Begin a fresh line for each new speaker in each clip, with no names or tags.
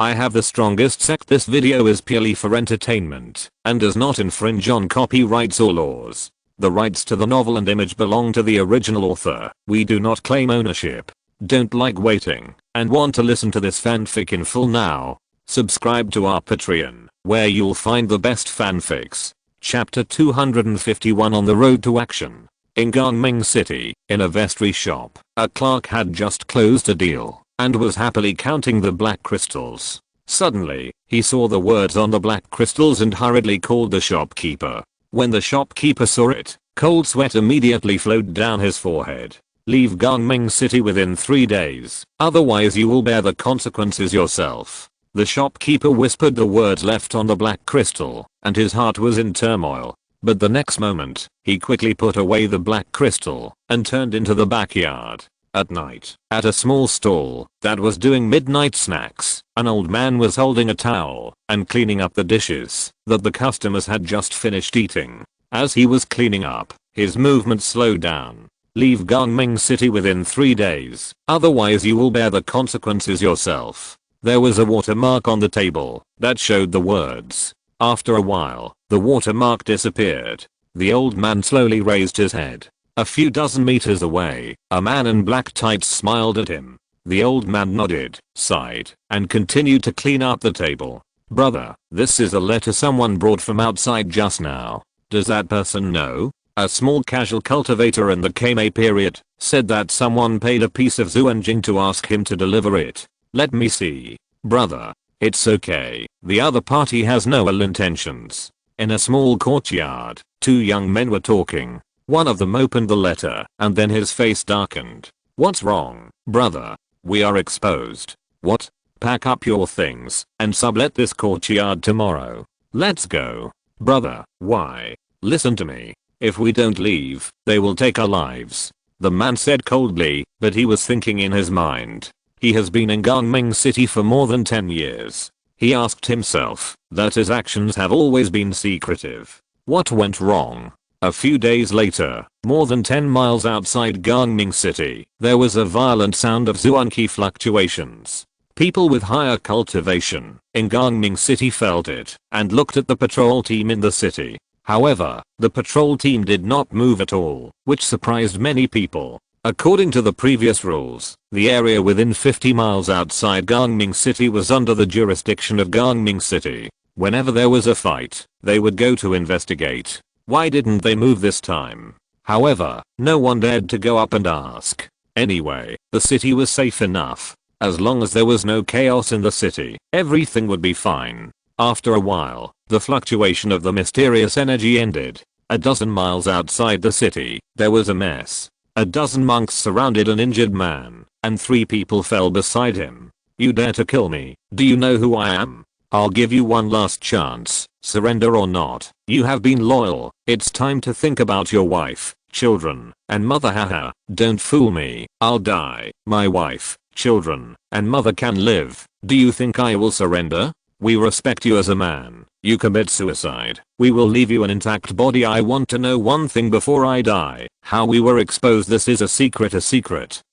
I have the strongest sect. This video is purely for entertainment and does not infringe on copyrights or laws. The rights to the novel and image belong to the original author. We do not claim ownership. Don't like waiting and want to listen to this fanfic in full now? Subscribe to our Patreon, where you'll find the best fanfics. Chapter 251 On the Road to Action. In Gangming City, in a vestry shop, a clerk had just closed a deal and was happily counting the black crystals. Suddenly, he saw the words on the black crystals and hurriedly called the shopkeeper. When the shopkeeper saw it, cold sweat immediately flowed down his forehead. Leave Gangming City within 3 days, otherwise you will bear the consequences yourself. The shopkeeper whispered the words left on the black crystal, and his heart was in turmoil. But the next moment, he quickly put away the black crystal and turned into the backyard. At night, at a small stall that was doing midnight snacks, an old man was holding a towel and cleaning up the dishes that the customers had just finished eating. As he was cleaning up, his movement slowed down. Leave Gangming City within 3 days, otherwise you will bear the consequences yourself. There was a watermark on the table that showed the words. After a while, the watermark disappeared. The old man slowly raised his head. A few dozen meters away, a man in black tights smiled at him. The old man nodded, sighed, and continued to clean up the table. Brother, this is a letter someone brought from outside just now. Does that person know? A small casual cultivator in the Kame period said that someone paid a piece of Zuanjing to ask him to deliver it. Let me see. Brother, it's okay. The other party has no ill intentions. In a small courtyard, 2 young men were talking. One of them opened the letter, and then his face darkened. What's wrong, brother? We are exposed. What? Pack up your things and sublet this courtyard tomorrow. Let's go. Brother, why? Listen to me. If we don't leave, they will take our lives. The man said coldly, but he was thinking in his mind. He has been in Gangming City for more than 10 years. He asked himself that his actions have always been secretive. What went wrong? A few days later, more than 10 miles outside Gangming City, there was a violent sound of Zuanqi fluctuations. People with higher cultivation in Gangming City felt it and looked at the patrol team in the city. However, the patrol team did not move at all, which surprised many people. According to the previous rules, the area within 50 miles outside Gangming City was under the jurisdiction of Gangming City. Whenever there was a fight, they would go to investigate. Why didn't they move this time? However, no one dared to go up and ask. Anyway, the city was safe enough. As long as there was no chaos in the city, everything would be fine. After a while, the fluctuation of the mysterious energy ended. A dozen miles outside the city, there was a mess. A dozen monks surrounded an injured man, and 3 people fell beside him. You dare to kill me? Do you know who I am? I'll give you one last chance. Surrender or not. You have been loyal. It's time to think about your wife, children, and mother. Haha. Don't fool me. I'll die. My wife, children, and mother can live. Do you think I will surrender? We respect you as a man. You commit suicide. We will leave you an intact body. I want to know one thing before I die. How we were exposed. This is a secret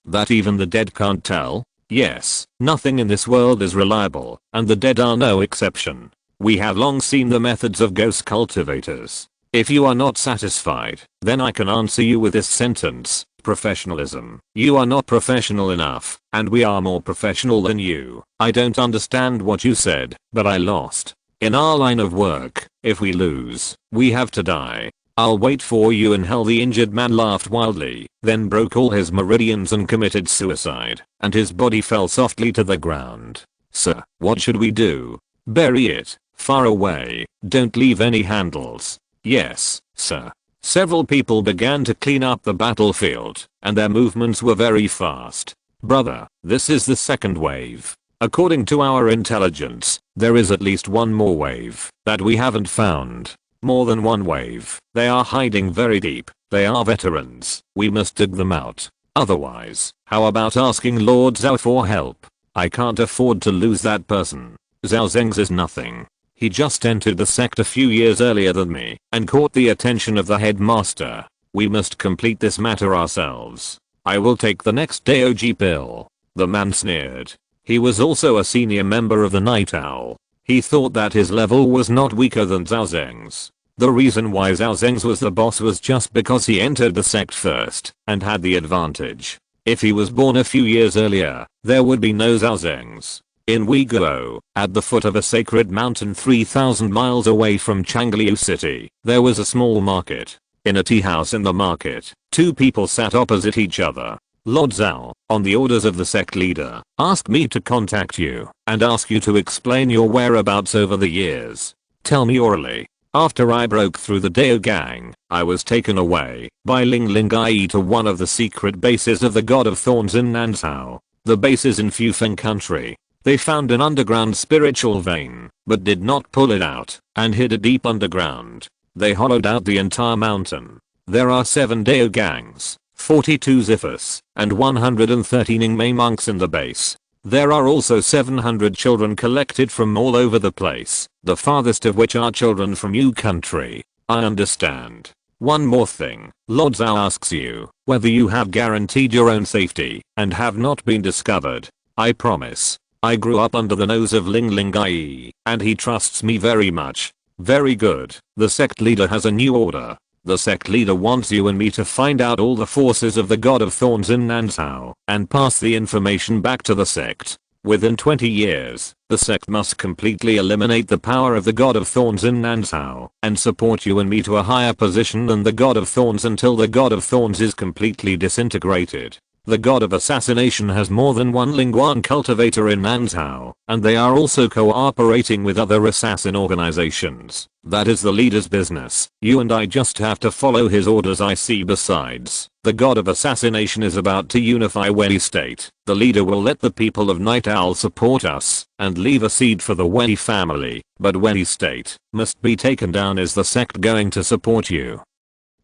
that even the dead can't tell. Yes, nothing in this world is reliable, and the dead are no exception. We have long seen the methods of ghost cultivators. If you are not satisfied, then I can answer you with this sentence. Professionalism. You are not professional enough, and we are more professional than you. I don't understand what you said, but I lost. In our line of work, if we lose, we have to die. I'll wait for you in hell. The injured man laughed wildly, then broke all his meridians and committed suicide, and his body fell softly to the ground. Sir, what should we do? Bury it, far away, don't leave any handles. Yes, sir. Several people began to clean up the battlefield, and their movements were very fast. Brother, this is the second wave. According to our intelligence, there is at least one more wave that we haven't found. More than one wave. They are hiding very deep. They are veterans. We must dig them out. Otherwise, how about asking Lord Zhao for help? I can't afford to lose that person. Zhao Zeng's is nothing. He just entered the sect a few years earlier than me and caught the attention of the headmaster. We must complete this matter ourselves. I will take the next Daoji pill. The man sneered. He was also a senior member of the Night Owl. He thought that his level was not weaker than Zhao Zeng's. The reason why Zhao Zeng's was the boss was just because he entered the sect first and had the advantage. If he was born a few years earlier, there would be no Zhao Zeng's. In Uyghur, at the foot of a sacred mountain 3,000 miles away from Changliu City, there was a small market. In a tea house in the market, two people sat opposite each other. Lord Zhao, on the orders of the sect leader, asked me to contact you and ask you to explain your whereabouts over the years. Tell me orally. After I broke through the Dao gang, I was taken away by Ling Xiao to one of the secret bases of the God of Thorns in Nansao. The base is in Fufeng country. They found an underground spiritual vein, but did not pull it out and hid it deep underground. They hollowed out the entire mountain. There are 7 Dao gangs, 42 Ziphus, and 130 Ningmei monks in the base. There are also 700 children collected from all over the place, the farthest of which are children from Yu country. I understand. One more thing, Lord Zhao asks you whether you have guaranteed your own safety and have not been discovered. I promise. I grew up under the nose of Ling Xiao, and he trusts me very much. Very good. The sect leader has a new order. The sect leader wants you and me to find out all the forces of the God of Thorns in Nansao and pass the information back to the sect. Within 20 years, the sect must completely eliminate the power of the God of Thorns in Nansao and support you and me to a higher position than the God of Thorns until the God of Thorns is completely disintegrated. The God of Assassination has more than one Lingguan cultivator in Nansao, and they are also cooperating with other assassin organizations. That is the leader's business. You and I just have to follow his orders. I see. Besides, the God of Assassination is about to unify Wei state. The leader will let the people of Night Owl support us and leave a seed for the Wei family, but Wei state must be taken down. Is the sect going to support you?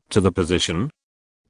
To the position?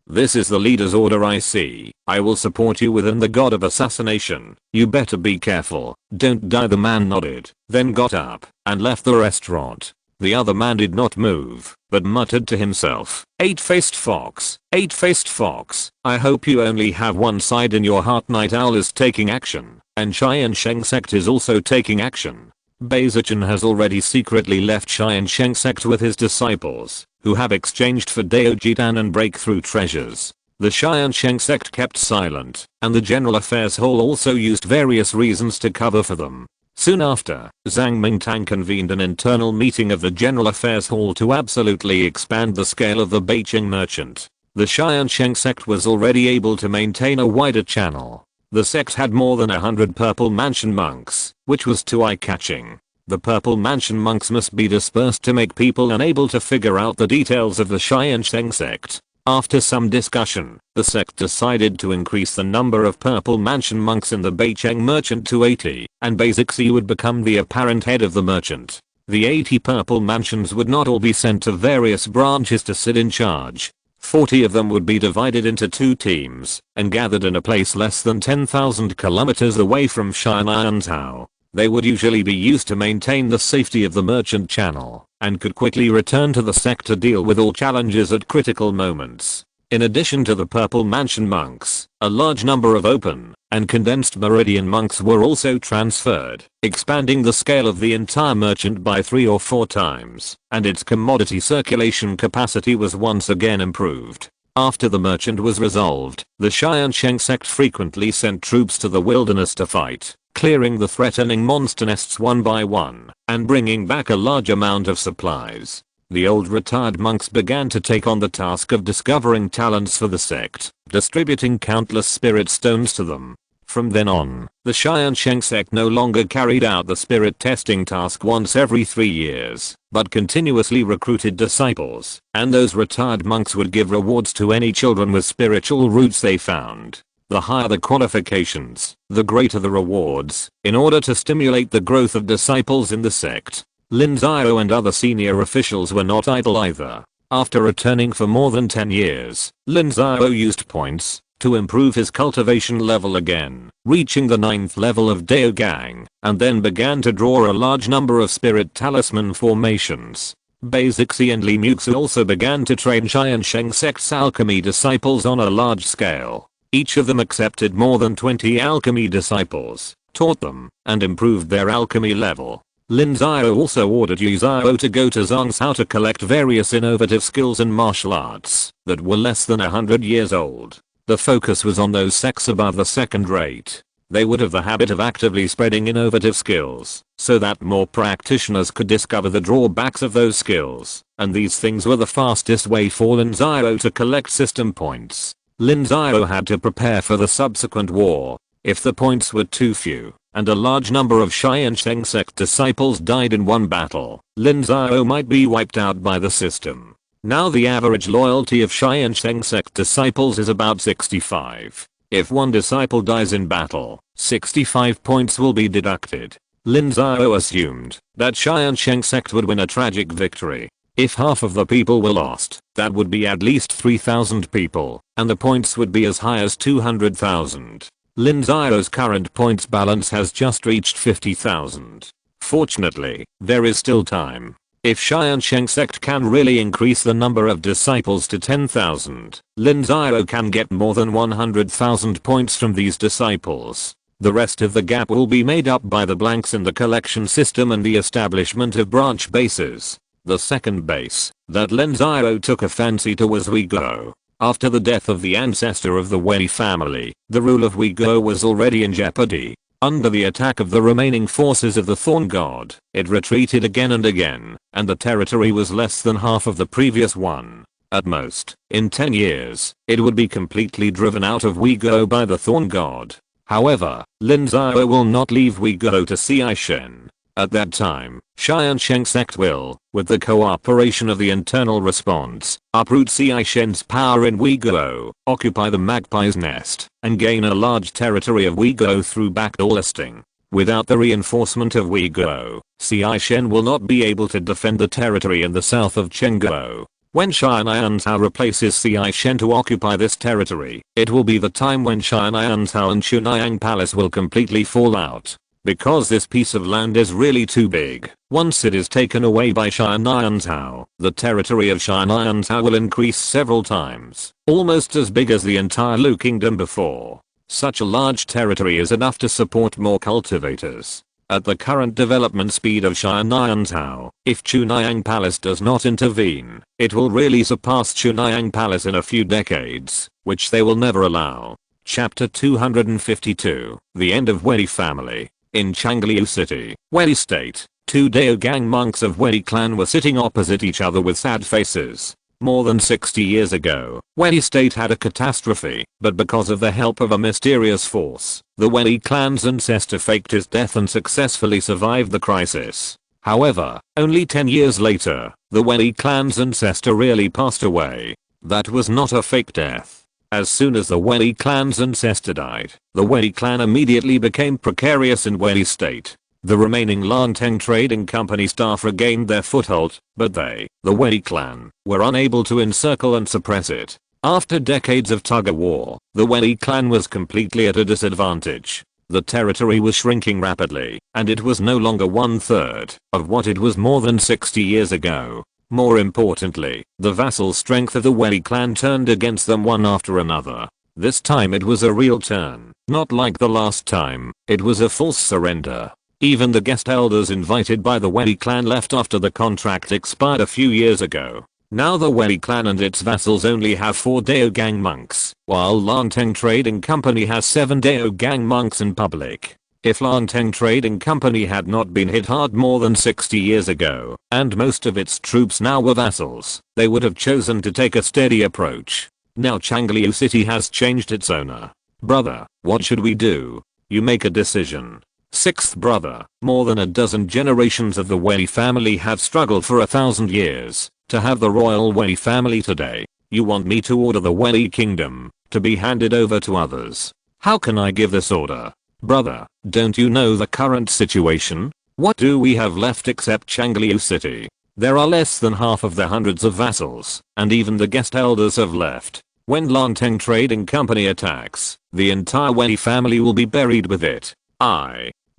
This is the leader's order. I see. I will support you within the God of Assassination. You better be careful. Don't die. The man nodded, then got up and left the restaurant. The other man did not move, but muttered to himself, "Eight-faced fox, eight-faced fox, I hope you only have one side in your heart." Night Owl is taking action, and Tiansheng Sect is also taking action. Beizichan has already secretly left Tiansheng Sect with his disciples, who have exchanged for Daojitan and breakthrough treasures. The Tiansheng Sect kept silent, and the General Affairs Hall also used various reasons to cover for them. Soon after, Zhang Mingtang convened an internal meeting of the General Affairs Hall to absolutely expand the scale of the Beijing merchant. The Tiansheng Sect was already able to maintain a wider channel. The sect had more than 100 Purple Mansion monks, which was too eye-catching. The Purple Mansion monks must be dispersed to make people unable to figure out the details of the Tiansheng Sect. After some discussion, the sect decided to increase the number of Purple Mansion monks in the Beijing merchant to 80, and Beizichan would become the apparent head of the merchant. The 80 Purple Mansions would not all be sent to various branches to sit in charge. 40 of them would be divided into 2 teams and gathered in a place less than 10,000 kilometers away from Nansao. They would usually be used to maintain the safety of the merchant channel and could quickly return to the sect to deal with all challenges at critical moments. In addition to the Purple Mansion monks, a large number of open and condensed Meridian monks were also transferred, expanding the scale of the entire merchant by 3 or 4 times, and its commodity circulation capacity was once again improved. After the merchant was resolved, the Tiansheng Sect frequently sent troops to the wilderness to fight, clearing the threatening monster nests one by one, and bringing back a large amount of supplies. The old retired monks began to take on the task of discovering talents for the sect, distributing countless spirit stones to them. From then on, the Tiansheng Sect no longer carried out the spirit testing task once every 3 years, but continuously recruited disciples, and those retired monks would give rewards to any children with spiritual roots they found. The higher the qualifications, the greater the rewards. In order to stimulate the growth of disciples in the sect, Lin Xiao and other senior officials were not idle either. After returning for more than 10 years, Lin Xiao used points to improve his cultivation level again, reaching the 9th level of Dao Gang, and then began to draw a large number of spirit talisman formations. Beizichan and Li Muxi also began to train Tiansheng Sect's alchemy disciples on a large scale. Each of them accepted more than 20 alchemy disciples. taught them, and improved their alchemy level. Lin Xiao also ordered Yu Xiao to go to Zhangzhou to collect various innovative skills in martial arts that were less than 100 years old. The focus was on those sects above the second rate. They would have the habit of actively spreading innovative skills, so that more practitioners could discover the drawbacks of those skills, and these things were the fastest way for Lin Xiao to collect system points. Lin Xiao had to prepare for the subsequent war. If the points were too few, and a large number of Tiansheng Sect disciples died in one battle, Lin Xiao might be wiped out by the system. Now the average loyalty of Tiansheng Sect disciples is about 65. If one disciple dies in battle, 65 points will be deducted. Lin Xiao assumed that Tiansheng Sect would win a tragic victory. If half of the people were lost, that would be at least 3,000 people, and the points would be as high as 200,000. Lin Xiao's current points balance has just reached 50,000. Fortunately, there is still time. If Tiansheng Sect can really increase the number of disciples to 10,000, Lin Xiao can get more than 100,000 points from these disciples. The rest of the gap will be made up by the blanks in the collection system and the establishment of branch bases. The second base that Lin Xiao took a fancy to was Weiguo. After the death of the ancestor of the Wei family, the rule of Weiguo was already in jeopardy. Under the attack of the remaining forces of the Thorn God, it retreated again and again, and the territory was less than half of the previous one. At most, in 10 years, it would be completely driven out of Weiguo by the Thorn God. However, Lin Xiao will not leave Weiguo to Xiaishen. At that time, Tiansheng Sect will, with the cooperation of the internal response, uproot Xiaishen's power in Weiguo, occupy the Magpie's Nest, and gain a large territory of Weiguo through backdoor listing. Without the reinforcement of Weiguo, Xiaishen will not be able to defend the territory in the south of Chengguo. When Xian'anzhao replaces Xiaishen to occupy this territory, it will be the time when Xian'anzhao and Chun'ang Palace will completely fall out. Because this piece of land is really too big, once it is taken away by Xian'anzhao, the territory of Xian'anzhao will increase several times, almost as big as the entire Lu Kingdom before. Such a large territory is enough to support more cultivators. At the current development speed of Xian'anzhao, if Chun'ang Palace does not intervene, it will really surpass Chun'ang Palace in a few decades, which they will never allow. Chapter 252, The End of Wei Family. In Changliu City, Wei State, two Daogang monks of Wei clan were sitting opposite each other with sad faces. More than 60 years ago, Wei State had a catastrophe, but because of the help of a mysterious force, the Wei clan's ancestor faked his death and successfully survived the crisis. However, only 10 years later, the Wei clan's ancestor really passed away. That was not a fake death. As soon as the Wei clan's ancestor died, the Wei clan immediately became precarious in Wei State. The remaining Langteng Trading Company staff regained their foothold, but they, the Wei clan, were unable to encircle and suppress it. After decades of tug-of-war, the Wei clan was completely at a disadvantage. The territory was shrinking rapidly, and it was no longer 1/3 of what it was more than 60 years ago. More importantly, the vassal strength of the Wei clan turned against them one after another. This time it was a real turn, not like the last time, it was a false surrender. Even the guest elders invited by the Wei clan left after the contract expired a few years ago. Now the Wei clan and its vassals only have 4 Daogang monks, while Langteng Trading Company has 7 Daogang monks in public. If Langteng Trading Company had not been hit hard more than 60 years ago, and most of its troops now were vassals, they would have chosen to take a steady approach. Now Changliu City has changed its owner. Brother, what should we do? You make a decision. Sixth brother, more than a dozen generations of the Wei family have struggled for 1,000 years to have the royal Wei family today. You want me to order the Wei kingdom to be handed over to others. How can I give this order? Brother, don't you know the current situation? What do we have left except Changliu City? There are less than half of the hundreds of vassals, and even the guest elders have left. When Langteng Trading Company attacks, the entire Wei family will be buried with it.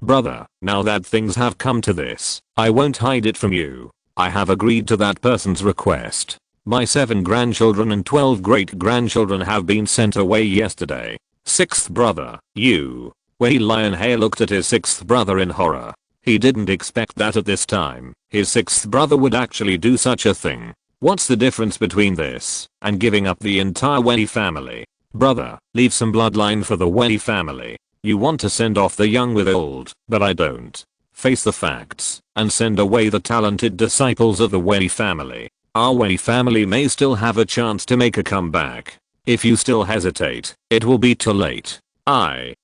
Brother, now that things have come to this, I won't hide it from you. I have agreed to that person's request. My 7 grandchildren and 12 great-grandchildren have been sent away yesterday. Sixth brother, you Wei Lionhe looked at his sixth brother in horror. He didn't expect that at this time, his sixth brother would actually do such a thing. What's the difference between this and giving up the entire Wei family? Brother, leave some bloodline for the Wei family. You want to send off the young with old, but I don't. Face the facts and send away the talented disciples of the Wei family. Our Wei family may still have a chance to make a comeback. If you still hesitate, it will be too late. Okay,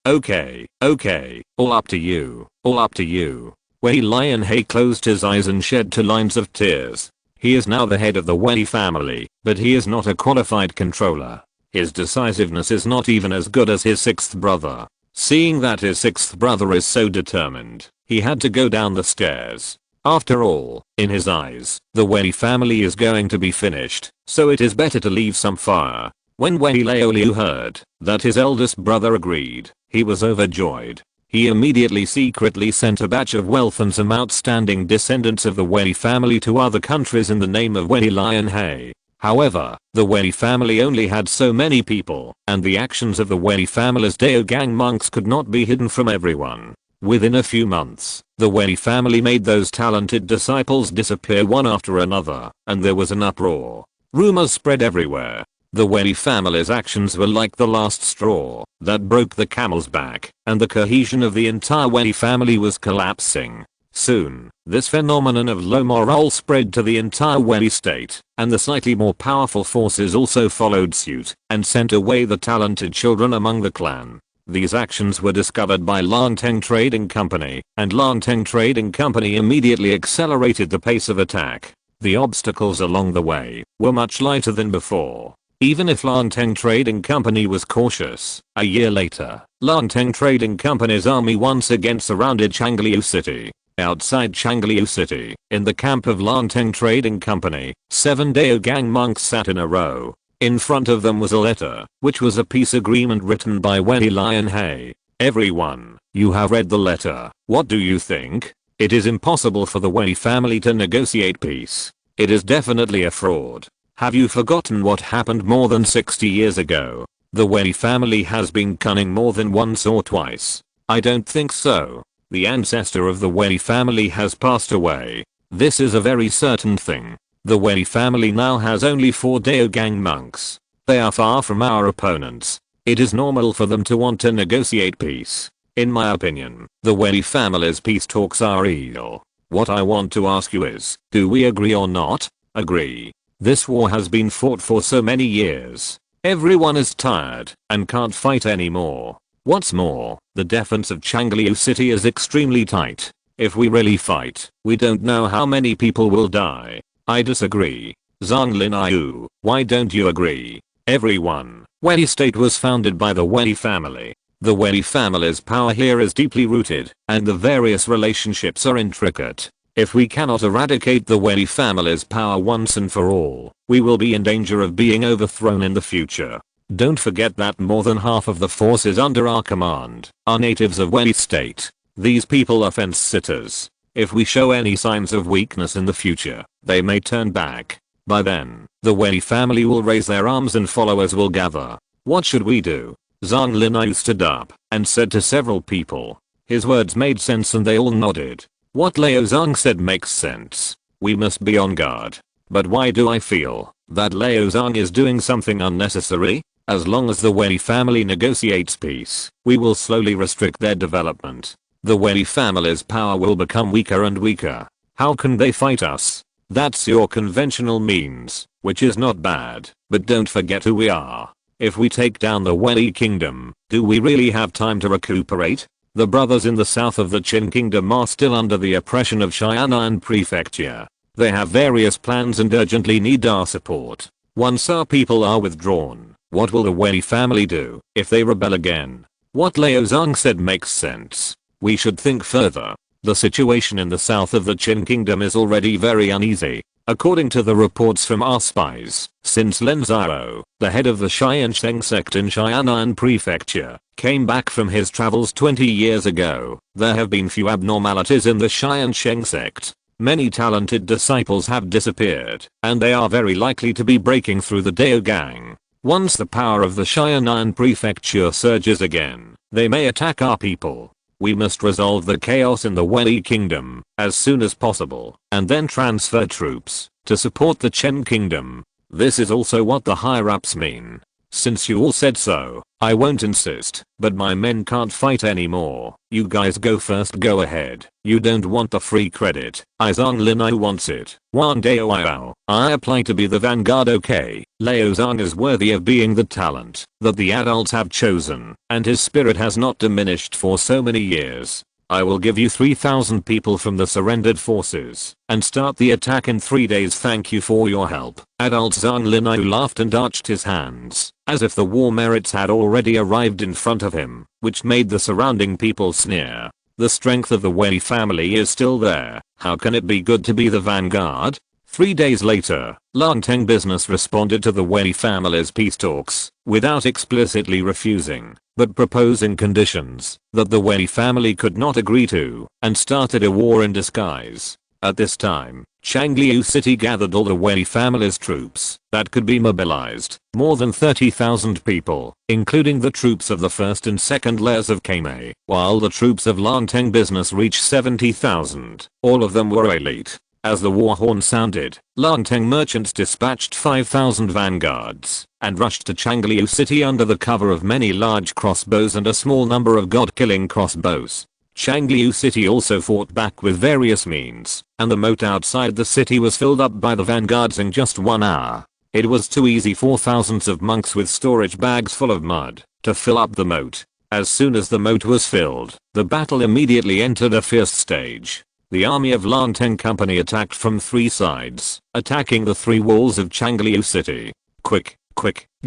all up to you, all up to you. Wei Lionhe closed his eyes and shed 2 lines of tears. He is now the head of the Wei family, but he is not a qualified controller. His decisiveness is not even as good as his sixth brother. Seeing that his sixth brother is so determined, he had to go down the stairs. After all, in his eyes, the Wei family is going to be finished, so it is better to leave some fire. When Wei Laoliu heard that his eldest brother agreed, he was overjoyed. He immediately secretly sent a batch of wealth and some outstanding descendants of the Wei family to other countries in the name of Wei Lionhe. However, the Wei family only had so many people, and the actions of the Wei family's Daogang monks could not be hidden from everyone. Within a few months, the Wei family made those talented disciples disappear one after another, and there was an uproar. Rumors spread everywhere. The Wei family's actions were like the last straw that broke the camel's back, and the cohesion of the entire Wei family was collapsing. Soon, this phenomenon of low morale spread to the entire Wei state, and the slightly more powerful forces also followed suit and sent away the talented children among the clan. These actions were discovered by Langteng Trading Company, and Langteng Trading Company immediately accelerated the pace of attack. The obstacles along the way were much lighter than before. Even if Langteng Trading Company was cautious, a year later, Langteng Trading Company's army once again surrounded Changliu City. Outside Changliu City, in the camp of Langteng Trading Company, 7 Daogang monks sat in a row. In front of them was a letter, which was a peace agreement written by Wei Lionhe. Everyone, you have read the letter. What do you think? It is impossible for the Wei family to negotiate peace. It is definitely a fraud. Have you forgotten what happened more than 60 years ago? The Wei family has been cunning more than once or twice. I don't think so. The ancestor of the Wei family has passed away. This is a very certain thing. The Wei family now has only 4 Daogang monks. They are far from our opponents. It is normal for them to want to negotiate peace. In my opinion, the Wei family's peace talks are real. What I want to ask you is, do we agree or not? Agree. This war has been fought for so many years. Everyone is tired and can't fight anymore. What's more, the defense of Changliu City is extremely tight. If we really fight, we don't know how many people will die. I disagree. Zhang Linyu, why don't you agree? Everyone, Wei state was founded by the Wei family. The Wei family's power here is deeply rooted, and the various relationships are intricate. If we cannot eradicate the Wei family's power once and for all, we will be in danger of being overthrown in the future. Don't forget that more than half of the forces under our command are natives of Wei state. These people are fence sitters. If we show any signs of weakness in the future, they may turn back. By then, the Wei family will raise their arms and followers will gather. What should we do? Zhang Linyu stood up and said to several people. His words made sense and they all nodded. What Lao Zhang said makes sense. We must be on guard. But why do I feel that Lao Zhang is doing something unnecessary? As long as the Wei family negotiates peace, we will slowly restrict their development. The Wei family's power will become weaker and weaker. How can they fight us? That's your conventional means, which is not bad, but don't forget who we are. If we take down the Wei kingdom, do we really have time to recuperate? The brothers in the south of the Qin kingdom are still under the oppression of Xianan prefecture. They have various plans and urgently need our support. Once our people are withdrawn, what will the Wei family do if they rebel again? What Lao Zhang said makes sense. We should think further. The situation in the south of the Qin kingdom is already very uneasy. According to the reports from our spies, since Lin Xiao, the head of the Tiansheng Sect in Xianan prefecture, came back from his travels 20 years ago, there have been few abnormalities in the Tiansheng Sect. Many talented disciples have disappeared, and they are very likely to be breaking through the Daogang. Once the power of the Xianan prefecture surges again, They may attack our people. We must resolve the chaos in the Wei Kingdom as soon as possible and then transfer troops to support the Chen Kingdom. This is also what the higher-ups mean. Since you all said so, I won't insist, but my men can't fight anymore. You guys go first, go ahead. You don't want the free credit. Zhang Linai wants it. Wan Dao I apply to be the vanguard, okay. Liao Zhang is worthy of being the talent that the adults have chosen, and his spirit has not diminished for so many years. I will give you 3,000 people from the surrendered forces and start the attack in 3 days. Thank you for your help. Adult Zhang Linai laughed and arched his hands as if the war merits had already arrived in front of him, which made the surrounding people sneer. The strength of the Wei family is still there. How can it be good to be the vanguard? 3 days later, Langteng Business responded to the Wei family's peace talks without explicitly refusing, but proposing conditions that the Wei family could not agree to, and started a war in disguise. At this time, Changliu City gathered all the Wei family's troops that could be mobilized, more than 30,000 people, including the troops of the first and second layers of Keimei, while the troops of Langteng Business reached 70,000. All of them were elite. As the war horn sounded, Langteng merchants dispatched 5,000 vanguards and rushed to Changliu City under the cover of many large crossbows and a small number of god-killing crossbows. Changliu City also fought back with various means, and the moat outside the city was filled up by the vanguards in just 1 hour. It was too easy for thousands of monks with storage bags full of mud to fill up the moat. As soon as the moat was filled, the battle immediately entered a fierce stage. The army of Langteng Company attacked from 3 sides, attacking the 3 walls of Changliu City. Quick,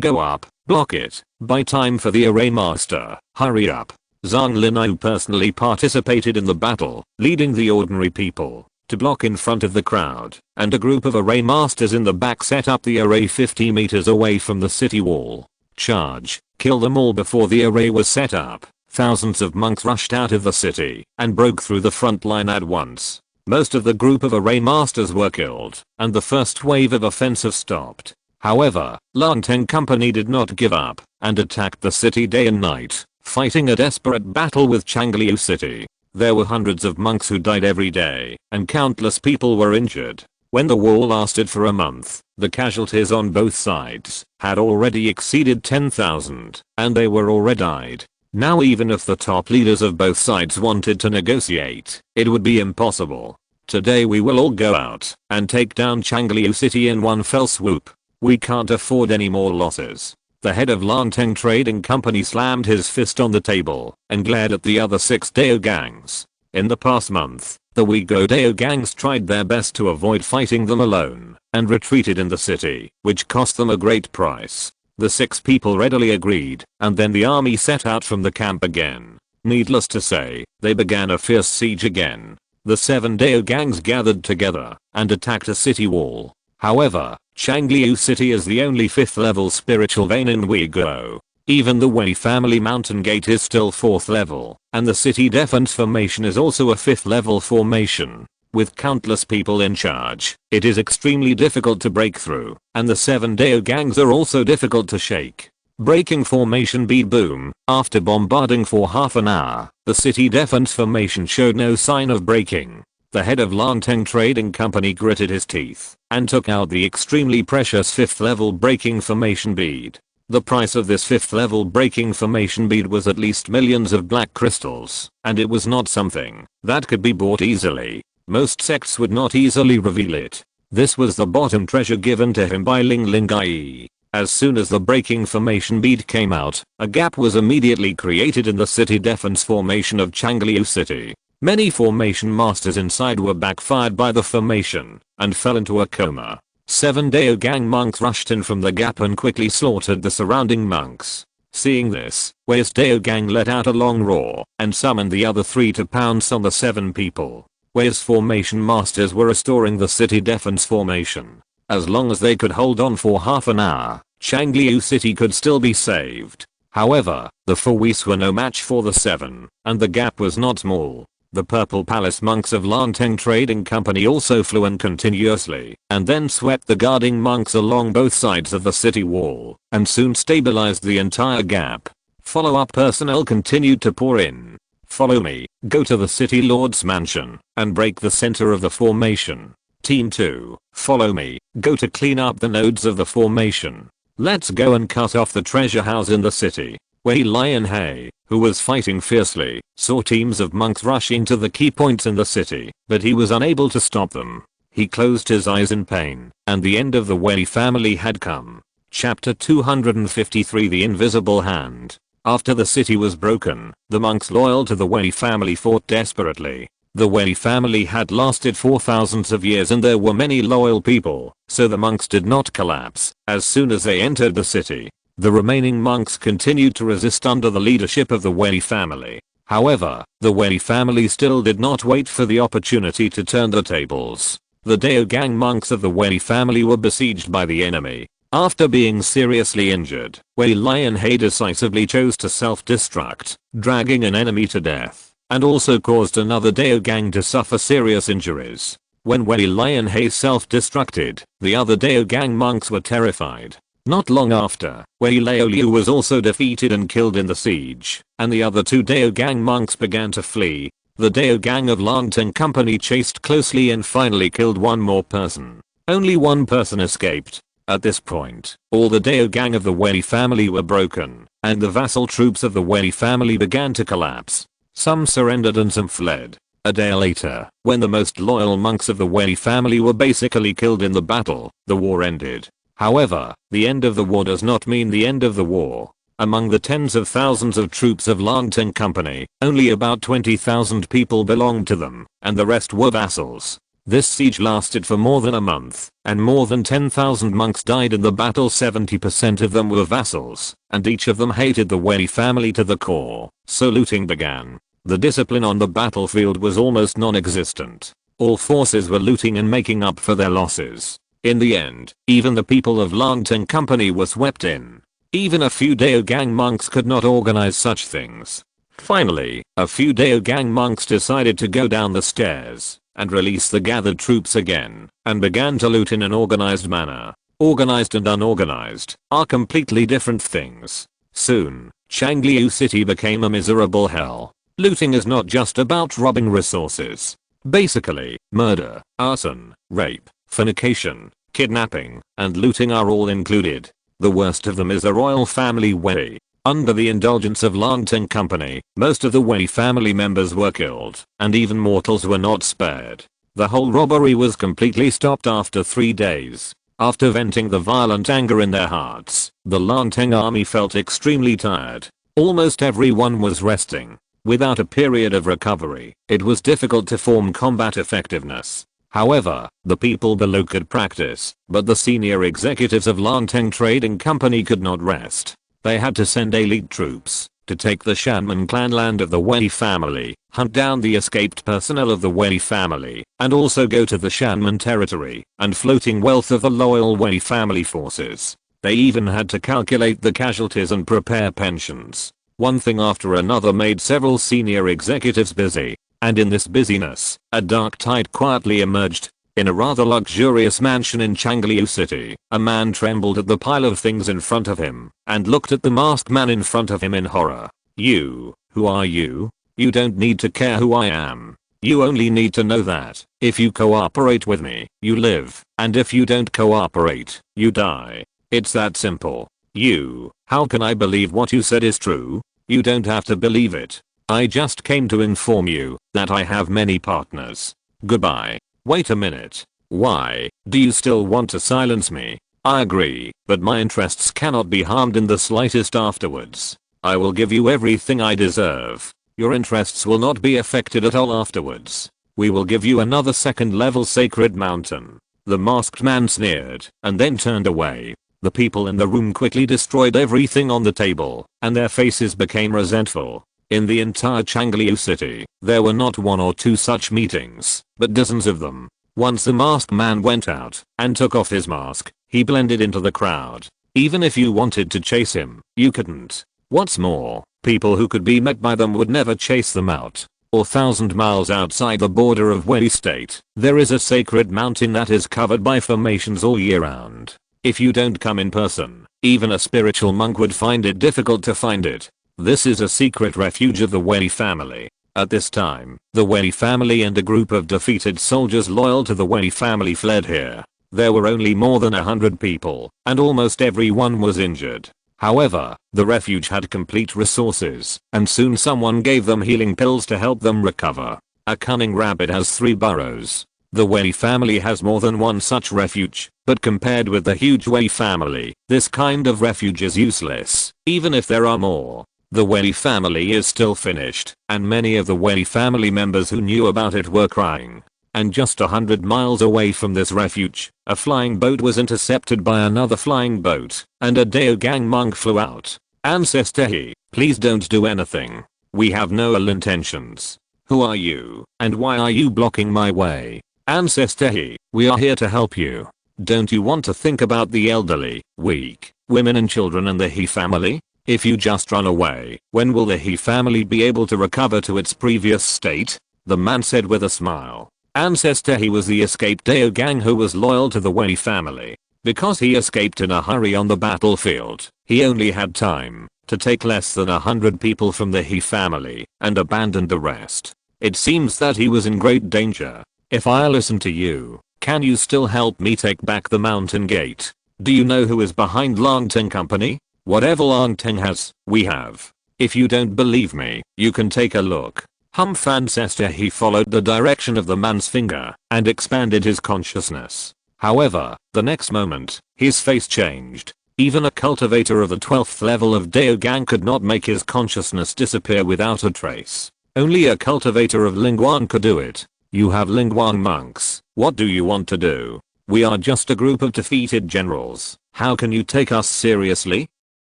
go up, block it, buy time for the array master, hurry up. Zhang Linai personally participated in the battle, leading the ordinary people to block in front of the crowd, and a group of array masters in the back set up the array 50 meters away from the city wall. Charge, kill them all. Before the array was set up, thousands of monks rushed out of the city and broke through the front line at once. Most of the group of array masters were killed, and the first wave of offensive stopped. However, Langteng Company did not give up and attacked the city day and night, fighting a desperate battle with Changliu City. There were hundreds of monks who died every day, and countless people were injured. When the war lasted for a month, the casualties on both sides had already exceeded 10,000, and they were already died. Now even if the top leaders of both sides wanted to negotiate, it would be impossible. Today we will all go out and take down Changliu City in one fell swoop. We can't afford any more losses. The head of Langteng Trading Company slammed his fist on the table and glared at the other 6 Dao gangs. In the past month, the Uyghur Dao gangs tried their best to avoid fighting them alone and retreated in the city, which cost them a great price. The 6 people readily agreed, and then the army set out from the camp again. Needless to say, they began a fierce siege again. The 7 Dao gangs gathered together and attacked a city wall. However, Changliu City is the only 5th level spiritual vein in Uyghur. Even the Wei family mountain gate is still 4th level, and the city defense formation is also a 5th level formation. With countless people in charge, it is extremely difficult to break through, and the 7 Dao gangs are also difficult to shake. Breaking formation beat boom. After bombarding for half an hour, the city defense formation showed no sign of breaking. The head of Langteng Trading Company gritted his teeth and took out the extremely precious 5th level breaking formation bead. The price of this 5th level breaking formation bead was at least millions of black crystals, and it was not something that could be bought easily. Most sects would not easily reveal it. This was the bottom treasure given to him by Ling Xiao. As soon as the breaking formation bead came out, a gap was immediately created in the city defense formation of Changliu City. Many formation masters inside were backfired by the formation and fell into a coma. 7 Dao gang monks rushed in from the gap and quickly slaughtered the surrounding monks. Seeing this, Wei's Dao gang let out a long roar and summoned the other 3 to pounce on the 7 people. Wei's formation masters were restoring the city defense formation. As long as they could hold on for half an hour, Changliu City could still be saved. However, the 4 Wei's were no match for the 7, and the gap was not small. The Purple Palace monks of Langteng Trading Company also flew in continuously, and then swept the guarding monks along both sides of the city wall, and soon stabilized the entire gap. Follow-up personnel continued to pour in. Follow me, go to the city lord's mansion, and break the center of the formation. Team 2, follow me, go to clean up the nodes of the formation. Let's go and cut off the treasure house in the city. Wei Lianhei, who was fighting fiercely, saw teams of monks rushing to the key points in the city, but he was unable to stop them. He closed his eyes in pain, and the end of the Wei family had come. Chapter 253 The Invisible Hand. After the city was broken, the monks loyal to the Wei family fought desperately. The Wei family had lasted for thousands of years and there were many loyal people, so the monks did not collapse as soon as they entered the city. The remaining monks continued to resist under the leadership of the Wei family. However, the Wei family still did not wait for the opportunity to turn the tables. The Daogang monks of the Wei family were besieged by the enemy. After being seriously injured, Wei Lianhei decisively chose to self-destruct, dragging an enemy to death, and also caused another Daogang to suffer serious injuries. When Wei Lianhei self-destructed, the other Daogang monks were terrified. Not long after, Wei Laoliu was also defeated and killed in the siege, and the other two Daogang monks began to flee. The Daogang of Langteng Company chased closely and finally killed one more person. Only one person escaped. At this point, all the Daogang of the Wei family were broken, and the vassal troops of the Wei family began to collapse. Some surrendered and some fled. A day later, when the most loyal monks of the Wei family were basically killed in the battle, the war ended. However, the end of the war does not mean the end of the war. Among the tens of thousands of troops of Langteng Company, only about 20,000 people belonged to them, and the rest were vassals. This siege lasted for more than a month, and more than 10,000 monks died in the battle. 70% of them were vassals, and each of them hated the Wei family to the core, so looting began. The discipline on the battlefield was almost non-existent. All forces were looting and making up for their losses. In the end, even the people of Langteng Company were swept in. Even a few Daogang monks could not organize such things. Finally, a few Daogang monks decided to go down the stairs and release the gathered troops again, and began to loot in an organized manner. Organized and unorganized are completely different things. Soon, Changliu City became a miserable hell. Looting is not just about robbing resources. Basically, murder, arson, rape, fornication, kidnapping, and looting are all included. The worst of them is the royal family Wei. Under the indulgence of Langteng Company, most of the Wei family members were killed, and even mortals were not spared. The whole robbery was completely stopped after 3 days. After venting the violent anger in their hearts, the Langteng army felt extremely tired. Almost everyone was resting. Without a period of recovery, it was difficult to form combat effectiveness. However, the people below could practice, but the senior executives of Langteng Trading Company could not rest. They had to send elite troops to take the Shanman clan land of the Wei family, hunt down the escaped personnel of the Wei family, and also go to the Shanman territory and floating wealth of the loyal Wei family forces. They even had to calculate the casualties and prepare pensions. One thing after another made several senior executives busy, and in this busyness, a dark tide quietly emerged. In a rather luxurious mansion in Changliu City, a man trembled at the pile of things in front of him, and looked at the masked man in front of him in horror. You, who are you? You don't need to care who I am. You only need to know that, if you cooperate with me, you live, and if you don't cooperate, you die. It's that simple. You, how can I believe what you said is true? You don't have to believe it. I just came to inform you that I have many partners. Goodbye. Wait a minute. Why, do you still want to silence me? I agree, but my interests cannot be harmed in the slightest afterwards. I will give you everything I deserve. Your interests will not be affected at all afterwards. We will give you another second-level sacred mountain. The masked man sneered, and then turned away. The people in the room quickly destroyed everything on the table, and their faces became resentful. In the entire Changliu City, there were not 1 or 2 such meetings, but dozens of them. Once the masked man went out and took off his mask, he blended into the crowd. Even if you wanted to chase him, you couldn't. What's more, people who could be met by them would never chase them out. 4,000 miles outside the border of Wei State, there is a sacred mountain that is covered by formations all year round. If you don't come in person, even a spiritual monk would find it difficult to find it. This is a secret refuge of the Wei family. At this time, the Wei family and a group of defeated soldiers loyal to the Wei family fled here. There were only more than 100 people, and almost everyone was injured. However, the refuge had complete resources, and soon someone gave them healing pills to help them recover. A cunning rabbit has 3 burrows. The Wei family has more than one such refuge, but compared with the huge Wei family, this kind of refuge is useless, even if there are more. The Wei family is still finished, and many of the Wei family members who knew about it were crying. And just 100 miles away from this refuge, a flying boat was intercepted by another flying boat, and a Daogang monk flew out. Ancestor He, please don't do anything. We have no ill intentions. Who are you, and why are you blocking my way? Ancestor He, we are here to help you. Don't you want to think about the elderly, weak, women and children and the He family? If you just run away, when will the He family be able to recover to its previous state? The man said with a smile. Ancestor He was the escaped Daogang who was loyal to the Wei family. Because he escaped in a hurry on the battlefield, he only had time to take less than 100 people from the He family and abandoned the rest. It seems that he was in great danger. If I listen to you, can you still help me take back the mountain gate? Do you know who is behind Langteng Company? Whatever Langteng has, we have. If you don't believe me, you can take a look. Humph. Ancestor He followed the direction of the man's finger and expanded his consciousness. However, the next moment, his face changed. Even a cultivator of the 12th level of Daogang could not make his consciousness disappear without a trace. Only a cultivator of Lingguang could do it. You have Lingguang monks. What do you want to do? We are just a group of defeated generals. How can you take us seriously?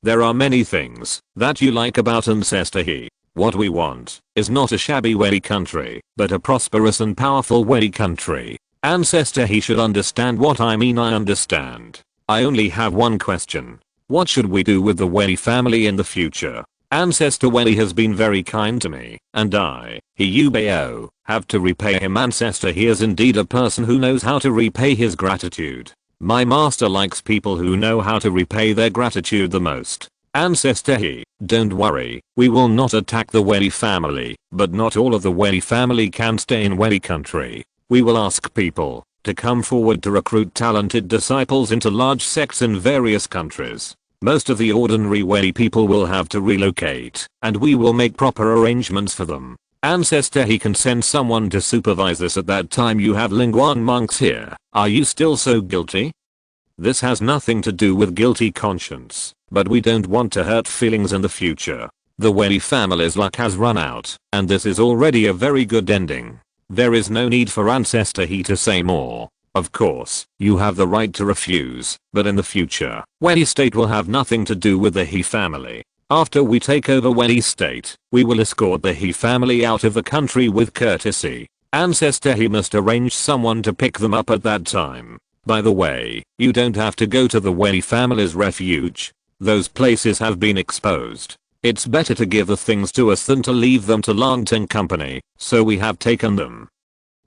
There are many things that you like about Ancestor He. What we want is not a shabby Wei country, but a prosperous and powerful Wei country. Ancestor He should understand what I mean. I understand. I only have one question. What should we do with the Wei family in the future? Ancestor Wei has been very kind to me, and I, Yubao, have to repay him. Ancestor He is indeed a person who knows how to repay his gratitude. My master likes people who know how to repay their gratitude the most. Ancestor He, don't worry, we will not attack the Wei family, but not all of the Wei family can stay in Wei country. We will ask people to come forward to recruit talented disciples into large sects in various countries. Most of the ordinary Wei people will have to relocate, and we will make proper arrangements for them. Ancestor He can send someone to supervise this. At that time you have Lingguang monks here. Are you still so guilty? This has nothing to do with guilty conscience, but we don't want to hurt feelings in the future. The Wei family's luck has run out, and this is already a very good ending. There is no need for Ancestor He to say more. Of course, you have the right to refuse, but in the future, Wei state will have nothing to do with the He family. After we take over Wei state, we will escort the He family out of the country with courtesy. Ancestor He must arrange someone to pick them up at that time. By the way, you don't have to go to the Wei family's refuge. Those places have been exposed. It's better to give the things to us than to leave them to Langteng Company, so we have taken them.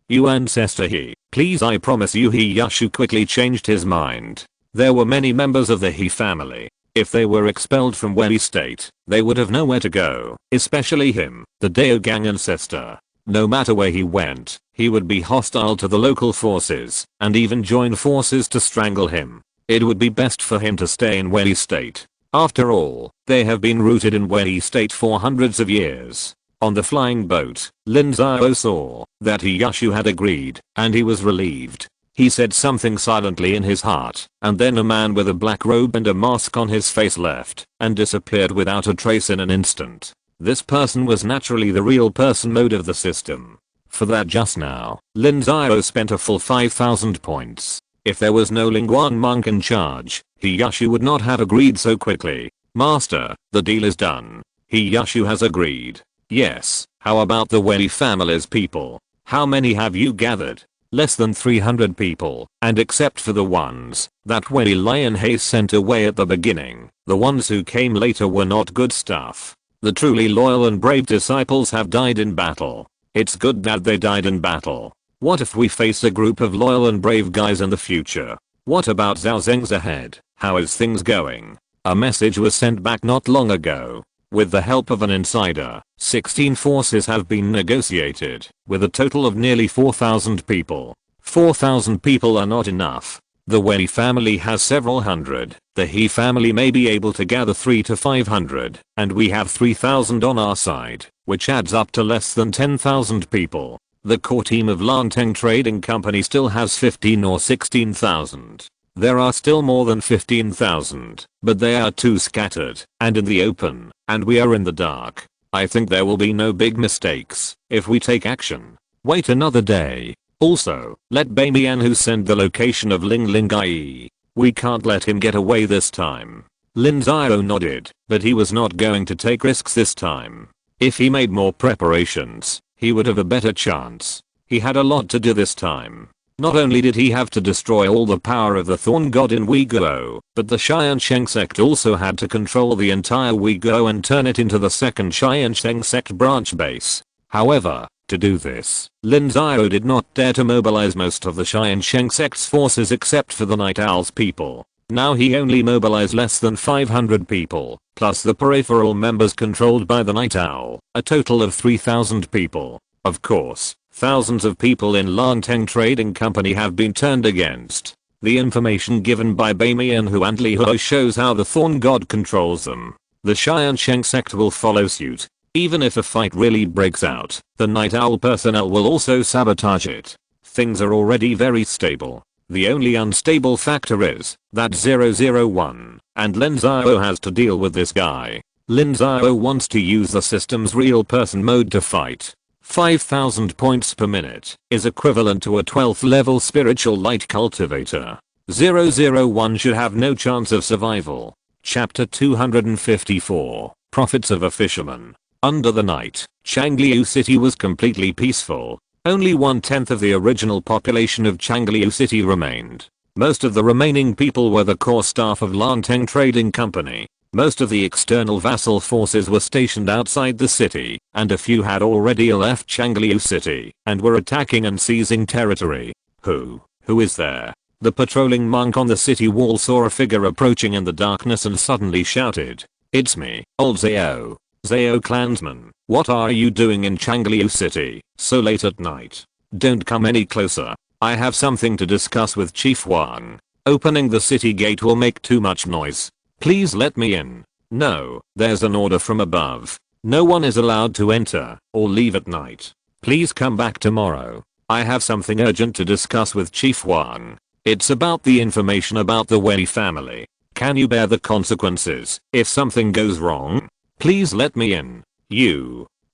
You Ancestor He, please. I promise you. He Yashu quickly changed his mind. There were many members of the He family. If they were expelled from Wei state, they would have nowhere to go, especially him, the Daogang ancestor. No matter where he went, he would be hostile to the local forces, and even join forces to strangle him. It would be best for him to stay in Wei state. After all, they have been rooted in Wei state for hundreds of years. On the flying boat, Lin Xiao saw that Yashu had agreed, and he was relieved. He said something silently in his heart, and then a man with a black robe and a mask on his face left and disappeared without a trace in an instant. This person was naturally the real person mode of the system. For that just now, Lin Xiao spent a full 5,000 points. If there was no Lingguang monk in charge, Yashu would not have agreed so quickly. Master, the deal is done. Yashu has agreed. Yes, how about the Wei family's people? How many have you gathered? Less than 300 people, and except for the ones that Wei Lion He sent away at the beginning, the ones who came later were not good stuff. The truly loyal and brave disciples have died in battle. It's good that they died in battle. What if we face a group of loyal and brave guys in the future? What about Zhao Zeng's ahead? How is things going? A message was sent back not long ago. With the help of an insider, 16 forces have been negotiated, with a total of nearly 4,000 people. 4,000 people are not enough. The Wei family has several hundred, the He family may be able to gather 3 to 500, and we have 3,000 on our side, which adds up to less than 10,000 people. The core team of Lanteng Trading Company still has 15 or 16,000. There are still more than 15,000, but they are too scattered and in the open, and we are in the dark. I think there will be no big mistakes if we take action. Wait another day. Also, let Bamian who sent the location of Ling Xiao. We can't let him get away this time. Lin Xiao nodded, but he was not going to take risks this time. If he made more preparations, he would have a better chance. He had a lot to do this time. Not only did he have to destroy all the power of the Thorn God in Uyghur, but the Tiansheng Sect also had to control the entire Uyghur and turn it into the second Tiansheng Sect branch base. However, to do this, Lin Xiao did not dare to mobilize most of the Tiansheng Sect's forces except for the Night Owl's people. Now he only mobilized less than 500 people, plus the peripheral members controlled by the Night Owl, a total of 3,000 people. Of course, thousands of people in Lanteng Trading Company have been turned against. The information given by Bamian Hu and Li Hu shows how the Thorn God controls them. The Tiansheng Sect will follow suit. Even if a fight really breaks out, the Night Owl personnel will also sabotage it. Things are already very stable. The only unstable factor is that 001, and Lin Xiao has to deal with this guy. Lin Xiao wants to use the system's real person mode to fight. 5,000 points per minute is equivalent to a 12th level spiritual light cultivator. 001 should have no chance of survival. Chapter 254, Profits of a Fisherman. Under the night, Changliu City was completely peaceful. Only 1/10 of the original population of Changliu City remained. Most of the remaining people were the core staff of Lanteng Trading Company. Most of the external vassal forces were stationed outside the city, and a few had already left Changliu City and were attacking and seizing territory. Who is there? The patrolling monk on the city wall saw a figure approaching in the darkness and suddenly shouted, "It's me, old Xiao. Xiao clansman, what are you doing in Changliu City, so late at night? Don't come any closer. I have something to discuss with Chief Wang. Opening the city gate will make too much noise. Please let me in." "No, there's an order from above. No one is allowed to enter or leave at night. Please come back tomorrow. I have something urgent to discuss with Chief Wang. It's about the information about the Wei family. Can you bear the consequences if something goes wrong? Please let me in.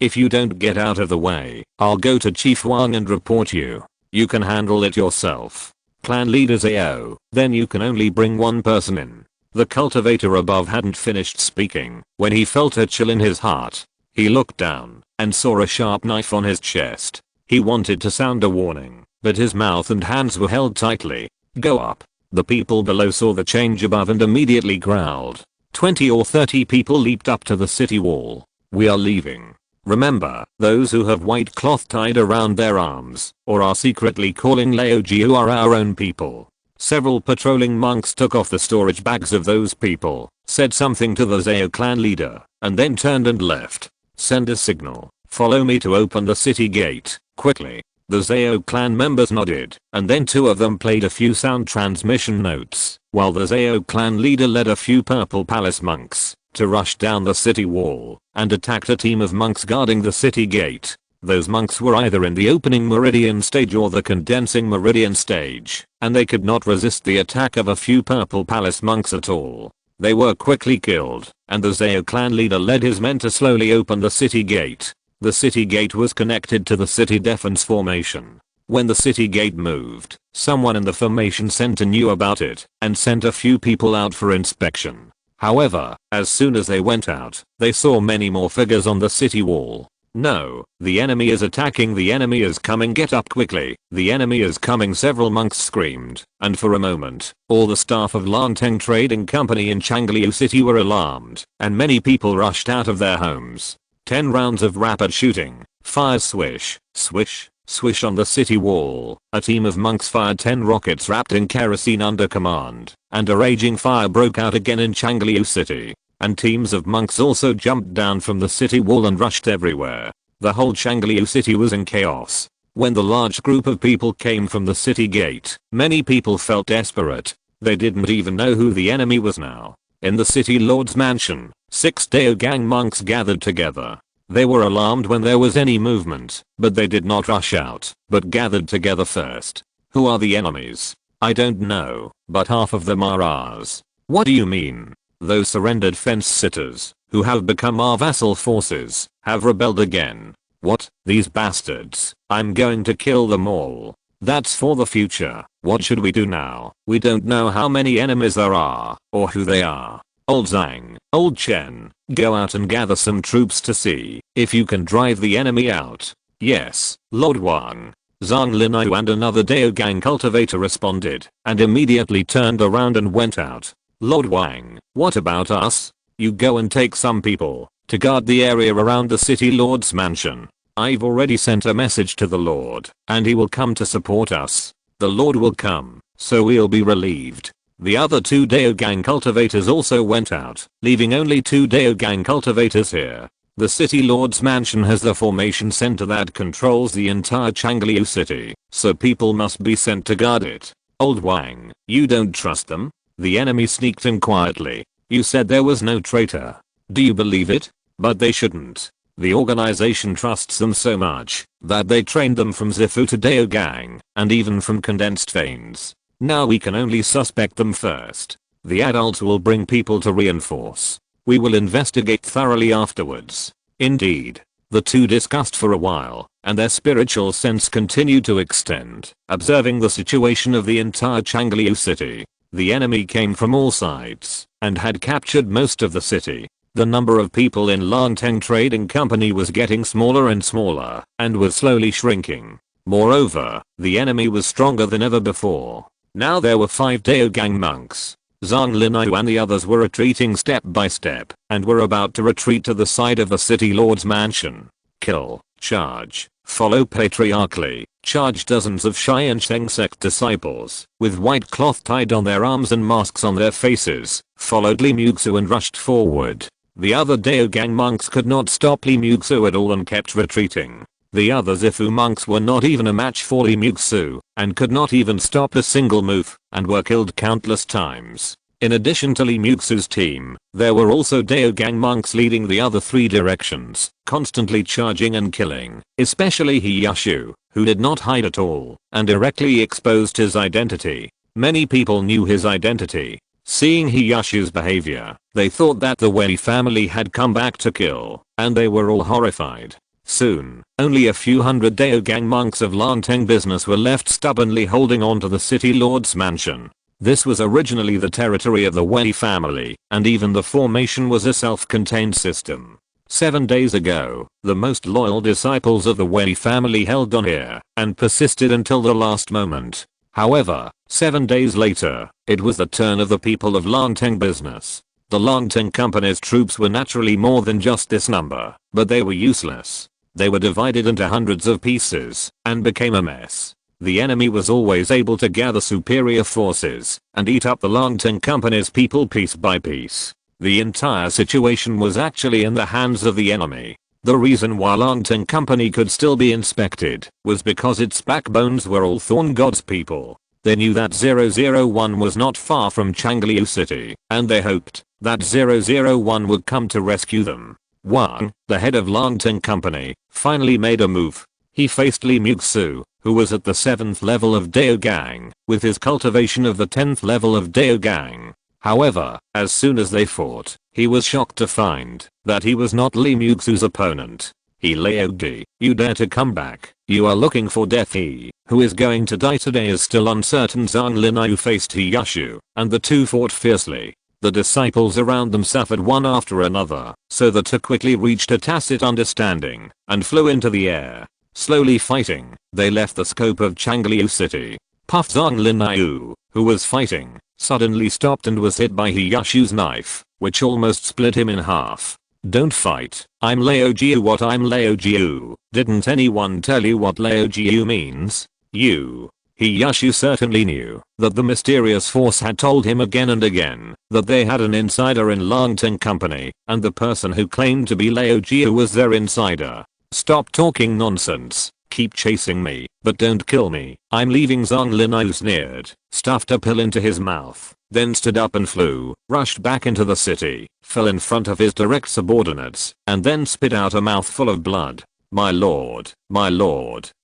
If you don't get out of the way, I'll go to Chief Wang and report you. You can handle it yourself. Clan leader Xiao, then you can only bring one person in." The cultivator above hadn't finished speaking when he felt a chill in his heart. He looked down and saw a sharp knife on his chest. He wanted to sound a warning, but his mouth and hands were held tightly. "Go up." The people below saw the change above and immediately growled. 20 or 30 people leaped up to the city wall. "We are leaving. Remember, those who have white cloth tied around their arms or are secretly calling Laojiu are our own people." Several patrolling monks took off the storage bags of those people, said something to the Xiao clan leader, and then turned and left. "Send a signal. Follow me to open the city gate, quickly." The Xiao clan members nodded, and then two of them played a few sound transmission notes, while the Xiao clan leader led a few Purple Palace monks to rush down the city wall and attacked a team of monks guarding the city gate. Those monks were either in the opening meridian stage or the condensing meridian stage, and they could not resist the attack of a few Purple Palace monks at all. They were quickly killed, and the Xiao clan leader led his men to slowly open the city gate. The city gate was connected to the city defense formation. When the city gate moved, someone in the formation center knew about it and sent a few people out for inspection. However, as soon as they went out, they saw many more figures on the city wall. "No, the enemy is attacking, the enemy is coming, get up quickly, the enemy is coming," several monks screamed, and for a moment, all the staff of Lanteng Trading Company in Changliu City were alarmed, and many people rushed out of their homes. 10 rounds of rapid shooting, fire swish, swish, swish on the city wall. A team of monks fired 10 rockets wrapped in kerosene under command, and a raging fire broke out again in Changliu City. and teams of monks also jumped down from the city wall and rushed everywhere. The whole Changliu city was in chaos. When the large group of people came from the city gate, many people felt desperate. They didn't even know who the enemy was now. In the city lord's mansion, 6 Daogang monks gathered together. They were alarmed when there was any movement, but they did not rush out, but gathered together first. Who are the enemies? I don't know, but half of them are ours. What do you mean? Those surrendered fence sitters, who have become our vassal forces, have rebelled again. What? These bastards. I'm going to kill them all. That's for the future. What should we do now? We don't know how many enemies there are, or who they are. Old Zhang, Old Chen, go out and gather some troops to see if you can drive the enemy out. Yes, Lord Wang. Zhang Linyu and another Daogang cultivator responded, and immediately turned around and went out. Lord Wang, what about us? You go and take some people to guard the area around the city lord's mansion. I've already sent a message to the lord, and he will come to support us. The lord will come, so we'll be relieved. The other 2 Daogang cultivators also went out, leaving only 2 Daogang cultivators here. The city lord's mansion has the formation center that controls the entire Changliu city, so people must be sent to guard it. Old Wang, you don't trust them? The enemy sneaked in quietly. You said there was no traitor. Do you believe it? But they shouldn't. The organization trusts them so much that they trained them from Zifu to Daogang, and even from condensed veins. Now we can only suspect them first. The adults will bring people to reinforce. We will investigate thoroughly afterwards. Indeed. The 2 discussed for a while, and their spiritual sense continued to extend, observing the situation of the entire Changliu city. The enemy came from all sides, and had captured most of the city. The number of people in Langteng Trading Company was getting smaller and smaller, and was slowly shrinking. Moreover, the enemy was stronger than ever before. Now there were 5 Daogang monks. Zhang Linyu and the others were retreating step by step, and were about to retreat to the side of the city lord's mansion. Kill, charge, follow patriarchally, charge dozens of Tiansheng Sect disciples, with white cloth tied on their arms and masks on their faces, followed Li Muxu and rushed forward. The other Daogang monks could not stop Li Muxu at all and kept retreating. The other Zifu monks were not even a match for Li Muxu, and could not even stop a single move, and were killed countless times. In addition to Li Muxu's team, there were also Daogang monks leading the other 3 directions, constantly charging and killing, especially Hiyashu, who did not hide at all, and directly exposed his identity. Many people knew his identity. Seeing Hiyashu's behavior, they thought that the Wei family had come back to kill, and they were all horrified. Soon, only a few hundred Daogang monks of Langteng business were left stubbornly holding on to the city lord's mansion. This was originally the territory of the Wei family, and even the formation was a self-contained system. 7 days ago, the most loyal disciples of the Wei family held on here, and persisted until the last moment. However, 7 days later, it was the turn of the people of Langteng business. The Langteng company's troops were naturally more than just this number, but they were useless. They were divided into hundreds of pieces, and became a mess. The enemy was always able to gather superior forces, and eat up the Langteng company's people piece by piece. The entire situation was actually in the hands of the enemy. The reason why Langteng company could still be inspected was because its backbones were all Thorn God's people. They knew that 001 was not far from Changliu city, and they hoped that 001 would come to rescue them. Wang, the head of Langteng company, finally made a move. He faced Li Muxu, who was at the 7th level of Daogang, with his cultivation of the 10th level of Daogang. However, as soon as they fought, he was shocked to find that he was not Li Muxu's opponent. He Laogi, you dare to come back, you are looking for death. He, who is going to die today, is still uncertain. Zhang Linyu faced Hiyashu, and the 2 fought fiercely. The disciples around them suffered one after another, so the 2 quickly reached a tacit understanding, and flew into the air. Slowly fighting, they left the scope of Changliu city. Puff Zhang Linyu, who was fighting, suddenly stopped and was hit by Hiyashu's knife, which almost split him in half. Don't fight, I'm Laojiu. What? I'm Laojiu. Didn't anyone tell you what Laojiu means? You Yashu certainly knew that the mysterious force had told him again and again that they had an insider in Langteng Company, and the person who claimed to be Lao Jiu was their insider. Stop talking nonsense. Keep chasing me, but don't kill me. I'm leaving. Zhang Linai sneered, stuffed a pill into his mouth, then stood up and flew, rushed back into the city, fell in front of his direct subordinates, and then spit out a mouthful of blood. My lord,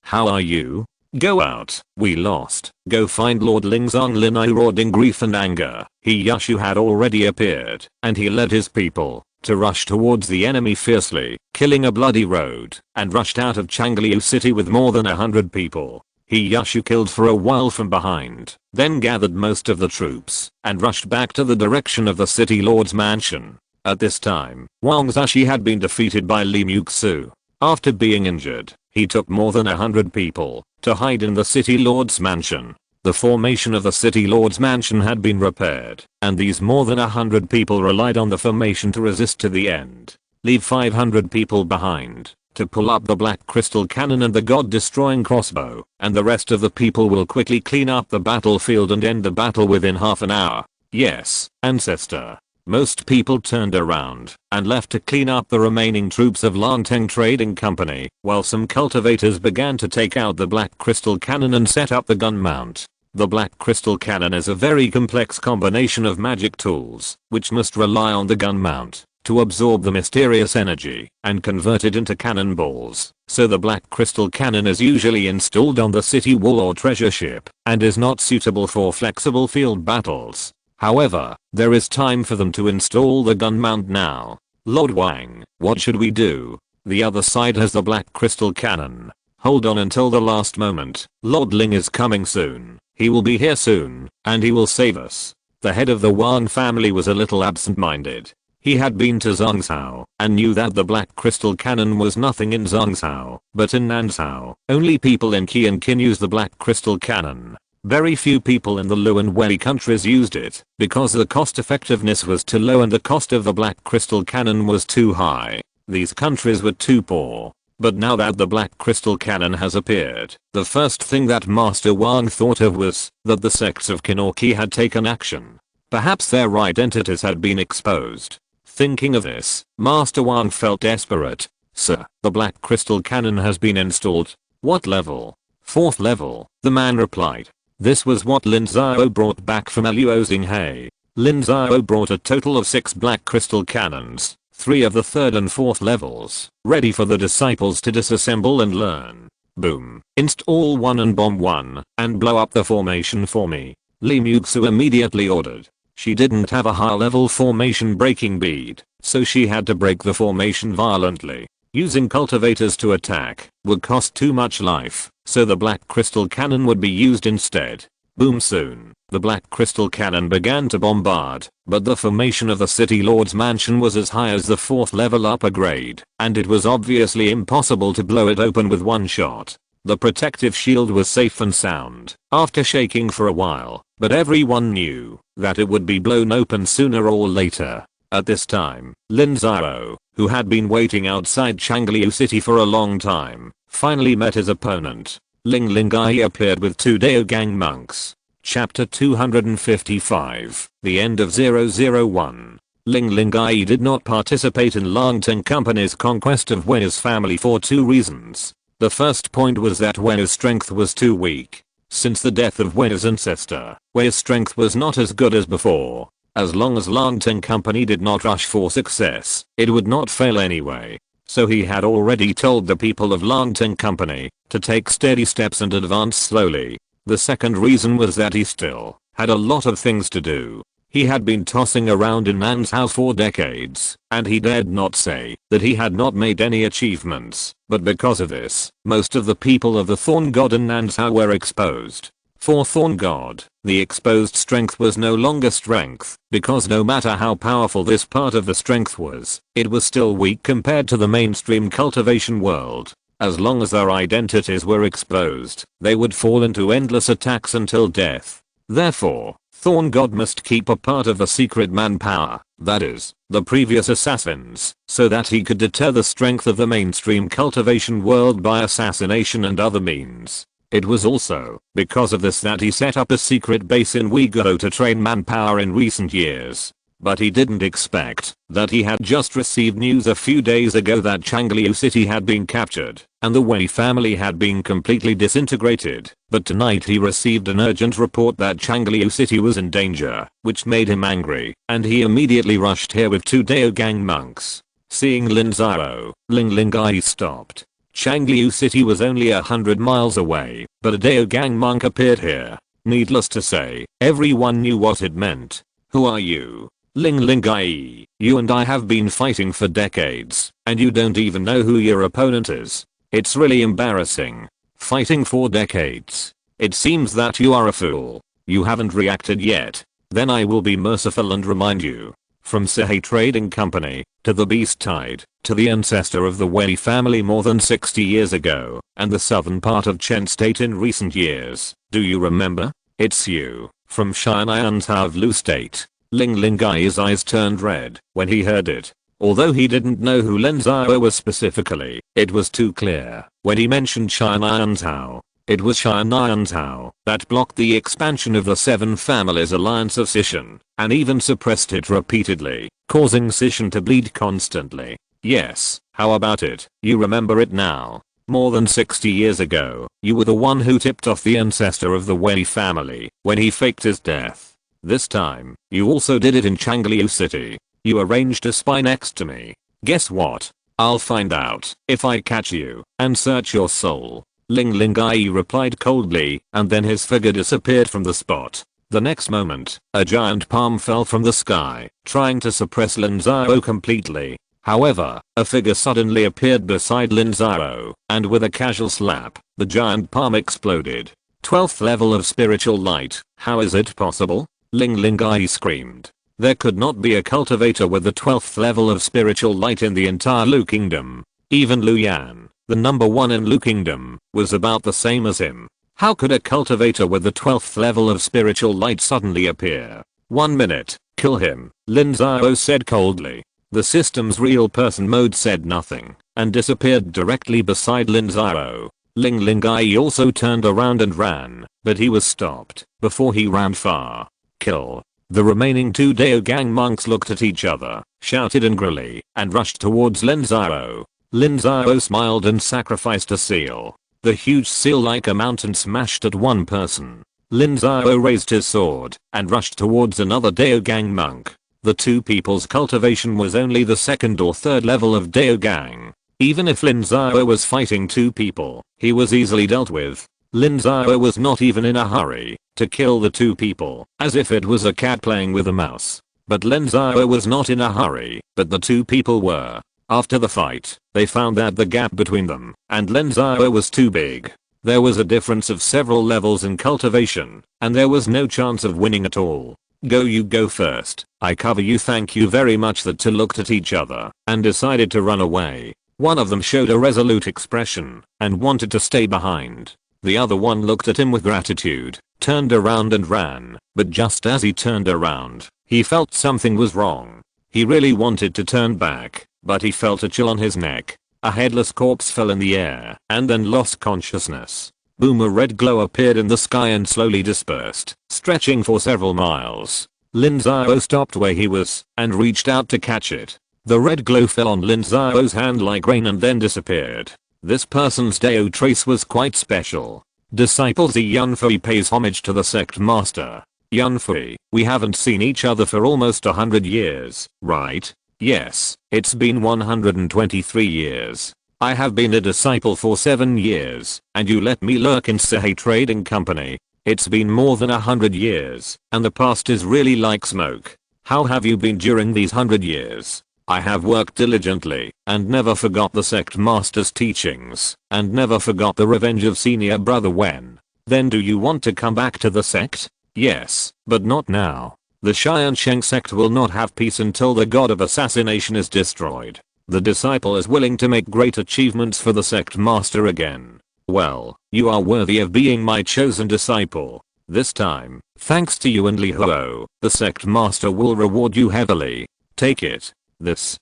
how are you? Go out, we lost. Go find Lord Ling. Zhang Linai roared in grief and anger. Yashu had already appeared, and he led his people to rush towards the enemy fiercely, killing a bloody road, and rushed out of Changliu city with more than 100 people. Yashu killed for a while from behind, then gathered most of the troops, and rushed back to the direction of the city lord's mansion. At this time, Wang Zashi had been defeated by Li Muxu. After being injured, he took more than 100 people to hide in the city lord's mansion. The formation of the city lord's mansion had been repaired, and these more than 100 people relied on the formation to resist to the end. Leave 500 people behind to pull up the black crystal cannon and the god-destroying crossbow, and the rest of the people will quickly clean up the battlefield and end the battle within half an hour. Yes, ancestor. Most people turned around and left to clean up the remaining troops of Langteng Trading Company, while some cultivators began to take out the black crystal cannon and set up the gun mount. The black crystal cannon is a very complex combination of magic tools, which must rely on the gun mount to absorb the mysterious energy and convert it into cannonballs. So the black crystal cannon is usually installed on the city wall or treasure ship, and is not suitable for flexible field battles. However, there is time for them to install the gun mount now. Lord Wang, what should we do? The other side has the black crystal cannon. Hold on until the last moment. Lord Ling is coming soon. He will be here soon, and he will save us. The head of the Wang family was a little absent-minded. He had been to Zhongzhou and knew that the black crystal cannon was nothing in Zhongzhou, but in Nanzhou, only people in Qi and Qin use the black crystal cannon. Very few people in the Lu and Wei countries used it, because the cost effectiveness was too low and the cost of the black crystal cannon was too high. These countries were too poor. But now that the black crystal cannon has appeared, the first thing that Master Wang thought of was that the sects of Qin or Qi had taken action. Perhaps their identities had been exposed. Thinking of this, Master Wang felt desperate. Sir, the black crystal cannon has been installed. What level? 4th level, the man replied. This was what Lin Xiao brought back from Luo Xinghe. Lin Xiao brought a total of 6 black crystal cannons, 3 of the 3rd and 4th levels, ready for the disciples to disassemble and learn. Boom. Install 1 and bomb 1, and blow up the formation for me. Li Muxu immediately ordered. She didn't have a high level formation breaking bead, so she had to break the formation violently. Using cultivators to attack would cost too much life, so the black crystal cannon would be used instead. Boom. Soon, the black crystal cannon began to bombard, but the formation of the city lord's mansion was as high as the 4th level upper grade, and it was obviously impossible to blow it open with one shot. The protective shield was safe and sound after shaking for a while, but everyone knew that it would be blown open sooner or later. At this time, Lin Xiao, who had been waiting outside Changliu city for a long time, finally met his opponent. Ling Lingai appeared with 2 Daogang monks. Chapter 255, The End of 001. Ling Lingai did not participate in Langteng Company's conquest of Wei's family for 2 reasons. The first point was that Wei's strength was too weak. Since the death of Wei's ancestor, Wei's strength was not as good as before. As long as Langteng Company did not rush for success, it would not fail anyway. So he had already told the people of Langteng Company to take steady steps and advance slowly. The second reason was that he still had a lot of things to do. He had been tossing around in Nanzhou for decades, and he dared not say that he had not made any achievements, but because of this, most of the people of the Thorn God in Nanzhou were exposed. For Thorn God, the exposed strength was no longer strength, because no matter how powerful this part of the strength was, it was still weak compared to the mainstream cultivation world. As long as their identities were exposed, they would fall into endless attacks until death. Therefore, Thorn God must keep a part of the secret manpower, that is, the previous assassins, so that he could deter the strength of the mainstream cultivation world by assassination and other means. It was also because of this that he set up a secret base in Uyghur to train manpower in recent years. But he didn't expect that he had just received news a few days ago that Changliu City had been captured and the Wei family had been completely disintegrated. But tonight he received an urgent report that Changliu City was in danger, which made him angry, and he immediately rushed here with 2 Daogang monks. Seeing Lin Xiao, Ling Lingai stopped. Changliu City was only 100 miles away, but a Daogang monk appeared here. Needless to say, everyone knew what it meant. Who are you? Ling Lingai, you and I have been fighting for decades, and you don't even know who your opponent is. It's really embarrassing. Fighting for decades. It seems that you are a fool. You haven't reacted yet. Then I will be merciful and remind you. From Sehei Trading Company, to the Beast Tide, to the ancestor of the Wei family more than 60 years ago, and the southern part of Chen State in recent years. Do you remember? It's you, from Xianyantao of Lu State. Ling Lingai's eyes turned red when he heard it. Although he didn't know who Lin Xiao was specifically, it was too clear when he mentioned Xianyantao. It was Xianyantao that blocked the expansion of the Seven Families Alliance of Sishan, and even suppressed it repeatedly, causing Sishan to bleed constantly. Yes, how about it? You remember it now. More than 60 years ago, you were the one who tipped off the ancestor of the Wei family when he faked his death. This time, you also did it in Changliu City. You arranged to spy next to me. Guess what? I'll find out if I catch you and search your soul. Ling Lingai replied coldly, and then his figure disappeared from the spot. The next moment, a giant palm fell from the sky, trying to suppress Lin Xiao completely. However, a figure suddenly appeared beside Lin Xiao, and with a casual slap, the giant palm exploded. 12th level of spiritual light. How is it possible? Ling Lingai screamed. There could not be a cultivator with the 12th level of spiritual light in the entire Lu Kingdom. Even Lu Yan, the number 1 in Lu Kingdom, was about the same as him. How could a cultivator with the 12th level of spiritual light suddenly appear? 1 minute, kill him, Lin Xiao said coldly. The system's real person mode said nothing, and disappeared directly beside Lin Xiao. Ling Lingai also turned around and ran, but he was stopped before he ran far. Kill. The remaining 2 Daogang monks looked at each other, shouted angrily, and rushed towards Lin Xiao. Lin Xiao smiled and sacrificed a seal. The huge seal like a mountain smashed at one person. Lin Xiao raised his sword and rushed towards another Daogang monk. The two people's cultivation was only the 2nd or 3rd level of Daogang. Even if Lin Xiao was fighting 2 people, he was easily dealt with. Lin Xiao was not even in a hurry to kill the 2 people, as if it was a cat playing with a mouse. But Lin Xiao was not in a hurry, but the 2 people were. After the fight, they found that the gap between them and Lin Xiao was too big. There was a difference of several levels in cultivation, and there was no chance of winning at all. Go, you go first, I cover you. Thank you very much. The 2 looked at each other and decided to run away. One of them showed a resolute expression and wanted to stay behind. The other one looked at him with gratitude, turned around and ran, but just as he turned around, he felt something was wrong. He really wanted to turn back, but he felt a chill on his neck. A headless corpse fell in the air and then lost consciousness. Boom! A red glow appeared in the sky and slowly dispersed, stretching for several miles. Lin Xiao stopped where he was and reached out to catch it. The red glow fell on Lin Xiao's hand like rain and then disappeared. This person's Dao trace was quite special. Disciple Zi Yunfei pays homage to the sect master. Yunfei, we haven't seen each other for almost 100 years, right? Yes, it's been 123 years. I have been a disciple for 7 years, and you let me lurk in Sehei Trading Company. It's been more than 100 years, and the past is really like smoke. How have you been during these 100 years? I have worked diligently, and never forgot the sect master's teachings, and never forgot the revenge of senior brother Wen. Then do you want to come back to the sect? Yes, but not now. The Tiansheng Sect will not have peace until the god of assassination is destroyed. The disciple is willing to make great achievements for the sect master again. Well, you are worthy of being my chosen disciple. This time, thanks to you and Li Huo, the sect master will reward you heavily. Take it. This,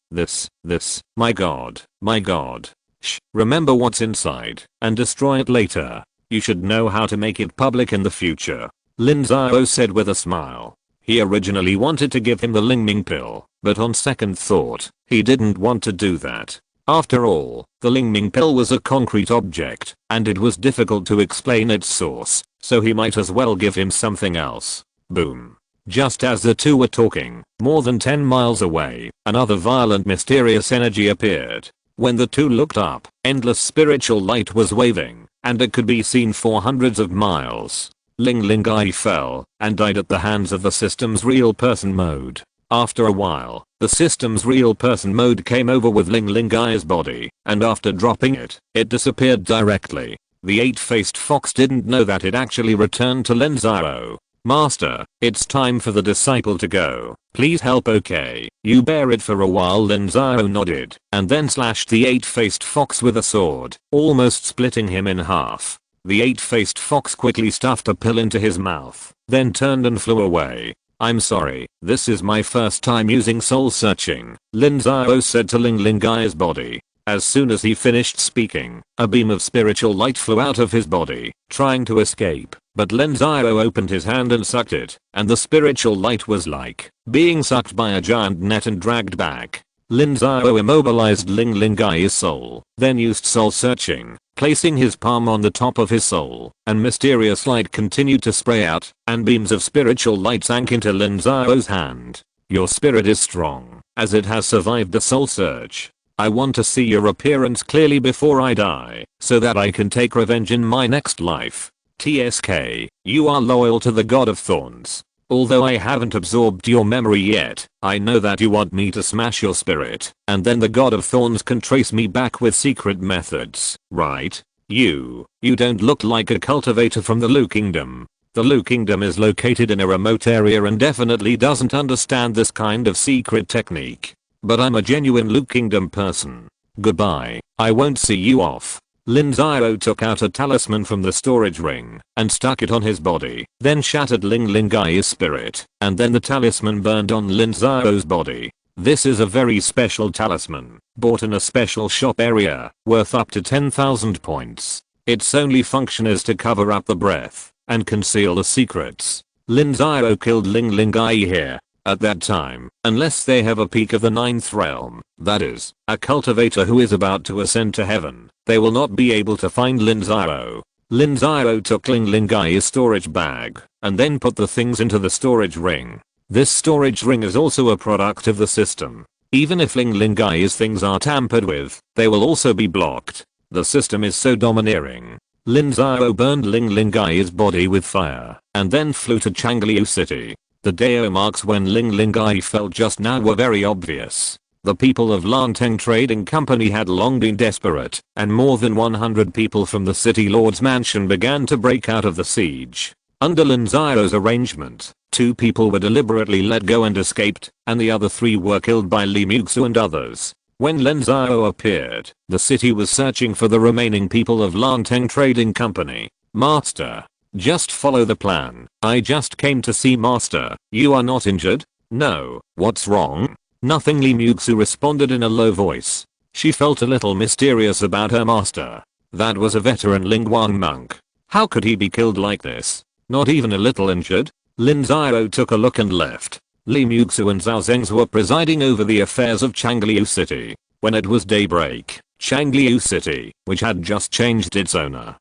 my god, my god. Shh, remember what's inside, and destroy it later. You should know how to make it public in the future, Lin Xiao said with a smile. He originally wanted to give him the Lingming pill, but on second thought, he didn't want to do that. After all, the Lingming pill was a concrete object, and it was difficult to explain its source, so he might as well give him something else. Boom. Just as the two were talking, more than 10 miles away, another violent mysterious energy appeared. When the two looked up, endless spiritual light was waving, and it could be seen for hundreds of miles. Ling Lingai fell and died at the hands of the system's real person mode. After a while, the system's real person mode came over with Ling Lingai's body, and after dropping it, it disappeared directly. The 8-faced fox didn't know that it actually returned to Lin Xiao. Master, it's time for the disciple to go. Please help. Okay. You bear it for a while. Lin Xiao nodded, and then slashed the 8-faced fox with a sword, almost splitting him in half. The 8-faced fox quickly stuffed a pill into his mouth, then turned and flew away. I'm sorry, this is my first time using soul searching, Lin Xiao said to Ling Lingai's body. As soon as he finished speaking, a beam of spiritual light flew out of his body, trying to escape, but Lin Xiao opened his hand and sucked it, and the spiritual light was like being sucked by a giant net and dragged back. Lin Xiao immobilized Ling Lingai's soul, then used soul searching, placing his palm on the top of his soul, and mysterious light continued to spray out, and beams of spiritual light sank into Lin Xiao's hand. Your spirit is strong, as it has survived the soul search. I want to see your appearance clearly before I die, so that I can take revenge in my next life. TSK, you are loyal to the God of Thorns. Although I haven't absorbed your memory yet, I know that you want me to smash your spirit, and then the God of Thorns can trace me back with secret methods, right? You don't look like a cultivator from the Lu Kingdom. The Lu Kingdom is located in a remote area and definitely doesn't understand this kind of secret technique. But I'm a genuine Lu Kingdom person. Goodbye, I won't see you off. Lin Xiao took out a talisman from the storage ring and stuck it on his body, then shattered Ling Lingai's spirit, and then the talisman burned on Lin Xiao's body. This is a very special talisman, bought in a special shop area, worth up to 10,000 points. Its only function is to cover up the breath and conceal the secrets. Lin Xiao killed Ling Lingai here. At that time, unless they have a peak of the 9th realm, that is, a cultivator who is about to ascend to heaven, they will not be able to find Lin Xiao. Lin Xiao took Ling Lingai's storage bag, and then put the things into the storage ring. This storage ring is also a product of the system. Even if Ling Lingai's things are tampered with, they will also be blocked. The system is so domineering. Lin Xiao burned Ling Lingai's body with fire, and then flew to Changliu City. The Dao marks when Ling Lingai fell just now were very obvious. The people of Lanteng Trading Company had long been desperate, and more than 100 people from the city lord's mansion began to break out of the siege. Under Lin Xiao's arrangement, 2 people were deliberately let go and escaped, and the other 3 were killed by Li Muxu and others. When Lin Xiao appeared, the city was searching for the remaining people of Lanteng Trading Company. Master, just follow the plan. I just came to see Master. You are not injured? No. What's wrong? Nothing, Li Muxu responded in a low voice. She felt a little mysterious about her master. That was a veteran Lingguang monk. How could he be killed like this? Not even a little injured? Lin Xiao took a look and left. Li Muxu and Zhao Zhengs were presiding over the affairs of Changliu City. When it was daybreak, Changliu City, which had just changed its owner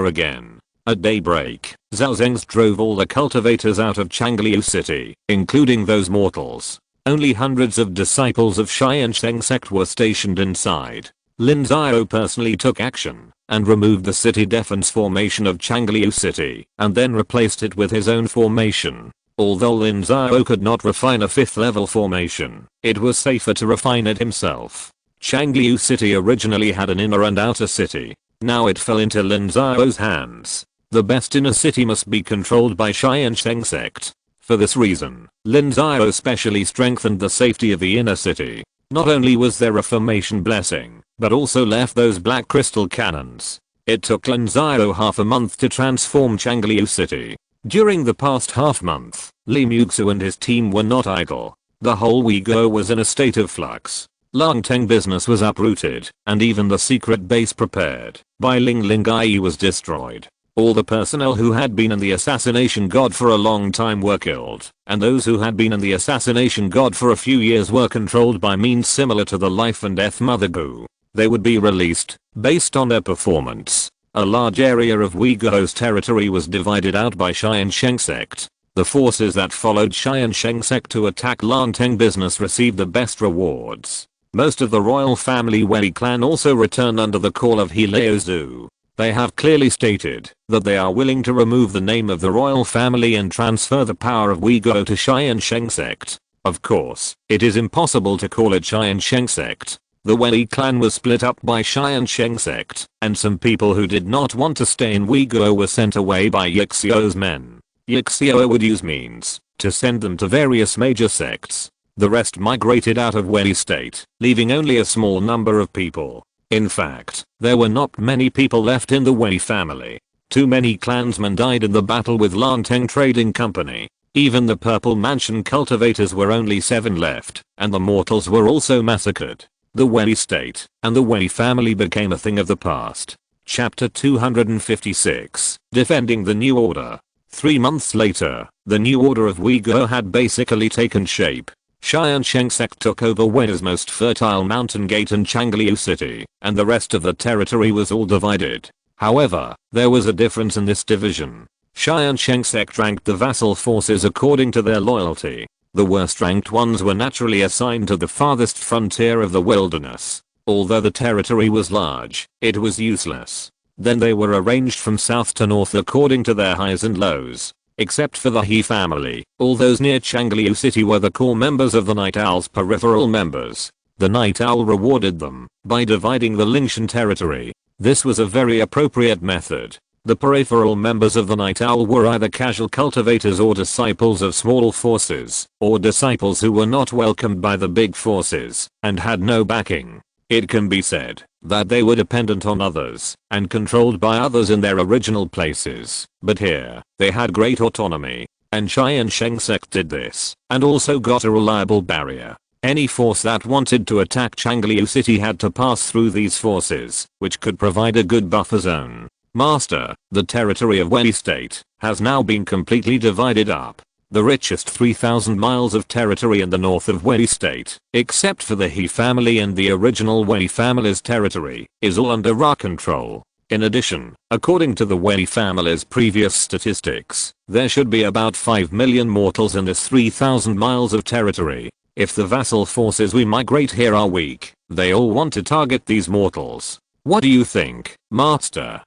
again. At daybreak, Zhao Zhengs drove all the cultivators out of Changliu City, including those mortals. Only hundreds of disciples of Tiansheng Sect were stationed inside. Lin Xiao personally took action and removed the city defense formation of Changliu City and then replaced it with his own formation. Although Lin Xiao could not refine a 5th level formation, it was safer to refine it himself. Changliu City originally had an inner and outer city. Now it fell into Lin Xiao's hands. The best inner city must be controlled by Tiansheng Sect. For this reason, Lin Xiao specially strengthened the safety of the inner city. Not only was there a formation blessing, but also left those black crystal cannons. It took Lin Xiao half a month to transform Changliu City. During the past half month, Li Muxu and his team were not idle. The whole Uyghur was in a state of flux. Langteng business was uprooted, and even the secret base prepared by Ling Xiao was destroyed. All the personnel who had been in the assassination god for a long time were killed, and those who had been in the assassination god for a few years were controlled by means similar to the life and death Mother Gu. They would be released based on their performance. A large area of Uyghur's territory was divided out by Tiansheng Sect. The forces that followed Tiansheng Sect to attack Langteng business received the best rewards. Most of the royal family Wei clan also returned under the call of Zhu. They have clearly stated that they are willing to remove the name of the royal family and transfer the power of Uyghur to Tiansheng Sect. Of course, it is impossible to call it Tiansheng Sect. The Wei clan was split up by Tiansheng Sect, and some people who did not want to stay in Uyghur were sent away by Xiao's men. Xiao would use means to send them to various major sects. The rest migrated out of Wei state, leaving only a small number of people. In fact, there were not many people left in the Wei family. Too many clansmen died in the battle with Langteng Trading Company. Even the Purple Mansion cultivators were only 7 left, and the mortals were also massacred. The Wei state and the Wei family became a thing of the past. Chapter 256, Defending the New Order. 3 months later, the new order of Uyghur had basically taken shape. Tiansheng Sect took over Wei's most fertile mountain gate and Changliu city, and the rest of the territory was all divided. However, there was a difference in this division. Tiansheng Sect ranked the vassal forces according to their loyalty. The worst ranked ones were naturally assigned to the farthest frontier of the wilderness. Although the territory was large, it was useless. Then they were arranged from south to north according to their highs and lows. Except for the He family, all those near Changliu city were the core members of the Night Owl's peripheral members. The Night Owl rewarded them by dividing the Lingshan territory. This was a very appropriate method. The peripheral members of the Night Owl were either casual cultivators or disciples of small forces, or disciples who were not welcomed by the big forces and had no backing. It can be said that they were dependent on others and controlled by others in their original places, but here, they had great autonomy, and Tiansheng Sect did this, and also got a reliable barrier. Any force that wanted to attack Changliu city had to pass through these forces, which could provide a good buffer zone. Master, the territory of Wei state has now been completely divided up. The richest 3,000 miles of territory in the north of Wei state, except for the He family and the original Wei family's territory, is all under our control. In addition, according to the Wei family's previous statistics, there should be about 5 million mortals in this 3,000 miles of territory. If the vassal forces we migrate here are weak, they all want to target these mortals. What do you think, Master?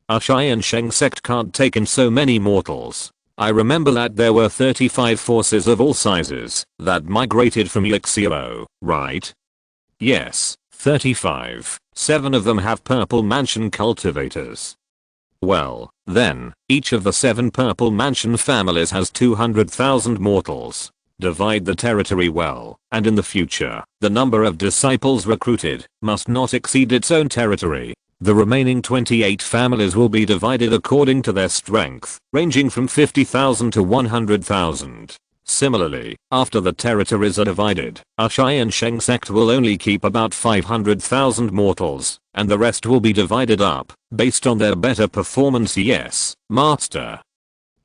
Our Tiansheng Sect can't take in so many mortals. I remember that there were 35 forces of all sizes that migrated from Xiao, right? Yes, 35. 7 of them have Purple Mansion cultivators. Well, then, each of the 7 Purple Mansion families has 200,000 mortals. Divide the territory well, and in the future, the number of disciples recruited must not exceed its own territory. The remaining 28 families will be divided according to their strength, ranging from 50,000 to 100,000. Similarly, after the territories are divided, our Tiansheng Sect will only keep about 500,000 mortals, and the rest will be divided up, based on their better performance. Yes, Master.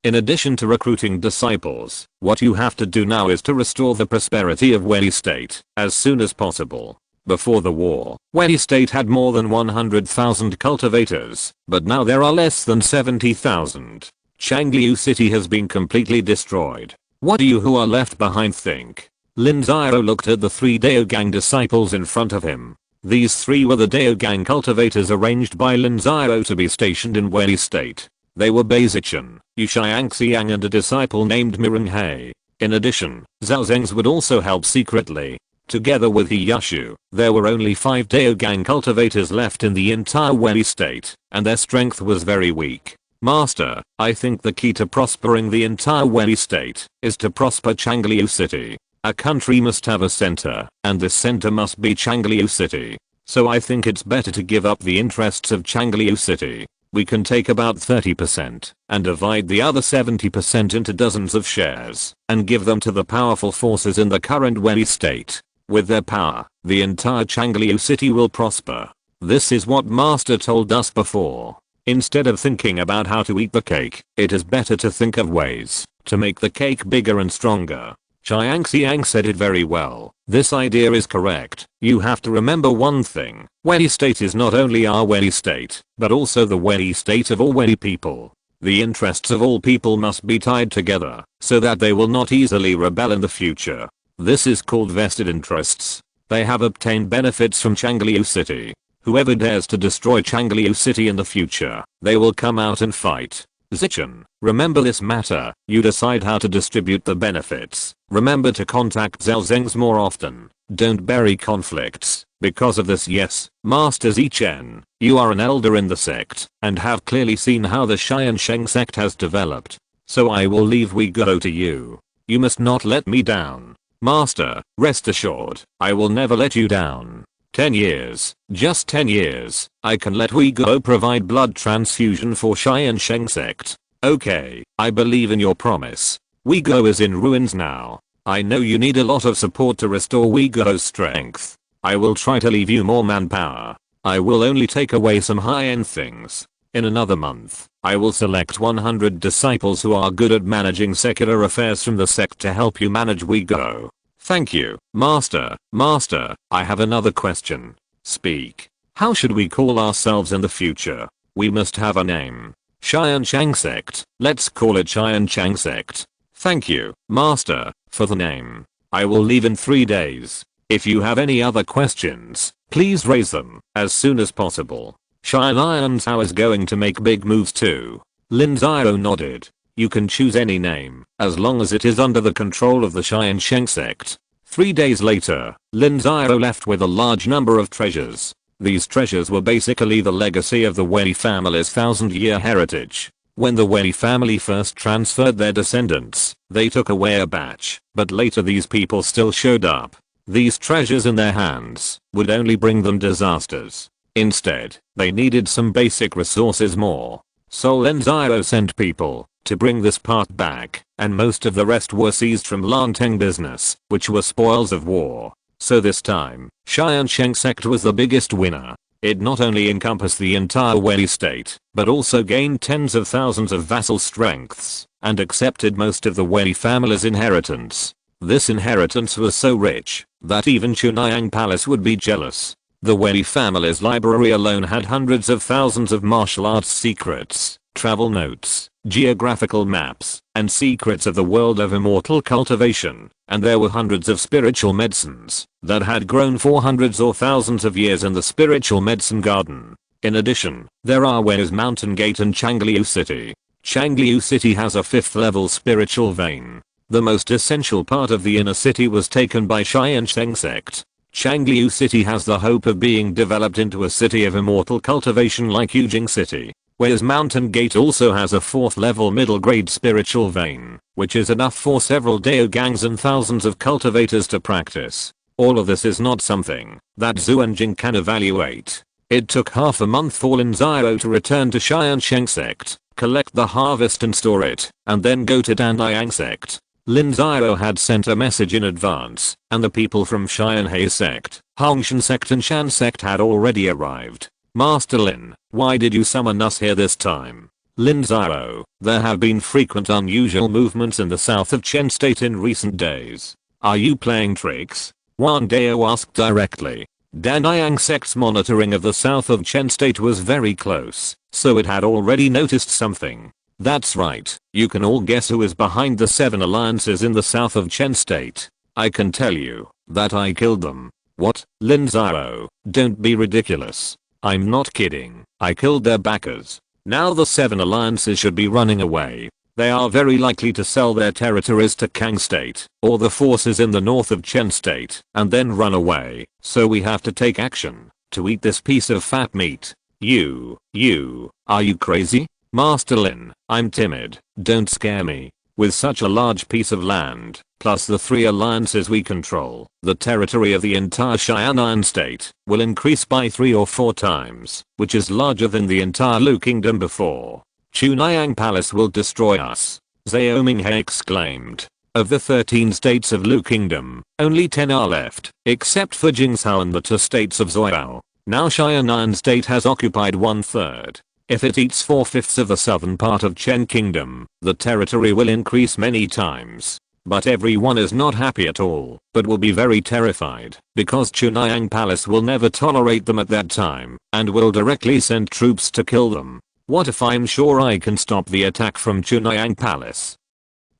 In addition to recruiting disciples, what you have to do now is to restore the prosperity of Wei state, as soon as possible. Before the war, Wei state had more than 100,000 cultivators, but now there are less than 70,000. Changliu city has been completely destroyed. What do you who are left behind think? Lin Xiao looked at the 3 Daogang disciples in front of him. These 3 were the Daogang cultivators arranged by Lin Xiao to be stationed in Wei state. They were Baizichan, Yushiangxiang and a disciple named Mirenghe. In addition, Zhao Zhengs would also help secretly. Together with He Yashu, there were only 5 Daogang cultivators left in the entire Wei state, and their strength was very weak. Master, I think the key to prospering the entire Wei state is to prosper Changliu city. A country must have a center, and this center must be Changliu city. So I think it's better to give up the interests of Changliu city. We can take about 30% and divide the other 70% into dozens of shares and give them to the powerful forces in the current Wei state. With their power, the entire Changliu city will prosper. This is what Master told us before. Instead of thinking about how to eat the cake, it is better to think of ways to make the cake bigger and stronger. Chiang Xiang said it very well. This idea is correct. You have to remember one thing. Wei state is not only our Wei state, but also the Wei state of all Wei people. The interests of all people must be tied together, so that they will not easily rebel in the future. This is called vested interests. They have obtained benefits from Changliu City. Whoever dares to destroy Changliu City in the future, they will come out and fight. Zichen, remember this matter. You decide how to distribute the benefits. Remember to contact Zhao more often. Don't bury conflicts. Because of this, yes, Master Zichen, you are an elder in the sect and have clearly seen how the Tiansheng Sect has developed. So I will leave Uyghur to you. You must not let me down. Master, rest assured, I will never let you down. 10 years, just 10 years, I can let Uyghur provide blood transfusion for Tiansheng Sect. Okay, I believe in your promise. Uyghur is in ruins now. I know you need a lot of support to restore Uyghur's strength. I will try to leave you more manpower. I will only take away some high-end things. In another month, I will select 100 disciples who are good at managing secular affairs from the sect to help you manage Uyghur. Thank you, Master. Master, I have another question. Speak. How should we call ourselves in the future? We must have a name. Tiansheng Sect. Let's call it Tiansheng Sect. Thank you, Master, for the name. I will leave in 3 days. If you have any other questions, please raise them as soon as possible. Lin Xiao is going to make big moves too. Lin Xiao nodded. You can choose any name, as long as it is under the control of the Tiansheng Sect. 3 days later, Lin Xiao left with a large number of treasures. These treasures were basically the legacy of the Wei family's 1000-year heritage. When the Wei family first transferred their descendants, they took away a batch, but later these people still showed up. These treasures in their hands would only bring them disasters. Instead, they needed some basic resources more. So Lin Xiao sent people to bring this part back, and most of the rest were seized from Lanteng business, which were spoils of war. So this time, Tiansheng Sect was the biggest winner. It not only encompassed the entire Wei state, but also gained tens of thousands of vassal strengths, and accepted most of the Wei family's inheritance. This inheritance was so rich that even Chunhyang Palace would be jealous. The Wei family's library alone had hundreds of thousands of martial arts secrets, travel notes, geographical maps, and secrets of the world of immortal cultivation, and there were hundreds of spiritual medicines that had grown for hundreds or thousands of years in the spiritual medicine garden. In addition, there are Wei's Mountain Gate and Changliu City. Changliu City has a 5th level spiritual vein. The most essential part of the inner city was taken by Tiansheng Sect. Changliu City has the hope of being developed into a city of immortal cultivation like Yujing City. Wei's Mountain Gate also has a 4th level middle grade spiritual vein, which is enough for several Dao gangs and thousands of cultivators to practice. All of this is not something that Zuanjing can evaluate. It took half a month for Lin Xiao to return to Tiansheng Sect, collect the harvest and store it, and then go to Danliang Sect. Lin Xiao had sent a message in advance, and the people from Xianhe Sect, Hongshan Sect and Shan Sect had already arrived. Master Lin, why did you summon us here this time? Lin Xiao, there have been frequent unusual movements in the south of Chen State in recent days. Are you playing tricks? Wang Dao asked directly. Danliang Sect's monitoring of the south of Chen State was very close, so it had already noticed something. That's right, you can all guess who is behind the 7 alliances in the south of Chen State. I can tell you that I killed them. What? Lin Xiao, don't be ridiculous. I'm not kidding, I killed their backers. Now the 7 alliances should be running away. They are very likely to sell their territories to Kang State or the forces in the north of Chen State and then run away, so we have to take action to eat this piece of fat meat. Are you crazy? Master Lin, I'm timid, don't scare me. With such a large piece of land, plus the 3 alliances we control, the territory of the entire Xianan state will increase by 3 or 4 times, which is larger than the entire Lu Kingdom before. Chunhyang Palace will destroy us. Zhao Minghe exclaimed. Of the 13 states of Lu Kingdom, only 10 are left, except for Jingzhou and the 2 states of Zoyao. Now Xianan state has occupied 1/3. If it eats 4/5 of the southern part of Chen Kingdom, the territory will increase many times. But everyone is not happy at all, but will be very terrified, because Chunhyang Palace will never tolerate them at that time, and will directly send troops to kill them. What if I'm sure I can stop the attack from Chunhyang Palace?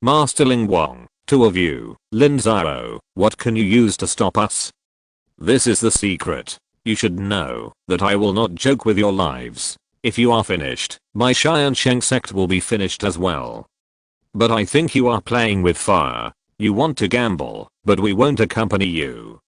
Master Ling Wang, 2 of you, Lin Xiao, what can you use to stop us? This is the secret. You should know that I will not joke with your lives. If you are finished, my Tiansheng Sect will be finished as well. But I think you are playing with fire. You want to gamble, but we won't accompany you.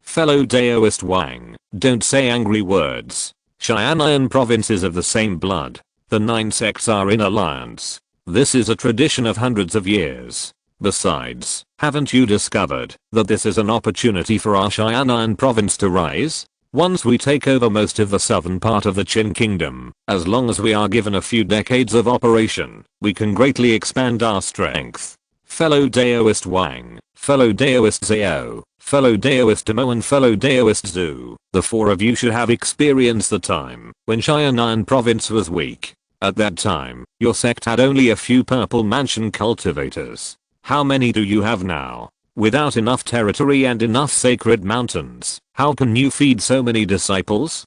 Fellow Daoist Wang, don't say angry words. Xianan province is of the same blood. The 9 sects are in alliance. This is a tradition of hundreds of years. Besides, haven't you discovered that this is an opportunity for our Xianan province to rise? Once we take over most of the southern part of the Qin Kingdom, as long as we are given a few decades of operation, we can greatly expand our strength. Fellow Daoist Wang, fellow Daoist Xiao, fellow Daoist Demo and fellow Daoist Zhu, the 4 of you should have experienced the time when Xianan province was weak. At that time, your sect had only a few purple mansion cultivators. How many do you have now? Without enough territory and enough sacred mountains, how can you feed so many disciples?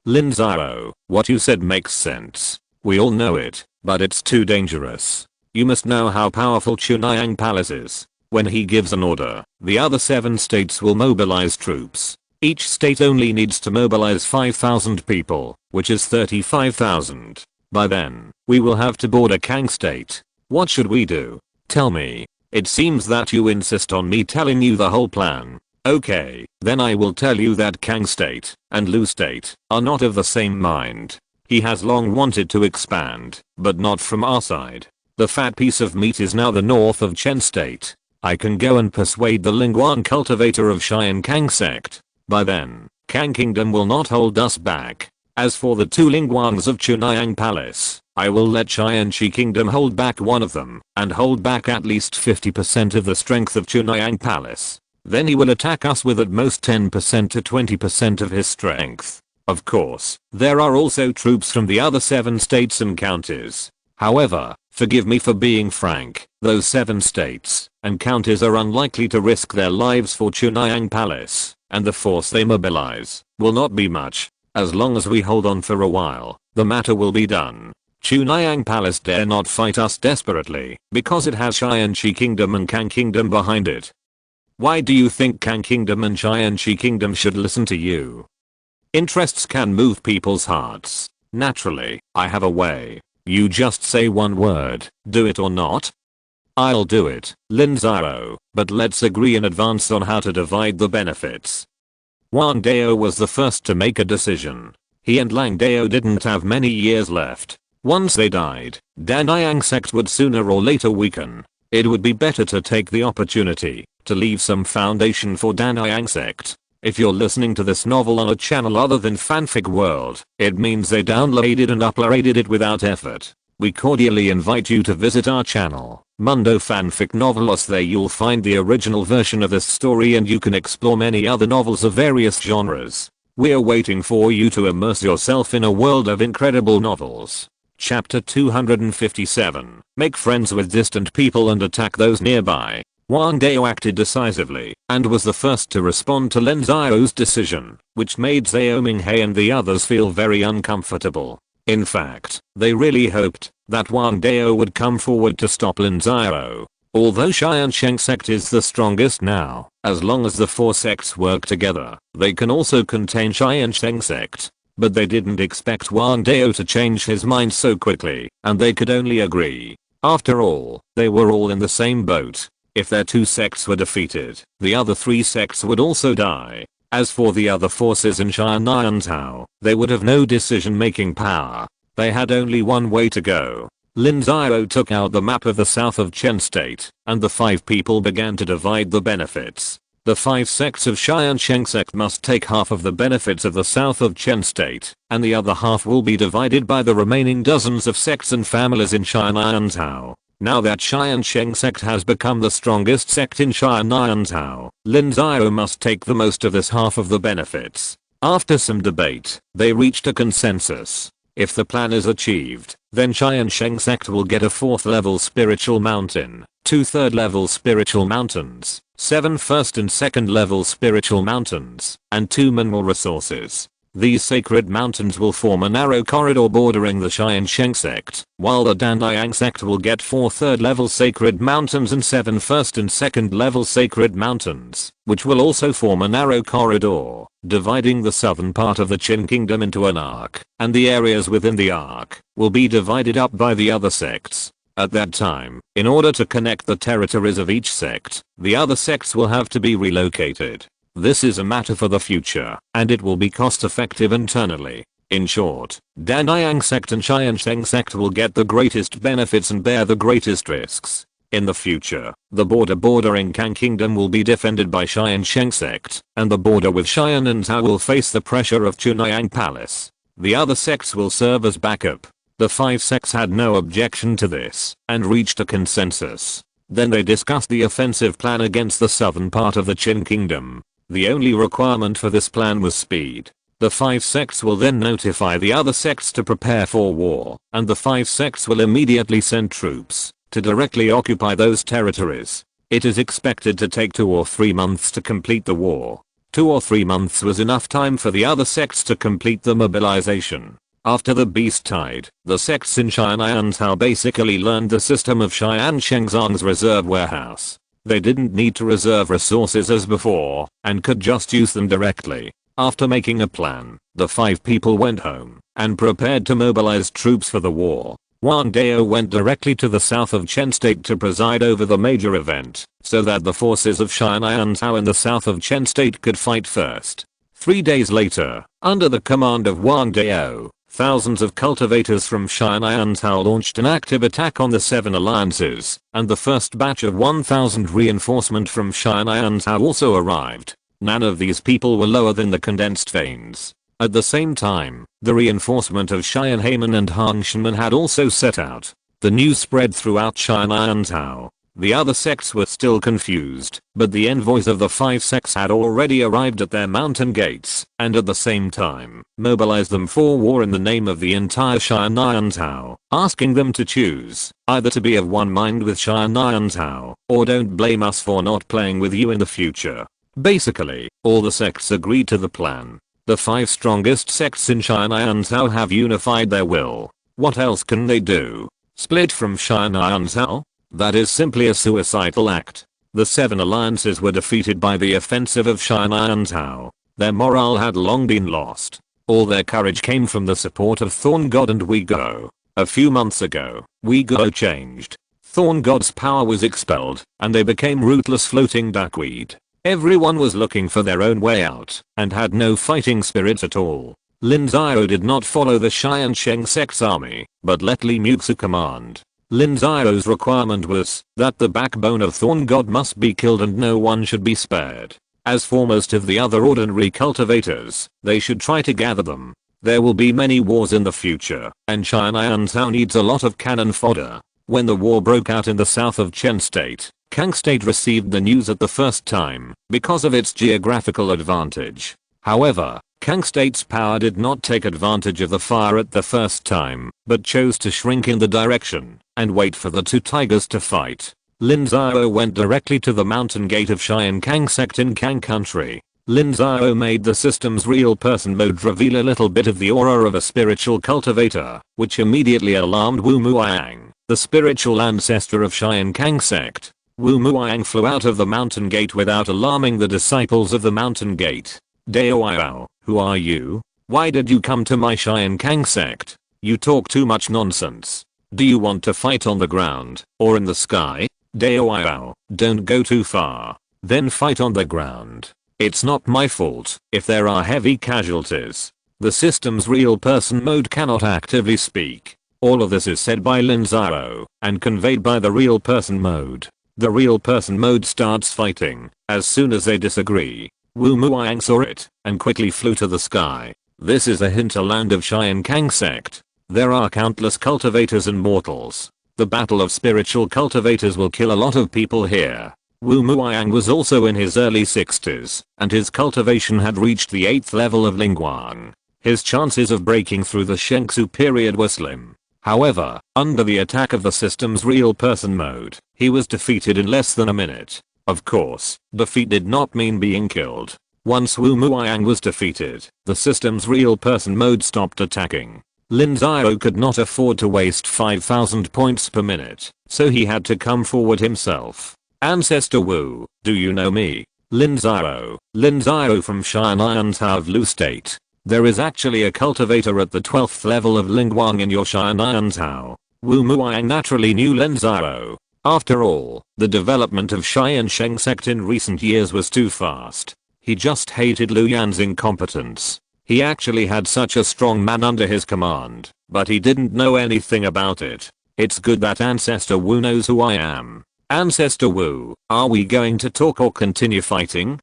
Lin Xiao, what you said makes sense. We all know it, but it's too dangerous. You must know how powerful Chunhyang Palace is. When he gives an order, the other 7 states will mobilize troops. Each state only needs to mobilize 5,000 people, which is 35,000. By then, we will have to board a Kang state. What should we do? Tell me. It seems that you insist on me telling you the whole plan. Okay, then I will tell you that Kang state and Lu state are not of the same mind. He has long wanted to expand, but not from our side. The fat piece of meat is now the north of Chen state. I can go and persuade the Lingguan cultivator of Tiansheng Sect. By then, Kang Kingdom will not hold us back. As for the 2 Lingguans of Chunhyang Palace, I will let Tianshi Kingdom hold back one of them, and hold back at least 50% of the strength of Chunhyang Palace. Then he will attack us with at most 10% to 20% of his strength. Of course, there are also troops from the other 7 states and counties. However, forgive me for being frank, those 7 states and counties are unlikely to risk their lives for Chunhyang Palace, and the force they mobilize will not be much. As long as we hold on for a while, the matter will be done. Chunhyang Palace dare not fight us desperately, because it has Tianshi Kingdom and Kang Kingdom behind it. Why do you think Kang Kingdom and Tianshi Kingdom should listen to you? Interests can move people's hearts. Naturally, I have a way. You just say one word, do it or not? I'll do it, Lin Xiao, but let's agree in advance on how to divide the benefits. Wang Dao was the first to make a decision. He and Lang Dao didn't have many years left. Once they died, Danjiang Sect would sooner or later weaken. It would be better to take the opportunity to leave some foundation for Danjiang Sect. If you're listening to this novel on a channel other than Fanfic World, it means they downloaded and uploaded it without effort. We cordially invite you to visit our channel, Mundo Fanfic Novelos. There you'll find the original version of this story and you can explore many other novels of various genres. We're waiting for you to immerse yourself in a world of incredible novels. Chapter 257. Make friends with distant people and attack those nearby. Wang Dao acted decisively and was the first to respond to Lin Xiao's decision, which made Xiao Minghe and the others feel very uncomfortable. In fact, they really hoped that Wang Dao would come forward to stop Lin Xiao. Although Tiansheng Sect is the strongest now, as long as the 4 sects work together, they can also contain Tiansheng Sect. But they didn't expect Wang Dao to change his mind so quickly, and they could only agree. After all, they were all in the same boat. If their 2 sects were defeated, the other 3 sects would also die. As for the other forces in Xianantao, they would have no decision-making power. They had only one way to go. Lin Xiao took out the map of the south of Chen State, and the 5 people began to divide the benefits. The 5 sects of Tiansheng Sect must take half of the benefits of the south of Chen State, and the other half will be divided by the remaining dozens of sects and families in Xianantao. Now that Tiansheng Sect has become the strongest sect in Tiansheng, Lin Xiao must take the most of this half of the benefits. After some debate, they reached a consensus. If the plan is achieved, then Tiansheng Sect will get a 4th level spiritual mountain, 2 3rd level spiritual mountains, 7 1st and 2nd level spiritual mountains, and 2 mineral resources. These sacred mountains will form a narrow corridor bordering the Tiansheng Sect, while the Danliang Sect will get 4 3rd level sacred mountains and 7 1st and 2nd level sacred mountains, which will also form a narrow corridor, dividing the southern part of the Qin Kingdom into an arc, and the areas within the arc will be divided up by the other sects. At that time, in order to connect the territories of each sect, the other sects will have to be relocated. This is a matter for the future, and it will be cost effective internally. In short, Danliang Sect and Tiansheng Sect will get the greatest benefits and bear the greatest risks. In the future, the border bordering Kang Kingdom will be defended by Tiansheng Sect, and the border with Xianantao will face the pressure of Chunayang Palace. The other sects will serve as backup. The 5 sects had no objection to this, and reached a consensus. Then they discussed the offensive plan against the southern part of the Qin Kingdom. The only requirement for this plan was speed. The 5 sects will then notify the other sects to prepare for war, and the 5 sects will immediately send troops to directly occupy those territories. It is expected to take 2 or 3 months to complete the war. 2 or 3 months was enough time for the other sects to complete the mobilization. After the Beast Tide, the sects in Xianantao basically learned the system of Xianshengzang's reserve warehouse. They didn't need to reserve resources as before, and could just use them directly. After making a plan, the 5 people went home, and prepared to mobilize troops for the war. Wang Dao went directly to the south of Chen State to preside over the major event, so that the forces of Xianantao in the south of Chen State could fight first. 3 days later, under the command of Wang Dao, thousands of cultivators from Xianantao launched an active attack on the 7 alliances, and the first batch of 1,000 reinforcement from Xianantao also arrived. None of these people were lower than the condensed veins. At the same time, the reinforcement of Xianheimen and Hangshenmen had also set out. The news spread throughout Xianantao. The other sects were still confused, but the envoys of the 5 sects had already arrived at their mountain gates, and at the same time, mobilized them for war in the name of the entire Xianantao, asking them to choose, either to be of one mind with Xianantao, or don't blame us for not playing with you in the future. Basically, all the sects agreed to the plan. The 5 strongest sects in Xianantao have unified their will. What else can they do? Split from Xianantao? That is simply a suicidal act. The 7 alliances were defeated by the offensive of Xianantao. Their morale had long been lost. All their courage came from the support of Thorn God and Weiguo. A few months ago, Weiguo changed. Thorn God's power was expelled, and they became rootless floating duckweed. Everyone was looking for their own way out, and had no fighting spirit at all. Lin Xiao did not follow the Tiansheng Sect's army, but let Li Muxu command. Lin Xiao's requirement was that the backbone of Thorn God must be killed and no one should be spared. As for most of the other ordinary cultivators, they should try to gather them. There will be many wars in the future, and Xianantao needs a lot of cannon fodder. When the war broke out in the south of Chen State, Kang State received the news at the first time, because of its geographical advantage. However, Kang State's power did not take advantage of the fire at the first time, but chose to shrink in the direction, and wait for the 2 tigers to fight. Lin Xiao went directly to the mountain gate of Tiansheng Sect in Kang Country. Lin Xiao made the system's real person mode reveal a little bit of the aura of a spiritual cultivator, which immediately alarmed Wu Muang, the spiritual ancestor of Tiansheng Sect. Wu Muang flew out of the mountain gate without alarming the disciples of the mountain gate. Dao, who are you? Why did you come to my Tiansheng Sect? You talk too much nonsense. Do you want to fight on the ground, or in the sky? Dao, don't go too far. Then fight on the ground. It's not my fault if there are heavy casualties. The system's real person mode cannot actively speak. All of this is said by Lin Xiao, and conveyed by the real person mode. The real person mode starts fighting as soon as they disagree. Wu Muang saw it, and quickly flew to the sky. This is a hinterland of Tiansheng Sect. There are countless cultivators and mortals. The battle of spiritual cultivators will kill a lot of people here. Wu Muiyang was also in his early 60s, and his cultivation had reached the 8th level of Lingguang. His chances of breaking through the Shengsu period were slim. However, under the attack of the system's real person mode, he was defeated in less than a minute. Of course, defeat did not mean being killed. Once Wu Muiyang was defeated, the system's real person mode stopped attacking. Lin Xiao could not afford to waste 5,000 points per minute, so he had to come forward himself. Ancestor Wu, do you know me? Lin Xiao from Tiansheng of Lu State. There is actually a cultivator at the 12th level of Lingguang in your Tiansheng. Wu Muiyang naturally knew Lin Xiao. After all, the development of Tiansheng Sect in recent years was too fast. He just hated Lu Yan's incompetence. He actually had such a strong man under his command, but he didn't know anything about it. It's good that Ancestor Wu knows who I am. Ancestor Wu, are we going to talk or continue fighting?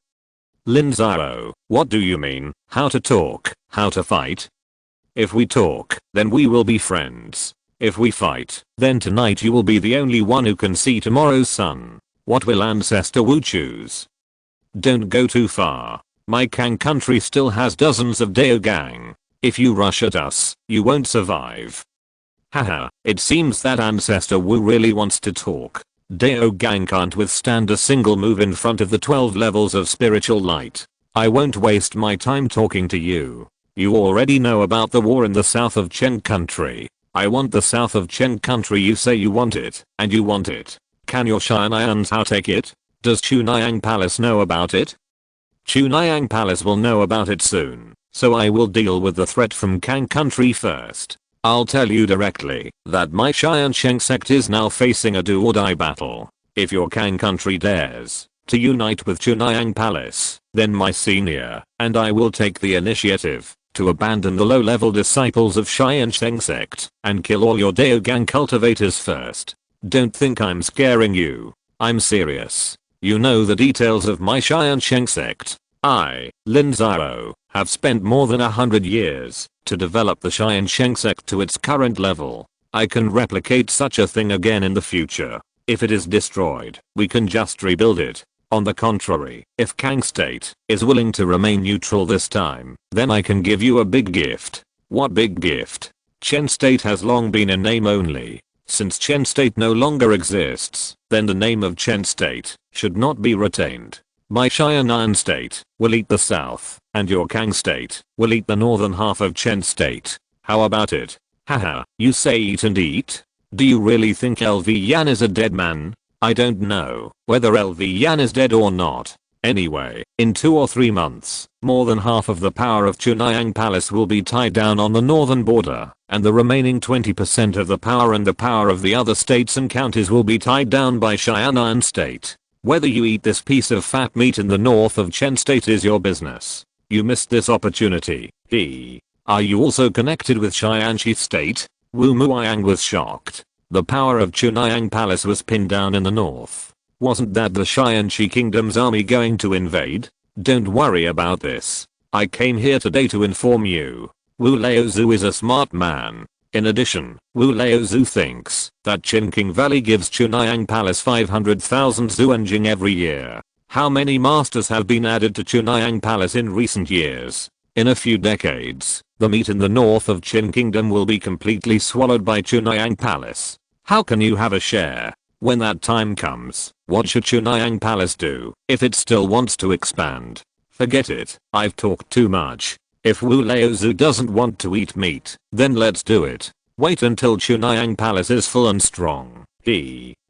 Lin Xiao, what do you mean, how to talk, how to fight? If we talk, then we will be friends. If we fight, then tonight you will be the only one who can see tomorrow's sun. What will Ancestor Wu choose? Don't go too far. My Kang country still has dozens of Daogang. If you rush at us, you won't survive. Haha, it seems that Ancestor Wu really wants to talk. Daogang can't withstand a single move in front of the 12 levels of spiritual light. I won't waste my time talking to you. You already know about the war in the south of Chen country. I want the south of Chen country. You say you want it, and you want it. Can your Tiansheng take it? Does Chunhyang Palace know about it? Chunhyang Palace will know about it soon, so I will deal with the threat from Kang country first. I'll tell you directly that my Tiansheng Sect is now facing a do or die battle. If your Kang country dares to unite with Chunhyang Palace, then my senior and I will take the initiative to abandon the low-level disciples of Tiansheng Sect and kill all your Daogang cultivators first. Don't think I'm scaring you. I'm serious. You know the details of my Tiansheng Sect. I, Lin Xiao, have spent more than 100 years to develop the Tiansheng Sect to its current level. I can replicate such a thing again in the future. If it is destroyed, we can just rebuild it. On the contrary, if Kang State is willing to remain neutral this time, then I can give you a big gift. What big gift? Chen State has long been in name only. Since Chen State no longer exists, then the name of Chen State should not be retained. My Tiansheng State will eat the south, and your Kang State will eat the northern half of Chen State. How about it? Haha, you say eat and eat? Do you really think LV Yan is a dead man? I don't know whether LV Yan is dead or not. Anyway, in 2 or 3 months, more than half of the power of Chunhyang Palace will be tied down on the northern border, and the remaining 20% of the power and the power of the other states and counties will be tied down by Tiansheng State. Whether you eat this piece of fat meat in the north of Chen State is your business. You missed this opportunity. Are you also connected with Tiansheng State? Wu Muiyang was shocked. The power of Chunhyang Palace was pinned down in the north. Wasn't that the Tiansheng Kingdom's army going to invade? Don't worry about this. I came here today to inform you. Wu Laozu is a smart man. In addition, Wu Laozu thinks that Qinking Valley gives Chunhyang Palace 500,000 Zuanjing every year. How many masters have been added to Chunhyang Palace in recent years? In a few decades, the meat in the north of Qin Kingdom will be completely swallowed by Chunhyang Palace. How can you have a share? When that time comes, what should Chunhyang Palace do if it still wants to expand? Forget it, I've talked too much. If Wu Laozu doesn't want to eat meat, then let's do it. Wait until Chunhyang Palace is full and strong.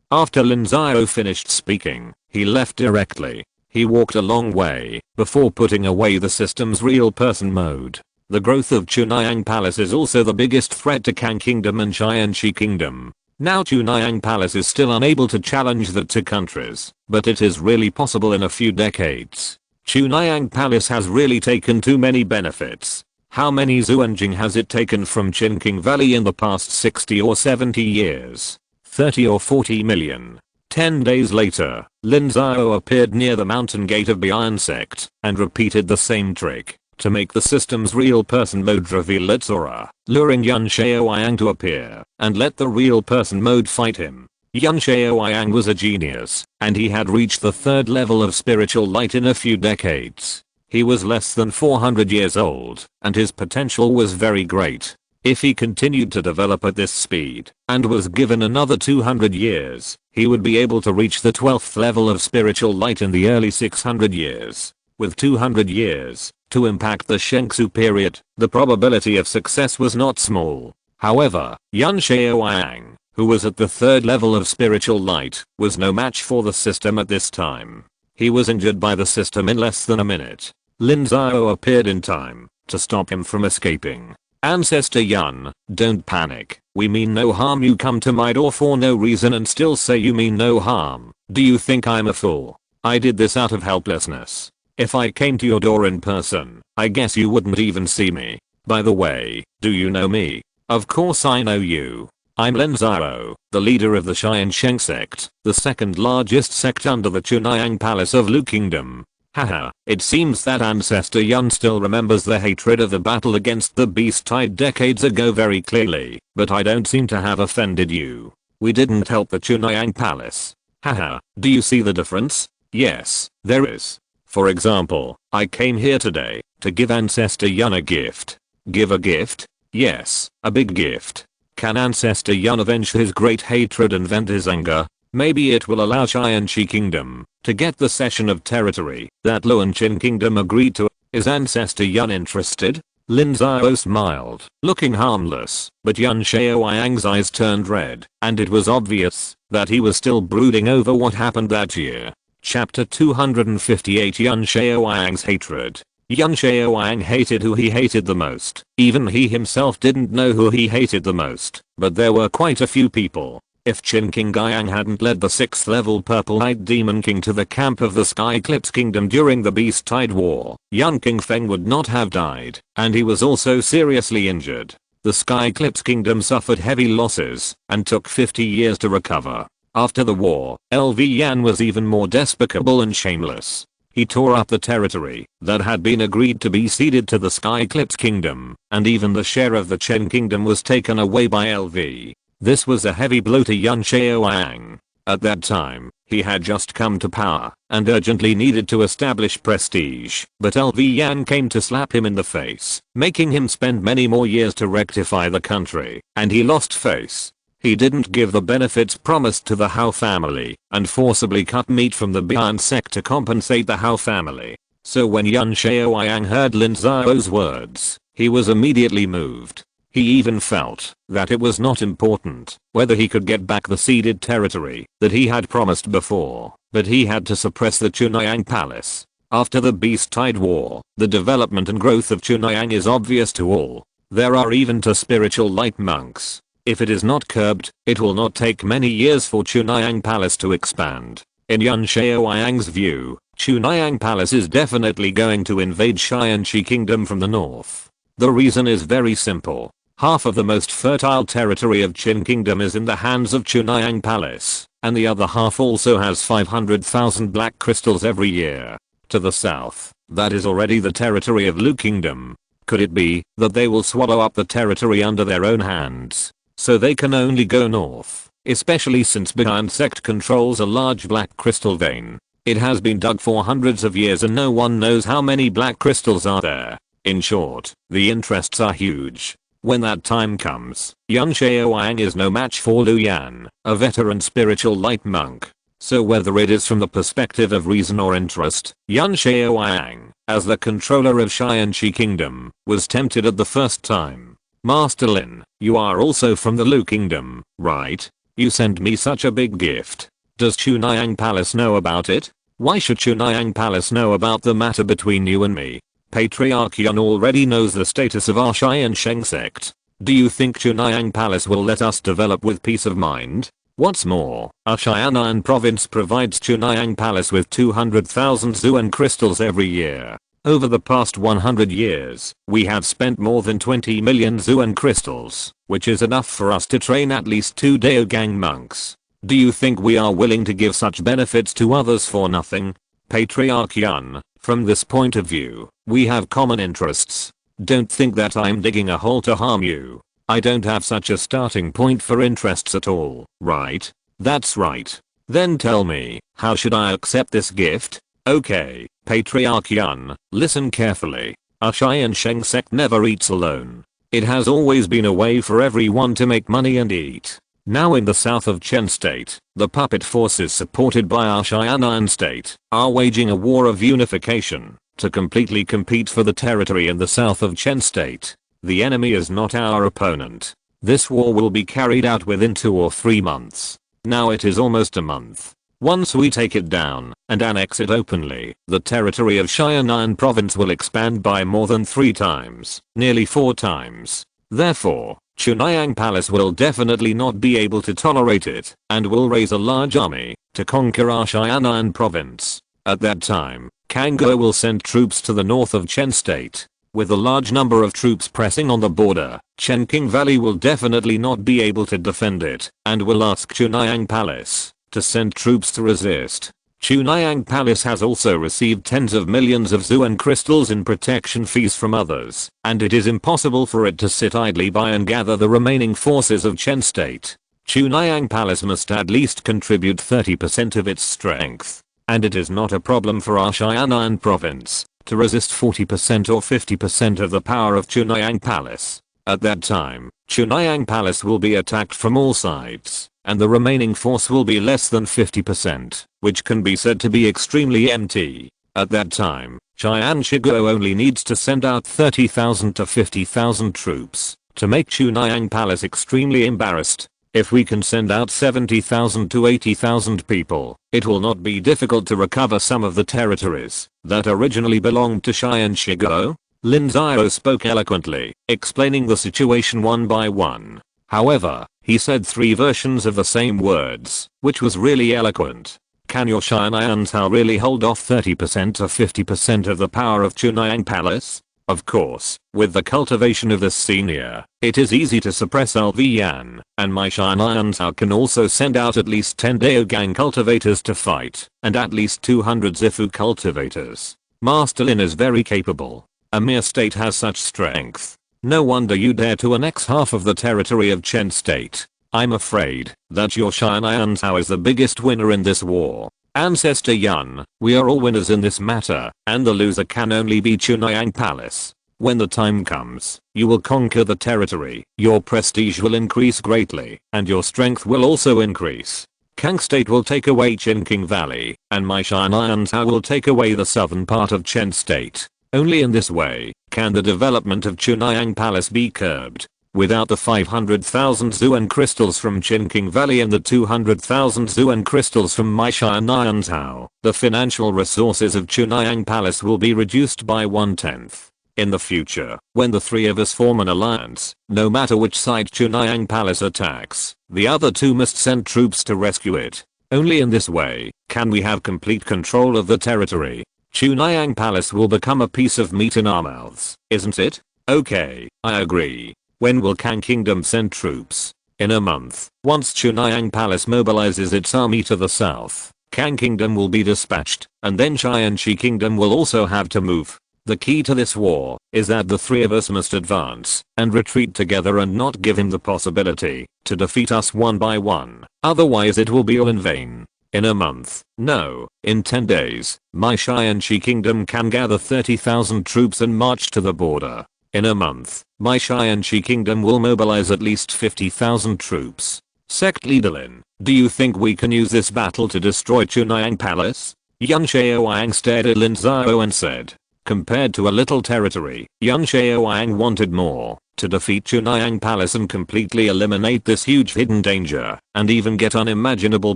After Lin Xiao finished speaking, he left directly. He walked a long way before putting away the system's real person mode. The growth of Chunhyang Palace is also the biggest threat to Kang Kingdom and Tiansheng Kingdom. Now Chunhyang Palace is still unable to challenge the two countries, but it is really possible in a few decades. Chunhyang Palace has really taken too many benefits. How many Zuanjing has it taken from Qinking Valley in the past 60 or 70 years? 30 or 40 million. 10 days later, Lin Xiao appeared near the mountain gate of Tiansheng Sect and repeated the same trick. to make the system's real person mode reveal its aura, luring Lin Xiao to appear and let the real person mode fight him. Lin Xiao was a genius, and he had reached the third level of spiritual light in a few decades. He was less than 400 years old, and his potential was very great. If he continued to develop at this speed, and was given another 200 years, he would be able to reach the 12th level of spiritual light in the early 600 years. With 200 years to impact the Shengsu period, the probability of success was not small. However, Lin Xiao, who was at the third level of spiritual light, was no match for the system at this time. He was injured by the system in less than a minute. Lin Xiao appeared in time to stop him from escaping. Ancestor Yun, don't panic. We mean no harm. You come to my door for no reason and still say you mean no harm. Do you think I'm a fool? I did this out of helplessness. If I came to your door in person, I guess you wouldn't even see me. By the way, do you know me? Of course I know you. I'm Lin Xiao, the leader of the Tiansheng Sect, the second largest sect under the Chunhyang Palace of Lu Kingdom. Haha, it seems that Ancestor Yun still remembers the hatred of the battle against the Beast Tide decades ago very clearly, but I don't seem to have offended you. We didn't help the Chunhyang Palace. Haha, do you see the difference? Yes, there is. For example, I came here today to give Ancestor Yun a gift. Give a gift? Yes, a big gift. Can Ancestor Yun avenge his great hatred and vent his anger? Maybe it will allow Tiansheng Kingdom to get the cession of territory that Luonchin Kingdom agreed to. Is Ancestor Yun interested? Lin Xiao smiled, looking harmless, but Lin Xiao's eyes turned red, and it was obvious that he was still brooding over what happened that year. Chapter 258 Lin Xiao's hatred. Lin Xiao hated who he hated the most. Even he himself didn't know who he hated the most, but there were quite a few people. If Qin King Guiyang hadn't led the 6th level Purple-Eyed Demon King to the camp of the Sky Eclipse Kingdom during the Beast Tide War, young King Feng would not have died, and he was also seriously injured. The Sky Eclipse Kingdom suffered heavy losses, and took 50 years to recover. After the war, LV Yan was even more despicable and shameless. He tore up the territory that had been agreed to be ceded to the Sky Eclipse Kingdom, and even the share of the Chen Kingdom was taken away by LV. This was a heavy blow to Lin Xiao. At that time, he had just come to power and urgently needed to establish prestige, but LV Yan came to slap him in the face, making him spend many more years to rectify the country, and he lost face. He didn't give the benefits promised to the Hao family and forcibly cut meat from the Bian sect to compensate the Hao family. So when Lin Xiao heard Lin Xiao's words, he was immediately moved. He even felt that it was not important whether he could get back the ceded territory that he had promised before, but he had to suppress the Chunhyang Palace. After the Beast Tide War, the development and growth of Chunhyang is obvious to all. There are even 2 spiritual light monks. If it is not curbed, it will not take many years for Chunhyang Palace to expand. In Lin Xiao's view, Chunhyang Palace is definitely going to invade Tiansheng Kingdom from the north. The reason is very simple. Half of the most fertile territory of Qin Kingdom is in the hands of Chunhyang Palace, and the other half also has 500,000 black crystals every year. To the south, that is already the territory of Lu Kingdom. Could it be that they will swallow up the territory under their own hands, so they can only go north, especially since Bian sect controls a large black crystal vein. It has been dug for hundreds of years and no one knows how many black crystals are there. In short, the interests are huge. When that time comes, Lin Xiao is no match for Lu Yan, a veteran spiritual light monk. So whether it is from the perspective of reason or interest, Lin Xiao, as the controller of Tiansheng Kingdom, was tempted at the first time. Master Lin, you are also from the Lu Kingdom, right? You sent me such a big gift. Does Chunhyang Palace know about it? Why should Chunhyang Palace know about the matter between you and me? Patriarch Yun already knows the status of our Tiansheng Sect. Do you think Chunhyang Palace will let us develop with peace of mind? What's more, our Xianan province provides Chunhyang Palace with 200,000 Zuan crystals every year. Over the past 100 years, we have spent more than 20 million Zuan crystals, which is enough for us to train at least 2 Daogang monks. Do you think we are willing to give such benefits to others for nothing? Patriarch Yun, from this point of view, we have common interests. Don't think that I'm digging a hole to harm you. I don't have such a starting point for interests at all, right? That's right. Then tell me, how should I accept this gift? Okay, Patriarch Yun, listen carefully. Our Tiansheng Sect never eats alone. It has always been a way for everyone to make money and eat. Now in the south of Chen State, the puppet forces supported by our Xianan State are waging a war of unification to completely compete for the territory in the south of Chen State. The enemy is not our opponent. This war will be carried out within 2 or 3 months. Now it is almost a month. Once we take it down and annex it openly, the territory of Xianan province will expand by more than 3 times, nearly 4 times. Therefore, Chunhyang Palace will definitely not be able to tolerate it and will raise a large army to conquer our Xianan province. At that time, Kanggo will send troops to the north of Chen State. With a large number of troops pressing on the border, Chenqing Valley will definitely not be able to defend it and will ask Chunhyang Palace to send troops to resist. Chunhyang Palace has also received tens of millions of Zuan crystals in protection fees from others, and it is impossible for it to sit idly by and gather the remaining forces of Chen State. Chunhyang Palace must at least contribute 30% of its strength, and it is not a problem for our Xianan province to resist 40% or 50% of the power of Chunhyang Palace. At that time, Chunhyang Palace will be attacked from all sides, and the remaining force will be less than 50%, which can be said to be extremely empty. At that time, Qian Shigo only needs to send out 30,000 to 50,000 troops to make Chunhyang Palace extremely embarrassed. If we can send out 70,000 to 80,000 people, it will not be difficult to recover some of the territories that originally belonged to Qian Shigo. Lin Xiao spoke eloquently, explaining the situation one by one. However, he said 3 versions of the same words, which was really eloquent. Can your Xianan Cao really hold off 30% or 50% of the power of Chunhyang Palace? Of course, with the cultivation of this senior, it is easy to suppress Alvian, and my Xianan Cao can also send out at least 10 Daogang cultivators to fight, and at least 200 Zifu cultivators. Master Lin is very capable. A mere state has such strength. No wonder you dare to annex half of the territory of Chen State. I'm afraid that your Xianan Cao is the biggest winner in this war. Ancestor Yun, we are all winners in this matter, and the loser can only be Chunhyang Palace. When the time comes, you will conquer the territory, your prestige will increase greatly, and your strength will also increase. Kang State will take away Chenqing Valley, and my Xianan Cao will take away the southern part of Chen State. Only in this way can the development of Chunhyang Palace be curbed. Without the 500,000 Zuan crystals from Chenqing Valley and the 200,000 Zuan crystals from my Xianan Cao, the financial resources of Chunhyang Palace will be reduced by 1/10. In the future, when the 3 of us form an alliance, no matter which side Chunhyang Palace attacks, the other 2 must send troops to rescue it. Only in this way can we have complete control of the territory. Chunhyang Palace will become a piece of meat in our mouths, isn't it? Okay, I agree. When will Kang Kingdom send troops? In a month, once Chunhyang Palace mobilizes its army to the south, Kang Kingdom will be dispatched, and then Qianshi Kingdom will also have to move. The key to this war is that the 3 of us must advance and retreat together and not give him the possibility to defeat us one by one, otherwise it will be all in vain. In a month, no, in 10 days, my Qianshi Kingdom can gather 30,000 troops and march to the border. In a month, my Qianshi Kingdom will mobilize at least 50,000 troops. Sect Leader Lin, do you think we can use this battle to destroy Chunhyang Palace? Lin Xiao stared at Lin Xiao and said. Compared to a little territory, Lin Xiao wanted more, to defeat Chunhyang Palace and completely eliminate this huge hidden danger, and even get unimaginable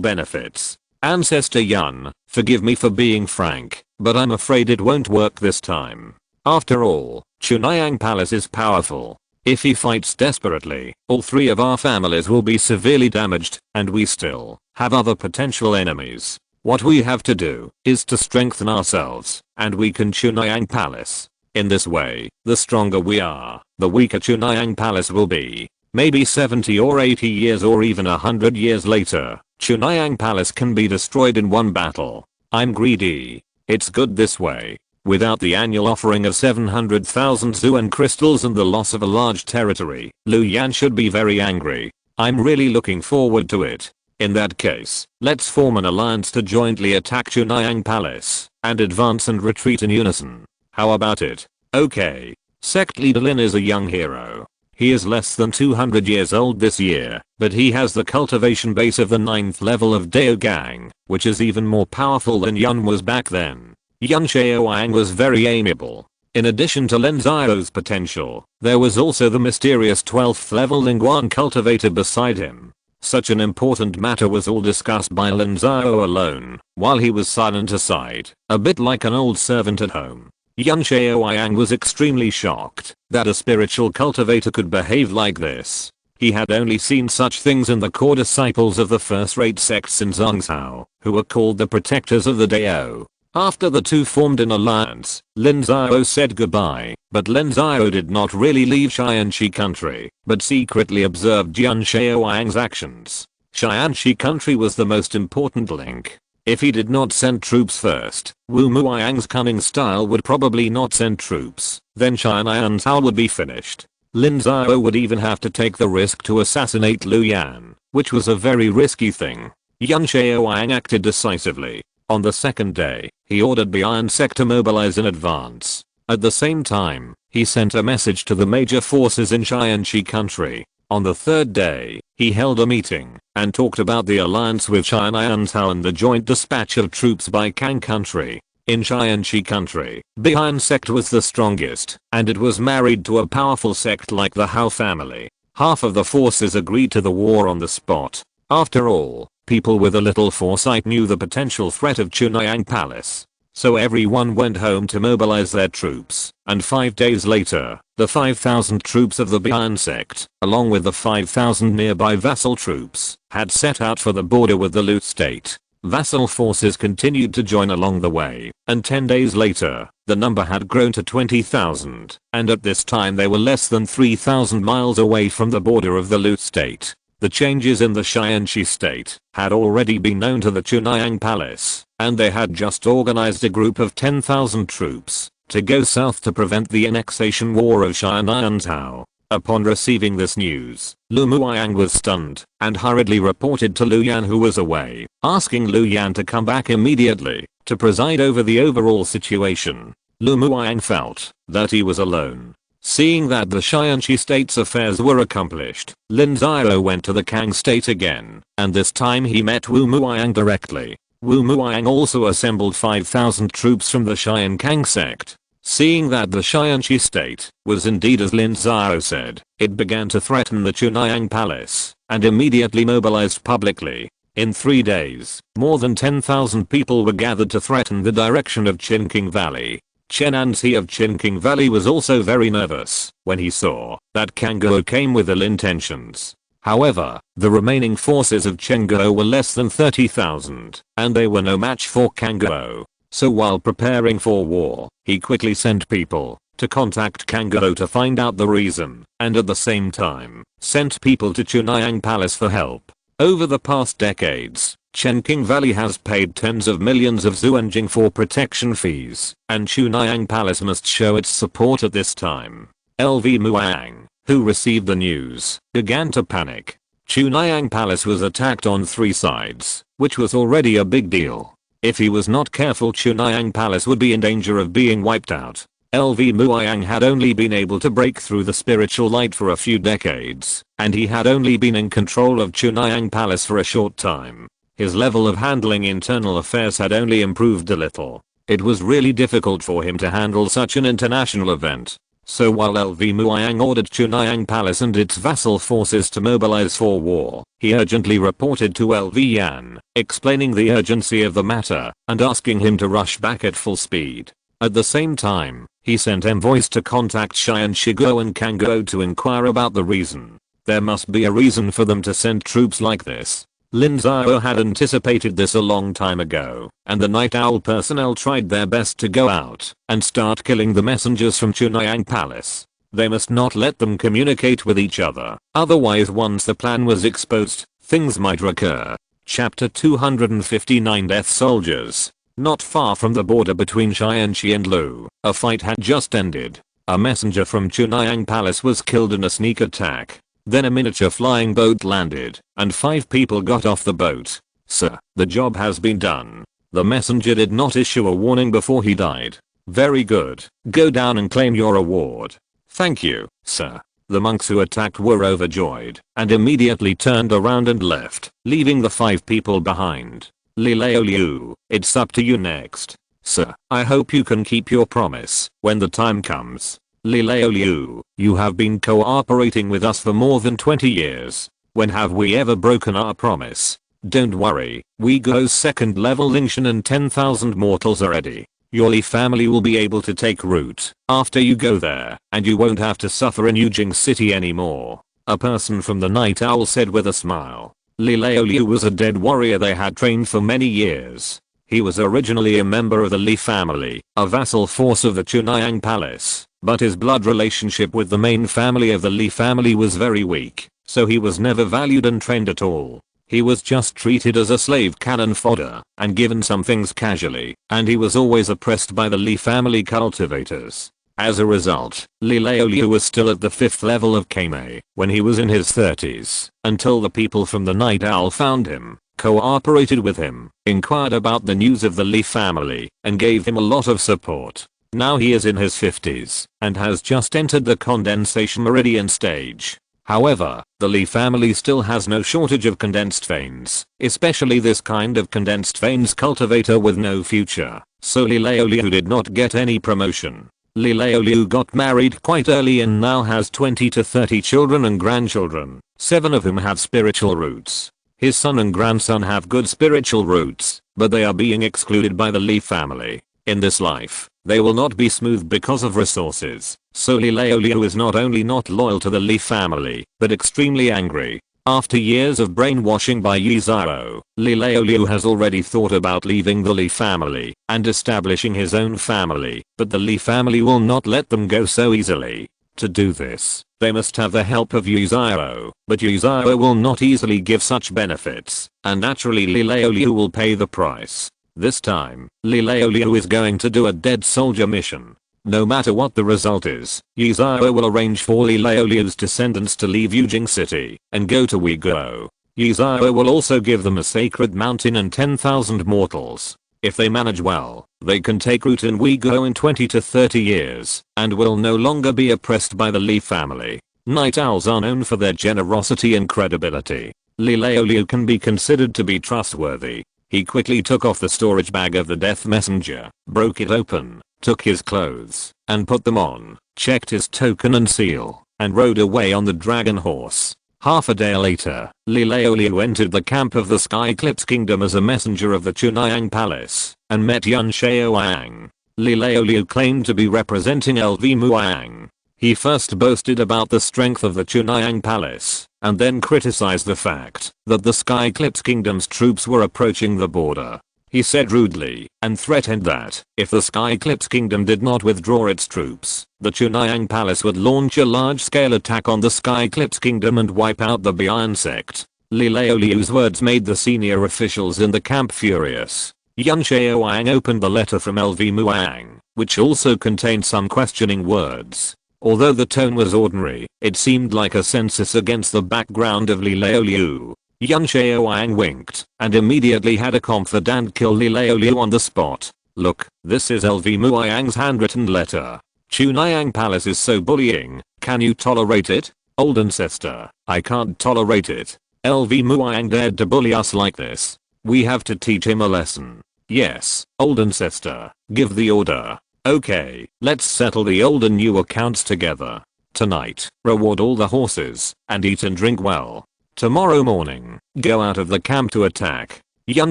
benefits. Ancestor Yun, forgive me for being frank, but I'm afraid it won't work this time. After all, Chunhyang Palace is powerful. If he fights desperately, all 3 of our families will be severely damaged, and we still have other potential enemies. What we have to do is to strengthen ourselves and weaken Chunhyang Palace. In this way, the stronger we are, the weaker Chunhyang Palace will be. Maybe 70 or 80 years or even 100 years later, Chunhyang Palace can be destroyed in one battle. I'm greedy. It's good this way. Without the annual offering of 700,000 Zhuan crystals and the loss of a large territory, Lu Yan should be very angry. I'm really looking forward to it. In that case, let's form an alliance to jointly attack Chunhyang Palace, and advance and retreat in unison. How about it? Okay. Sect leader Lin is a young hero. He is less than 200 years old this year, but he has the cultivation base of the 9th level of Dao Gang, which is even more powerful than Yun was back then. Lin Xiao was very amiable. In addition to Lin Xiao's potential, there was also the mysterious 12th level Lingguan cultivator beside him. Such an important matter was all discussed by Lin Xiao alone, while he was silent aside, a bit like an old servant at home. Lin Xiao was extremely shocked that a spiritual cultivator could behave like this. He had only seen such things in the core disciples of the first-rate sects in Zhongzhou, who were called the protectors of the Dao. After the two formed an alliance, Lin Xiao said goodbye, but Lin Xiao did not really leave Tiansheng country, but secretly observed Lin Xiao's actions. Tiansheng country was the most important link. If he did not send troops first, Wu Muiyang's cunning style would probably not send troops, then Tiansheng Sect would be finished. Lin Xiao would even have to take the risk to assassinate Lu Yan, which was a very risky thing. Lin Xiao acted decisively. On the second day, he ordered the Iron Sect to mobilize in advance. At the same time, he sent a message to the major forces in Tiansheng country. On the third day, he held a meeting and talked about the alliance with Tiansheng Sect and the joint dispatch of troops by Kang country. In Tiansheng country, the Iron Sect was the strongest, and it was married to a powerful sect like the Hao family. Half of the forces agreed to the war on the spot. After all, people with a little foresight knew the potential threat of Chunhyang Palace. So everyone went home to mobilize their troops, and 5 days later, the 5,000 troops of the Iron Sect, along with the 5,000 nearby vassal troops, had set out for the border with the Lu state. Vassal forces continued to join along the way, and 10 days later, the number had grown to 20,000, and at this time they were less than 3,000 miles away from the border of the Lu state. The changes in the Tiansheng state had already been known to the Chunhyang Palace, and they had just organized a group of 10,000 troops to go south to prevent the annexation war of Tiansheng Sect. Upon receiving this news, Lu Muiyang was stunned and hurriedly reported to Lu Yan, who was away, asking Lu Yan to come back immediately to preside over the overall situation. Lu Muiyang felt that he was alone. Seeing that the Tiansheng state's affairs were accomplished, Lin Xiao went to the Kang state again, and this time he met Wu Muiyang directly. Wu Muiyang also assembled 5,000 troops from the Tiansheng Sect. Seeing that the Tiansheng state was indeed as Lin Xiao said, it began to threaten the Chunhyang Palace, and immediately mobilized publicly. In 3 days, more than 10,000 people were gathered to threaten the direction of Qinqing Valley. Chen Anzi of Qinqing Valley was also very nervous when he saw that Kangguo came with ill intentions. However, the remaining forces of Kangguo were less than 30,000, and they were no match for Kangguo. So while preparing for war, he quickly sent people to contact Kangguo to find out the reason, and at the same time, sent people to Chunhyang Palace for help. Over the past decades, Qinqing Valley has paid tens of millions of Zuanjing for protection fees, and Chunhyang Palace must show its support at this time. LV Muiyang, who received the news, began to panic. Chunhyang Palace was attacked on 3 sides, which was already a big deal. If he was not careful, Chunhyang Palace would be in danger of being wiped out. LV Muiyang had only been able to break through the spiritual light for a few decades, and he had only been in control of Chunhyang Palace for a short time. His level of handling internal affairs had only improved a little. It was really difficult for him to handle such an international event. So while LV Muiyang ordered Chunhyang Palace and its vassal forces to mobilize for war, he urgently reported to LV Yan, explaining the urgency of the matter and asking him to rush back at full speed. At the same time, he sent envoys to contact Tiansheng and Kangguo to inquire about the reason. There must be a reason for them to send troops like this. Lin Xiao had anticipated this a long time ago, and the Night Owl personnel tried their best to go out and start killing the messengers from Chunhyang Palace. They must not let them communicate with each other, otherwise once the plan was exposed, things might recur. Chapter 259 Death Soldiers. Not far from the border between Tiansheng and Lu, a fight had just ended. A messenger from Chunhyang Palace was killed in a sneak attack. Then a miniature flying boat landed, and 5 people got off the boat. Sir, the job has been done. The messenger did not issue a warning before he died. Very good. Go down and claim your award. Thank you, sir. The monks who attacked were overjoyed, and immediately turned around and left, leaving the 5 people behind. Li Liu, it's up to you next. Sir, I hope you can keep your promise when the time comes. Li Liu, you have been cooperating with us for more than 20 years. When have we ever broken our promise? Don't worry, we go second level Lin Xiao and 10,000 mortals are ready. Your Li family will be able to take root after you go there, and you won't have to suffer in Yujing City anymore. A person from the Night Owl said with a smile. Li Liu was a dead warrior they had trained for many years. He was originally a member of the Li family, a vassal force of the Chunhyang Palace, but his blood relationship with the main family of the Li family was very weak, so he was never valued and trained at all. He was just treated as a slave cannon fodder and given some things casually, and he was always oppressed by the Li family cultivators. As a result, Li Liu was still at the 5th level of Kame when he was in his 30s, until the people from the Night Owl found him, cooperated with him, inquired about the news of the Li family, and gave him a lot of support. Now he is in his 50s, and has just entered the condensation meridian stage. However, the Li family still has no shortage of condensed veins, especially this kind of condensed veins cultivator with no future, so Li Liu did not get any promotion. Li Liu got married quite early and now has 20 to 30 children and grandchildren, 7 of whom have spiritual roots. His son and grandson have good spiritual roots, but they are being excluded by the Li family. In this life, they will not be smooth because of resources, so Li Liu is not only not loyal to the Li family, but extremely angry. After years of brainwashing by Lin Xiao, Li Liu has already thought about leaving the Li family and establishing his own family, but the Li family will not let them go so easily. To do this, they must have the help of Lin Xiao, but Lin Xiao will not easily give such benefits, and naturally Li Liu will pay the price. This time, Li Liu is going to do a dead soldier mission. No matter what the result is, Lin Xiao will arrange for Li Liu's descendants to leave Yujing City and go to Uyghur. Lin Xiao will also give them a sacred mountain and 10,000 mortals. If they manage well, they can take root in Uyghur in 20 to 30 years, and will no longer be oppressed by the Li family. Night Owls are known for their generosity and credibility. Li Liu can be considered to be trustworthy. He quickly took off the storage bag of the death messenger, broke it open, took his clothes, and put them on, checked his token and seal, and rode away on the dragon horse. Half a day later, Li Liu entered the camp of the Sky Eclipse Kingdom as a messenger of the Chunhyang Palace, and met Lin Xiao. Li Liu claimed to be representing LV Muang. He first boasted about the strength of the Chunhyang Palace, and then criticized the fact that the Sky Eclipse Kingdom's troops were approaching the border. He said rudely and threatened that if the Sky Eclipse Kingdom did not withdraw its troops, the Tiansheng Palace would launch a large-scale attack on the Sky Eclipse Kingdom and wipe out the Tiansheng Sect. Li Liu's words made the senior officials in the camp furious. Lin Xiao opened the letter from LV Muang, which also contained some questioning words. Although the tone was ordinary, it seemed like a census against the background of Li Liu. Lin Xiao winked and immediately had a confidant kill Li Liu on the spot. Look, this is LV Muang's handwritten letter. Chunhyang Palace is so bullying, can you tolerate it? Old ancestor, I can't tolerate it. LV Muang dared to bully us like this. We have to teach him a lesson. Yes, old ancestor, give the order. Okay, let's settle the old and new accounts together. Tonight, reward all the horses, and eat and drink well. Tomorrow morning, go out of the camp to attack. Lin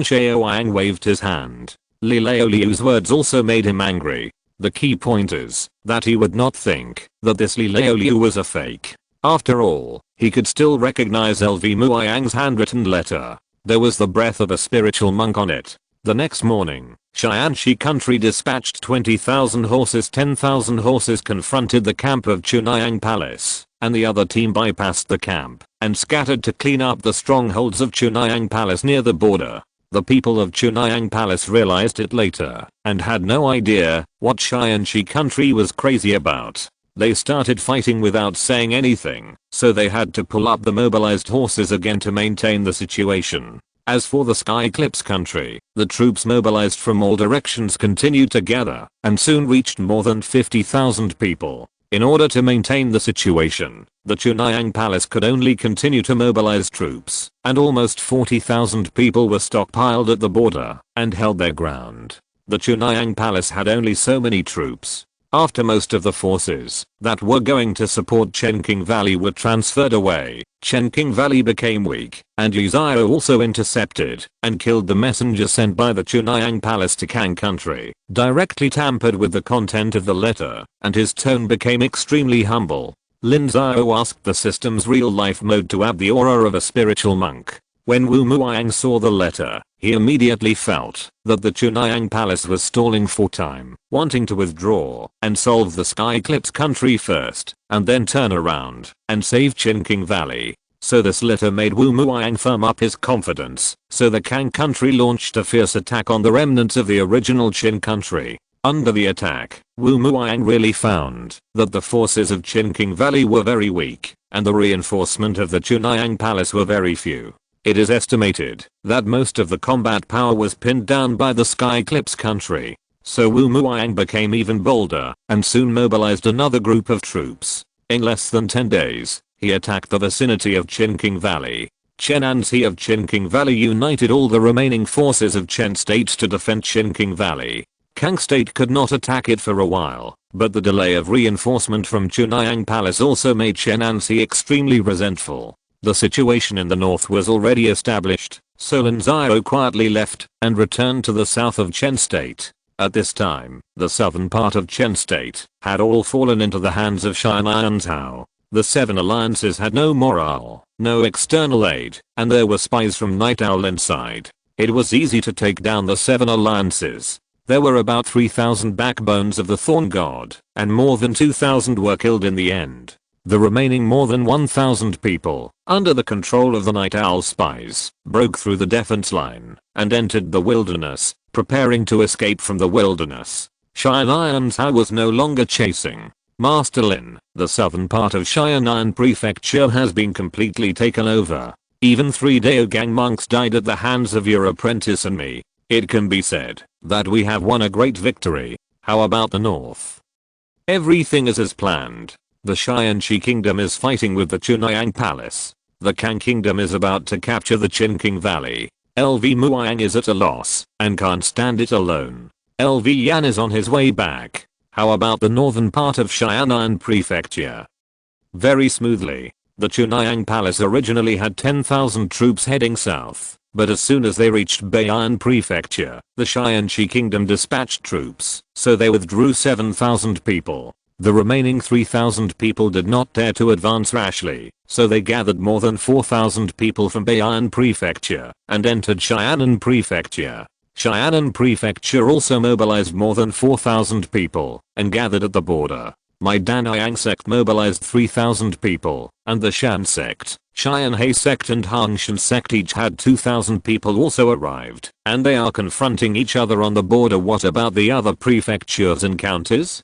Xiao waved his hand. Li Liu's words also made him angry. The key point is that he would not think that this Li Liu was a fake. After all, he could still recognize LV Muang's handwritten letter. There was the breath of a spiritual monk on it. The next morning, Tiansheng country dispatched 20,000 horses. 10,000 horses confronted the camp of Chunhyang Palace, and the other team bypassed the camp and scattered to clean up the strongholds of Chunhyang Palace near the border. The people of Chunhyang Palace realized it later and had no idea what Tiansheng country was crazy about. They started fighting without saying anything, so they had to pull up the mobilized horses again to maintain the situation. As for the Skyclips country, the troops mobilized from all directions continued to gather and soon reached more than 50,000 people. In order to maintain the situation, the Chunhyang Palace could only continue to mobilize troops, and almost 40,000 people were stockpiled at the border and held their ground. The Chunhyang Palace had only so many troops. After most of the forces that were going to support Chenking Valley were transferred away, Chenking Valley became weak, and Lin Xiao also intercepted and killed the messenger sent by the Chunhyang Palace to Kang country, directly tampered with the content of the letter, and his tone became extremely humble. Lin Xiao asked the system's real-life mode to add the aura of a spiritual monk. When Wu Muang saw the letter, he immediately felt that the Chunhyang Palace was stalling for time, wanting to withdraw and solve the Skyclips country first, and then turn around and save Chenking Valley. So this letter made Wu Muang firm up his confidence, so the Kang country launched a fierce attack on the remnants of the original Qin country. Under the attack, Wu Muang really found that the forces of Chenking Valley were very weak, and the reinforcement of the Chunhyang Palace were very few. It is estimated that most of the combat power was pinned down by the Skyclips country. So Wu Muang became even bolder and soon mobilized another group of troops. In less than 10 days, he attacked the vicinity of Chenking Valley. Chen Anzi of Chenking Valley united all the remaining forces of Chen State to defend Chenking Valley. Kang State could not attack it for a while, but the delay of reinforcement from Chunhyang Palace also made Chen Anzi extremely resentful. The situation in the north was already established, so Lin Xiao quietly left and returned to the south of Chen State. At this time, the southern part of Chen State had all fallen into the hands of Lin Xiao. The 7 alliances had no morale, no external aid, and there were spies from Night Owl inside. It was easy to take down the 7 alliances. There were about 3,000 backbones of the Thorn God, and more than 2,000 were killed in the end. The remaining more than 1,000 people, under the control of the Night Owl spies, broke through the defense line and entered the wilderness, preparing to escape from the wilderness. Lin Xiao was no longer chasing Master Lin. The southern part of Xianan Prefecture has been completely taken over. Even 3 Daogang monks died at the hands of your apprentice and me. It can be said that we have won a great victory. How about the north? Everything is as planned. The Tiansheng Kingdom is fighting with the Chunhyang Palace. The Kang Kingdom is about to capture the Chenking Valley. LV Muang is at a loss and can't stand it alone. LV Yan is on his way back. How about the northern part of Xianan Prefecture? Very smoothly. The Chunhyang Palace originally had 10,000 troops heading south, but as soon as they reached Bei'an Prefecture, the Tiansheng Kingdom dispatched troops, so they withdrew 7,000 people. The remaining 3,000 people did not dare to advance rashly, so they gathered more than 4,000 people from Bei'an Prefecture and entered Xianan Prefecture. Xianan Prefecture also mobilized more than 4,000 people and gathered at the border. My Tiansheng Sect mobilized 3,000 people, and the Shan Sect, Tiansheng Sect and Hangshan Sect each had 2,000 people also arrived, and they are confronting each other on the border. What about the other prefectures and counties?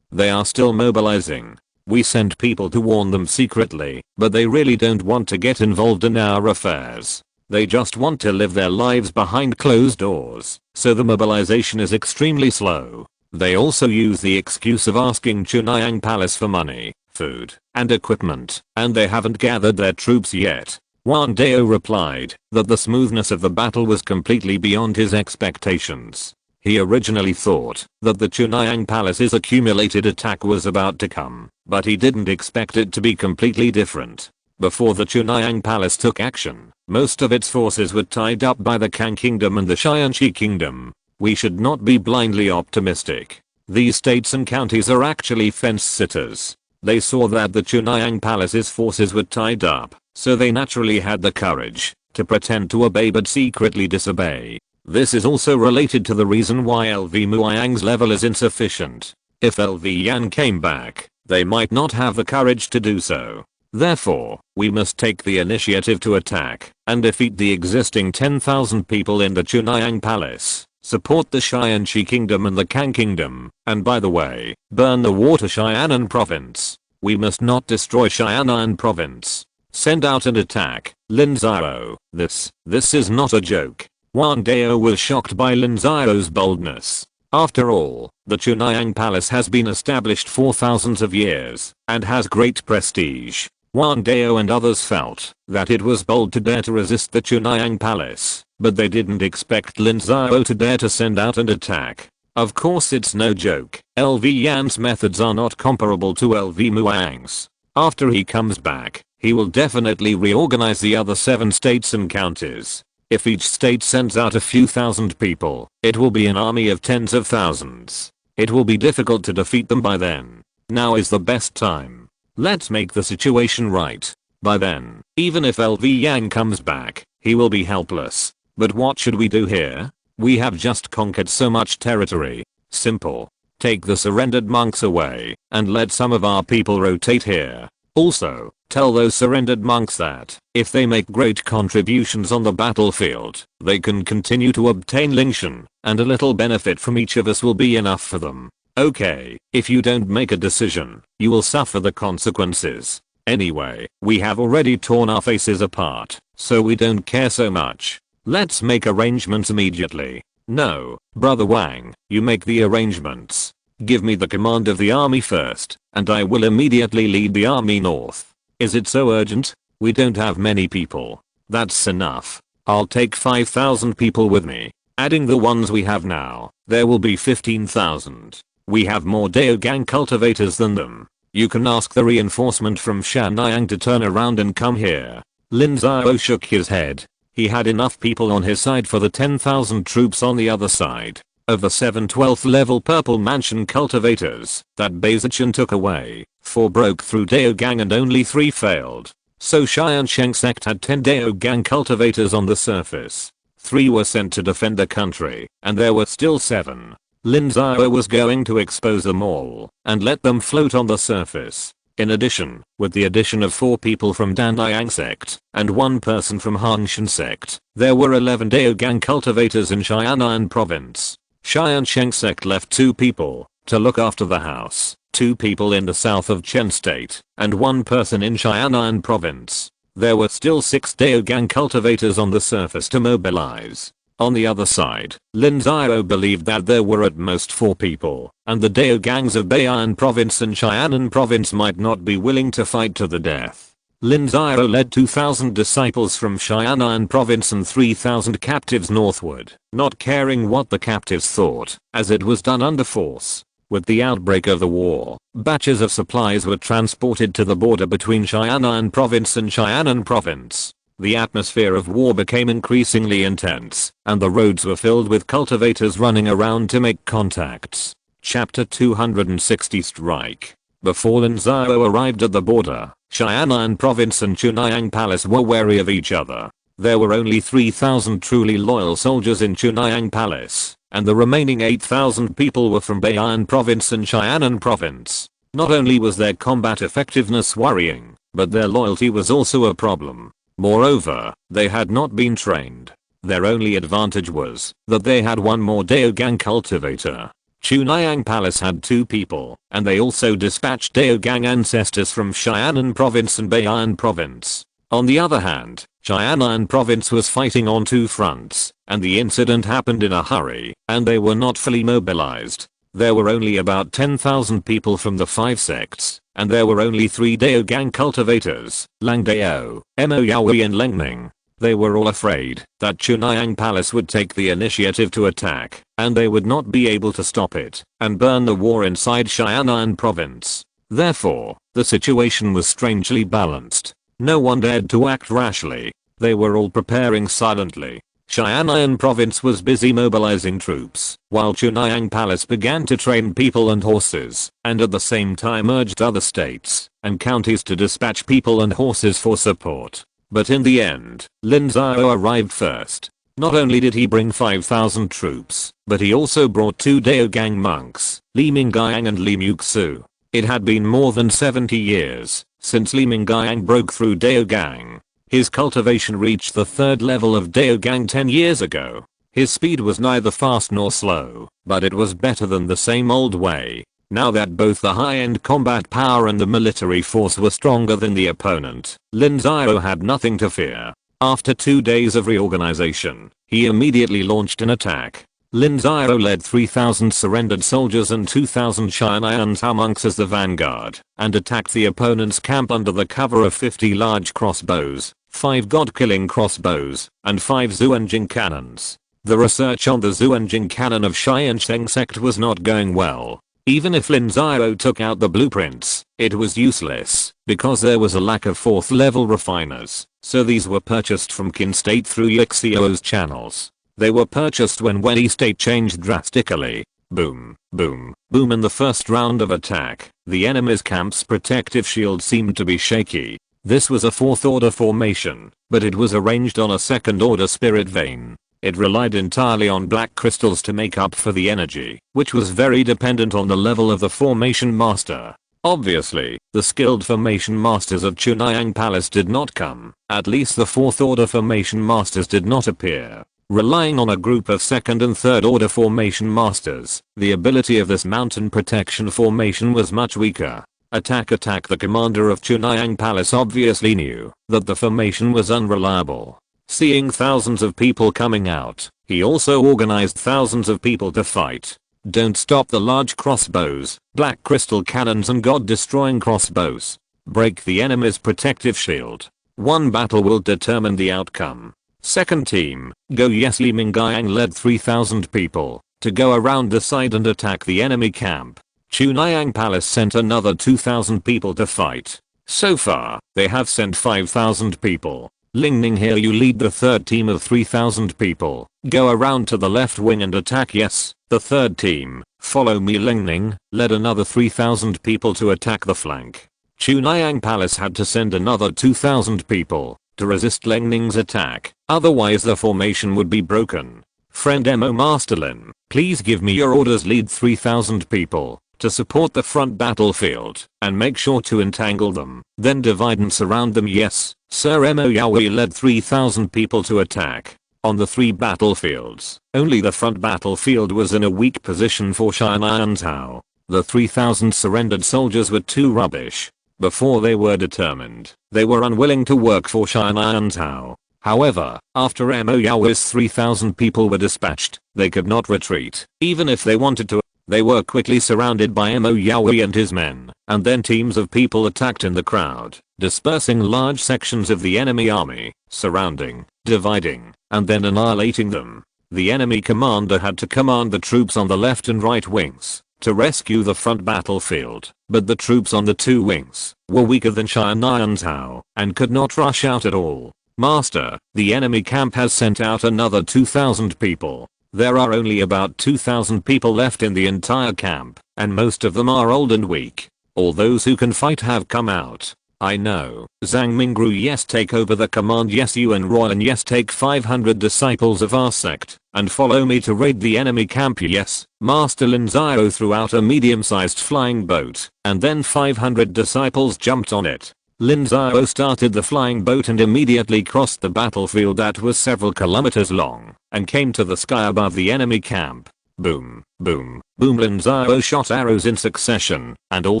They are still mobilizing. We sent people to warn them secretly, but they really don't want to get involved in our affairs. They just want to live their lives behind closed doors, so the mobilization is extremely slow. They also use the excuse of asking Chunhyang Palace for money, food, and equipment, and they haven't gathered their troops yet. Wan Dao replied that the smoothness of the battle was completely beyond his expectations. He originally thought that the Chunhyang Palace's accumulated attack was about to come, but he didn't expect it to be completely different. Before the Chunhyang Palace took action, most of its forces were tied up by the Kang Kingdom and the Tiansheng Kingdom. We should not be blindly optimistic. These states and counties are actually fence sitters. They saw that the Chunhyang Palace's forces were tied up, so they naturally had the courage to pretend to obey but secretly disobey. This is also related to the reason why LV Muang's level is insufficient. If LV Yan came back, they might not have the courage to do so. Therefore, we must take the initiative to attack and defeat the existing 10,000 people in the Chunhyang Palace, support the Xianxi Kingdom and the Kang Kingdom, and by the way, burn the war to Xianan Province. We must not destroy Xianan Province. Send out and attack, Lin Xiao. This is not a joke. Wang Dao was shocked by Lin Xiao's boldness. After all, the Chunhyang Palace has been established for thousands of years and has great prestige. Wang Dao and others felt that it was bold to dare to resist the Chunhyang Palace, but they didn't expect Lin Xiao to dare to send out and attack. Of course it's no joke. LV Yan's methods are not comparable to LV Muang's. After he comes back, he will definitely reorganize the other 7 states and counties. If each state sends out a few thousand people, it will be an army of tens of thousands. It will be difficult to defeat them by then. Now is the best time. Let's make the situation right. By then, even if LV Yang comes back, he will be helpless. But what should we do here? We have just conquered so much territory. Simple. Take the surrendered monks away and let some of our people rotate here. Also, tell those surrendered monks that, if they make great contributions on the battlefield, they can continue to obtain Lingshan, and a little benefit from each of us will be enough for them. Okay, if you don't make a decision, you will suffer the consequences. Anyway, we have already torn our faces apart, so we don't care so much. Let's make arrangements immediately. No, Brother Wang, you make the arrangements. Give me the command of the army first, and I will immediately lead the army north. Is it so urgent? We don't have many people. That's enough. I'll take 5,000 people with me. Adding the ones we have now, there will be 15,000. We have more Daogang cultivators than them. You can ask the reinforcement from Shannyang to turn around and come here. Lin Xiao shook his head. He had enough people on his side for the 10,000 troops on the other side. Of the 7 12th level purple mansion cultivators that Beizichan took away, 4 broke through Daogang and only 3 failed. So Tiansheng Sect had 10 Daogang cultivators on the surface. 3 were sent to defend the country, and there were still 7. Lin Xiao was going to expose them all and let them float on the surface. In addition, with the addition of 4 people from Tiansheng Sect and 1 person from Tiansheng Sect, there were 11 Daogang cultivators in Xianan Province. Tiansheng Sect left 2 people to look after the house, 2 people in the south of Chen State, and 1 person in Xianan Province. There were still 6 Daogang cultivators on the surface to mobilize. On the other side, Lin Xiao believed that there were at most 4 people, and the Daogangs of Beian Province and Xianan Province might not be willing to fight to the death. Lin Xiao led 2,000 disciples from Xianan Province and 3,000 captives northward, not caring what the captives thought, as it was done under force. With the outbreak of the war, batches of supplies were transported to the border between Xianan Province and Xianan Province. The atmosphere of war became increasingly intense, and the roads were filled with cultivators running around to make contacts. Chapter 260 Strike. Before Lin Xiao arrived at the border, Xianan Province and Chunhyang Palace were wary of each other. There were only 3,000 truly loyal soldiers in Chunhyang Palace, and the remaining 8,000 people were from Beian Province and Xianan Province. Not only was their combat effectiveness worrying, but their loyalty was also a problem. Moreover, they had not been trained. Their only advantage was that they had 1 more Daogang cultivator. Chunhyang Palace had 2 people, and they also dispatched Daogang ancestors from Xianan Province and Beian Province. On the other hand, Xianan Province was fighting on 2 fronts, and the incident happened in a hurry, and they were not fully mobilized. There were only about 10,000 people from the 5 sects, and there were only 3 Daogang cultivators, Lang Dao, Mo Yaoi and Lengming. They were all afraid that Chunhyang Palace would take the initiative to attack, and they would not be able to stop it, and burn the war inside Xianan Province. Therefore, the situation was strangely balanced. No one dared to act rashly. They were all preparing silently. Xianan Province was busy mobilizing troops, while Chunhyang Palace began to train people and horses, and at the same time urged other states and counties to dispatch people and horses for support. But in the end, Lin Xiao arrived first. Not only did he bring 5,000 troops, but he also brought 2 Daogang monks, Li Minggang and Li Muxu. It had been more than 70 years since Li Mingyang broke through Daogang. His cultivation reached the 3rd level of Daogang 10 years ago. His speed was neither fast nor slow, but it was better than the same old way. Now that both the high-end combat power and the military force were stronger than the opponent, Lin Xiao had nothing to fear. After 2 days of reorganization, he immediately launched an attack. Lin Xiao led 3,000 surrendered soldiers and 2,000 Tiansheng monks as the vanguard, and attacked the opponent's camp under the cover of 50 large crossbows, 5 god-killing crossbows, and 5 Zuanjing cannons. The research on the Zuanjing cannon of Tiansheng Sect was not going well. Even if Lin Xiao took out the blueprints, it was useless, because there was a lack of 4th level refiners, so these were purchased from Qin State through Lin Xiao's channels. They were purchased when Wen State changed drastically. Boom, boom, boom. In the first round of attack, the enemy's camp's protective shield seemed to be shaky. This was a 4th order formation, but it was arranged on a 2nd order spirit vein. It relied entirely on black crystals to make up for the energy, which was very dependent on the level of the formation master. Obviously, the skilled formation masters of Chunhyang Palace did not come, at least the 4th order formation masters did not appear. Relying on a group of 2nd and 3rd order formation masters, the ability of this mountain protection formation was much weaker. Attack. The commander of Chunhyang Palace obviously knew that the formation was unreliable. Seeing thousands of people coming out, he also organized thousands of people to fight. Don't stop the large crossbows, black crystal cannons and god-destroying crossbows. Break the enemy's protective shield. One battle will determine the outcome. Second team, go. Yes, Li Mingyang led 3,000 people to go around the side and attack the enemy camp. Chunhyang Palace sent another 2,000 people to fight. So far, they have sent 5,000 people. Ling here, you lead the 3rd team of 3,000 people. Go around to the left wing and attack. Yes, the 3rd team, follow me. Ling led another 3,000 people to attack the flank. Chunhyang Palace had to send another 2,000 people to resist Ling's attack, otherwise the formation would be broken. Friend Mo Master Lin, please give me your orders. Lead 3,000 people to support the front battlefield and make sure to entangle them, then divide and surround them. Yes, Sir. Mo Yao led 3,000 people to attack. On the 3 battlefields, only the front battlefield was in a weak position for Tiansheng. The 3,000 surrendered soldiers were too rubbish. Before they were determined, they were unwilling to work for Tiansheng. However, after Mo Yao's 3,000 people were dispatched, they could not retreat, even if they wanted to. They were quickly surrounded by Mo Yao and his men, and then teams of people attacked in the crowd, dispersing large sections of the enemy army, surrounding, dividing, and then annihilating them. The enemy commander had to command the troops on the left and right wings to rescue the front battlefield, but the troops on the 2 wings were weaker than Tiansheng and could not rush out at all. Master, the enemy camp has sent out another 2,000 people. There are only about 2,000 people left in the entire camp, and most of them are old and weak. All those who can fight have come out. I know. Zhang Mingru, yes, take over the command. Yes, you and Royan, yes, take 500 disciples of our sect and follow me to raid the enemy camp. Yes, Master Lin Xiao threw out a medium-sized flying boat, and then 500 disciples jumped on it. Lin Xiao started the flying boat and immediately crossed the battlefield that was several kilometers long and came to the sky above the enemy camp. Boom, boom, boom. Lin Xiao shot arrows in succession, and all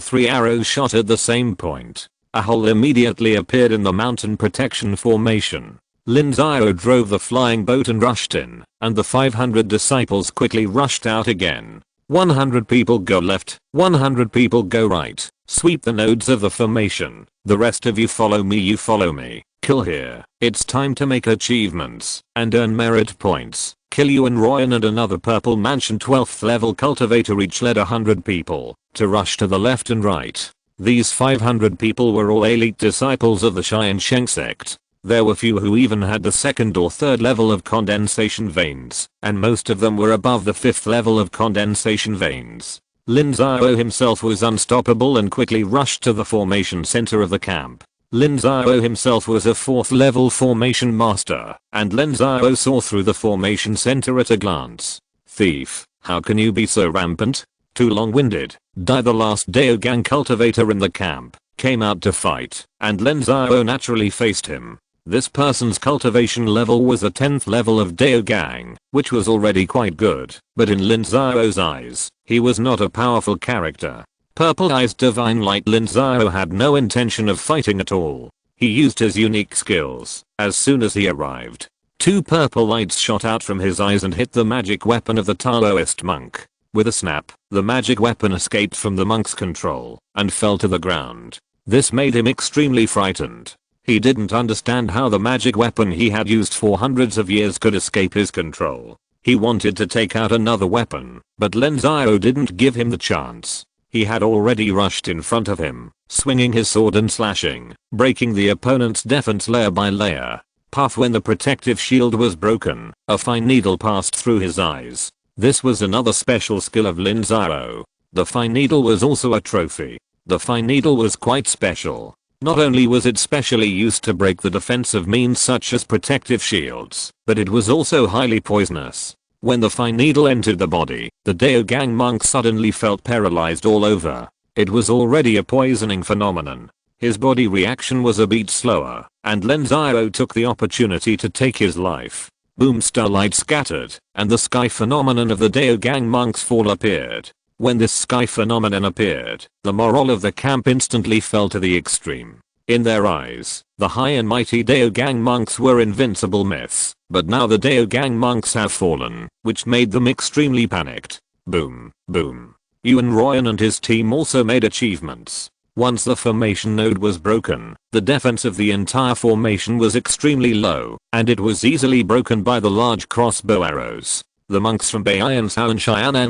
3 arrows shot at the same point. A hole immediately appeared in the mountain protection formation. Lin Xiao drove the flying boat and rushed in, and the 500 disciples quickly rushed out again. 100 people go left, 100 people go right. Sweep the nodes of the formation. The rest of you follow me. You follow me. Kill here. It's time to make achievements and earn merit points. Kill you and Royan and another Purple Mansion 12th level cultivator each led 100 people to rush to the left and right. These 500 people were all elite disciples of the Tiansheng Sect. There were few who even had the 2nd or 3rd level of condensation veins, and most of them were above the 5th level of condensation veins. Lin Xiao himself was unstoppable and quickly rushed to the formation center of the camp. Lin Xiao himself was a 4th level formation master, and Lin Xiao saw through the formation center at a glance. Thief, how can you be so rampant? Too long-winded. Die. The last Daogang cultivator in the camp came out to fight, and Lin Xiao naturally faced him. This person's cultivation level was a 10th level of Daogang, which was already quite good, but in Lin Xiao's eyes, he was not a powerful character. Purple-eyes divine light. Lin Xiao had no intention of fighting at all. He used his unique skills. As soon as he arrived, 2 purple lights shot out from his eyes and hit the magic weapon of the Taoist monk. With a snap, the magic weapon escaped from the monk's control and fell to the ground. This made him extremely frightened. He didn't understand how the magic weapon he had used for hundreds of years could escape his control. He wanted to take out another weapon, but Lin Xiao didn't give him the chance. He had already rushed in front of him, swinging his sword and slashing, breaking the opponent's defense layer by layer. Puff. When the protective shield was broken, a fine needle passed through his eyes. This was another special skill of Lin Xiao. The fine needle was also a trophy. The fine needle was quite special. Not only was it specially used to break the defensive means such as protective shields, but it was also highly poisonous. When the fine needle entered the body, the Daogang monk suddenly felt paralyzed all over. It was already a poisoning phenomenon. His body reaction was a bit slower, and Lin Xiao took the opportunity to take his life. Boom! Starlight scattered, and the sky phenomenon of the Daogang monk's fall appeared. When this sky phenomenon appeared, the morale of the camp instantly fell to the extreme. In their eyes, the high and mighty Daogang monks were invincible myths, but now the Daogang monks have fallen, which made them extremely panicked. Boom, boom. Yuan Royan and his team also made achievements. Once the formation node was broken, the defense of the entire formation was extremely low, and it was easily broken by the large crossbow arrows. The monks from Tiansheng and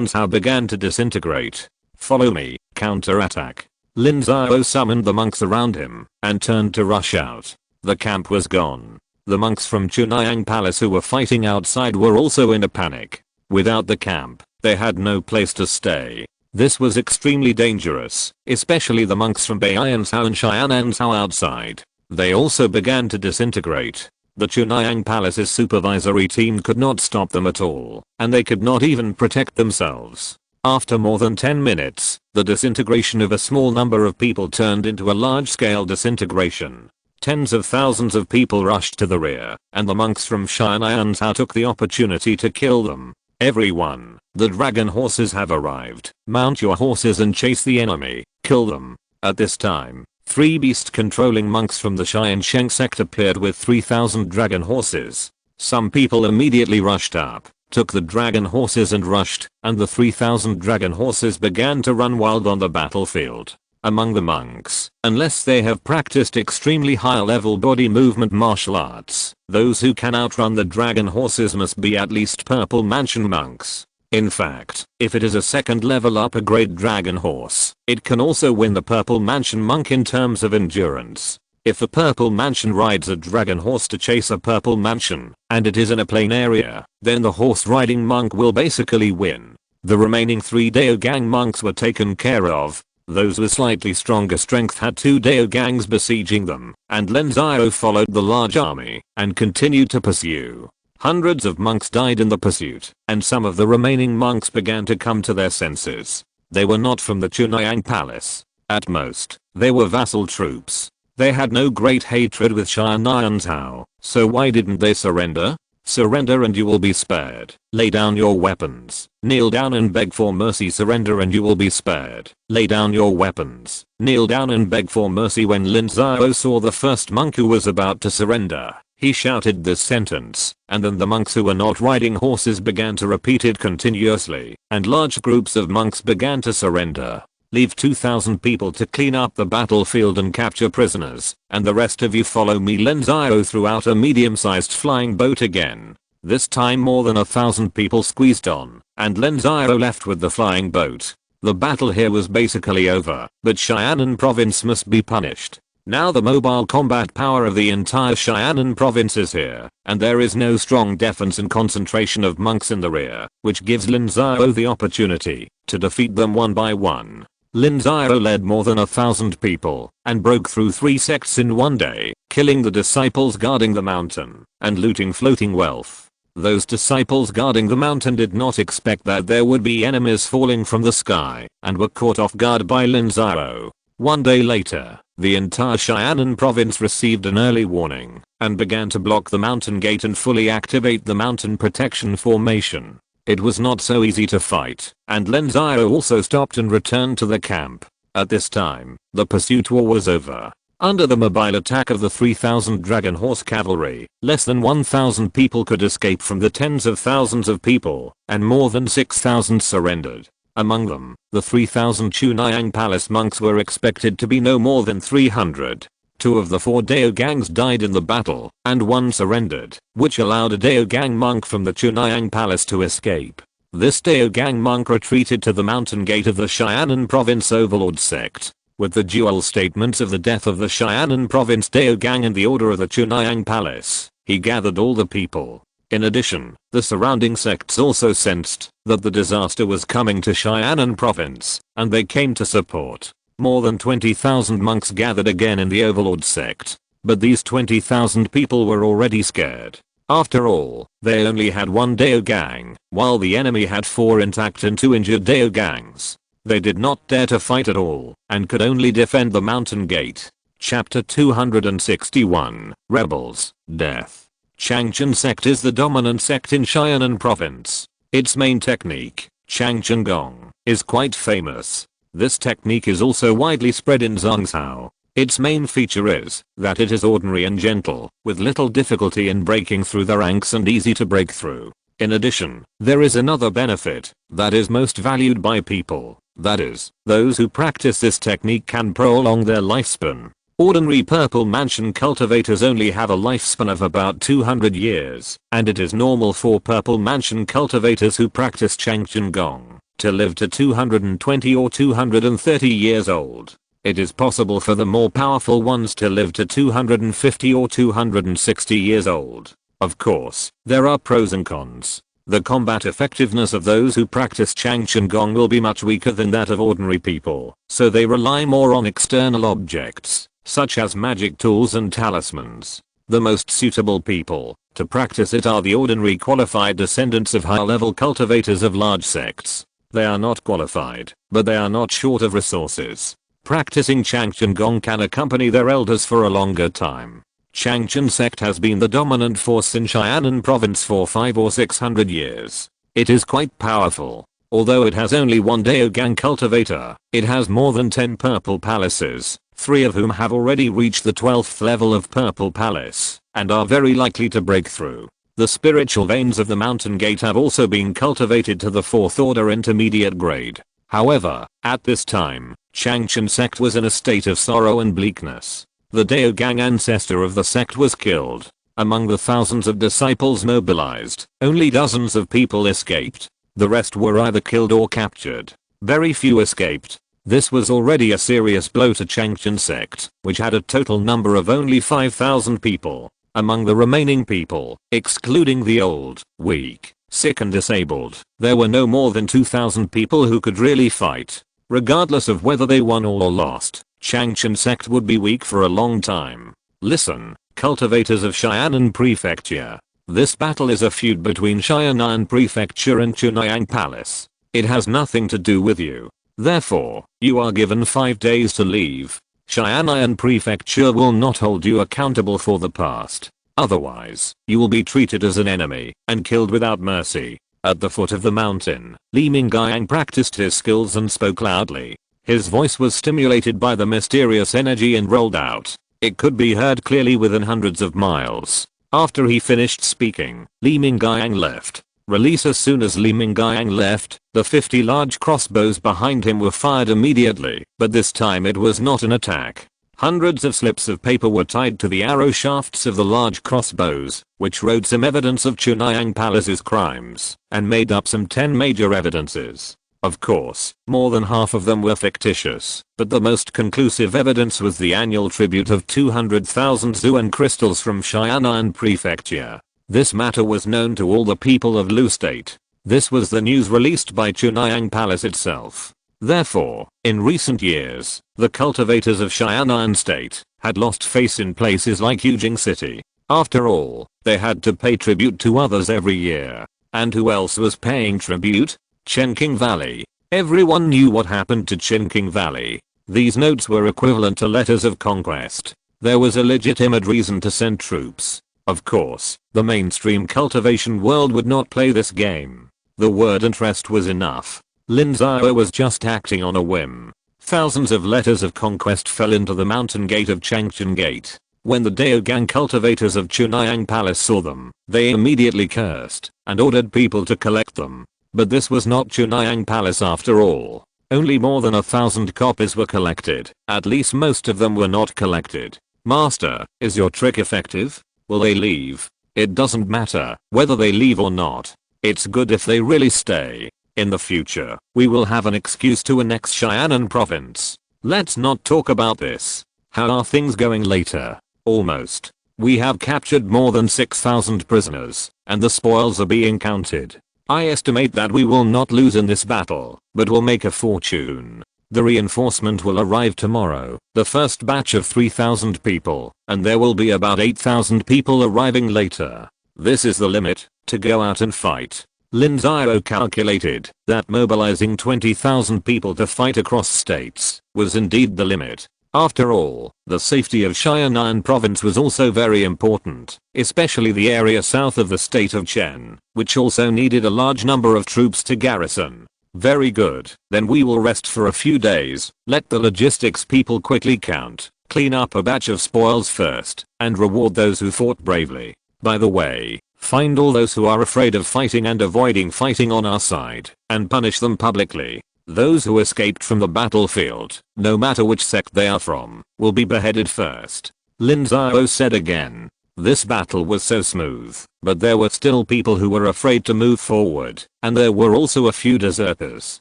SYNOPSIS began to disintegrate. Follow me, counterattack. Lin Xiao summoned the monks around him and turned to rush out. The camp was gone. The monks from Tiansheng Palace who were fighting outside were also in a panic. Without the camp, they had no place to stay. This was extremely dangerous, especially the monks from Tiansheng and SYNOPSIS outside. They also began to disintegrate. The Tiansheng Palace's supervisory team could not stop them at all, and they could not even protect themselves. After more than 10 minutes, the disintegration of a small number of people turned into a large-scale disintegration. Tens of thousands of people rushed to the rear, and the monks from SYNOPSIS took the opportunity to kill them. Everyone, the dragon horses have arrived. Mount your horses and chase the enemy. Kill them. At this time, 3 beast-controlling monks from the Tiansheng Sect appeared with 3,000 dragon horses. Some people immediately rushed up, took the dragon horses and rushed, and the 3,000 dragon horses began to run wild on the battlefield. Among the monks, unless they have practiced extremely high-level body movement martial arts, those who can outrun the dragon horses must be at least purple mansion monks. In fact, if it is a second level upper grade dragon horse, it can also win the purple mansion monk in terms of endurance. If the purple mansion rides a dragon horse to chase a purple mansion, and it is in a plain area, then the horse riding monk will basically win. The remaining 3 Daogang monks were taken care of. Those with slightly stronger strength had 2 Daogangs besieging them, and Lin Xiao followed the large army and continued to pursue. Hundreds of monks died in the pursuit, and some of the remaining monks began to come to their senses. They were not from the Tiansheng Palace. At most, they were vassal troops. They had no great hatred with SYNOPSIS, so why didn't they surrender? Surrender and you will be spared. Lay down your weapons. Kneel down and beg for mercy. Surrender and you will be spared. Lay down your weapons. Kneel down and beg for mercy. When Lin Xiao saw the first monk who was about to surrender, he shouted this sentence, and then the monks who were not riding horses began to repeat it continuously, and large groups of monks began to surrender. Leave 2,000 people to clean up the battlefield and capture prisoners, and the rest of you follow me. Lin Xiao threw out a medium-sized flying boat again. This time more than 1,000 people squeezed on, and Lin Xiao left with the flying boat. The battle here was basically over, but Xianan province must be punished. Now the mobile combat power of the entire Xianan province is here, and there is no strong defense and concentration of monks in the rear, which gives Lin Xiao the opportunity to defeat them one by one. Lin Xiao led more than 1,000 people and broke through 3 sects in one day, killing the disciples guarding the mountain and looting floating wealth. Those disciples guarding the mountain did not expect that there would be enemies falling from the sky and were caught off guard by Lin Xiao. One day later, The entire Cheyenne province received an early warning and began to block the mountain gate and fully activate the mountain protection formation. It was not so easy to fight, and Lin Xiao also stopped and returned to the camp. At this time, the pursuit war was over. Under the mobile attack of the 3,000 dragon horse cavalry, less than 1,000 people could escape from the tens of thousands of people, and more than 6,000 surrendered. Among them, the 3,000 Chunhyang Palace monks were expected to be no more than 300. 2 of the 4 Dao gangs died in the battle, and 1 surrendered, which allowed a Dao gang monk from the Chunhyang Palace to escape. This Dao gang monk retreated to the mountain gate of the Cheyenne Province Overlord Sect. With the dual statements of the death of the Cheyenne Province Dao gang and the order of the Chunhyang Palace, he gathered all the people. In addition, the surrounding sects also sensed that the disaster was coming to Cheyenne Province, and they came to support. More than 20,000 monks gathered again in the Overlord Sect, but these 20,000 people were already scared. After all, they only had 1 Dao gang, while the enemy had 4 intact and 2 injured Dao gangs. They did not dare to fight at all, and could only defend the mountain gate. Chapter 261, Rebels, Death. Tiansheng Sect is the dominant sect in Cheyenne Province. Its main technique, Tiansheng Gong, is quite famous. This technique is also widely spread in Zhangzhou. Its main feature is that it is ordinary and gentle, with little difficulty in breaking through the ranks and easy to break through. In addition, there is another benefit that is most valued by people. That is, those who practice this technique can prolong their lifespan. Ordinary purple mansion cultivators only have a lifespan of about 200 years, and it is normal for purple mansion cultivators who practice Tiansheng Gong to live to 220 or 230 years old. It is possible for the more powerful ones to live to 250 or 260 years old. Of course, there are pros and cons. The combat effectiveness of those who practice Tiansheng Gong will be much weaker than that of ordinary people, so they rely more on external objects, such as magic tools and talismans. The most suitable people to practice it are the ordinary qualified descendants of high-level cultivators of large sects. They are not qualified, but they are not short of resources. Practicing Tiansheng Gong can accompany their elders for a longer time. Tiansheng Sect has been the dominant force in Cheyenne Province for 500 or 600 years. It is quite powerful. Although it has only 1 Dao gang cultivator, it has more than 10 purple palaces, 3 of whom have already reached the 12th level of purple palace, and are very likely to break through. The spiritual veins of the mountain gate have also been cultivated to the 4th order intermediate grade. However, at this time, Tiansheng Sect was in a state of sorrow and bleakness. The Dao gang ancestor of the sect was killed. Among the thousands of disciples mobilized, only dozens of people escaped. The rest were either killed or captured. Very few escaped. This was already a serious blow to Tiansheng Sect, which had a total number of only 5,000 people. Among the remaining people, excluding the old, weak, sick and disabled, there were no more than 2,000 people who could really fight. Regardless of whether they won or lost, Tiansheng Sect would be weak for a long time. Listen, cultivators of Cheyenne Prefecture. This battle is a feud between Cheyenne Prefecture and Chunhyang Palace. It has nothing to do with you. Therefore, you are given 5 days to leave. Cheyenne Prefecture will not hold you accountable for the past. Otherwise, you will be treated as an enemy and killed without mercy. At the foot of the mountain, Li Mingyang practiced his skills and spoke loudly. His voice was stimulated by the mysterious energy and rolled out. It could be heard clearly within hundreds of miles. After he finished speaking, Li Mingyang left. Release. As soon as Li Mingyang left, the 50 large crossbows behind him were fired immediately, but this time it was not an attack. Hundreds of slips of paper were tied to the arrow shafts of the large crossbows, which wrote some evidence of Chunhyang Palace's crimes, and made up some 10 major evidences. Of course, more than half of them were fictitious, but the most conclusive evidence was the annual tribute of 200,000 Zuan crystals from Cheyenne Prefecture. This matter was known to all the people of Lu State. This was the news released by Chunhyang Palace itself. Therefore, in recent years, the cultivators of Cheyenne State had lost face in places like Yujing City. After all, they had to pay tribute to others every year. And who else was paying tribute? Chenking Valley. Everyone knew what happened to Chenking Valley. These notes were equivalent to letters of conquest. There was a legitimate reason to send troops. Of course, the mainstream cultivation world would not play this game. The word interest was enough. Lin Xiao was just acting on a whim. Thousands of letters of conquest fell into the mountain gate of Tiansheng Gate. When the Daogang cultivators of Chunhyang Palace saw them, they immediately cursed and ordered people to collect them. But this was not Chunhyang Palace after all. Only more than 1,000 copies were collected. At least most of them were not collected. Master, is your trick effective? Will they leave? It doesn't matter whether they leave or not. It's good if they really stay. In the future, we will have an excuse to annex Xianan province. Let's not talk about this. How are things going later? Almost. We have captured more than 6,000 prisoners, and the spoils are being counted. I estimate that we will not lose in this battle, but will make a fortune. The reinforcement will arrive tomorrow, the first batch of 3,000 people, and there will be about 8,000 people arriving later. This is the limit, to go out and fight. Lin Xiao calculated that mobilizing 20,000 people to fight across states was indeed the limit. After all, the safety of Xianan province was also very important, especially the area south of the state of Chen, which also needed a large number of troops to garrison. Very good, then we will rest for a few days, let the logistics people quickly count, clean up a batch of spoils first, and reward those who fought bravely. By the way, find all those who are afraid of fighting and avoiding fighting on our side, and punish them publicly. Those who escaped from the battlefield, no matter which sect they are from, will be beheaded first. Lin Xiao said again. This battle was so smooth, but there were still people who were afraid to move forward, and there were also a few deserters.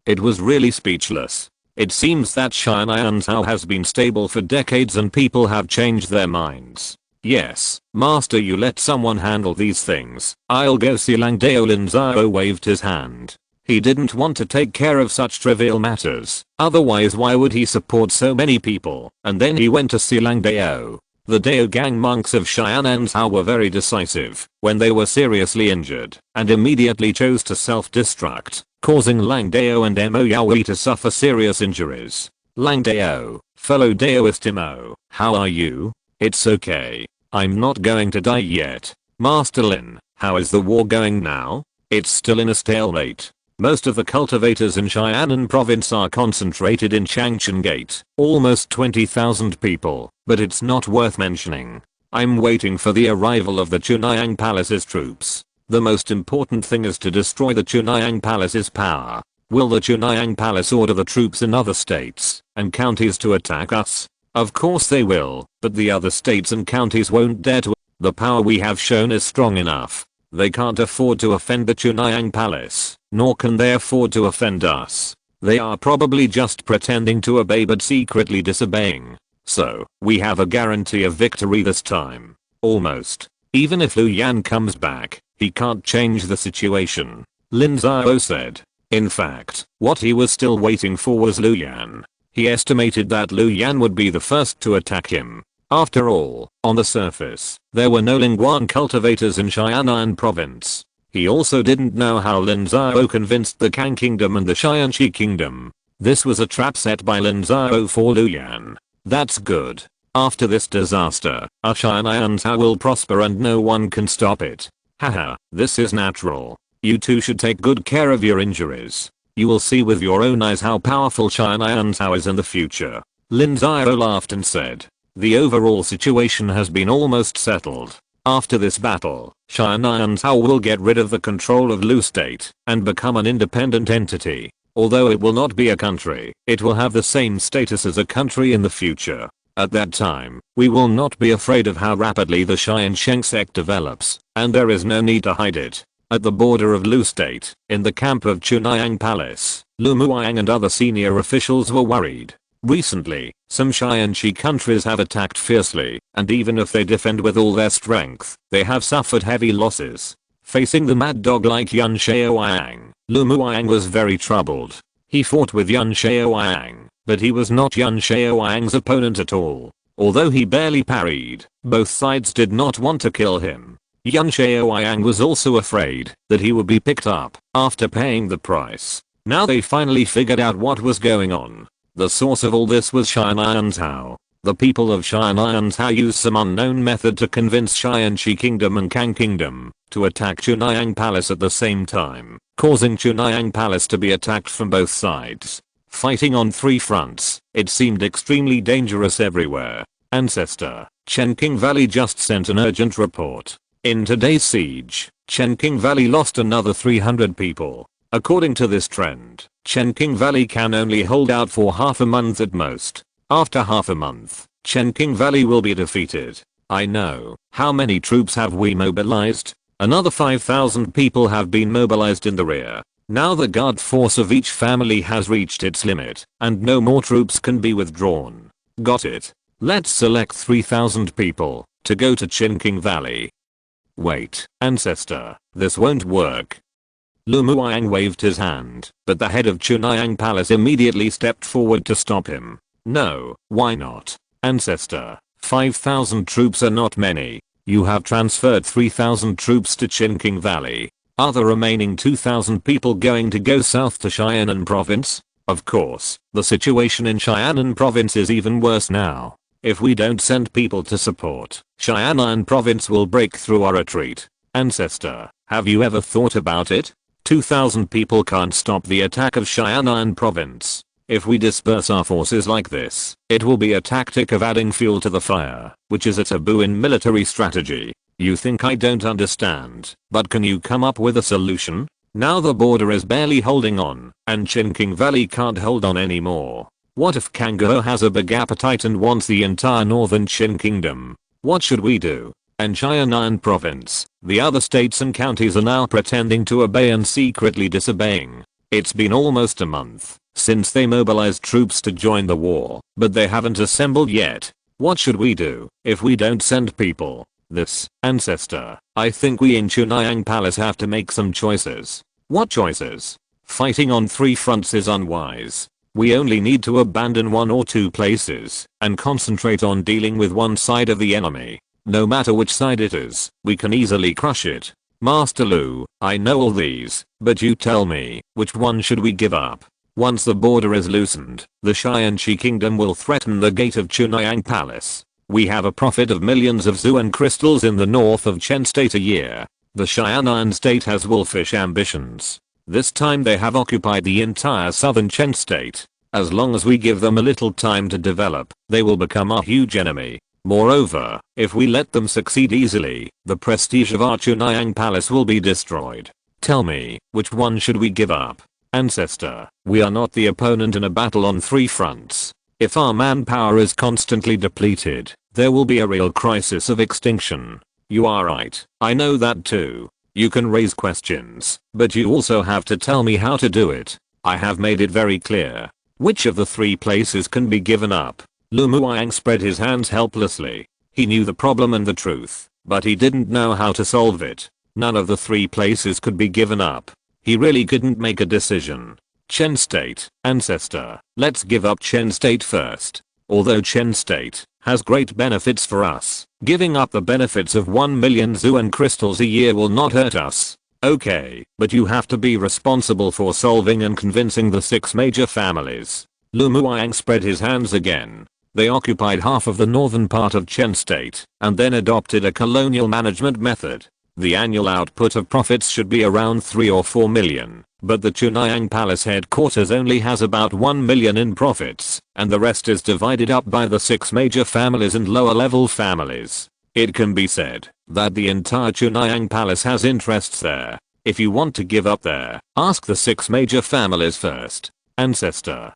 It was really speechless. It seems that Tiansheng has been stable for decades and people have changed their minds. Yes, master, you let someone handle these things. I'll go see Langdao. Lin Xiao waved his hand. He didn't want to take care of such trivial matters, otherwise why would he support so many people? And then he went to see Langdao. The Daogang monks of Xianan were very decisive when they were seriously injured and immediately chose to self-destruct, causing Langdao and Mo Yaoi to suffer serious injuries. Langdao, fellow Daoist Mo, how are you? It's okay. I'm not going to die yet. Master Lin, how is the war going now? It's still in a stalemate. Most of the cultivators in Xianan province are concentrated in Tiansheng Gate, almost 20,000 people, but it's not worth mentioning. I'm waiting for the arrival of the Chunhyang Palace's troops. The most important thing is to destroy the Chunhyang Palace's power. Will the Chunhyang Palace order the troops in other states and counties to attack us? Of course they will, but the other states and counties won't dare to. The power we have shown is strong enough. They can't afford to offend the Chunhyang Palace, nor can they afford to offend us. They are probably just pretending to obey but secretly disobeying. So, we have a guarantee of victory this time. Almost. Even if Lu Yan comes back, he can't change the situation. Lin Xiao said. In fact, what he was still waiting for was Lu Yan. He estimated that Lu Yan would be the first to attack him. After all, on the surface, there were no Lingguan cultivators in Xianan province. He also didn't know how Lin Xiao convinced the Kang Kingdom and the Xianxi Kingdom. This was a trap set by Lin Xiao for Lu Yan. That's good. After this disaster, our Xianxi will prosper and no one can stop it. Haha, this is natural. You two should take good care of your injuries. You will see with your own eyes how powerful Xianxi is in the future. Lin Xiao laughed and said. The overall situation has been almost settled. After this battle, Xianxi will get rid of the control of Lu State and become an independent entity. Although it will not be a country, it will have the same status as a country in the future. At that time, we will not be afraid of how rapidly the Tiansheng Sect develops, and there is no need to hide it. At the border of Lu State, in the camp of Chunhyang Palace, Lu Muang and other senior officials were worried. Recently, some Xianxi countries have attacked fiercely, and even if they defend with all their strength, they have suffered heavy losses. Facing the mad dog like Lin Xiao, Lu Muang was very troubled. He fought with Lin Xiao, but he was not Lin Xiao's opponent at all. Although he barely parried, both sides did not want to kill him. Lin Xiao was also afraid that he would be picked up after paying the price. Now they finally figured out what was going on. The source of all this was Tiansheng. The people of Tiansheng used some unknown method to convince Tiansheng Kingdom and Kang Kingdom to attack Chunhyang Palace at the same time, causing Chunhyang Palace to be attacked from both sides. Fighting on 3 fronts, it seemed extremely dangerous everywhere. Ancestor, Chenqing Valley just sent an urgent report. In today's siege, Chenqing Valley lost another 300 people. According to this trend, Chenqing Valley can only hold out for half a month at most. After half a month, Chenqing Valley will be defeated. I know. How many troops have we mobilized? Another 5,000 people have been mobilized in the rear. Now the guard force of each family has reached its limit, and no more troops can be withdrawn. Got it. Let's select 3,000 people to go to Chenqing Valley. Wait, ancestor, this won't work. Lu Muang waved his hand, but the head of Chunhyang Palace immediately stepped forward to stop him. No, why not? Ancestor, 5,000 troops are not many. You have transferred 3,000 troops to Chenqing Valley. Are the remaining 2,000 people going to go south to Xianan Province? Of course, the situation in Xianan Province is even worse now. If we don't send people to support, Xianan Province will break through our retreat. Ancestor, have you ever thought about it? 2,000 people can't stop the attack of Xianan Province. If we disperse our forces like this, it will be a tactic of adding fuel to the fire, which is a taboo in military strategy. You think I don't understand, but can you come up with a solution? Now the border is barely holding on, and Chenqing Valley can't hold on anymore. What if Kango has a big appetite and wants the entire northern Qin Kingdom? What should we do? And Xianan Province, the other states and counties are now pretending to obey and secretly disobeying. It's been almost a month since they mobilized troops to join the war, but they haven't assembled yet. What should we do if we don't send people? This, ancestor, I think we in Chunhyang Palace have to make some choices. What choices? Fighting on 3 fronts is unwise. We only need to abandon 1 or 2 places and concentrate on dealing with one side of the enemy. No matter which side it is, we can easily crush it. Master Lu, I know all these, but you tell me, which one should we give up? Once the border is loosened, the Xianxi Kingdom will threaten the gate of Chunhyang Palace. We have a profit of millions of Zuan crystals in the north of Chen State a year. The Xianan State has wolfish ambitions. This time they have occupied the entire southern Chen State. As long as we give them a little time to develop, they will become our huge enemy. Moreover, if we let them succeed easily, the prestige of our Chunhyang Palace will be destroyed. Tell me, which one should we give up? Ancestor, we are not the opponent in a battle on 3 fronts. If our manpower is constantly depleted, there will be a real crisis of extinction. You are right, I know that too. You can raise questions, but you also have to tell me how to do it. I have made it very clear. Which of the 3 places can be given up? Lu Muang spread his hands helplessly. He knew the problem and the truth, but he didn't know how to solve it. None of the 3 places could be given up. He really couldn't make a decision. Chen State, ancestor, let's give up Chen State first. Although Chen State has great benefits for us, giving up the benefits of 1 million Zuan crystals a year will not hurt us. Okay, but you have to be responsible for solving and convincing the 6 major families. Lu Muang spread his hands again. They occupied half of the northern part of Chen State, and then adopted a colonial management method. The annual output of profits should be around 3 or 4 million, but the Chunhyang Palace headquarters only has about 1 million in profits, and the rest is divided up by the 6 major families and lower level families. It can be said that the entire Chunhyang Palace has interests there. If you want to give up there, ask the 6 major families first. Ancestor,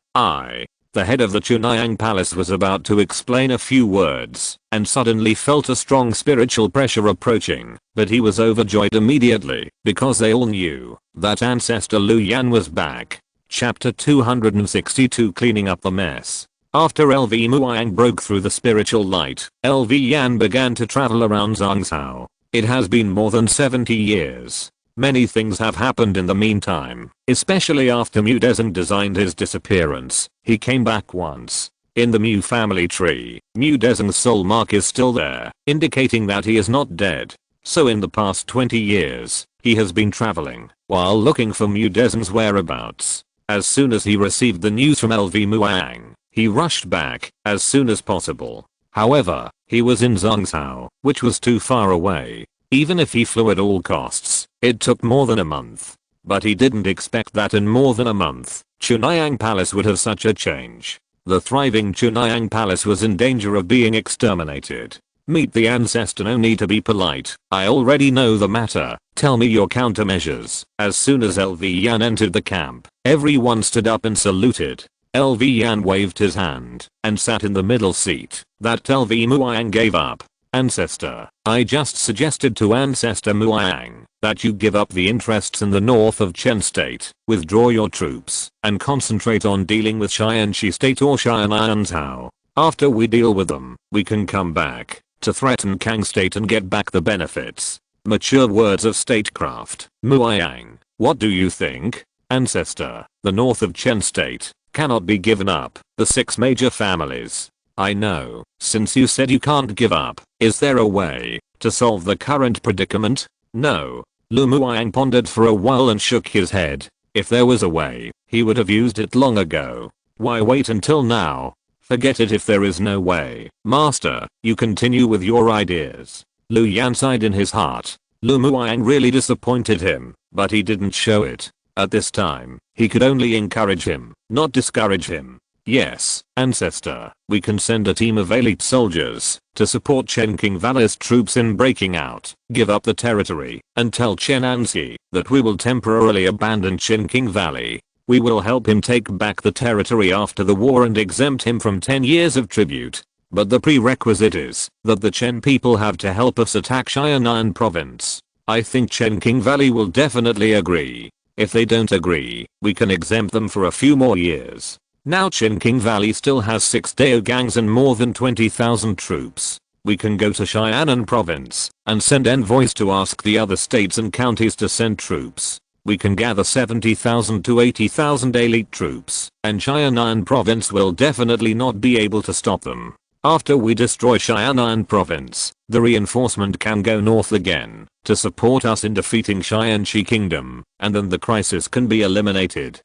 the head of the Chunhyang Palace was about to explain a few words, and suddenly felt a strong spiritual pressure approaching, but he was overjoyed immediately, because they all knew that Ancestor Lu Yan was back. Chapter 262 Cleaning up the mess. After LV Muang broke through the spiritual light, LV Yan began to travel around Zhangzhou. It has been more than 70 years. Many things have happened in the meantime, especially after Mu Dezeng designed his disappearance. He came back once. In the Mu family tree, Mu Dezeng's soul mark is still there, indicating that he is not dead. So in the past 20 years, he has been traveling while looking for Mu Dezeng's whereabouts. As soon as he received the news from LV Muang, he rushed back as soon as possible. However, he was in Zhongshan, which was too far away. Even if he flew at all costs, it took more than a month. But he didn't expect that in more than a month, Chunhyang Palace would have such a change. The thriving Chunhyang Palace was in danger of being exterminated. Meet the ancestor, no need to be polite. I already know the matter. Tell me your countermeasures. As soon as LV Yan entered the camp, everyone stood up and saluted. LV Yan waved his hand and sat in the middle seat. That LV Muang gave up. Ancestor, I just suggested to Ancestor Muang that you give up the interests in the north of Chen State, withdraw your troops, and concentrate on dealing with Tiansheng State or Tiansheng. After we deal with them, we can come back to threaten Kang State and get back the benefits. Mature words of statecraft. Muang, what do you think? Ancestor, the north of Chen State cannot be given up. The 6 major families. I know, since you said you can't give up, is there a way to solve the current predicament? No. Lu Muang pondered for a while and shook his head. If there was a way, he would have used it long ago. Why wait until now? Forget it if there is no way. Master, you continue with your ideas. Lu Yan sighed in his heart. Lu Muang really disappointed him, but he didn't show it. At this time, he could only encourage him, not discourage him. Yes, Ancestor, we can send a team of elite soldiers to support Chen King Valley's troops in breaking out. Give up the territory and tell Chen Anzi that we will temporarily abandon Chen King Valley. We will help him take back the territory after the war and exempt him from 10 years of tribute. But the prerequisite is that the Chen people have to help us attack Xianan province. I think Chen King Valley will definitely agree. If they don't agree, we can exempt them for a few more years. Now Chen King Valley still has 6 Dao gangs and more than 20,000 troops. We can go to Xianan province and send envoys to ask the other states and counties to send troops. We can gather 70,000 to 80,000 elite troops, and Xianan province will definitely not be able to stop them. After we destroy Xianan province, the reinforcement can go north again to support us in defeating Xianxi kingdom, and then the crisis can be eliminated.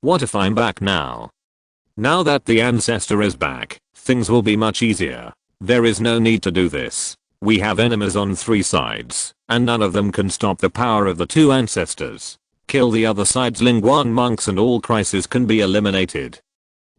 What if I'm back now? Now that the ancestor is back, things will be much easier. There is no need to do this. We have enemies on 3 sides, and none of them can stop the power of the 2 ancestors. Kill the other side's Lingguan monks and all crises can be eliminated.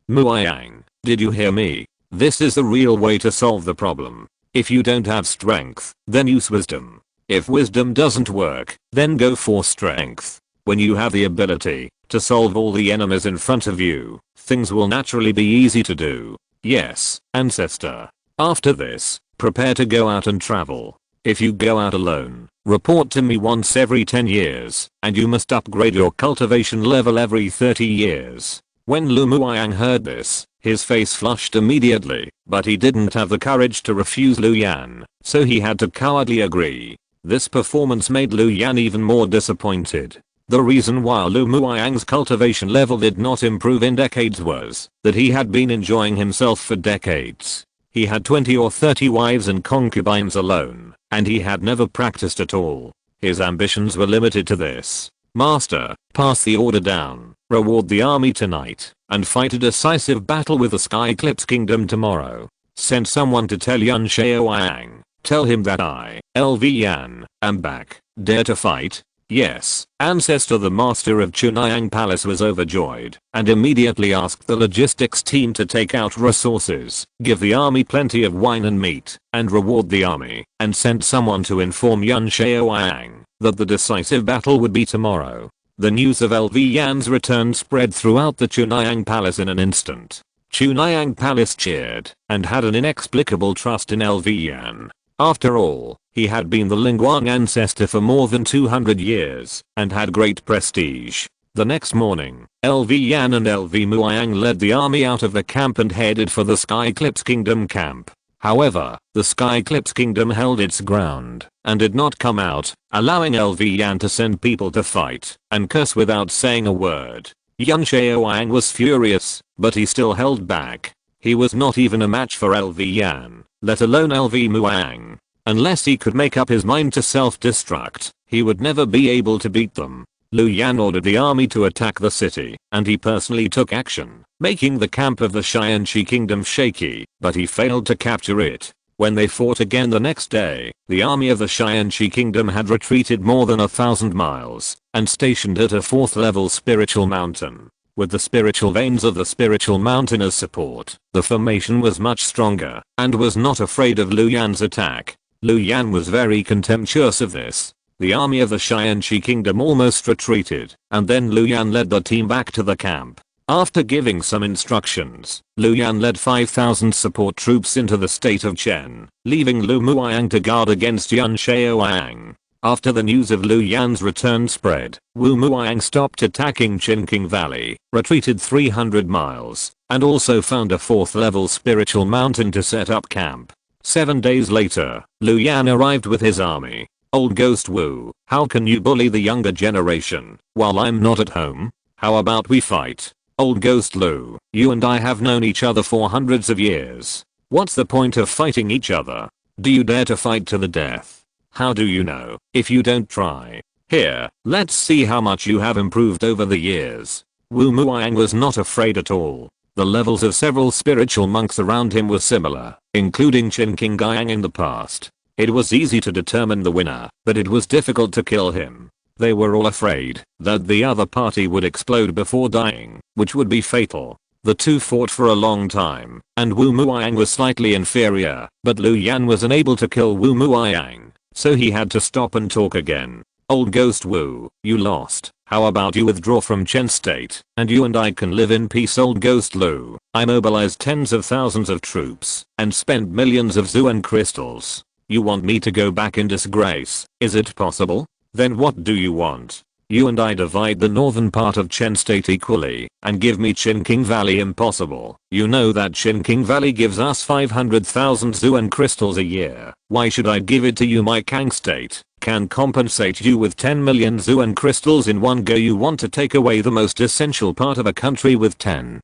Muang, did you hear me? This is the real way to solve the problem. If you don't have strength, then use wisdom. If wisdom doesn't work, then go for strength. When you have the ability to solve all the enemies in front of you, things will naturally be easy to do. Yes, Ancestor. After this, prepare to go out and travel. If you go out alone, report to me once every 10 years, and you must upgrade your cultivation level every 30 years. When Lu Muang heard this, his face flushed immediately, but he didn't have the courage to refuse Lu Yan, so he had to cowardly agree. This performance made Lu Yan even more disappointed. The reason why Lu Muang's cultivation level did not improve in decades was that he had been enjoying himself for decades. He had 20 or 30 wives and concubines alone, and he had never practiced at all. His ambitions were limited to this. Master, pass the order down, reward the army tonight, and fight a decisive battle with the Sky Eclipse Kingdom tomorrow. Send someone to tell Lin Xiao. Tell him that I, LV Yan, am back. Dare to fight? Yes. Ancestor the master of Chunhyang Palace was overjoyed and immediately asked the logistics team to take out resources, give the army plenty of wine and meat, and reward the army, and sent someone to inform Lin Xiao that the decisive battle would be tomorrow. The news of LV Yan's return spread throughout the Chunhyang Palace in an instant. Chunhyang Palace cheered and had an inexplicable trust in LV Yan. After all, he had been the Lingguan ancestor for more than 200 years and had great prestige. The next morning, LV Yan and LV Muang led the army out of the camp and headed for the Sky Eclipse Kingdom camp. However, the Sky Eclipse Kingdom held its ground and did not come out, allowing LV Yan to send people to fight and curse without saying a word. Lin Xiao was furious, but he still held back. He was not even a match for LV Yan, let alone LV Muang. Unless he could make up his mind to self-destruct, he would never be able to beat them. Lu Yan ordered the army to attack the city, and he personally took action, making the camp of the Tiansheng kingdom shaky, but he failed to capture it. When they fought again the next day, the army of the Tiansheng kingdom had retreated more than 1,000 miles, and stationed at a 4th level spiritual mountain. With the spiritual veins of the spiritual mountain as support, the formation was much stronger, and was not afraid of Lu Yan's attack. Lu Yan was very contemptuous of this. The army of the Tiansheng kingdom almost retreated, and then Lu Yan led the team back to the camp. After giving some instructions, Lu Yan led 5,000 support troops into the state of Chen, leaving Lu Muiyang to guard against Lin Xiao. After the news of Lu Yan's return spread, Wu Muiyang stopped attacking Qinqing Valley, retreated 300 miles, and also found a 4th level spiritual mountain to set up camp. 7 days later, Lu Yan arrived with his army. Old Ghost Wu, how can you bully the younger generation while I'm not at home? How about we fight? Old Ghost Lu, you and I have known each other for hundreds of years. What's the point of fighting each other? Do you dare to fight to the death? How do you know if you don't try? Here, let's see how much you have improved over the years. Wu Muiyang was not afraid at all. The levels of several spiritual monks around him were similar, including Qinqing Guiyang in the past. It was easy to determine the winner, but it was difficult to kill him. They were all afraid that the other party would explode before dying, which would be fatal. The two fought for a long time, and Wu Muiyang was slightly inferior, but Lu Yan was unable to kill Wu Muiyang, so he had to stop and talk again. Old Ghost Wu, you lost. How about you withdraw from Chen State, and you and I can live in peace. Old Ghost Lu, I mobilized tens of thousands of troops, and spent millions of Zuan crystals. You want me to go back in disgrace? Is it possible? Then what do you want? You and I divide the northern part of Chen State equally, and give me Qinqing Valley. Impossible. You know that Qinqing Valley gives us 500,000 Zuan crystals a year. Why should I give it to you? My Kang State can compensate you with 10 million Zuan crystals in one go. You want to take away the most essential part of a country with 10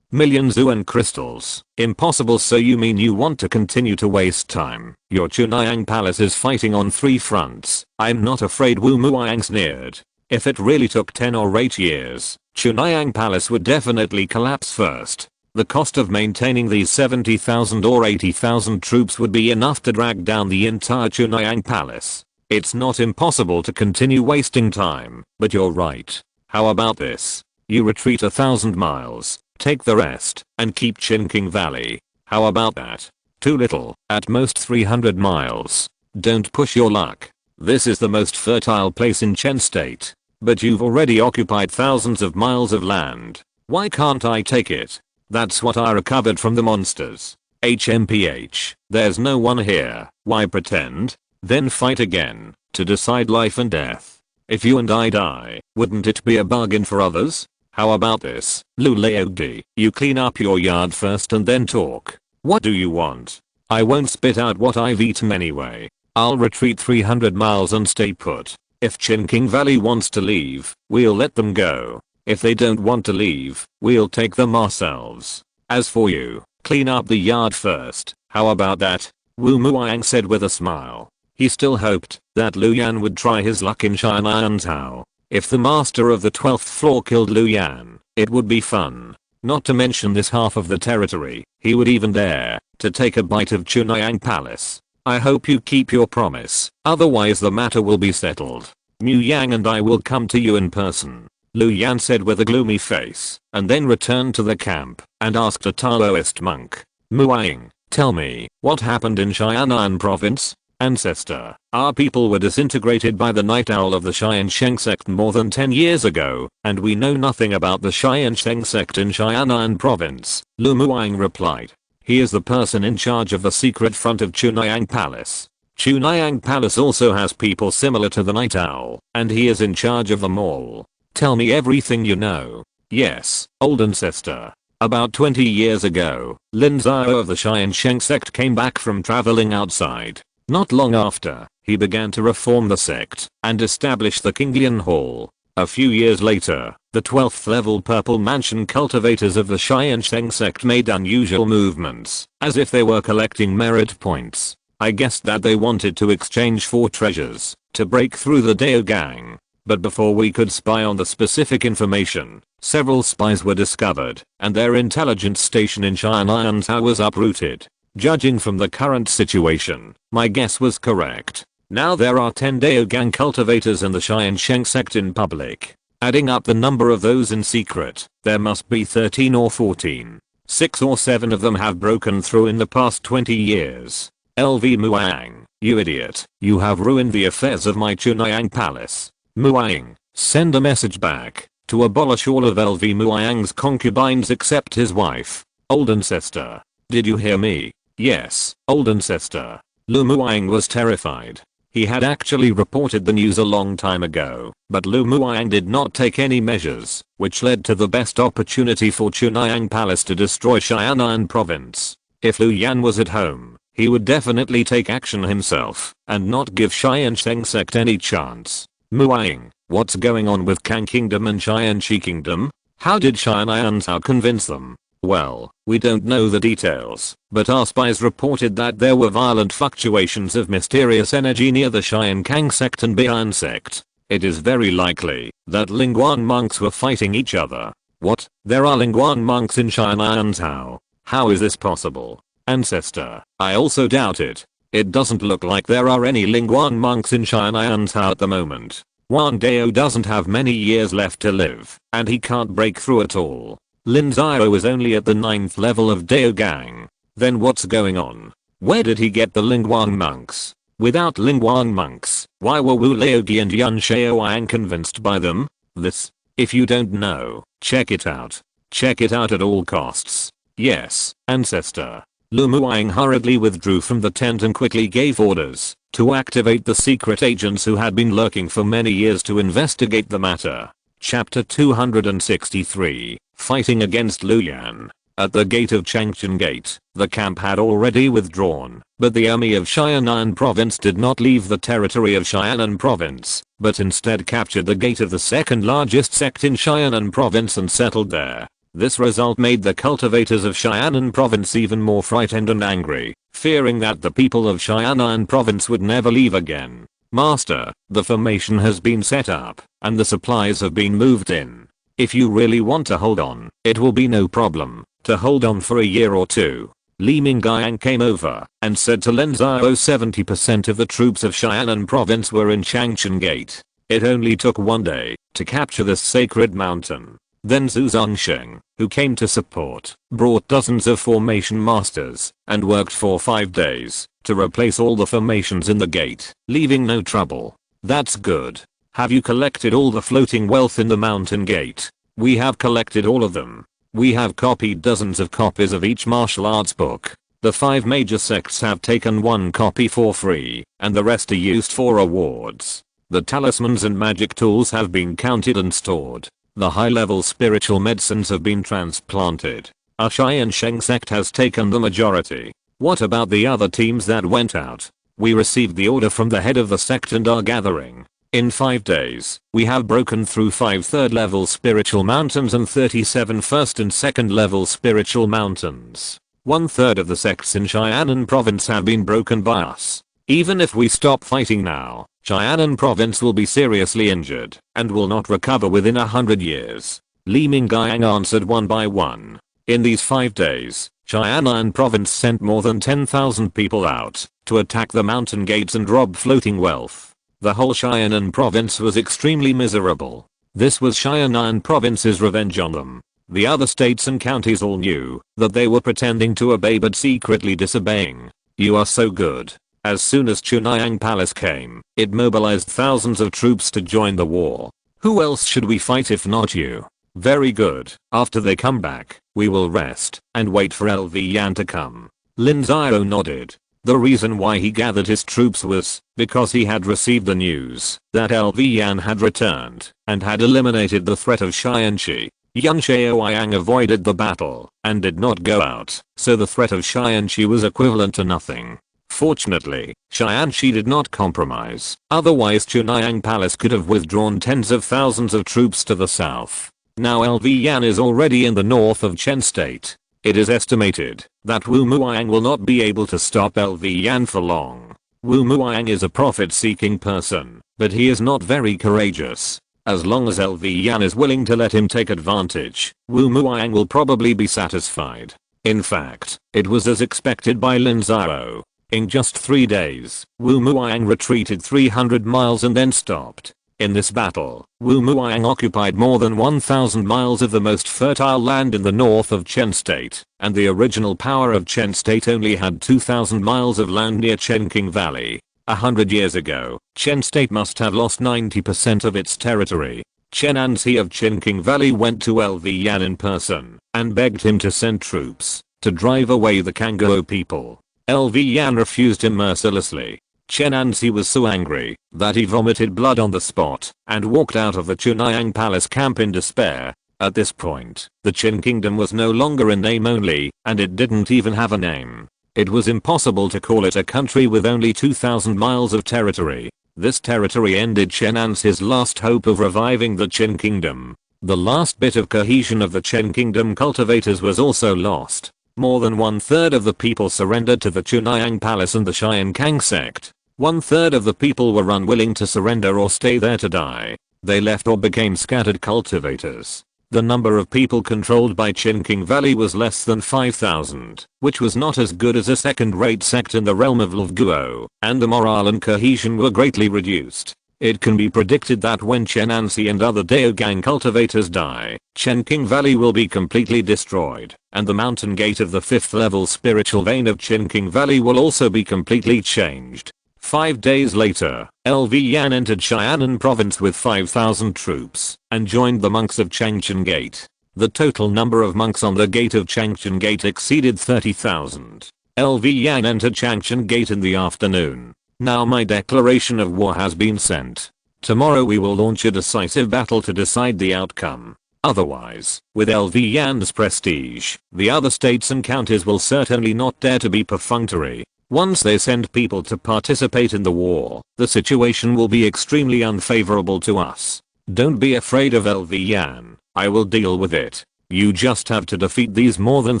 million Zuan crystals? Impossible. So you mean you want to continue to waste time? Your Chunayang Palace is fighting on 3 fronts. I'm not afraid. Wu Muiyang sneered. If it really took 10 or 8 years, Chunayang Palace would definitely collapse first. The cost of maintaining these 70,000 or 80,000 troops would be enough to drag down the entire Chunayang Palace. It's not impossible to continue wasting time, but you're right. How about this? You retreat 1,000 miles, take the rest, and keep Qinqing Valley. How about that? Too little, at most 300 miles. Don't push your luck. This is the most fertile place in Chen State, but you've already occupied thousands of miles of land. Why can't I take it? That's what I recovered from the monsters. HMPH, there's no one here. Why pretend? Then fight again, to decide life and death. If you and I die, wouldn't it be a bargain for others? How about this? Lu Laogdi, you clean up your yard first and then talk. What do you want? I won't spit out what I've eaten anyway. I'll retreat 300 miles and stay put. If Qinqing Valley wants to leave, we'll let them go. If they don't want to leave, we'll take them ourselves. As for you, clean up the yard first. How about that? Wu Muiyang said with a smile. He still hoped that Lu Yan would try his luck in Xian'an. If the master of the 12th floor killed Lu Yan, it would be fun. Not to mention this half of the territory, he would even dare to take a bite of Chunayang Palace. I hope you keep your promise, otherwise the matter will be settled. Mu Yang and I will come to you in person. Lu Yan said with a gloomy face, and then returned to the camp and asked a Taoist monk. Muiyang, tell me, what happened in Xian'an province? Ancestor, our people were disintegrated by the night owl of the Tiansheng Sect more than 10 years ago, and we know nothing about the Tiansheng Sect in Xian'an province. Lu Muiyang replied. He is the person in charge of the secret front of Chunayang Palace. Chunayang Palace also has people similar to the night owl, and he is in charge of them all. Tell me everything you know. Yes, old ancestor. About 20 years ago, Lin Xiao of the Tiansheng Sect came back from traveling outside. Not long after, he began to reform the sect and establish the Qinglian Hall. A few years later, the 12th level purple mansion cultivators of the Tiansheng Sect made unusual movements, as if they were collecting merit points. I guessed that they wanted to exchange 4 treasures to break through the Dao Gang. But before we could spy on the specific information, several spies were discovered, and their intelligence station in Tiansheng was uprooted. Judging from the current situation, my guess was correct. Now there are 10 Daogang cultivators in the Tiansheng Sect in public. Adding up the number of those in secret, there must be 13 or 14. 6 or 7 of them have broken through in the past 20 years. LV Muang, you idiot, you have ruined the affairs of my Chunhyang palace. Muang, send a message back to abolish all of LV Muang's concubines except his wife, old ancestor. Did you hear me? Yes, old ancestor. Lu Muang was terrified. He had actually reported the news a long time ago, but Lu Muang did not take any measures, which led to the best opportunity for Chunhyang Palace to destroy Xianan province. If Lu Yan was at home, he would definitely take action himself, and not give Tiansheng Sect any chance. Muang, what's going on with Kang Kingdom and Tianchi Kingdom? How did Xian'an convince them? Well, we don't know the details, but our spies reported that there were violent fluctuations of mysterious energy near the Tiansheng Sect and Bian Sect. It is very likely that Lingguan monks were fighting each other. What? There are Lingguan monks in Xian'an? How is this possible? Ancestor, I also doubt it. It doesn't look like there are any Lingguan monks in Xian'an at the moment. Wan Dao doesn't have many years left to live, and he can't break through at all. Lin Xiao is only at the 9th level of Daogang. Then what's going on? Where did he get the Lingguan monks? Without Lingguan monks, why were Wu Laogi and Lin Xiao convinced by them? This, if you don't know, check it out. Check it out at all costs. Yes, ancestor. Lu Muang hurriedly withdrew from the tent and quickly gave orders to activate the secret agents who had been lurking for many years to investigate the matter. Chapter 263, Fighting against Lu Yan. At the gate of Changchun Gate, the camp had already withdrawn, but the army of Xianan province did not leave the territory of Xianan province, but instead captured the gate of the second largest sect in Xianan province and settled there. This result made the cultivators of Xianan province even more frightened and angry, fearing that the people of Xianan province would never leave again. Master, the formation has been set up, and the supplies have been moved in. If you really want to hold on, it will be no problem to hold on for a year or two. Li Mingyang came over and said to Lin Xiao 70% of the troops of Xianan province were in Changchun Gate. It only took 1 day to capture this sacred mountain. Then Zhu Zongsheng, who came to support, brought dozens of formation masters and worked for 5 days to replace all the formations in the gate, leaving no trouble. That's good. Have you collected all the floating wealth in the mountain gate? We have collected all of them. We have copied dozens of copies of each martial arts book. The 5 major sects have taken 1 copy for free, and the rest are used for awards. The talismans and magic tools have been counted and stored. The high-level spiritual medicines have been transplanted. Our Tiansheng Sect has taken the majority. What about the other teams that went out? We received the order from the head of the sect and are gathering. In 5 days, we have broken through 5 third-level spiritual mountains and 37 first and second-level spiritual mountains. 1/3 of the sects in Xianan province have been broken by us. Even if we stop fighting now, Xianan province will be seriously injured and will not recover within 100 years. Li Mingyang answered one by one. In these 5 days, Xianan province sent more than 10,000 people out to attack the mountain gates and rob floating wealth. The whole Xianan province was extremely miserable. This was Xianan province's revenge on them. The other states and counties all knew that they were pretending to obey but secretly disobeying. You are so good. As soon as Chunhyang Palace came, it mobilized thousands of troops to join the war. Who else should we fight if not you? Very good. After they come back, we will rest and wait for LV Yan to come. Lin Xiao nodded. The reason why he gathered his troops was because he had received the news that LV Yan had returned and had eliminated the threat of Xianqi. Lin Xiao avoided the battle and did not go out, so the threat of Xianqi was equivalent to nothing. Fortunately, Xianqi did not compromise, otherwise Chunhyang Palace could have withdrawn tens of thousands of troops to the south. Now LV Yan is already in the north of Chen State. It is estimated that Wu Muang will not be able to stop LV Yan for long. Wu Muang is a profit-seeking person, but he is not very courageous. As long as LV Yan is willing to let him take advantage, Wu Muang will probably be satisfied. In fact, it was as expected by Lin Xiao. In just 3 days, Wu Muang retreated 300 miles and then stopped. In this battle, Wu Muang occupied more than 1,000 miles of the most fertile land in the north of Chen State, and the original power of Chen State only had 2,000 miles of land near Chenqing Valley. 100 years ago, Chen State must have lost 90% of its territory. Chen Anzi of Chenqing Valley went to LV Yan in person and begged him to send troops to drive away the Kangaroo people. LV Yan refused him mercilessly. Chen Anzi was so angry that he vomited blood on the spot and walked out of the Chunhyang Palace camp in despair. At this point, the Qin Kingdom was no longer in name only, and it didn't even have a name. It was impossible to call it a country with only 2,000 miles of territory. This territory ended Chen Anzi's last hope of reviving the Qin Kingdom. The last bit of cohesion of the Qin Kingdom cultivators was also lost. More than 1/3 of the people surrendered to the Chunhyang Palace and the Tiansheng Sect. 1/3 of the people were unwilling to surrender or stay there to die. They left or became scattered cultivators. The number of people controlled by Chenqing Valley was less than 5,000, which was not as good as a second-rate sect in the realm of Lvguo, and the morale and cohesion were greatly reduced. It can be predicted that when Chen Anzi and other Daogang cultivators die, Chenqing Valley will be completely destroyed, and the mountain gate of the 5th level spiritual vein of Chenqing Valley will also be completely changed. 5 days later, LV Yan entered Xianan province with 5,000 troops and joined the monks of Changchun Gate. The total number of monks on the gate of Changchun Gate exceeded 30,000. LV Yan entered Changchun Gate in the afternoon. Now my declaration of war has been sent. Tomorrow we will launch a decisive battle to decide the outcome. Otherwise, with LV Yan's prestige, the other states and counties will certainly not dare to be perfunctory. Once they send people to participate in the war, the situation will be extremely unfavorable to us. Don't be afraid of LV Yan, I will deal with it. You just have to defeat these more than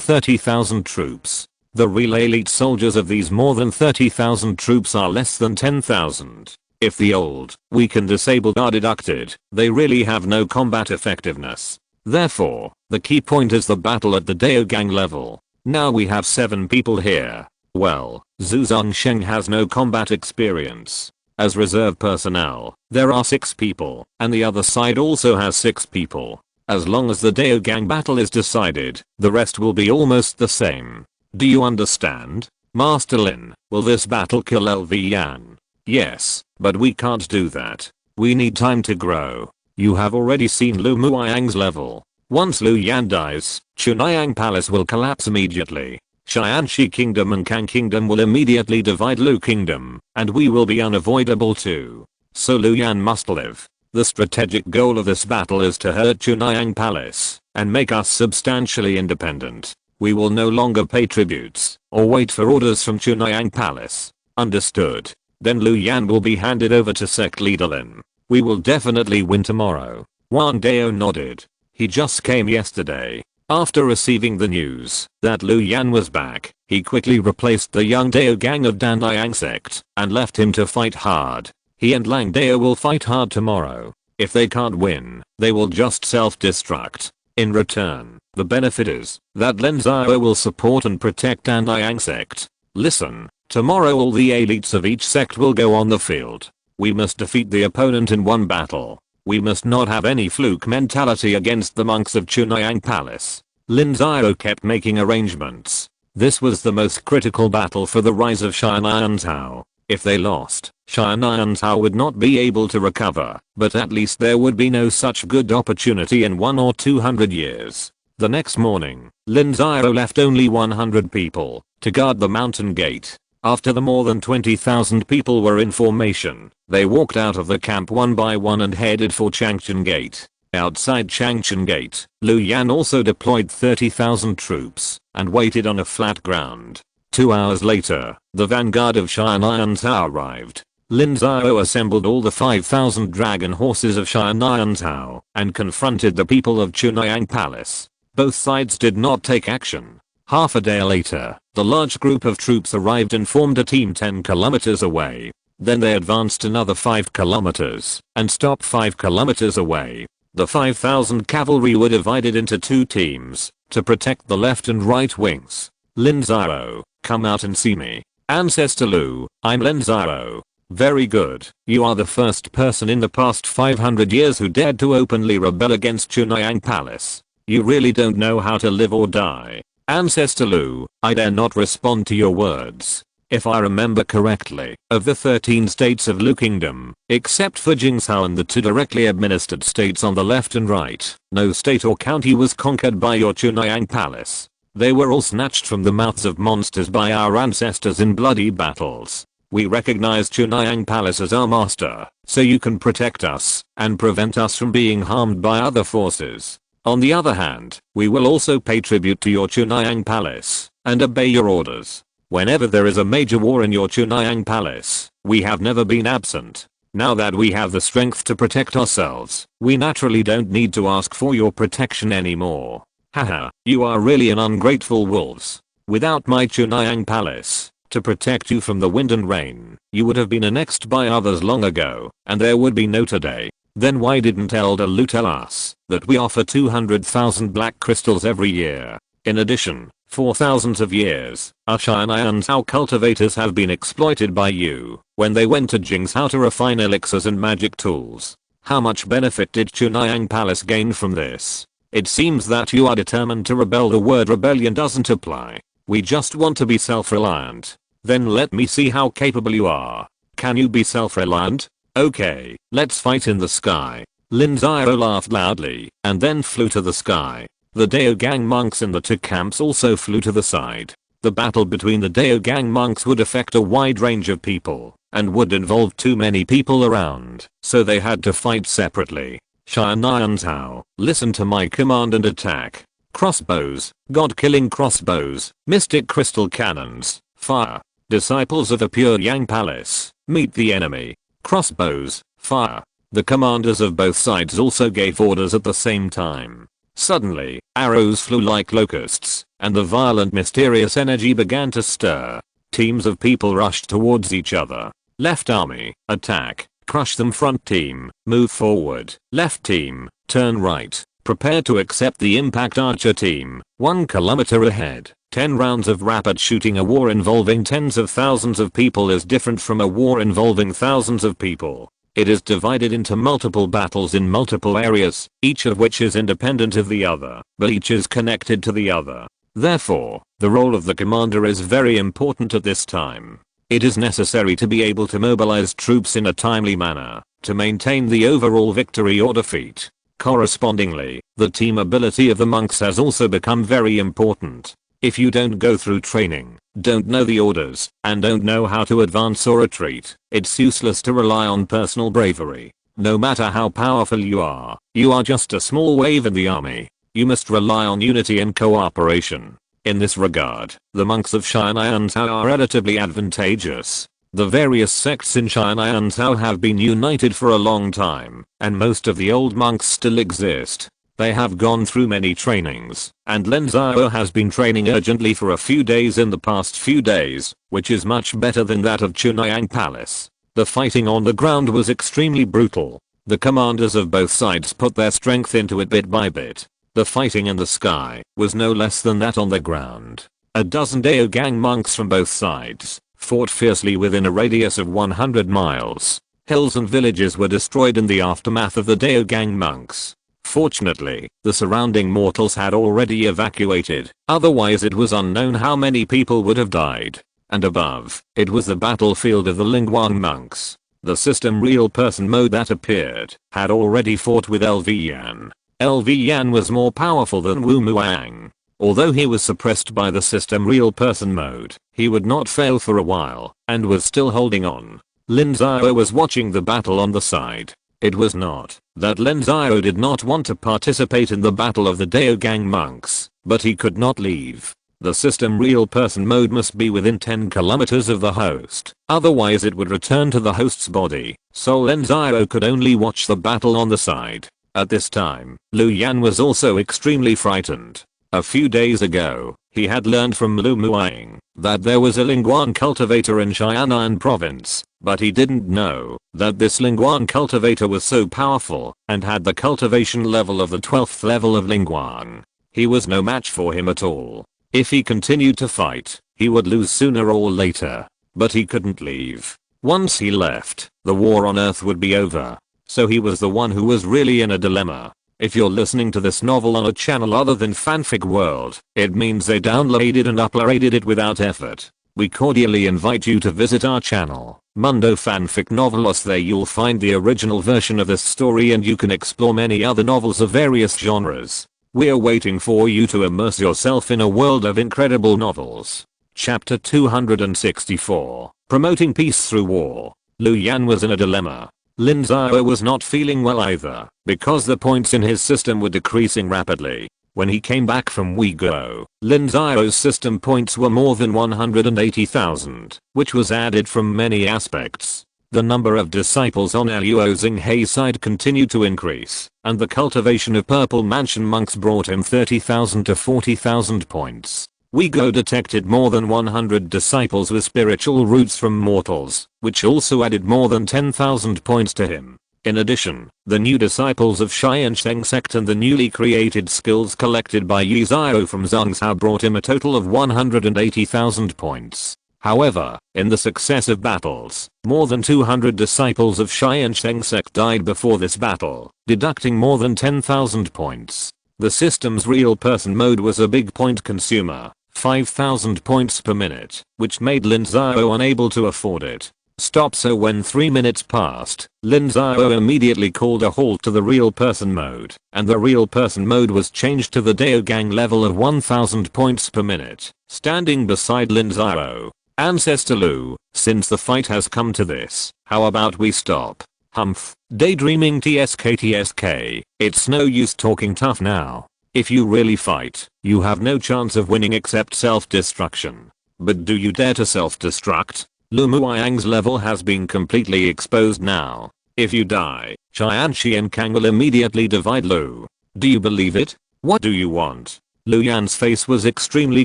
30,000 troops. The real elite soldiers of these more than 30,000 troops are less than 10,000. If the old, weak and disabled are deducted, they really have no combat effectiveness. Therefore, the key point is the battle at the Daogang level. Now we have 7 people here. Well, Zhu Zongsheng has no combat experience. As reserve personnel, there are 6 people, and the other side also has 6 people. As long as the Daogang battle is decided, the rest will be almost the same. Do you understand? Master Lin, will this battle kill LV Yan? Yes, but we can't do that. We need time to grow. You have already seen Lu Muang's level. Once Lu Yan dies, Chunhyang Palace will collapse immediately. Xianxi Kingdom and Kang Kingdom will immediately divide Lu Kingdom, and we will be unavoidable too. So Lu Yan must live. The strategic goal of this battle is to hurt Chunhyang Palace and make us substantially independent. We will no longer pay tributes or wait for orders from Chunhyang Palace. Understood? Then Lu Yan will be handed over to sect leader Lin. We will definitely win tomorrow. Wang Dao nodded. He just came yesterday. After receiving the news that Lu Yan was back, he quickly replaced the young Daogang of Tiansheng Sect and left him to fight hard. He and Lang Dao will fight hard tomorrow. If they can't win, they will just self-destruct. In return, the benefit is that Lin Xiao will support and protect Tiansheng Sect. Listen, tomorrow all the elites of each sect will go on the field. We must defeat the opponent in one battle. We must not have any fluke mentality against the monks of Chunhyang Palace. Lin Xiao kept making arrangements. This was the most critical battle for the rise of Xian'an. If they lost, Xian'an would not be able to recover, but at least there would be no such good opportunity in 100 or 200 years. The next morning, Lin Xiao left only 100 people to guard the mountain gate. After the more than 20,000 people were in formation, they walked out of the camp one by one and headed for Changchun Gate. Outside Changchun Gate, Lu Yan also deployed 30,000 troops and waited on a flat ground. 2 hours later, the vanguard of Xian'an arrived. Lin Xiao assembled all the 5,000 dragon horses of Xian'an and confronted the people of Chunhyang Palace. Both sides did not take action. Half a day later, the large group of troops arrived and formed a team 10 kilometers away. Then they advanced another 5 kilometers and stopped 5 kilometers away. The 5,000 cavalry were divided into 2 teams to protect the left and right wings. Lin Xiao, come out and see me. Ancestor Lu, I'm Lin Xiao. Very good. You are the first person in the past 500 years who dared to openly rebel against Chunhyang Palace. You really don't know how to live or die. Ancestor Lu, I dare not respond to your words. If I remember correctly, of the 13 states of Lu Kingdom, except for Jingzhou and the 2 directly administered states on the left and right, no state or county was conquered by your Chunhyang Palace. They were all snatched from the mouths of monsters by our ancestors in bloody battles. We recognize Chunhyang Palace as our master, so you can protect us and prevent us from being harmed by other forces. On the other hand, we will also pay tribute to your Chunhyang Palace and obey your orders. Whenever there is a major war in your Chunhyang Palace, we have never been absent. Now that we have the strength to protect ourselves, we naturally don't need to ask for your protection anymore. Haha, you are really an ungrateful wolves. Without my Chunhyang Palace to protect you from the wind and rain, you would have been annexed by others long ago, and there would be no today. Then why didn't Elder Lu tell us that we offer 200,000 black crystals every year? In addition, for thousands of years, our Tiansheng cultivators have been exploited by you when they went to Jingzhou to refine elixirs and magic tools. How much benefit did Chunhyang Palace gain from this? It seems that you are determined to rebel. The word rebellion doesn't apply. We just want to be self-reliant. Then let me see how capable you are. Can you be self-reliant? Okay, let's fight in the sky. Lin Xiao laughed loudly and then flew to the sky. The Daogang monks in the 2 camps also flew to the side. The battle between the Daogang monks would affect a wide range of people and would involve too many people around, so they had to fight separately. Tiansheng, listen to my command and attack. Crossbows, god-killing crossbows, mystic crystal cannons, fire. Disciples of the Pure Yang Palace, meet the enemy. Crossbows, fire. The commanders of both sides also gave orders at the same time. Suddenly, arrows flew like locusts, and the violent mysterious energy began to stir. Teams of people rushed towards each other. Left army, attack. Crush them. Front team, move forward. Left team, turn right. Prepare to accept the impact. Archer team, 1 kilometer ahead. 10 rounds of rapid shooting. A war involving tens of thousands of people is different from a war involving thousands of people. It is divided into multiple battles in multiple areas, each of which is independent of the other, but each is connected to the other. Therefore, the role of the commander is very important at this time. It is necessary to be able to mobilize troops in a timely manner to maintain the overall victory or defeat. Correspondingly, the team ability of the monks has also become very important. If you don't go through training, don't know the orders, and don't know how to advance or retreat, it's useless to rely on personal bravery. No matter how powerful you are just a small wave in the army. You must rely on unity and cooperation. In this regard, the monks of Tiansheng are relatively advantageous. The various sects in Tiansheng have been united for a long time, and most of the old monks still exist. They have gone through many trainings, and Lin Xiao has been training urgently for a few days in the past few days, which is much better than that of Chunhyang Palace. The fighting on the ground was extremely brutal. The commanders of both sides put their strength into it bit by bit. The fighting in the sky was no less than that on the ground. A dozen Daogang monks from both sides fought fiercely within a radius of 100 miles. Hills and villages were destroyed in the aftermath of the Daogang monks. Fortunately, the surrounding mortals had already evacuated, otherwise it was unknown how many people would have died. And above, it was the battlefield of the Lingguang monks. The system real person mode that appeared had already fought with LV Yan. LV Yan was more powerful than Wu Muang. Although he was suppressed by the system real person mode, he would not fail for a while, and was still holding on. Lin Xiao was watching the battle on the side. It was not that Lin Xiao did not want to participate in the battle of the Daogang monks, but he could not leave. The system real person mode must be within 10 kilometers of the host, otherwise it would return to the host's body, so Lin Xiao could only watch the battle on the side. At this time, Lu Yan was also extremely frightened. A few days ago, He had learned from Lu Muang that there was a Lingguang cultivator in Xianan province, but he didn't know that this Lingguang cultivator was so powerful and had the cultivation level of the 12th level of Lingguang. He was no match for him at all. If he continued to fight, he would lose sooner or later. But he couldn't leave. Once he left, the war on Earth would be over. So he was the one who was really in a dilemma. If you're listening to this novel on a channel other than Fanfic World, it means they downloaded and uploaded it without effort. We cordially invite you to visit our channel, Mundo Fanfic Novelos. There you'll find the original version of this story and you can explore many other novels of various genres. We're waiting for you to immerse yourself in a world of incredible novels. Chapter 264. Promoting Peace Through War. Lu Yan was in a dilemma. Lin Xiao was not feeling well either, because the points in his system were decreasing rapidly. When he came back from Uyghur, Lin Xiao's system points were more than 180,000, which was added from many aspects. The number of disciples on Luo Xinghei's side continued to increase, and the cultivation of Purple Mansion monks brought him 30,000 to 40,000 points. Uyghur detected more than 100 disciples with spiritual roots from mortals, which also added more than 10,000 points to him. In addition, the new disciples of Tiansheng Sect and the newly created skills collected by Yi Xiao from Zhongzhou brought him a total of 180,000 points. However, in the successive battles, more than 200 disciples of Tiansheng Sect died before this battle, deducting more than 10,000 points. The system's real person mode was a big point consumer, 5,000 points per minute, which made Lin Xiao unable to afford it. Stop. So when 3 minutes passed, Lin Xiao immediately called a halt to the real person mode, and the real person mode was changed to the Daogang level of 1000 points per minute. Standing beside Lin Xiao, Ancestor Lu, since the fight has come to this, how about we stop? Humph. Daydreaming. TSK. It's no use talking tough now. If you really fight, you have no chance of winning except self-destruction. But do you dare to self-destruct? Lu Muang's level has been completely exposed now. If you die, Qianshi and Kang will immediately divide Lu. Do you believe it? What do you want? Lu Yan's face was extremely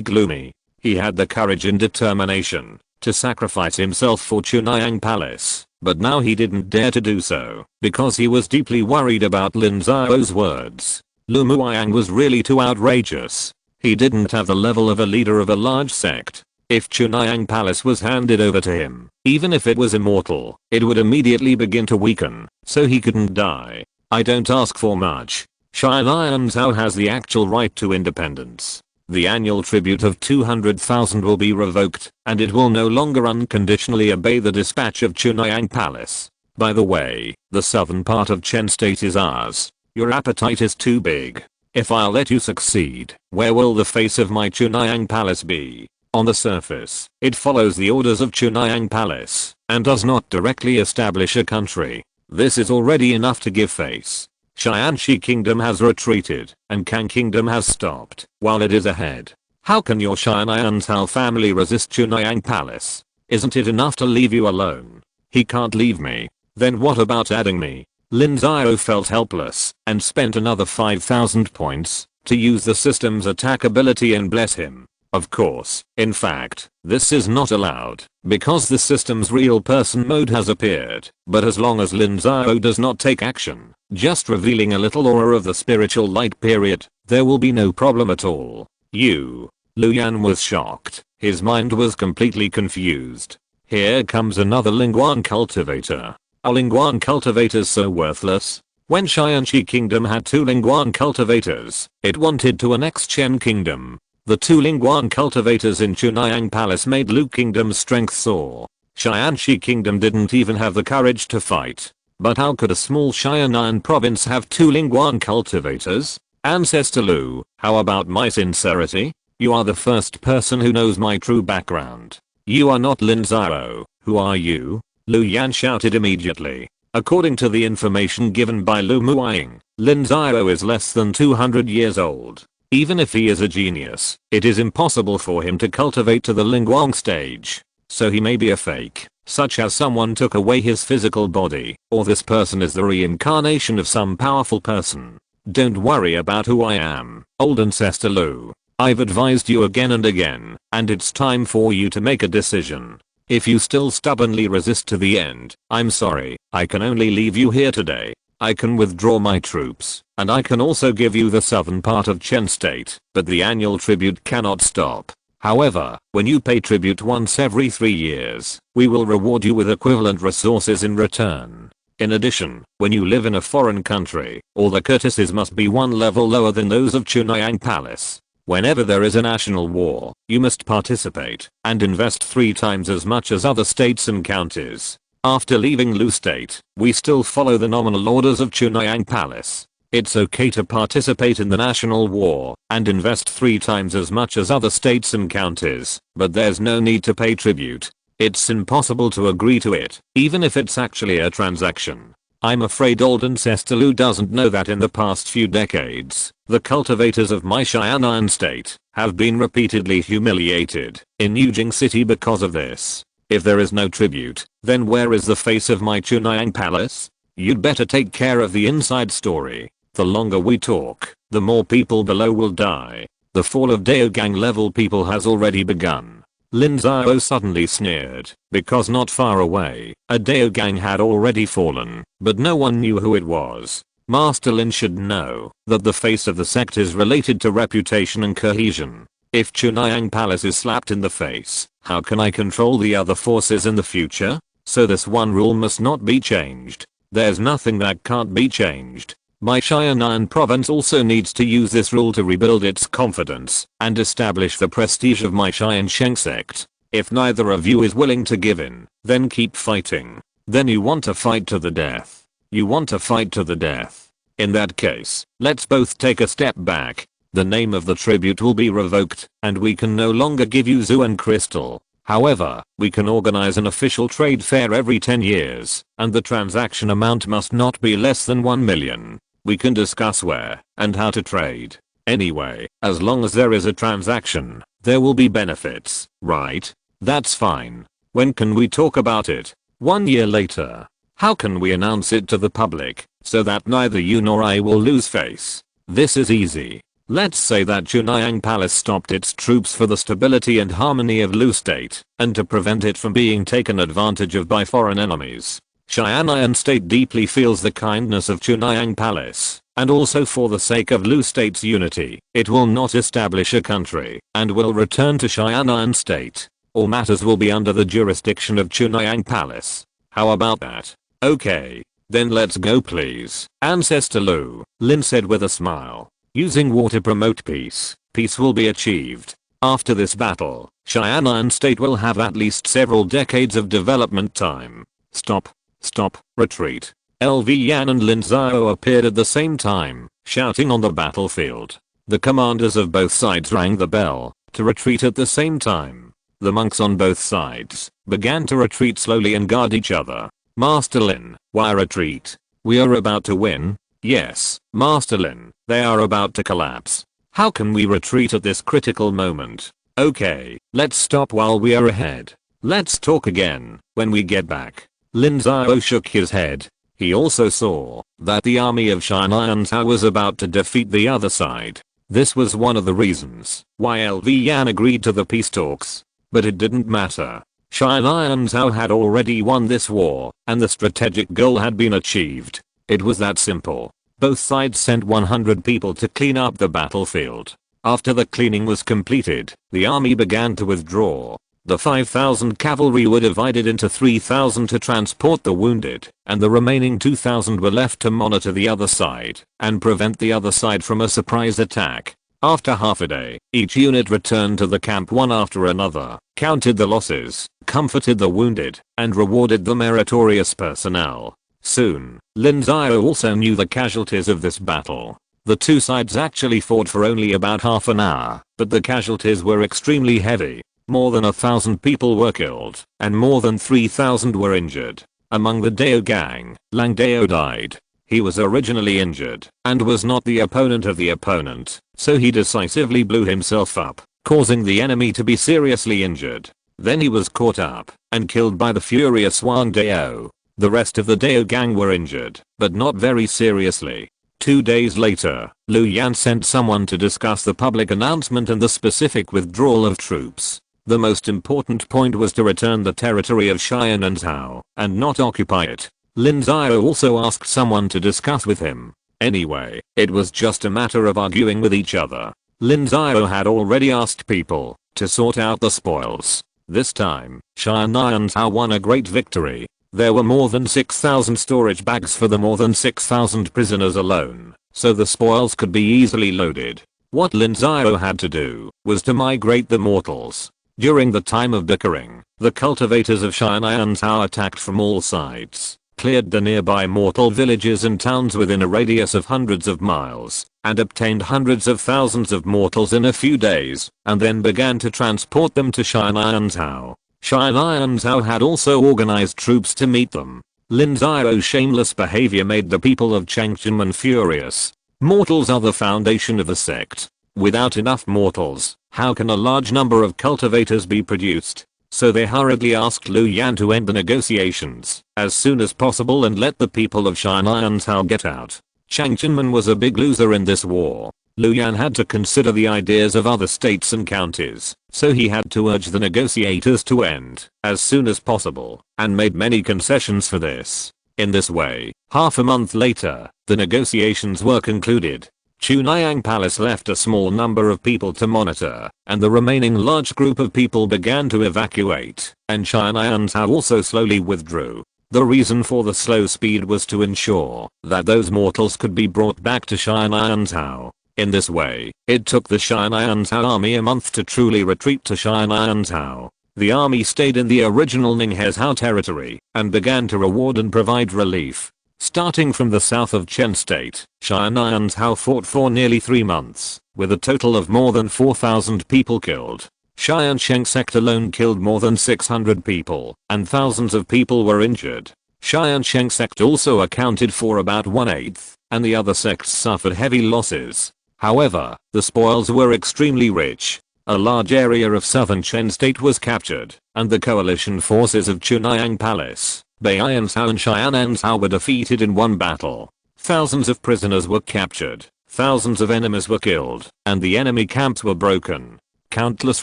gloomy. He had the courage and determination to sacrifice himself for Chunhyang Palace, but now he didn't dare to do so because he was deeply worried about Lin Xiao's words. Lu Muang was really too outrageous. He didn't have the level of a leader of a large sect. If Chunhyang Palace was handed over to him, even if it was immortal, it would immediately begin to weaken, so he couldn't die. I don't ask for much. Tiansheng Sect has the actual right to independence. The annual tribute of 200,000 will be revoked, and it will no longer unconditionally obey the dispatch of Chunhyang Palace. By the way, the southern part of Chen State is ours. Your appetite is too big. If I'll let you succeed, where will the face of my Chunhyang Palace be? On the surface, it follows the orders of Chunhyang Palace, and does not directly establish a country. This is already enough to give face. Qianshi Kingdom has retreated, and Kang Kingdom has stopped, while it is ahead. How can your Xian'an Tao family resist Chunhyang Palace? Isn't it enough to leave you alone? He can't leave me. Then what about adding me? Lin Xiao felt helpless, and spent another 5,000 points, to use the system's attack ability and bless him. Of course, in fact, this is not allowed, because the system's real person mode has appeared, but as long as Lin Xiao does not take action, just revealing a little aura of the spiritual light period, there will be no problem at all. Lu Yan was shocked, his mind was completely confused. Here comes another Lingguang cultivator. Are Lingguang cultivators so worthless? When Qianshi Kingdom had 2 Lingguang cultivators, it wanted to annex Chen Kingdom. The 2 Lingguang cultivators in Chunhyang Palace made Lu Kingdom's strength soar. Qianshi Kingdom didn't even have the courage to fight. But how could a small Xianan province have 2 Lingguang cultivators? Ancestor Lu, how about my sincerity? You are the first person who knows my true background. You are not Lin Xiao. Who are you? Lu Yan shouted immediately. According to the information given by Lu Muang, Lin Xiao is less than 200 years old. Even if he is a genius, it is impossible for him to cultivate to the Lingguang stage. So he may be a fake, such as someone took away his physical body, or this person is the reincarnation of some powerful person. Don't worry about who I am, old ancestor Lu. I've advised you again and again, and it's time for you to make a decision. If you still stubbornly resist to the end, I'm sorry, I can only leave you here today. I can withdraw my troops, and I can also give you the southern part of Chen State, but the annual tribute cannot stop. However, when you pay tribute once every 3 years, we will reward you with equivalent resources in return. In addition, when you live in a foreign country, all the courtesies must be one level lower than those of Chunhyang Palace. Whenever there is a national war, you must participate and invest 3 times as much as other states and counties. After leaving Lu State, we still follow the nominal orders of Chunhyang Palace. It's okay to participate in the national war and invest 3 times as much as other states and counties, but there's no need to pay tribute. It's impossible to agree to it, even if it's actually a transaction. I'm afraid old ancestor Lu doesn't know that in the past few decades, the cultivators of my Xianan state have been repeatedly humiliated in Yujing City because of this. If there is no tribute, then where is the face of my Chunhyang Palace? You'd better take care of the inside story. The longer we talk, the more people below will die. The fall of Daogang level people has already begun. Lin Xiao suddenly sneered, because not far away, a Daogang had already fallen, but no one knew who it was. Master Lin should know that the face of the sect is related to reputation and cohesion. If Chunhyang Palace is slapped in the face, how can I control the other forces in the future? So this one rule must not be changed. There's nothing that can't be changed. My Xianan province also needs to use this rule to rebuild its confidence and establish the prestige of my Tiansheng Sect. If neither of you is willing to give in, then keep fighting. Then you want to fight to the death. You want to fight to the death. In that case, let's both take a step back. The name of the tribute will be revoked, and we can no longer give you Zuan Crystal. However, we can organize an official trade fair every 10 years, and the transaction amount must not be less than 1 million. We can discuss where and how to trade. Anyway, as long as there is a transaction, there will be benefits, right? That's fine. When can we talk about it? 1 year later. How can we announce it to the public, so that neither you nor I will lose face? This is easy. Let's say that Chunhyang Palace stopped its troops for the stability and harmony of Lu State, and to prevent it from being taken advantage of by foreign enemies. Xianan State deeply feels the kindness of Chunhyang Palace, and also for the sake of Lu State's unity, it will not establish a country, and will return to Xianan State. All matters will be under the jurisdiction of Chunhyang Palace. How about that? Okay. Then let's go please. Ancestor Lu, Lin said with a smile. Using war to promote peace, peace will be achieved. After this battle, Xianan State will have at least several decades of development time. Stop. Stop. Retreat. LV Yan and Lin Xiao appeared at the same time, shouting on the battlefield. The commanders of both sides rang the bell to retreat at the same time. The monks on both sides began to retreat slowly and guard each other. Master Lin, why retreat? We are about to win. Yes, Master Lin, they are about to collapse. How can we retreat at this critical moment? Okay, let's stop while we are ahead. Let's talk again when we get back. Lin Xiao shook his head. He also saw that the army of Xianan Zhao was about to defeat the other side. This was one of the reasons why LV Yan agreed to the peace talks. But it didn't matter. Xianan Zhao had already won this war, and the strategic goal had been achieved. It was that simple. Both sides sent 100 people to clean up the battlefield. After the cleaning was completed, the army began to withdraw. The 5,000 cavalry were divided into 3,000 to transport the wounded, and the remaining 2,000 were left to monitor the other side and prevent the other side from a surprise attack. After half a day, each unit returned to the camp one after another, counted the losses, comforted the wounded, and rewarded the meritorious personnel. Soon, Lin Xiao also knew the casualties of this battle. The two sides actually fought for only about half an hour, but the casualties were extremely heavy. More than 1,000 people were killed, and more than 3,000 were injured. Among the Dao gang, Lang Dao died. He was originally injured, and was not the opponent of the opponent, so he decisively blew himself up, causing the enemy to be seriously injured. Then he was caught up, and killed by the furious Wang Dao. The rest of the Dao gang were injured, but not very seriously. 2 days later, Liu Yan sent someone to discuss the public announcement and the specific withdrawal of troops. The most important point was to return the territory of Tiansheng and not occupy it. Lin Xiao also asked someone to discuss with him. Anyway, it was just a matter of arguing with each other. Lin Xiao had already asked people to sort out the spoils. This time, Tiansheng won a great victory. There were more than 6,000 storage bags for the more than 6,000 prisoners alone, so the spoils could be easily loaded. What Lin Xiao had to do was to migrate the mortals. During the time of bickering, the cultivators of Tiansheng attacked from all sides, cleared the nearby mortal villages and towns within a radius of hundreds of miles, and obtained hundreds of thousands of mortals in a few days, and then began to transport them to Tiansheng. Tiansheng had also organized troops to meet them. Lin Xiao's shameless behavior made the people of Changchunmen furious. Mortals are the foundation of the sect. Without enough mortals, how can a large number of cultivators be produced? So they hurriedly asked Liu Yan to end the negotiations as soon as possible and let the people of Tiansheng get out. Changchunmen was a big loser in this war. Liu Yan had to consider the ideas of other states and counties, so he had to urge the negotiators to end as soon as possible, and made many concessions for this. In this way, half a month later, the negotiations were concluded. Chunhyang Palace left a small number of people to monitor, and the remaining large group of people began to evacuate, and Tiansheng also slowly withdrew. The reason for the slow speed was to ensure that those mortals could be brought back to Tiansheng. In this way, it took the Tiansheng army a month to truly retreat to Tiansheng. The army stayed in the original Ningzhou territory and began to reward and provide relief. Starting from the south of Chen State, Tiansheng fought for nearly 3 months, with a total of more than 4,000 people killed. Tiansheng Sect alone killed more than 600 people, and thousands of people were injured. Tiansheng Sect also accounted for about 1/8, and the other sects suffered heavy losses. However, the spoils were extremely rich. A large area of southern Chen State was captured, and the coalition forces of Chunhyang Palace, Baiyansao and Xianansao were defeated in one battle. Thousands of prisoners were captured, thousands of enemies were killed, and the enemy camps were broken. Countless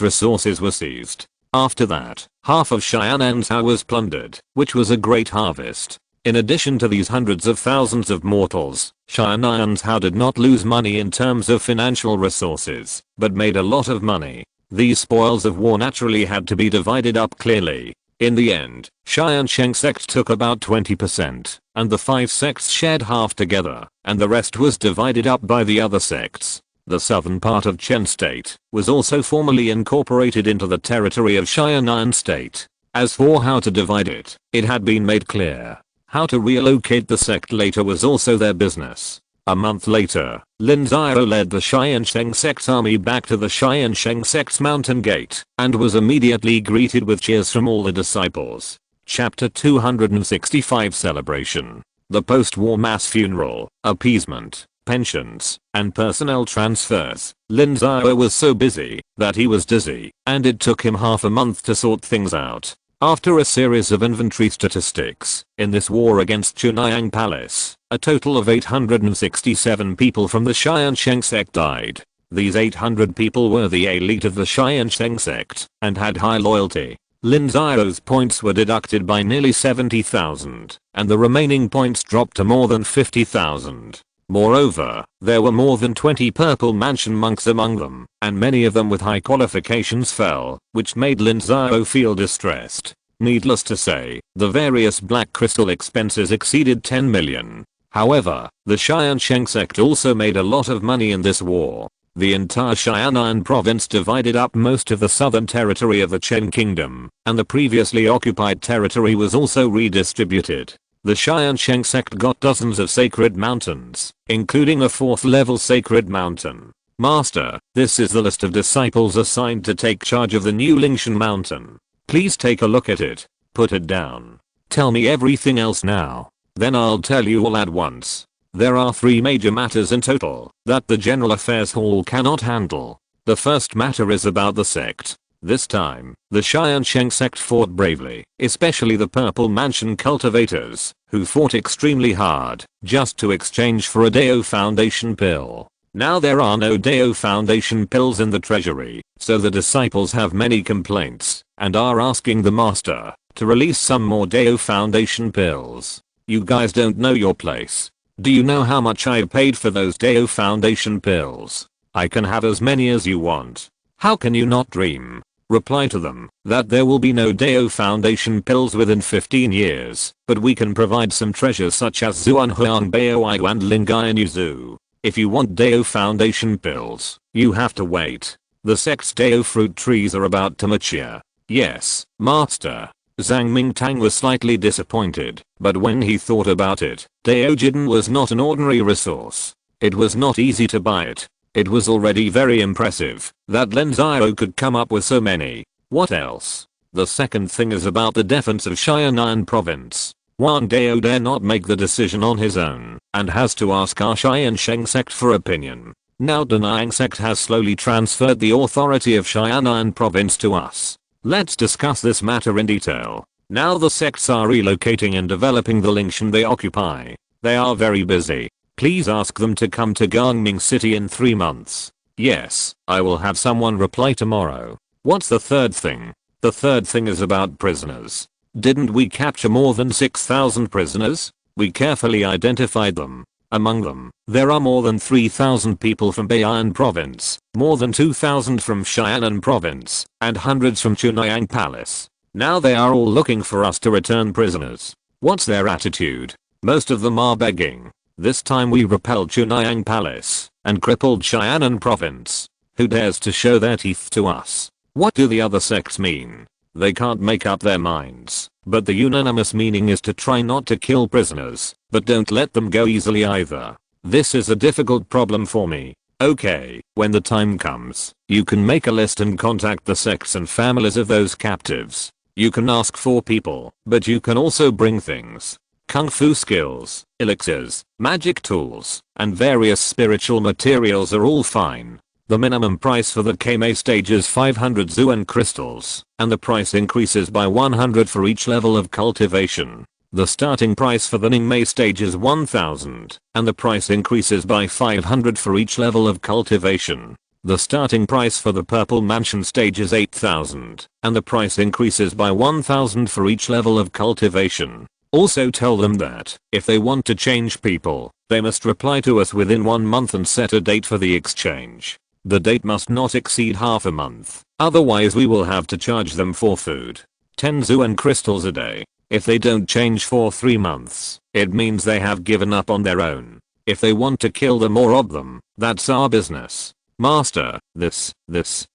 resources were seized. After that, half of Xianansao was plundered, which was a great harvest. In addition to these hundreds of thousands of mortals, Tiansheng did not lose money in terms of financial resources, but made a lot of money. These spoils of war naturally had to be divided up clearly. In the end, Tiansheng Sect took about 20%, and the 5 sects shared half together, and the rest was divided up by the other sects. The southern part of Chen State was also formally incorporated into the territory of Xianan State. As for how to divide it, it had been made clear. How to relocate the sect later was also their business. A month later, Lin Xiao led the Tiansheng Sect army back to the Tiansheng Sect's mountain gate, and was immediately greeted with cheers from all the disciples. Chapter 265 Celebration. The post-war mass funeral, appeasement, pensions, and personnel transfers. Lin Xiao was so busy that he was dizzy, and it took him half a month to sort things out. After a series of inventory statistics, in this war against Chunhyang Palace, a total of 867 people from the Tiansheng Sect died. These 800 people were the elite of the Tiansheng Sect, and had high loyalty. Lin Xiao's points were deducted by nearly 70,000, and the remaining points dropped to more than 50,000. Moreover, there were more than 20 purple mansion monks among them, and many of them with high qualifications fell, which made Lin Xiao feel distressed. Needless to say, the various black crystal expenses exceeded 10 million. However, the Tiansheng Sect also made a lot of money in this war. The entire Xianan province divided up most of the southern territory of the Chen Kingdom, and the previously occupied territory was also redistributed. The Tiansheng Sect got dozens of sacred mountains, including a 4th level sacred mountain. Master, this is the list of disciples assigned to take charge of the new Lingshan mountain. Please take a look at it. Put it down. Tell me everything else now. Then I'll tell you all at once. There are 3 major matters in total that the General Affairs Hall cannot handle. The first matter is about the sect. This time, the Tiansheng Sect fought bravely, especially the Purple Mansion cultivators, who fought extremely hard, just to exchange for a Dao Foundation pill. Now there are no Dao Foundation pills in the treasury, so the disciples have many complaints, and are asking the master to release some more Dao Foundation pills. You guys don't know your place. Do you know how much I paid for those Dao Foundation pills? I can have as many as you want. How can you not dream? Reply to them that there will be no Dao Foundation pills within 15 years, but we can provide some treasures such as Zuanhuang Baoai and Lingai Yuzu. If you want Dao Foundation pills, you have to wait. The sect's Dao fruit trees are about to mature. Yes, master. Zhang Mingtang was slightly disappointed, but when he thought about it, Dao Jiden was not an ordinary resource. It was not easy to buy it. It was already very impressive that Lin Xiao could come up with so many. What else? The second thing is about the defense of Xianan province. Wang Dao dare not make the decision on his own, and has to ask our Tiansheng Sect for opinion. Now Tiansheng Sect has slowly transferred the authority of Xianan province to us. Let's discuss this matter in detail. Now the sects are relocating and developing the Lingshan they occupy. They are very busy. Please ask them to come to Gangming City in 3 months. Yes, I will have someone reply tomorrow. What's the third thing? The third thing is about prisoners. Didn't we capture more than 6,000 prisoners? We carefully identified them. Among them, there are more than 3,000 people from Beian province, more than 2,000 from Xianan province, and hundreds from Chunhyang Palace. Now they are all looking for us to return prisoners. What's their attitude? Most of them are begging. This time we repelled Chunhyang Palace and crippled Xianan province. Who dares to show their teeth to us? What do the other sects mean? They can't make up their minds, but the unanimous meaning is to try not to kill prisoners, but don't let them go easily either. This is a difficult problem for me. Okay, when the time comes, you can make a list and contact the sects and families of those captives. You can ask for people, but you can also bring things. Kung fu skills, elixirs, magic tools, and various spiritual materials are all fine. The minimum price for the Kame stage is 500 Zuan crystals, and the price increases by 100 for each level of cultivation. The starting price for the Ningmei stage is 1000, and the price increases by 500 for each level of cultivation. The starting price for the Purple Mansion stage is 8000, and the price increases by 1000 for each level of cultivation. Also tell them that, if they want to change people, they must reply to us within 1 month and set a date for the exchange. The date must not exceed half a month, otherwise we will have to charge them for food. 10 Zuan crystals a day. If they don't change for 3 months, it means they have given up on their own. If they want to kill them or rob them, that's our business. Master, this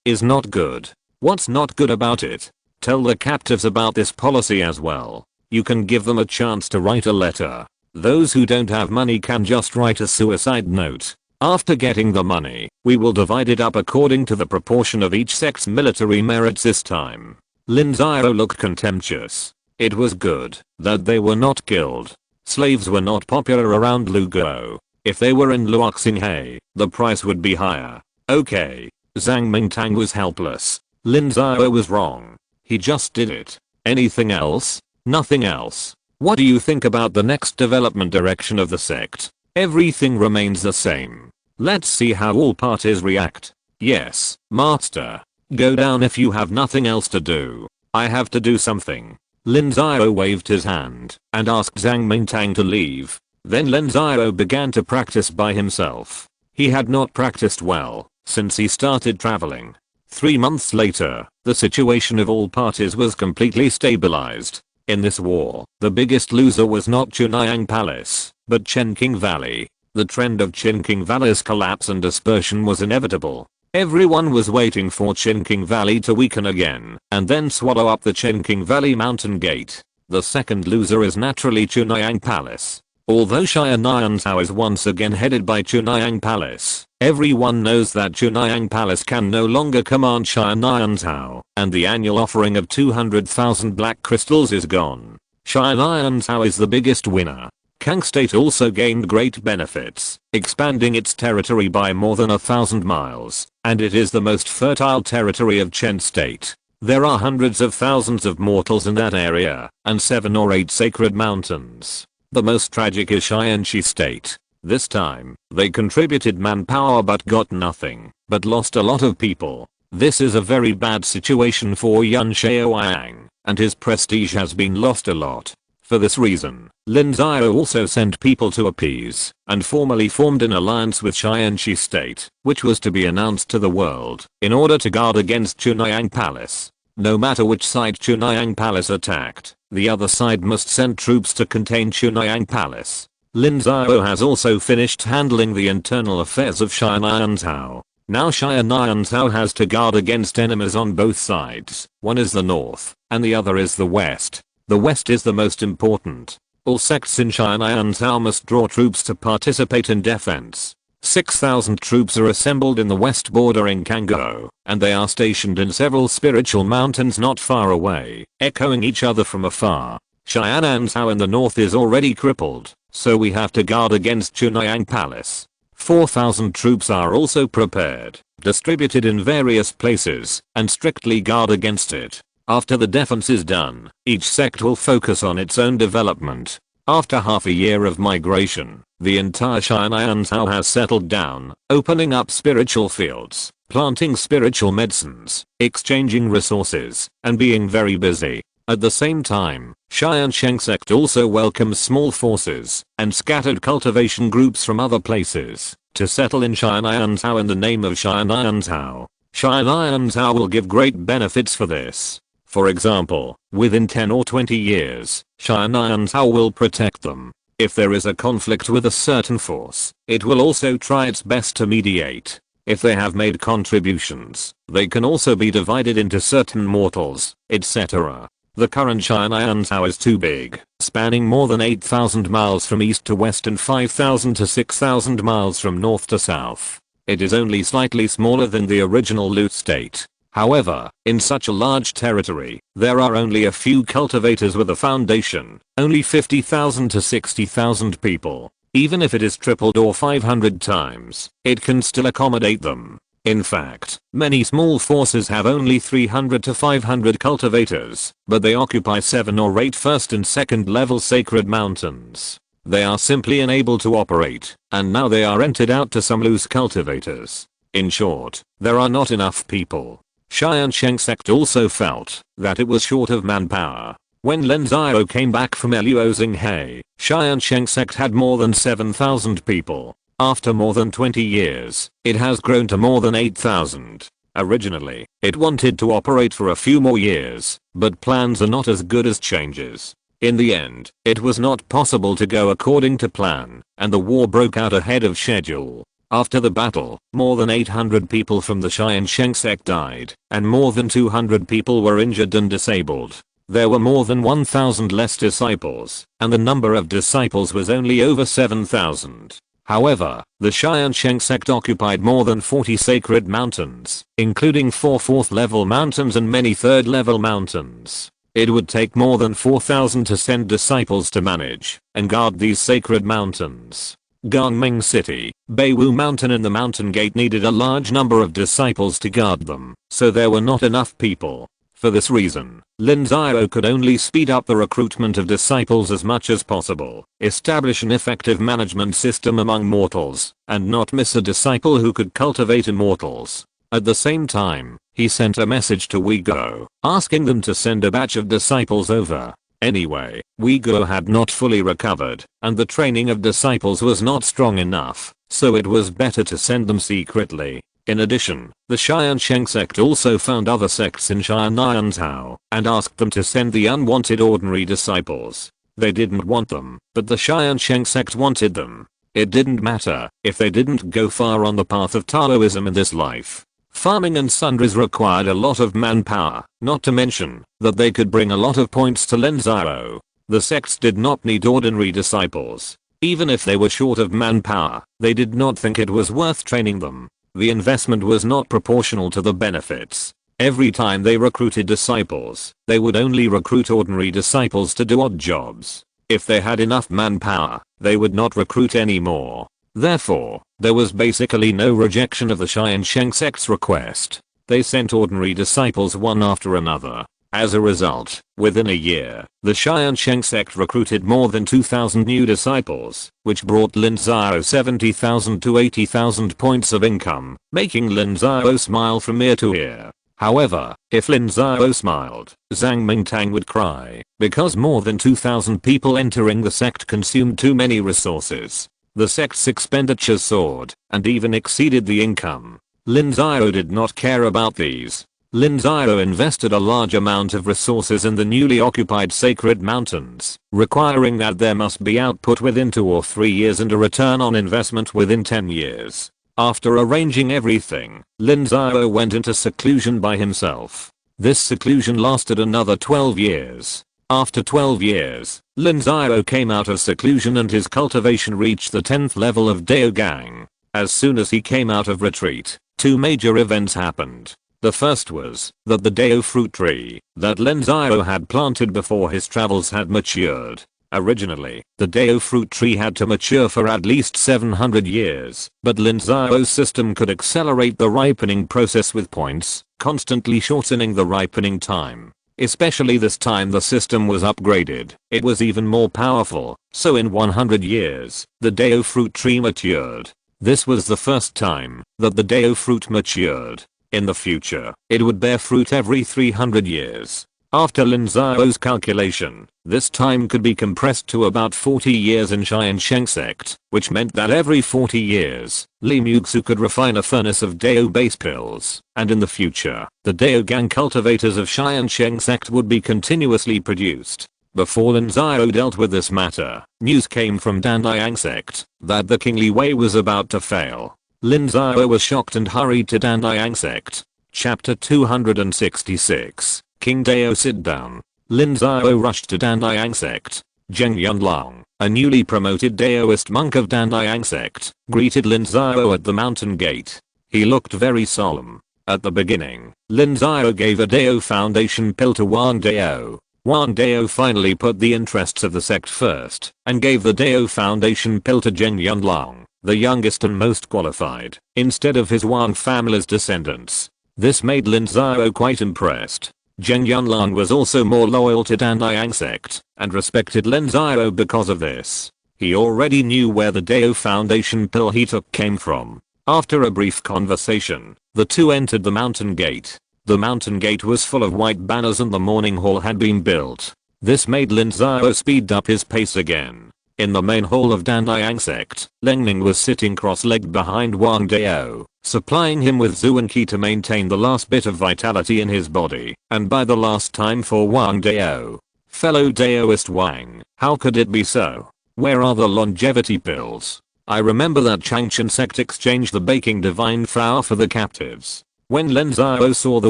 is not good. What's not good about it? Tell the captives about this policy as well. You can give them a chance to write a letter. Those who don't have money can just write a suicide note. After getting the money, we will divide it up according to the proportion of each sect's military merits this time. Lin Xiao looked contemptuous. It was good that they were not killed. Slaves were not popular around Luguo. If they were in Luoxinghe, the price would be higher. Okay. Zhang Mingtang was helpless. Lin Xiao was wrong. He just did it. Anything else? Nothing else. What do you think about the next development direction of the sect? Everything remains the same. Let's see how all parties react. Yes, master. Go down if you have nothing else to do. I have to do something. Lin Xiao waved his hand and asked Zhang Mingtang to leave. Then Lin Xiao began to practice by himself. He had not practiced well since he started traveling. 3 months later, the situation of all parties was completely stabilized. In this war, the biggest loser was not Chunhyang Palace, but Chenking Valley. The trend of Chenking Valley's collapse and dispersion was inevitable. Everyone was waiting for Chenking Valley to weaken again, and then swallow up the Chenking Valley mountain gate. The second loser is naturally Chunhyang Palace. Although Xianan Cao is once again headed by Chunhyang Palace, everyone knows that Chunhyang Palace can no longer command Xianan Cao, and the annual offering of 200,000 black crystals is gone. Xianan Cao is the biggest winner. Kang State also gained great benefits, expanding its territory by more than 1,000 miles, and it is the most fertile territory of Chen State. There are hundreds of thousands of mortals in that area, and 7 or 8 sacred mountains. The most tragic is Tiansheng State. This time, they contributed manpower but got nothing, but lost a lot of people. This is a very bad situation for Lin Xiao, and his prestige has been lost a lot. For this reason, Lin Xiao also sent people to appease, and formally formed an alliance with Tiansheng State, which was to be announced to the world, in order to guard against Chunhyang Palace. No matter which side Chunhyang Palace attacked, the other side must send troops to contain Chunhyang Palace. Lin Xiao has also finished handling the internal affairs of Tiansheng. Now Tiansheng has to guard against enemies on both sides. One is the north, and the other is the west. The west is the most important. All sects in Tiansheng must draw troops to participate in defense. 6,000 troops are assembled in the west bordering Kangou, and they are stationed in several spiritual mountains not far away, echoing each other from afar. Tiansheng in the north is already crippled, so we have to guard against Chunhyang Palace. 4,000 troops are also prepared, distributed in various places, and strictly guard against it. After the defense is done, each sect will focus on its own development. After half a year of migration, the entire Tiansheng has settled down, opening up spiritual fields, planting spiritual medicines, exchanging resources, and being very busy. At the same time, Tiansheng Sect also welcomes small forces and scattered cultivation groups from other places to settle in Tiansheng in the name of Tiansheng. Tiansheng will give great benefits for this. For example, within 10 or 20 years, Tiansheng will protect them. If there is a conflict with a certain force, it will also try its best to mediate. If they have made contributions, they can also be divided into certain mortals, etc. The current Tiansheng is too big, spanning more than 8,000 miles from east to west and 5,000 to 6,000 miles from north to south. It is only slightly smaller than the original Lu state. However, in such a large territory, there are only a few cultivators with a foundation, only 50,000 to 60,000 people. Even if it is tripled or 500 times, it can still accommodate them. In fact, many small forces have only 300 to 500 cultivators, but they occupy 7 or 8 first and second level sacred mountains. They are simply unable to operate, and now they are rented out to some loose cultivators. In short, there are not enough people. Tiansheng Sect also felt that it was short of manpower. When Lin Xiao came back from Luoxinghe, Tiansheng Sect had more than 7,000 people. After more than 20 years, it has grown to more than 8,000. Originally, it wanted to operate for a few more years, but plans are not as good as changes. In the end, it was not possible to go according to plan, and the war broke out ahead of schedule. After the battle, more than 800 people from the Tiansheng Sect died, and more than 200 people were injured and disabled. There were more than 1,000 less disciples, and the number of disciples was only over 7,000. However, the Tiansheng Sect occupied more than 40 sacred mountains, including 4 4th level mountains and many 3rd level mountains. It would take more than 4,000 to send disciples to manage and guard these sacred mountains. Gangming City, Beiwu Mountain and the Mountain Gate needed a large number of disciples to guard them, so there were not enough people. For this reason, Lin Xiao could only speed up the recruitment of disciples as much as possible, establish an effective management system among mortals, and not miss a disciple who could cultivate immortals. At the same time, he sent a message to Uyghur, asking them to send a batch of disciples over. Anyway, Uyghur had not fully recovered, and the training of disciples was not strong enough, so it was better to send them secretly. In addition, the Tiansheng Sect also found other sects in Tiansheng and asked them to send the unwanted ordinary disciples. They didn't want them, but the Tiansheng Sect wanted them. It didn't matter if they didn't go far on the path of Taoism in this life. Farming and sundries required a lot of manpower, not to mention that they could bring a lot of points to Lin Xiao. The sects did not need ordinary disciples. Even if they were short of manpower, they did not think it was worth training them. The investment was not proportional to the benefits. Every time they recruited disciples, they would only recruit ordinary disciples to do odd jobs. If they had enough manpower, they would not recruit any more. Therefore, there was basically no rejection of the Tiansheng Sect's request. They sent ordinary disciples one after another. As a result, within a year, the Tiansheng Sect recruited more than 2,000 new disciples, which brought Lin Xiao 70,000 to 80,000 points of income, making Lin Xiao smile from ear to ear. However, if Lin Xiao smiled, Zhang Mingtang would cry, because more than 2,000 people entering the sect consumed too many resources. The sect's expenditures soared, and even exceeded the income. Lin Xiao did not care about these. Lin Xiao invested a large amount of resources in the newly occupied sacred mountains, requiring that there must be output within 2 or 3 years and a return on investment within 10 years. After arranging everything, Lin Xiao went into seclusion by himself. This seclusion lasted another 12 years. After 12 years, Lin Xiao came out of seclusion and his cultivation reached the 10th level of Daogang. As soon as he came out of retreat, 2 major events happened. The first was that the Dao fruit tree that Lin Xiao had planted before his travels had matured. Originally, the Dao fruit tree had to mature for at least 700 years, but Lin Xiao's system could accelerate the ripening process with points, constantly shortening the ripening time. Especially this time the system was upgraded. It was even more powerful, so in 100 years, the Dao fruit tree matured. This was the first time that the Dao fruit matured. In the future, it would bear fruit every 300 years. After Lin Xiao's calculation, this time could be compressed to about 40 years in Tiansheng Sect, which meant that every 40 years, Li Muxu could refine a furnace of Dao base pills, and in the future, the Daogang cultivators of Tiansheng Sect would be continuously produced. Before Lin Xiao dealt with this matter, news came from Danliang Sect that the kingly way was about to fail. Lin Xiao was shocked and hurried to Danliang Sect. Chapter 266. King Dao sit down. Lin Xiao rushed to Danliang Sect. Zheng Yunlong, a newly promoted Daoist monk of Danliang Sect, greeted Lin Xiao at the mountain gate. He looked very solemn. At the beginning, Lin Xiao gave a Dao foundation pill to Wang Dao. Wang Dao finally put the interests of the sect first, and gave the Dao foundation pill to Zheng Yunlong, the youngest and most qualified, instead of his Wang family's descendants. This made Lin Xiao quite impressed. Zheng Yunlong was also more loyal to Danliang Sect, and respected Lin Xiao because of this. He already knew where the Dao foundation pill he took came from. After a brief conversation, the two entered the mountain gate. The mountain gate was full of white banners and the morning hall had been built. This made Lin Xiao speed up his pace again. In the main hall of Danliang Sect, Lengning was sitting cross-legged behind Wang Dao, supplying him with Zuan Qi to maintain the last bit of vitality in his body, and buy the last time for Wang Dao. Fellow Daoist Wang, how could it be so? Where are the longevity pills? I remember that Tiansheng Sect exchanged the baking divine flour for the captives. When Lin Xiao saw the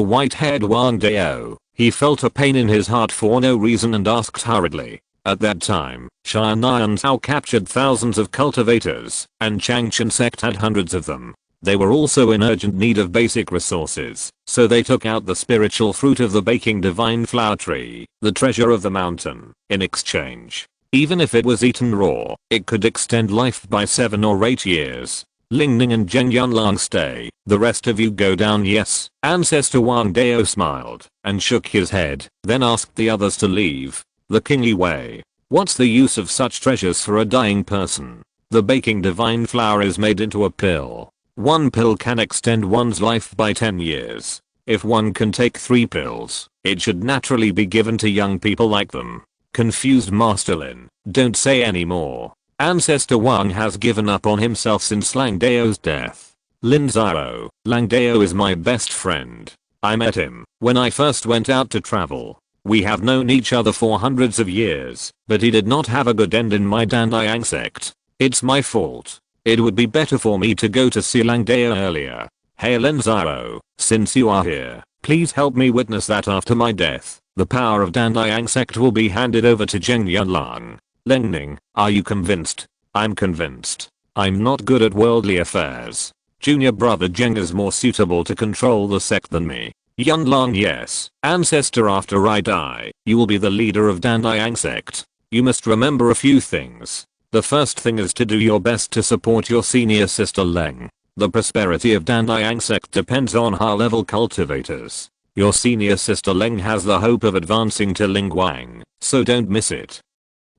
white-haired Wang Dao, he felt a pain in his heart for no reason and asked hurriedly. At that time, Tiansheng captured thousands of cultivators, and Tiansheng Sect had hundreds of them. They were also in urgent need of basic resources, so they took out the spiritual fruit of the baking divine flower tree, the treasure of the mountain, in exchange. Even if it was eaten raw, it could extend life by 7 or 8 years. Lingning and Zheng Yunlong stay, the rest of you go down. Yes. Ancestor Wang Dao smiled, and shook his head, then asked the others to leave. The kingly way. What's the use of such treasures for a dying person? The baking divine flour is made into a pill. 1 pill can extend one's life by 10 years. If one can take 3 pills, it should naturally be given to young people like them. Confused Master Lin, don't say any more. Ancestor Wang has given up on himself since Lang Dao's death. Lin Xiao, Lang Dao is my best friend. I met him when I first went out to travel. We have known each other for hundreds of years, but he did not have a good end in my Danliang Sect. It's my fault. It would be better for me to go to see Lang Dao earlier. Hey Lin Xiao, since you are here, please help me witness that after my death, the power of Danliang Sect will be handed over to Zheng Yunlong. Lengning, are you convinced? I'm convinced. I'm not good at worldly affairs. Junior brother Zheng is more suitable to control the sect than me. Yunlong, yes. Ancestor, after I die, you will be the leader of Danliang Sect. You must remember a few things. The first thing is to do your best to support your senior sister Leng. The prosperity of Tiansheng Sect depends on high-level cultivators. Your senior sister Leng has the hope of advancing to Lingguang, so don't miss it.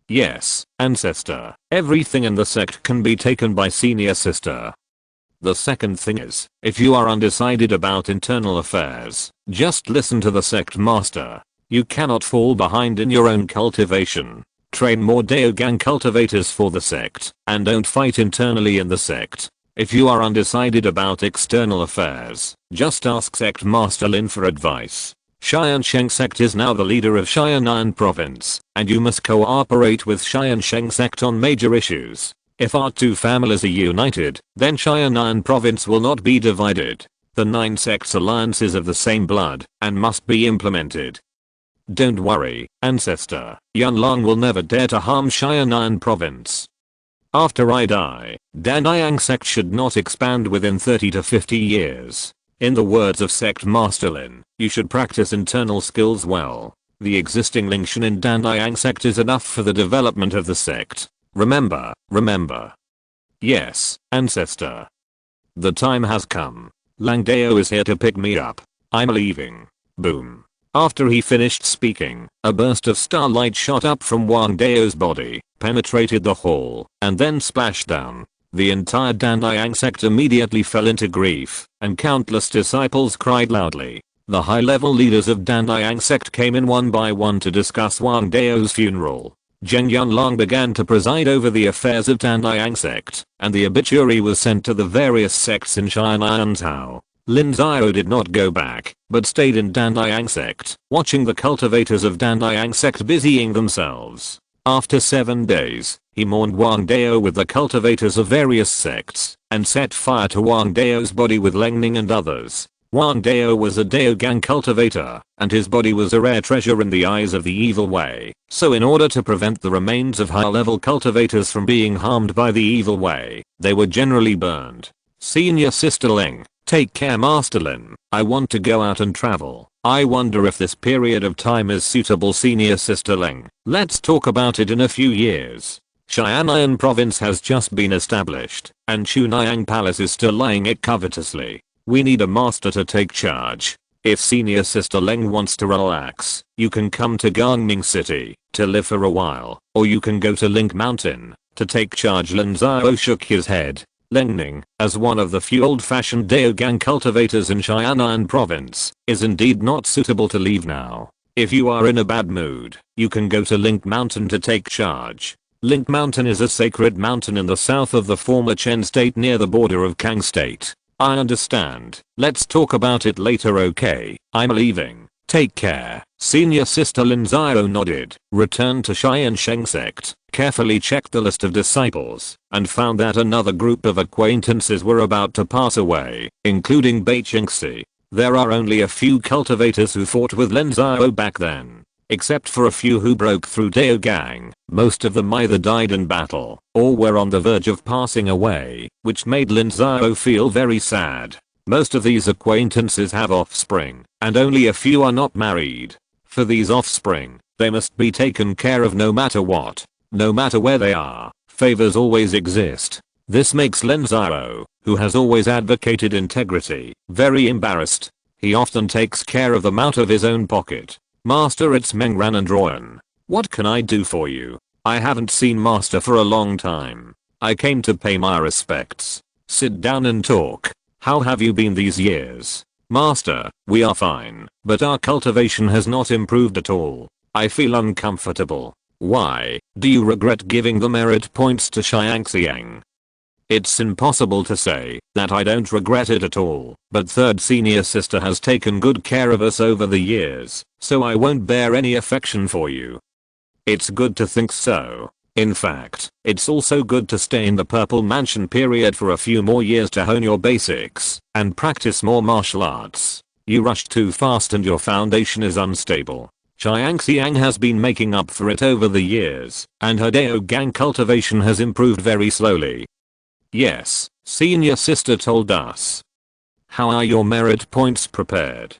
Yes, ancestor, everything in the sect can be taken by senior sister. The second thing is, if you are undecided about internal affairs, just listen to the sect master. You cannot fall behind in your own cultivation. Train more Daogang cultivators for the sect, and don't fight internally in the sect. If you are undecided about external affairs, just ask Sect Master Lin for advice. Tiansheng Sect is now the leader of Tianjin province, and you must cooperate with Tiansheng Sect on major issues. If our two families are united, then Tianjin province will not be divided. The 9 sects alliances of the same blood, and must be implemented. Don't worry, ancestor, Yunlong will never dare to harm Tianjin province. After I die, Danjiang Sect should not expand within 30 to 50 years. In the words of Sect Master Lin, you should practice internal skills well. The existing Lingshan in Danjiang Sect is enough for the development of the sect. Remember. Yes, ancestor. The time has come. Lang Dao is here to pick me up. I'm leaving. Boom. After he finished speaking, a burst of starlight shot up from Wang Dao's body, penetrated the hall, and then splashed down. The entire Danjiang sect immediately fell into grief, and countless disciples cried loudly. The high-level leaders of Danjiang sect came in one by one to discuss Wang Dao's funeral. Zheng Yunlong began to preside over the affairs of Danjiang sect, and the obituary was sent to the various sects in Tianzhou. Lin Xiao did not go back, but stayed in Danjiang sect, watching the cultivators of Danjiang sect busying themselves. After 7 days, he mourned Wang Dao with the cultivators of various sects, and set fire to Wang Dao's body with Lengning and others. Wang Dao was a Daogang cultivator, and his body was a rare treasure in the eyes of the evil way, so in order to prevent the remains of high-level cultivators from being harmed by the evil way, they were generally burned. Senior Sister Leng, take care Master Lin, I want to go out and travel. I wonder if this period of time is suitable Senior Sister Leng. Let's talk about it in a few years. Xian'an province has just been established, and Chunhyang palace is still lying it covetously. We need a master to take charge. If Senior Sister Leng wants to relax, you can come to Gangming City to live for a while, or you can go to Link Mountain to take charge. Lin Xiao shook his head. Lengning, as one of the few old-fashioned Daogang cultivators in Xian'an province, is indeed not suitable to leave now. If you are in a bad mood, you can go to Link Mountain to take charge. Link Mountain is a sacred mountain in the south of the former Chen state near the border of Kang state. I understand. Let's talk about it later, okay? I'm leaving. Take care. Senior Sister Lin Xiao nodded, returned to Tiansheng Sect, carefully checked the list of disciples, and found that another group of acquaintances were about to pass away, including Bai Qingxi. There are only a few cultivators who fought with Lin Xiao back then. Except for a few who broke through Daogang, most of them either died in battle, or were on the verge of passing away, which made Lin Xiao feel very sad. Most of these acquaintances have offspring, and only a few are not married. For these offspring, they must be taken care of no matter what. No matter where they are, favors always exist. This makes Lin Xiao, who has always advocated integrity, very embarrassed. He often takes care of them out of his own pocket. Master, it's Mengran and Royan. What can I do for you? I haven't seen Master for a long time. I came to pay my respects. Sit down and talk. How have you been these years? Master, we are fine, but our cultivation has not improved at all. I feel uncomfortable. Why? Do you regret giving the merit points to Xiangxiang? It's impossible to say that I don't regret it at all, but third senior sister has taken good care of us over the years, so I won't bear any affection for you. It's good to think so. In fact, it's also good to stay in the Purple Mansion period for a few more years to hone your basics and practice more martial arts. You rushed too fast and your foundation is unstable. Xiangxiang has been making up for it over the years, and her Daogang cultivation has improved very slowly. Yes, senior sister told us. How are your merit points prepared?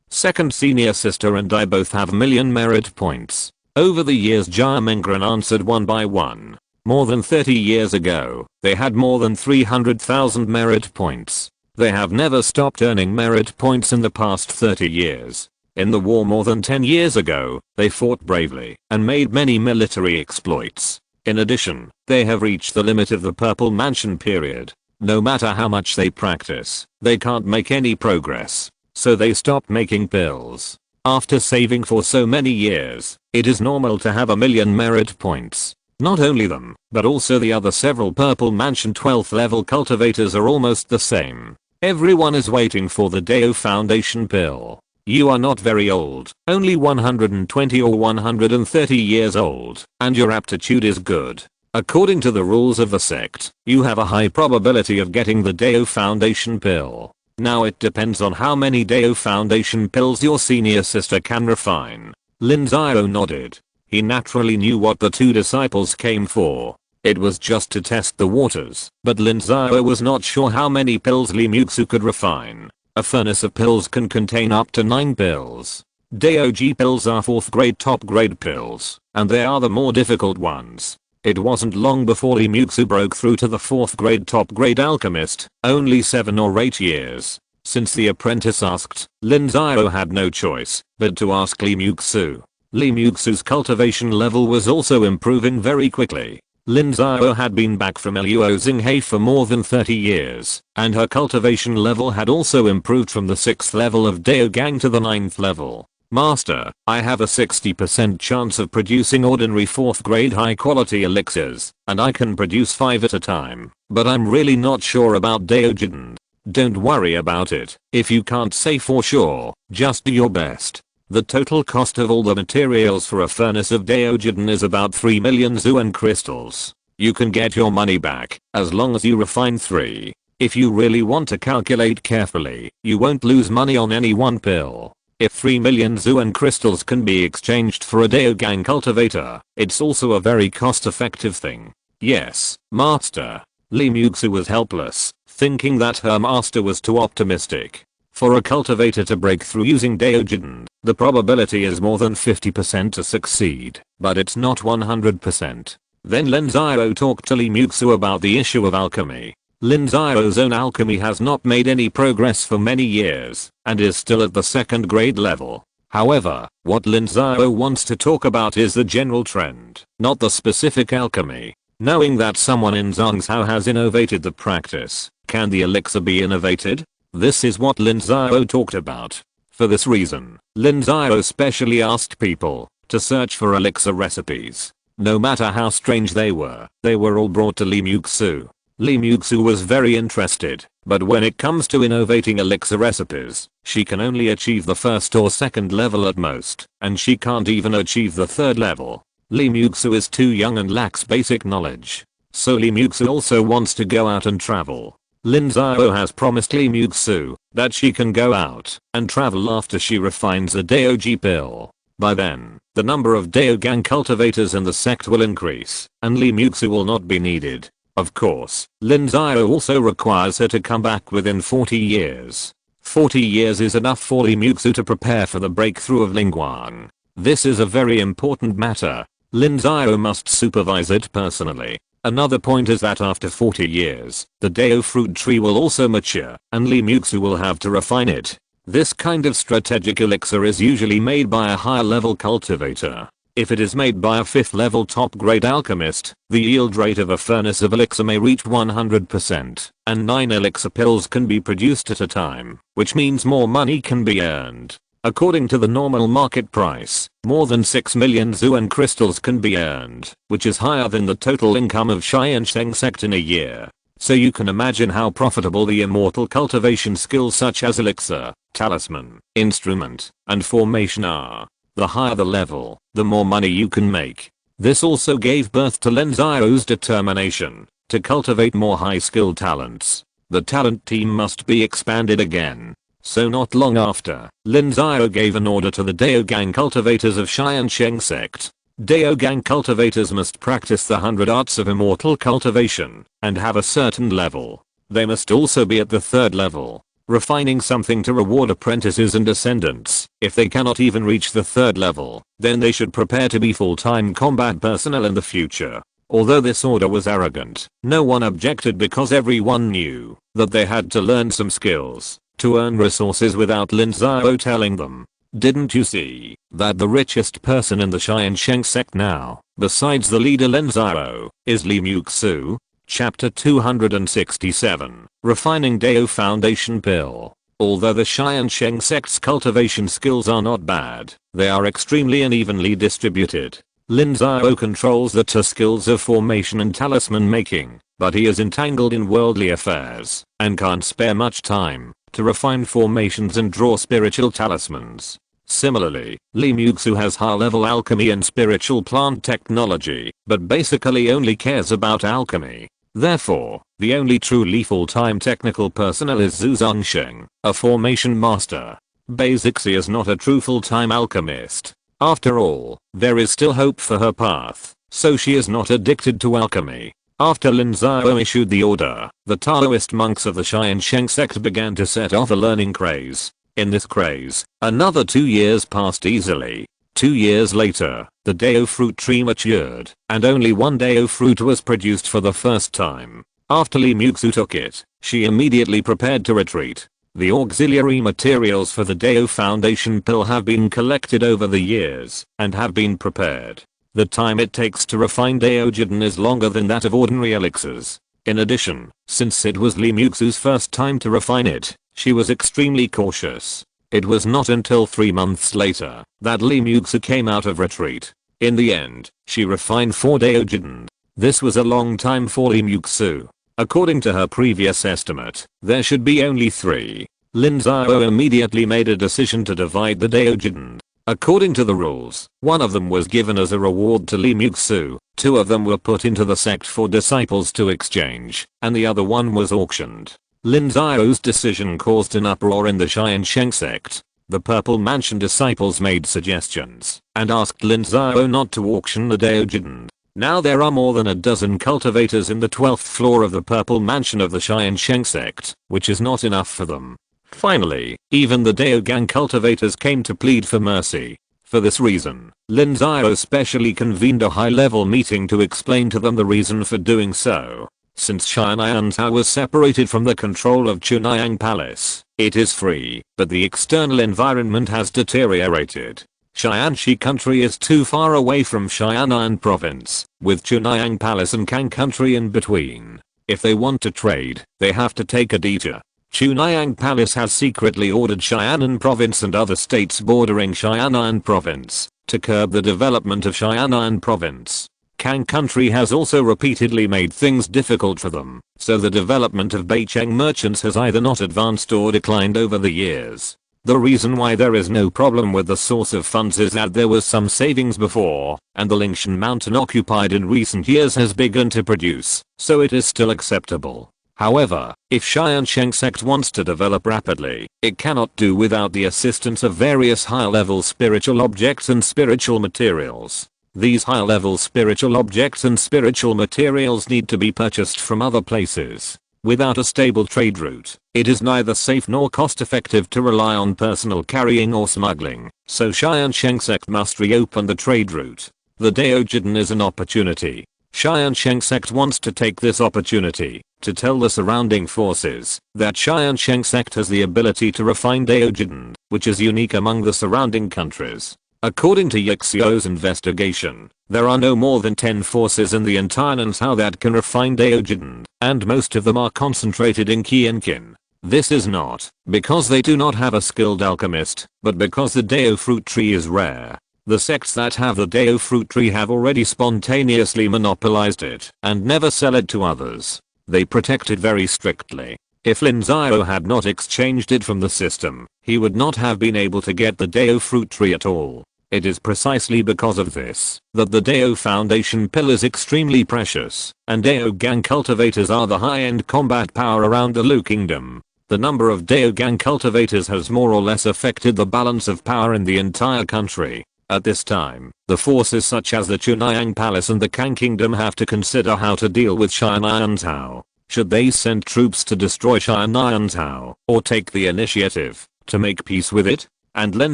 Second senior sister and I both have million merit points. Over the years Jia Mengren answered one by one. More than 30 years ago, they had more than 300,000 merit points. They have never stopped earning merit points in the past 30 years. In the war more than 10 years ago, they fought bravely and made many military exploits. In addition, they have reached the limit of the Purple Mansion period. No matter how much they practice, they can't make any progress. So they stopped making pills. After saving for so many years, it is normal to have a million merit points. Not only them, but also the other several Purple Mansion 12th level cultivators are almost the same. Everyone is waiting for the Dao Foundation pill. You are not very old, only 120 or 130 years old, and your aptitude is good. According to the rules of the sect, you have a high probability of getting the Dao Foundation pill. Now it depends on how many Dao Foundation pills your senior sister can refine. Lin Xiao nodded. He naturally knew what the two disciples came for. It was just to test the waters, but Lin Xiao was not sure how many pills Li Muxu could refine. A furnace of pills can contain up to 9 pills. Dao pills are 4th grade top grade pills, and they are the more difficult ones. It wasn't long before Li Muxu broke through to the 4th grade top grade alchemist, only 7 or 8 years. Since the apprentice asked, Lin Xiao had no choice but to ask Li Muxu. Li Muxu's cultivation level was also improving very quickly. Lin Xiao had been back from Luo Xinghe for more than 30 years, and her cultivation level had also improved from the 6th level of Dao Gang to the 9th level. Master, I have a 60% chance of producing ordinary 4th grade high quality elixirs, and I can produce 5 at a time, but I'm really not sure about Dao Jiden. Don't worry about it. If you can't say for sure, just do your best. The total cost of all the materials for a furnace of Dao Jiden is about 3 million Zuan crystals. You can get your money back, as long as you refine 3. If you really want to calculate carefully, you won't lose money on any one pill. If 3 million Zuan crystals can be exchanged for a Dao Gang cultivator, it's also a very cost-effective thing. Yes, master. Li Muxu was helpless, thinking that her master was too optimistic. For a cultivator to break through using Dao Jiden, the probability is more than 50% to succeed, but it's not 100%. Then Lin Xiao talked to Li Muxu about the issue of alchemy. Lin Xiao's own alchemy has not made any progress for many years, and is still at the 2nd grade level. However, what Lin Xiao wants to talk about is the general trend, not the specific alchemy. Knowing that someone in Zhangzhou has innovated the practice, can the elixir be innovated? This is what Lin Xiao talked about. For this reason, Lin Xiao specially asked people to search for elixir recipes. No matter how strange they were all brought to Li Muxu. Li Muxu was very interested, but when it comes to innovating elixir recipes, she can only achieve the 1st or 2nd level at most, and she can't even achieve the 3rd level. Li Muxu is too young and lacks basic knowledge. So Li Muxu also wants to go out and travel. Lin Xiao has promised Li Muxu that she can go out and travel after she refines a Dao Ji pill. By then, the number of Dao Gang cultivators in the sect will increase, and Li Muxu will not be needed. Of course, Lin Xiao also requires her to come back within 40 years. 40 years is enough for Li Muxu to prepare for the breakthrough of Lingguang. This is a very important matter. Lin Xiao must supervise it personally. Another point is that after 40 years, the Dao fruit tree will also mature, and Li Muxu will have to refine it. This kind of strategic elixir is usually made by a higher level cultivator. If it is made by a 5th level top grade alchemist, the yield rate of a furnace of elixir may reach 100%, and 9 elixir pills can be produced at a time, which means more money can be earned. According to the normal market price, more than 6 million Zuan crystals can be earned, which is higher than the total income of Tiansheng Sect in a year. So you can imagine how profitable the immortal cultivation skills such as elixir, talisman, instrument, and formation are. The higher the level, the more money you can make. This also gave birth to Lin Xiao's determination to cultivate more high-skilled talents. The talent team must be expanded again. So not long after, Lin Xiao gave an order to the Dao Gang cultivators of Tiansheng Sect. Dao Gang cultivators must practice the 100 arts of immortal cultivation and have a certain level. They must also be at the 3rd level, refining something to reward apprentices and descendants. If they cannot even reach the 3rd level, then they should prepare to be full-time combat personnel in the future. Although this order was arrogant, no one objected because everyone knew that they had to learn some skills to earn resources without Lin Xiao telling them. Didn't you see that the richest person in the Tiansheng Sect now, besides the leader Lin Xiao, is Li Xiao? Chapter 267, Refining Dao Foundation Pill. Although the Tiansheng Sect's cultivation skills are not bad, they are extremely unevenly distributed. Lin Xiao controls the two skills of formation and talisman making, but he is entangled in worldly affairs and can't spare much time to refine formations and draw spiritual talismans. Similarly, Li Xiao has high-level alchemy and spiritual plant technology, but basically only cares about alchemy. Therefore, the only truly full-time technical personnel is Zhu Zongsheng, a formation master. Basically is not a true full-time alchemist. After all, there is still hope for her path, so she is not addicted to alchemy. After Lin Xiao issued the order, the Taoist monks of the Tiansheng Sect began to set off a learning craze. In this craze, another 2 years passed easily. 2 years later, the Dao fruit tree matured, and only one Dao fruit was produced for the first time. After Li Xiao took it, she immediately prepared to retreat. The auxiliary materials for the Dao Foundation pill have been collected over the years, and have been prepared. The time it takes to refine Dao Jiden is longer than that of ordinary elixirs. In addition, since it was Li Xiao's first time to refine it, she was extremely cautious. It was not until 3 months later that Li Xiao came out of retreat. In the end, she refined 4 Dao Jiden. This was a long time for Li Xiao. According to her previous estimate, there should be only 3. Lin Xiao immediately made a decision to divide the Dao Jiden. According to the rules, one of them was given as a reward to Li Xiao, 2 of them were put into the sect for disciples to exchange, and the other one was auctioned. Lin Xiao's decision caused an uproar in the Tiansheng Sect. The Purple Mansion disciples made suggestions and asked Lin Xiao not to auction the Dao Jiden. Now there are more than a dozen cultivators in the 12th floor of the Purple Mansion of the Tiansheng Sect, which is not enough for them. Finally, even the Dao Gang cultivators came to plead for mercy. For this reason, Lin Xiao specially convened a high-level meeting to explain to them the reason for doing so. Since Tiansheng was separated from the control of Chunhyang Palace, it is free, but the external environment has deteriorated. Tianshi country is too far away from Tianjin province, with Chunhyang Palace and Kang country in between. If they want to trade, they have to take a detour. Chunhyang Palace has secretly ordered Tianjin province and other states bordering Tianjin province to curb the development of Tianjin province. Kang country has also repeatedly made things difficult for them, so the development of Beicheng merchants has either not advanced or declined over the years. The reason why there is no problem with the source of funds is that there was some savings before, and the Lingshan mountain occupied in recent years has begun to produce, so it is still acceptable. However, if Tiansheng Sect wants to develop rapidly, it cannot do without the assistance of various high-level spiritual objects and spiritual materials. These high-level spiritual objects and spiritual materials need to be purchased from other places. Without a stable trade route, it is neither safe nor cost-effective to rely on personal carrying or smuggling, so Tiansheng Sect must reopen the trade route. The Dao Jiden is an opportunity. Tiansheng Sect wants to take this opportunity to tell the surrounding forces that Tiansheng Sect has the ability to refine Dao Jiden, which is unique among the surrounding countries. According to Xiao's investigation, there are no more than 10 forces in the entire Nansao that can refine Dao Jiden, and most of them are concentrated in Qianqin. This is not because they do not have a skilled alchemist, but because the Dao fruit tree is rare. The sects that have the Dao fruit tree have already spontaneously monopolized it and never sell it to others. They protect it very strictly. If Lin Xiao had not exchanged it from the system, he would not have been able to get the Dao fruit tree at all. It is precisely because of this that the Dao Foundation pill is extremely precious, and Dao Gang cultivators are the high-end combat power around the Lu Kingdom. The number of Dao Gang cultivators has more or less affected the balance of power in the entire country. At this time, the forces such as the Chunhyang Palace and the Kang Kingdom have to consider how to deal with Tiansheng. Should they send troops to destroy Tiansheng, or take the initiative to make peace with it? And Lin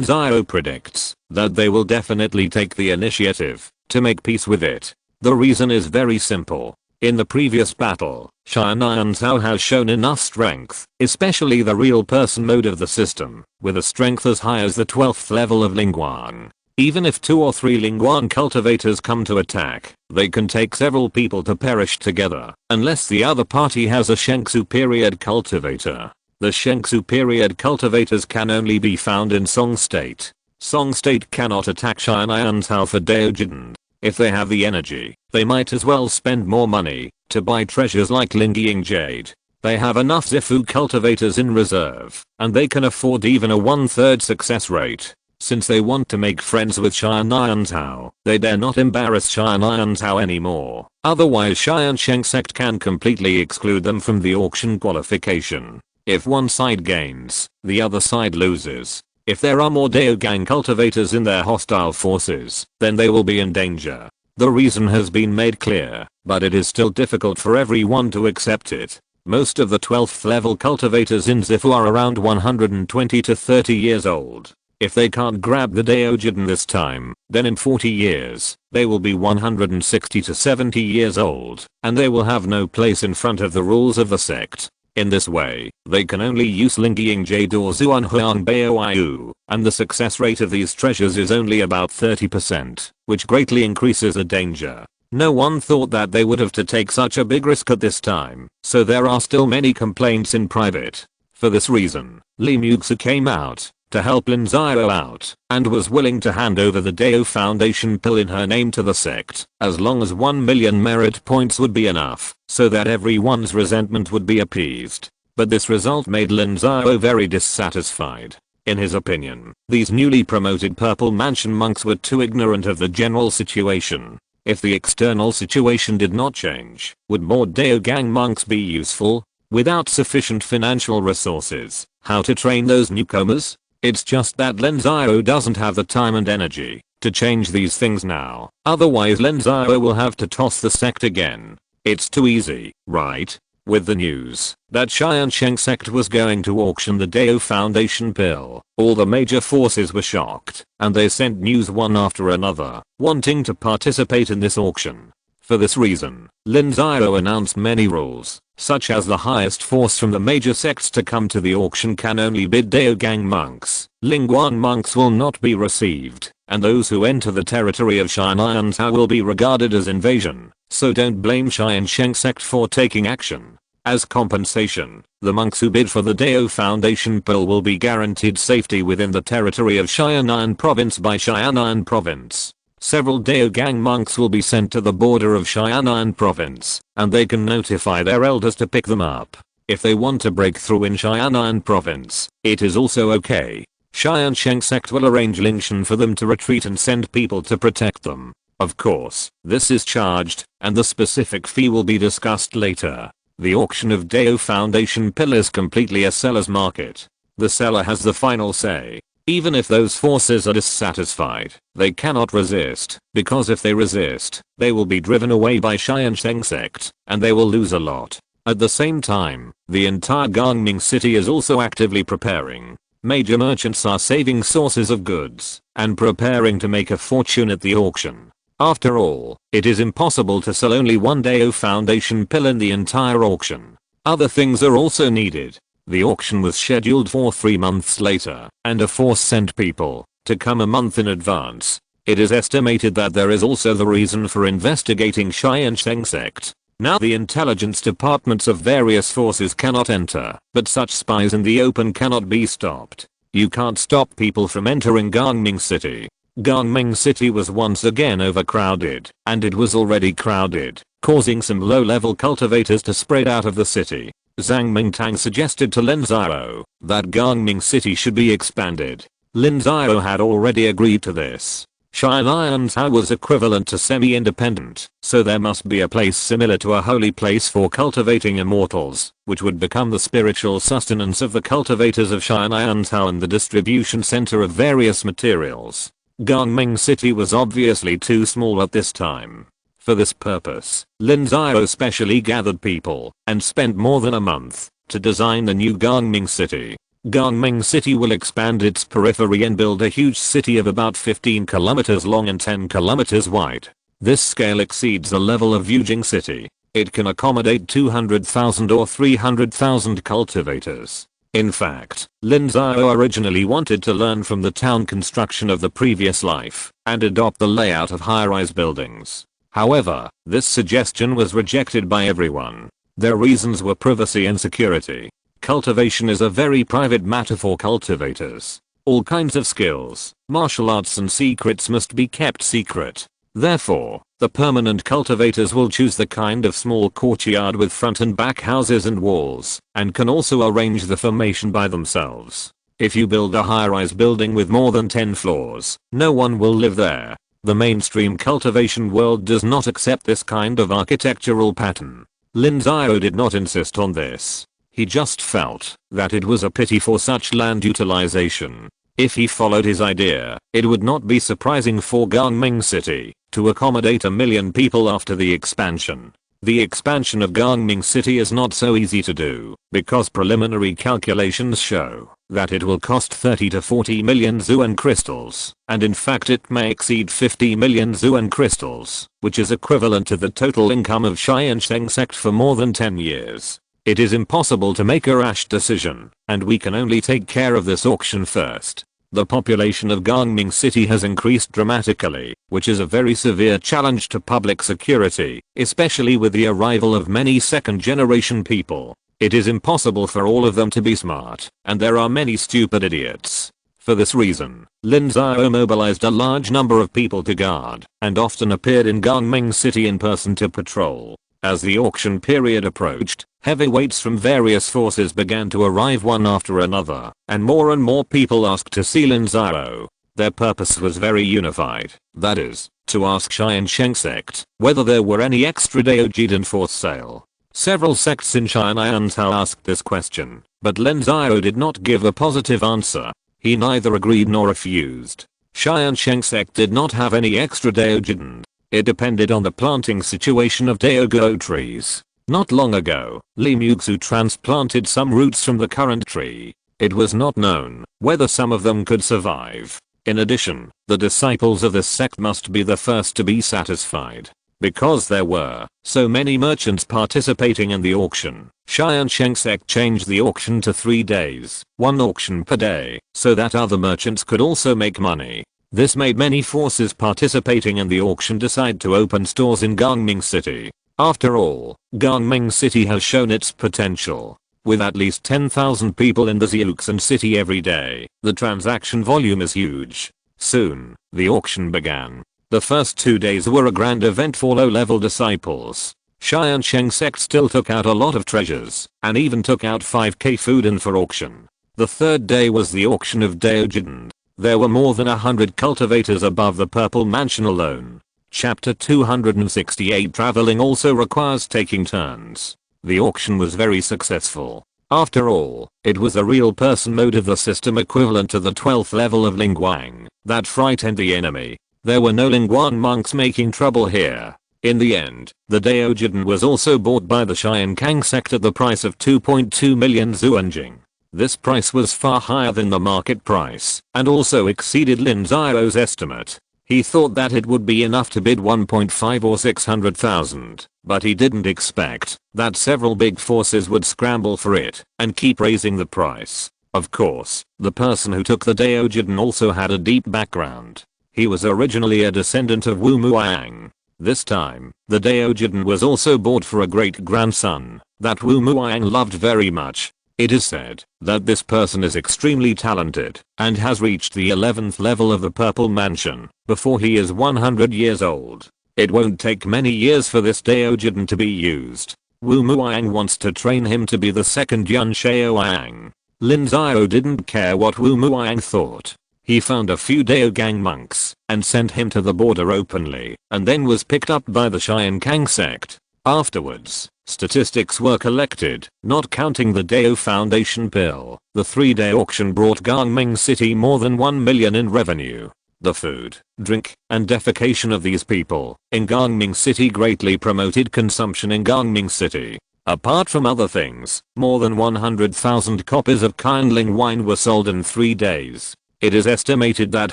Xiao predicts that they will definitely take the initiative to make peace with it. The reason is very simple. In the previous battle, Lin Xiao has shown enough strength, especially the real person mode of the system, with a strength as high as the 12th level of Lingguang. Even if 2 or 3 Lingguang cultivators come to attack, they can take several people to perish together, unless the other party has a Shengsu period cultivator. The Shengsu period cultivators can only be found in Song State. Song State cannot attack Lin Xiao for Daojin. If they have the energy, they might as well spend more money to buy treasures like Lingying Jade. They have enough Zifu cultivators in reserve, and they can afford even a 1/3 success rate. Since they want to make friends with Lin Xiao, they dare not embarrass Lin Xiao anymore. Otherwise Tiansheng Sect can completely exclude them from the auction qualification. If one side gains, the other side loses. If there are more Daogang cultivators in their hostile forces, then they will be in danger. The reason has been made clear, but it is still difficult for everyone to accept it. Most of the 12th level cultivators in Zifu are around 120 to 30 years old. If they can't grab the Daojin this time, then in 40 years, they will be 160 to 70 years old, and they will have no place in front of the rules of the sect. In this way, they can only use Lingying Jade or Zuanhuang Baoiu, and the success rate of these treasures is only about 30%, which greatly increases the danger. No one thought that they would have to take such a big risk at this time, so there are still many complaints in private. For this reason, Li Muxu came out to help Lin Xiao out, and was willing to hand over the Dao Foundation pill in her name to the sect, as long as 1 million merit points would be enough, so that everyone's resentment would be appeased. But this result made Lin Xiao very dissatisfied. In his opinion, these newly promoted Purple Mansion monks were too ignorant of the general situation. If the external situation did not change, would more Daogang monks be useful? Without sufficient financial resources, how to train those newcomers? It's just that Lin Xiao doesn't have the time and energy to change these things now. Otherwise Lin Xiao will have to toss the sect again. It's too easy, right? With the news that Tiansheng Sect was going to auction the Dao Foundation pill, all the major forces were shocked, and they sent news one after another, wanting to participate in this auction. For this reason, Lin Xiao announced many rules, such as the highest force from the major sects to come to the auction can only bid Daogang monks. Lingguang monks will not be received, and those who enter the territory of Lin Xiao will be regarded as invasion, so don't blame Tiansheng Sect for taking action. As compensation, the monks who bid for the Dao Foundation pill will be guaranteed safety within the territory of Xianan Province by Xianan Province. Several Daogang monks will be sent to the border of Xianan Province, and they can notify their elders to pick them up. If they want to break through in Xianan Province, it is also okay. Tiansheng Sect will arrange Lingshan for them to retreat and send people to protect them. Of course, this is charged, and the specific fee will be discussed later. The auction of Dao Foundation pill is completely a seller's market. The seller has the final say. Even if those forces are dissatisfied, they cannot resist, because if they resist, they will be driven away by Tiansheng Sect, and they will lose a lot. At the same time, the entire Gangming city is also actively preparing. Major merchants are saving sources of goods, and preparing to make a fortune at the auction. After all, it is impossible to sell only one Dao Foundation pill in the entire auction. Other things are also needed. The auction was scheduled for 3 months later, and a force sent people to come a month in advance. It is estimated that there is also the reason for investigating Tiansheng Sect. Now the intelligence departments of various forces cannot enter, but such spies in the open cannot be stopped. You can't stop people from entering Gangming City. Gangming City was once again overcrowded, and it was already crowded, causing some low-level cultivators to spread out of the city. Zhang Mingtang suggested to Lin Xiao that Gangming City should be expanded. Lin Xiao had already agreed to this. Lin Xiao was equivalent to semi-independent, so there must be a place similar to a holy place for cultivating immortals, which would become the spiritual sustenance of the cultivators of Lin Xiao and the distribution center of various materials. Gangming City was obviously too small at this time. For this purpose, Lin Xiao specially gathered people and spent more than a month to design the new Gangming City. Gangming City will expand its periphery and build a huge city of about 15 kilometers long and 10 kilometers wide. This scale exceeds the level of Yujing City. It can accommodate 200,000 or 300,000 cultivators. In fact, Lin Xiao originally wanted to learn from the town construction of the previous life and adopt the layout of high-rise buildings. However, this suggestion was rejected by everyone. Their reasons were privacy and security. Cultivation is a very private matter for cultivators. All kinds of skills, martial arts and secrets must be kept secret. Therefore, the permanent cultivators will choose the kind of small courtyard with front and back houses and walls, and can also arrange the formation by themselves. If you build a high-rise building with more than 10 floors, no one will live there. The mainstream cultivation world does not accept this kind of architectural pattern. Lin Xiao did not insist on this. He just felt that it was a pity for such land utilization. If he followed his idea, it would not be surprising for Gangming City to accommodate 1 million people after the expansion. The expansion of Gangming City is not so easy to do, because preliminary calculations show that it will cost 30 to 40 million Zuan crystals, and in fact it may exceed 50 million Zuan crystals, which is equivalent to the total income of Tiansheng Sect for more than 10 years. It is impossible to make a rash decision, and we can only take care of this auction first. The population of Gangming City has increased dramatically, which is a very severe challenge to public security, especially with the arrival of many second-generation people. It is impossible for all of them to be smart, and there are many stupid idiots. For this reason, Lin Xiao mobilized a large number of people to guard, and often appeared in Gangming City in person to patrol. As the auction period approached, heavyweights from various forces began to arrive one after another, and more people asked to see Lin Xiao. Their purpose was very unified, that is, to ask Tiansheng Sect whether there were any extra Daojiden for sale. Several sects in Tiansheng asked this question, but Lin Xiao did not give a positive answer. He neither agreed nor refused. Tiansheng Sect did not have any extra Daojiden. It depended on the planting situation of Daogo trees. Not long ago, Li Muxu transplanted some roots from the current tree. It was not known whether some of them could survive. In addition, the disciples of this sect must be the first to be satisfied. Because there were so many merchants participating in the auction, Tiansheng Sect changed the auction to 3 days, 1 auction per day, so that other merchants could also make money. This made many forces participating in the auction decide to open stores in Gangming City. After all, Gangming City has shown its potential. With at least 10,000 people in the Xiuxin city every day, the transaction volume is huge. Soon, the auction began. The first 2 days were a grand event for low-level disciples. Tiansheng Sect still took out a lot of treasures, and even took out 5k food in for auction. The third day was the auction of Daojiden. There were more than 100 cultivators above the Purple Mansion alone. Chapter 268 Traveling also requires taking turns. The auction was very successful. After all, it was a real person mode of the system equivalent to the 12th level of Lingguang that frightened the enemy. There were no Lingguang monks making trouble here. In the end, the Daojiden was also bought by the Tiansheng Sect at the price of 2.2 million Zuanjing. This price was far higher than the market price, and also exceeded Lin Xiao's estimate. He thought that it would be enough to bid 1.5 or 600,000, but he didn't expect that several big forces would scramble for it and keep raising the price. Of course, the person who took the Daojiden also had a deep background. He was originally a descendant of Wu Muang. This time, the Daojiden was also bought for a great-grandson that Wu Muang loved very much. It is said that this person is extremely talented and has reached the 11th level of the Purple Mansion before he is 100 years old. It won't take many years for this Daojiden to be used. Wu Muang wants to train him to be the second Yun Xiaoyang. Lin Xiao didn't care what Wu Muang thought. He found a few Daogang monks and sent him to the border openly, and then was picked up by the Tiansheng Sect. Afterwards, statistics were collected, not counting the Dao Foundation bill. The 3-day auction brought Gangming City more than 1 million in revenue. The food, drink, and defecation of these people in Gangming City greatly promoted consumption in Gangming City. Apart from other things, more than 100,000 copies of kindling wine were sold in 3 days. It is estimated that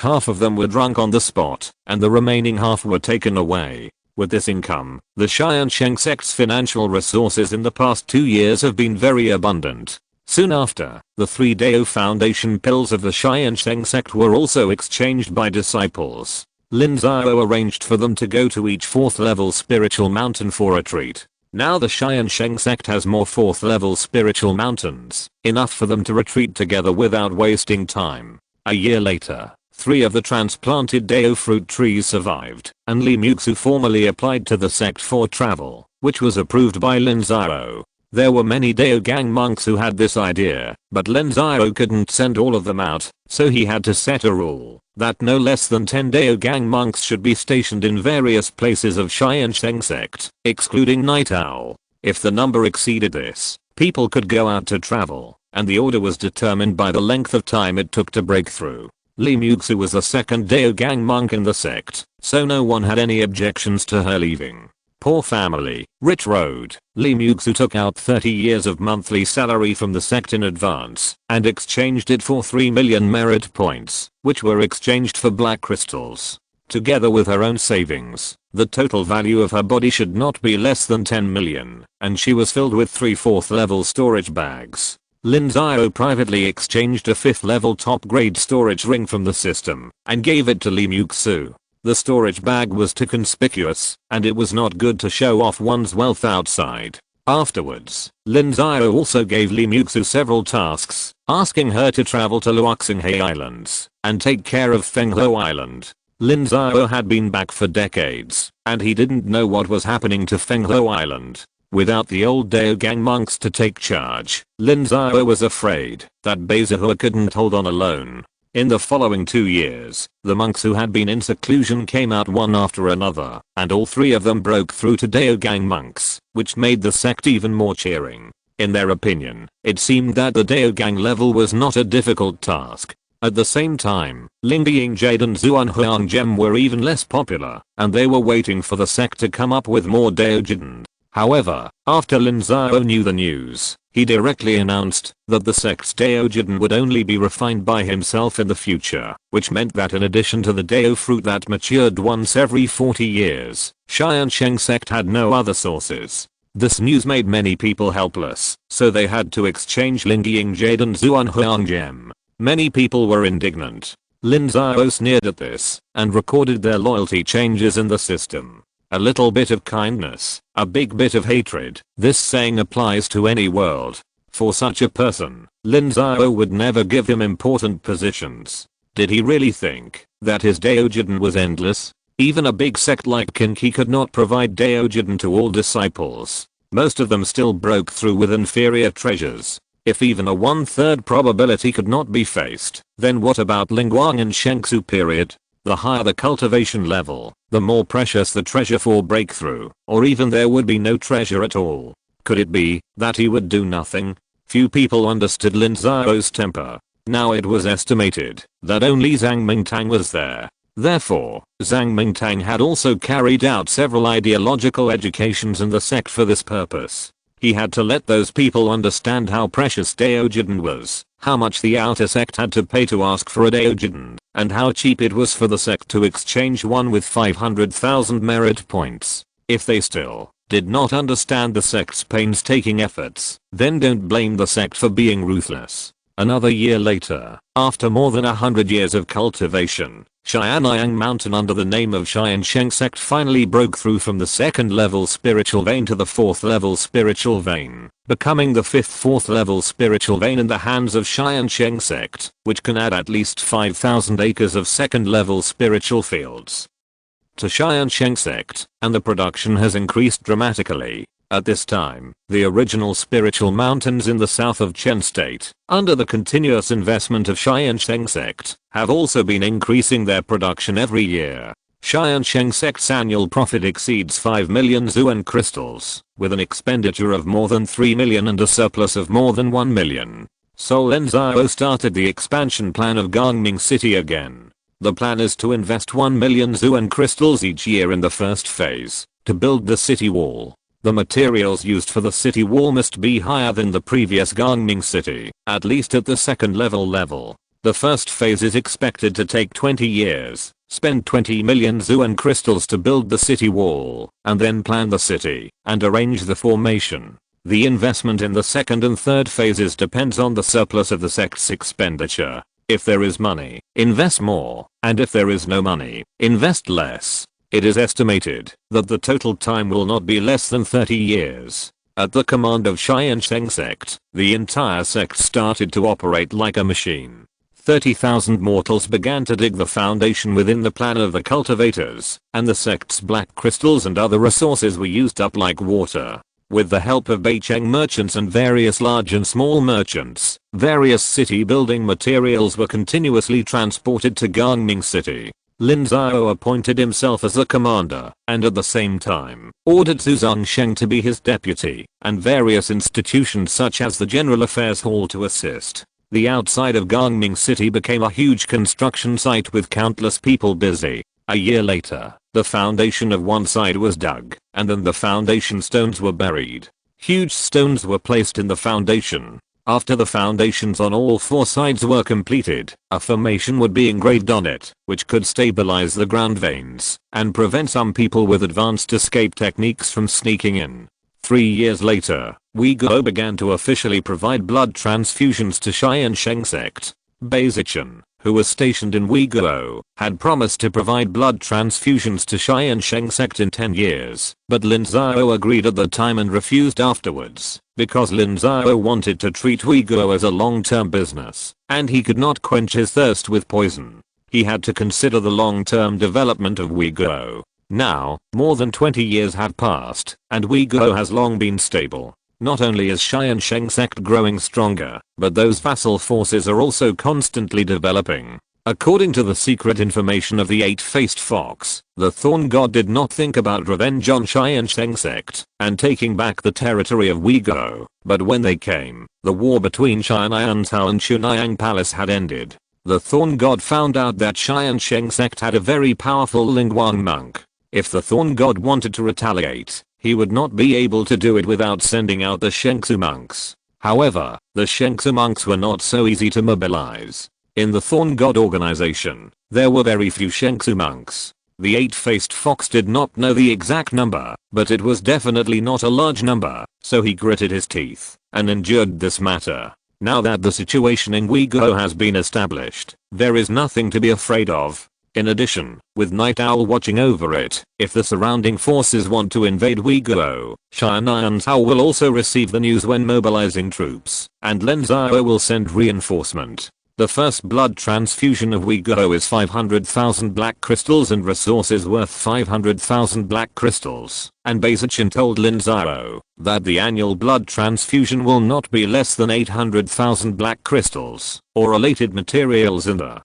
half of them were drunk on the spot, and the remaining half were taken away. With this income, the Tiansheng Sect's financial resources in the past 2 years have been very abundant. Soon after, the 3 Dao Foundation pills of the Tiansheng Sect were also exchanged by disciples. Lin Xiao arranged for them to go to each 4th level spiritual mountain for a treat. Now the Tiansheng Sect has more 4th level spiritual mountains, enough for them to retreat together without wasting time. A year later, 3 of the transplanted Dao fruit trees survived, and Li Muxu formally applied to the sect for travel, which was approved by Lin Xiao. There were many Dao gang monks who had this idea, but Lin Xiao couldn't send all of them out, so he had to set a rule that no less than 10 Dao gang monks should be stationed in various places of Tiansheng Sect, excluding Night Owl. If the number exceeded this, people could go out to travel, and the order was determined by the length of time it took to break through. Li Muxu was the second Dao gang monk in the sect, so no one had any objections to her leaving. Poor family, rich road. Li Muxu took out 30 years of monthly salary from the sect in advance and exchanged it for 3 million merit points, which were exchanged for black crystals. Together with her own savings, the total value of her body should not be less than 10 million, and she was filled with 3 4th level storage bags. Lin Xiao privately exchanged a 5th level top grade storage ring from the system and gave it to Li Muxu. The storage bag was too conspicuous, and it was not good to show off one's wealth outside. Afterwards, Lin Xiao also gave Li Muxu several tasks, asking her to travel to Luoxinghe Islands and take care of Fenghuo Island. Lin Xiao had been back for decades, and he didn't know what was happening to Fenghuo Island. Without the old Dao gang monks to take charge, Lin Xiao was afraid that Beizahua couldn't hold on alone. In the following 2 years, the monks who had been in seclusion came out one after another, and all 3 of them broke through to Dao gang monks, which made the sect even more cheering. In their opinion, it seemed that the Dao gang level was not a difficult task. At the same time, Ling Yingjade and Zuan Huanggem were even less popular, and they were waiting for the sect to come up with more Dao Jiden. However, after Lin Xiao knew the news, he directly announced that the sect's Dao Jiden would only be refined by himself in the future, which meant that in addition to the Dao fruit that matured once every 40 years, Tiansheng Sect had no other sources. This news made many people helpless, so they had to exchange Ling Yingjade and Zuan Huanggem. Many people were indignant. Lin Xiao sneered at this and recorded their loyalty changes in the system. A little bit of kindness, a big bit of hatred. This saying applies to any world. For such a person, Lin Xiao would never give him important positions. Did he really think that his Dao Jiden was endless? Even a big sect like Kinki could not provide Dao Jiden to all disciples. Most of them still broke through with inferior treasures. If even a 1/3 probability could not be faced, then what about Lingguang and Shengsu period? The higher the cultivation level, the more precious the treasure for breakthrough, or even there would be no treasure at all. Could it be that he would do nothing? Few people understood Lin Xiao's temper. Now it was estimated that only Zhang Mingtang was there. Therefore, Zhang Mingtang had also carried out several ideological educations in the sect for this purpose. He had to let those people understand how precious Dao Jiden was, how much the outer sect had to pay to ask for a Dao Jiden, and how cheap it was for the sect to exchange one with 500,000 merit points. If they still did not understand the sect's painstaking efforts, then don't blame the sect for being ruthless. Another year later, after more than 100 years of cultivation, Xianyang Mountain under the name of Tiansheng Sect finally broke through from the 2nd level spiritual vein to the 4th level spiritual vein, becoming the 5th 4th level spiritual vein in the hands of Tiansheng Sect, which can add at least 5,000 acres of 2nd level spiritual fields to Tiansheng Sect, and the production has increased dramatically. At this time, the original spiritual mountains in the south of Chen State, under the continuous investment of Tiansheng Sect, have also been increasing their production every year. Tiansheng Sect's annual profit exceeds 5 million Zuan crystals, with an expenditure of more than 3 million and a surplus of more than 1 million. So Lin Xiao started the expansion plan of Gangming City again. The plan is to invest 1 million Zuan crystals each year in the first phase, to build the city wall. The materials used for the city wall must be higher than the previous Gangming city, at least at the 2nd level. The first phase is expected to take 20 years. spend 20 million yuan crystals to build the city wall, and then plan the city and arrange the formation. The investment in the second and third phases depends on the surplus of the sect's expenditure. If there is money, invest more, and if there is no money, invest less. It is estimated that the total time will not be less than 30 years. At the command of Tiansheng Sect, the entire sect started to operate like a machine. 30,000 mortals began to dig the foundation within the plan of the cultivators, and the sect's black crystals and other resources were used up like water. With the help of Beicheng merchants and various large and small merchants, various city building materials were continuously transported to Gangming City. Lin Xiao appointed himself as the commander, and at the same time, ordered Zhu Zongsheng to be his deputy, and various institutions such as the General Affairs Hall to assist. The outside of Gangming City became a huge construction site with countless people busy. A year later, the foundation of one side was dug, and then the foundation stones were buried. Huge stones were placed in the foundation. After the foundations on all four sides were completed, a formation would be engraved on it, which could stabilize the ground veins and prevent some people with advanced escape techniques from sneaking in. 3 years later, Uyghur began to officially provide blood transfusions to Tiansheng Sect. Baizichan, who was stationed in Uyghur, had promised to provide blood transfusions to Tiansheng Sect in 10 years, but Lin Xiao agreed at the time and refused afterwards, because Lin Xiao wanted to treat Uyghur as a long-term business, and he could not quench his thirst with poison. He had to consider the long-term development of Uyghur. Now, more than 20 years have passed, and Uyghur has long been stable. Not only is Tiansheng Sect growing stronger, but those vassal forces are also constantly developing. According to the secret information of the eight-faced fox, the Thorn God did not think about revenge on Tiansheng Sect and taking back the territory of Uyghur, but when they came, the war between Tiansheng and Chunhyang Palace had ended. The Thorn God found out that Tiansheng Sect had a very powerful Lingguang monk. If the Thorn God wanted to retaliate, he would not be able to do it without sending out the Shengsu monks. However, the Shengsu monks were not so easy to mobilize. In the Thorn God organization, there were very few Shengsu monks. The eight-faced fox did not know the exact number, but it was definitely not a large number, so he gritted his teeth and endured this matter. Now that the situation in Uyghur has been established, there is nothing to be afraid of. In addition, with Night Owl watching over it, if the surrounding forces want to invade Uyghur, Tiansheng will also receive the news when mobilizing troops, and Lin Xiao will send reinforcement. The first blood transfusion of Uyghur is 500,000 black crystals and resources worth 500,000 black crystals, and Baizichan told Lin Xiao that the annual blood transfusion will not be less than 800,000 black crystals, or related materials in the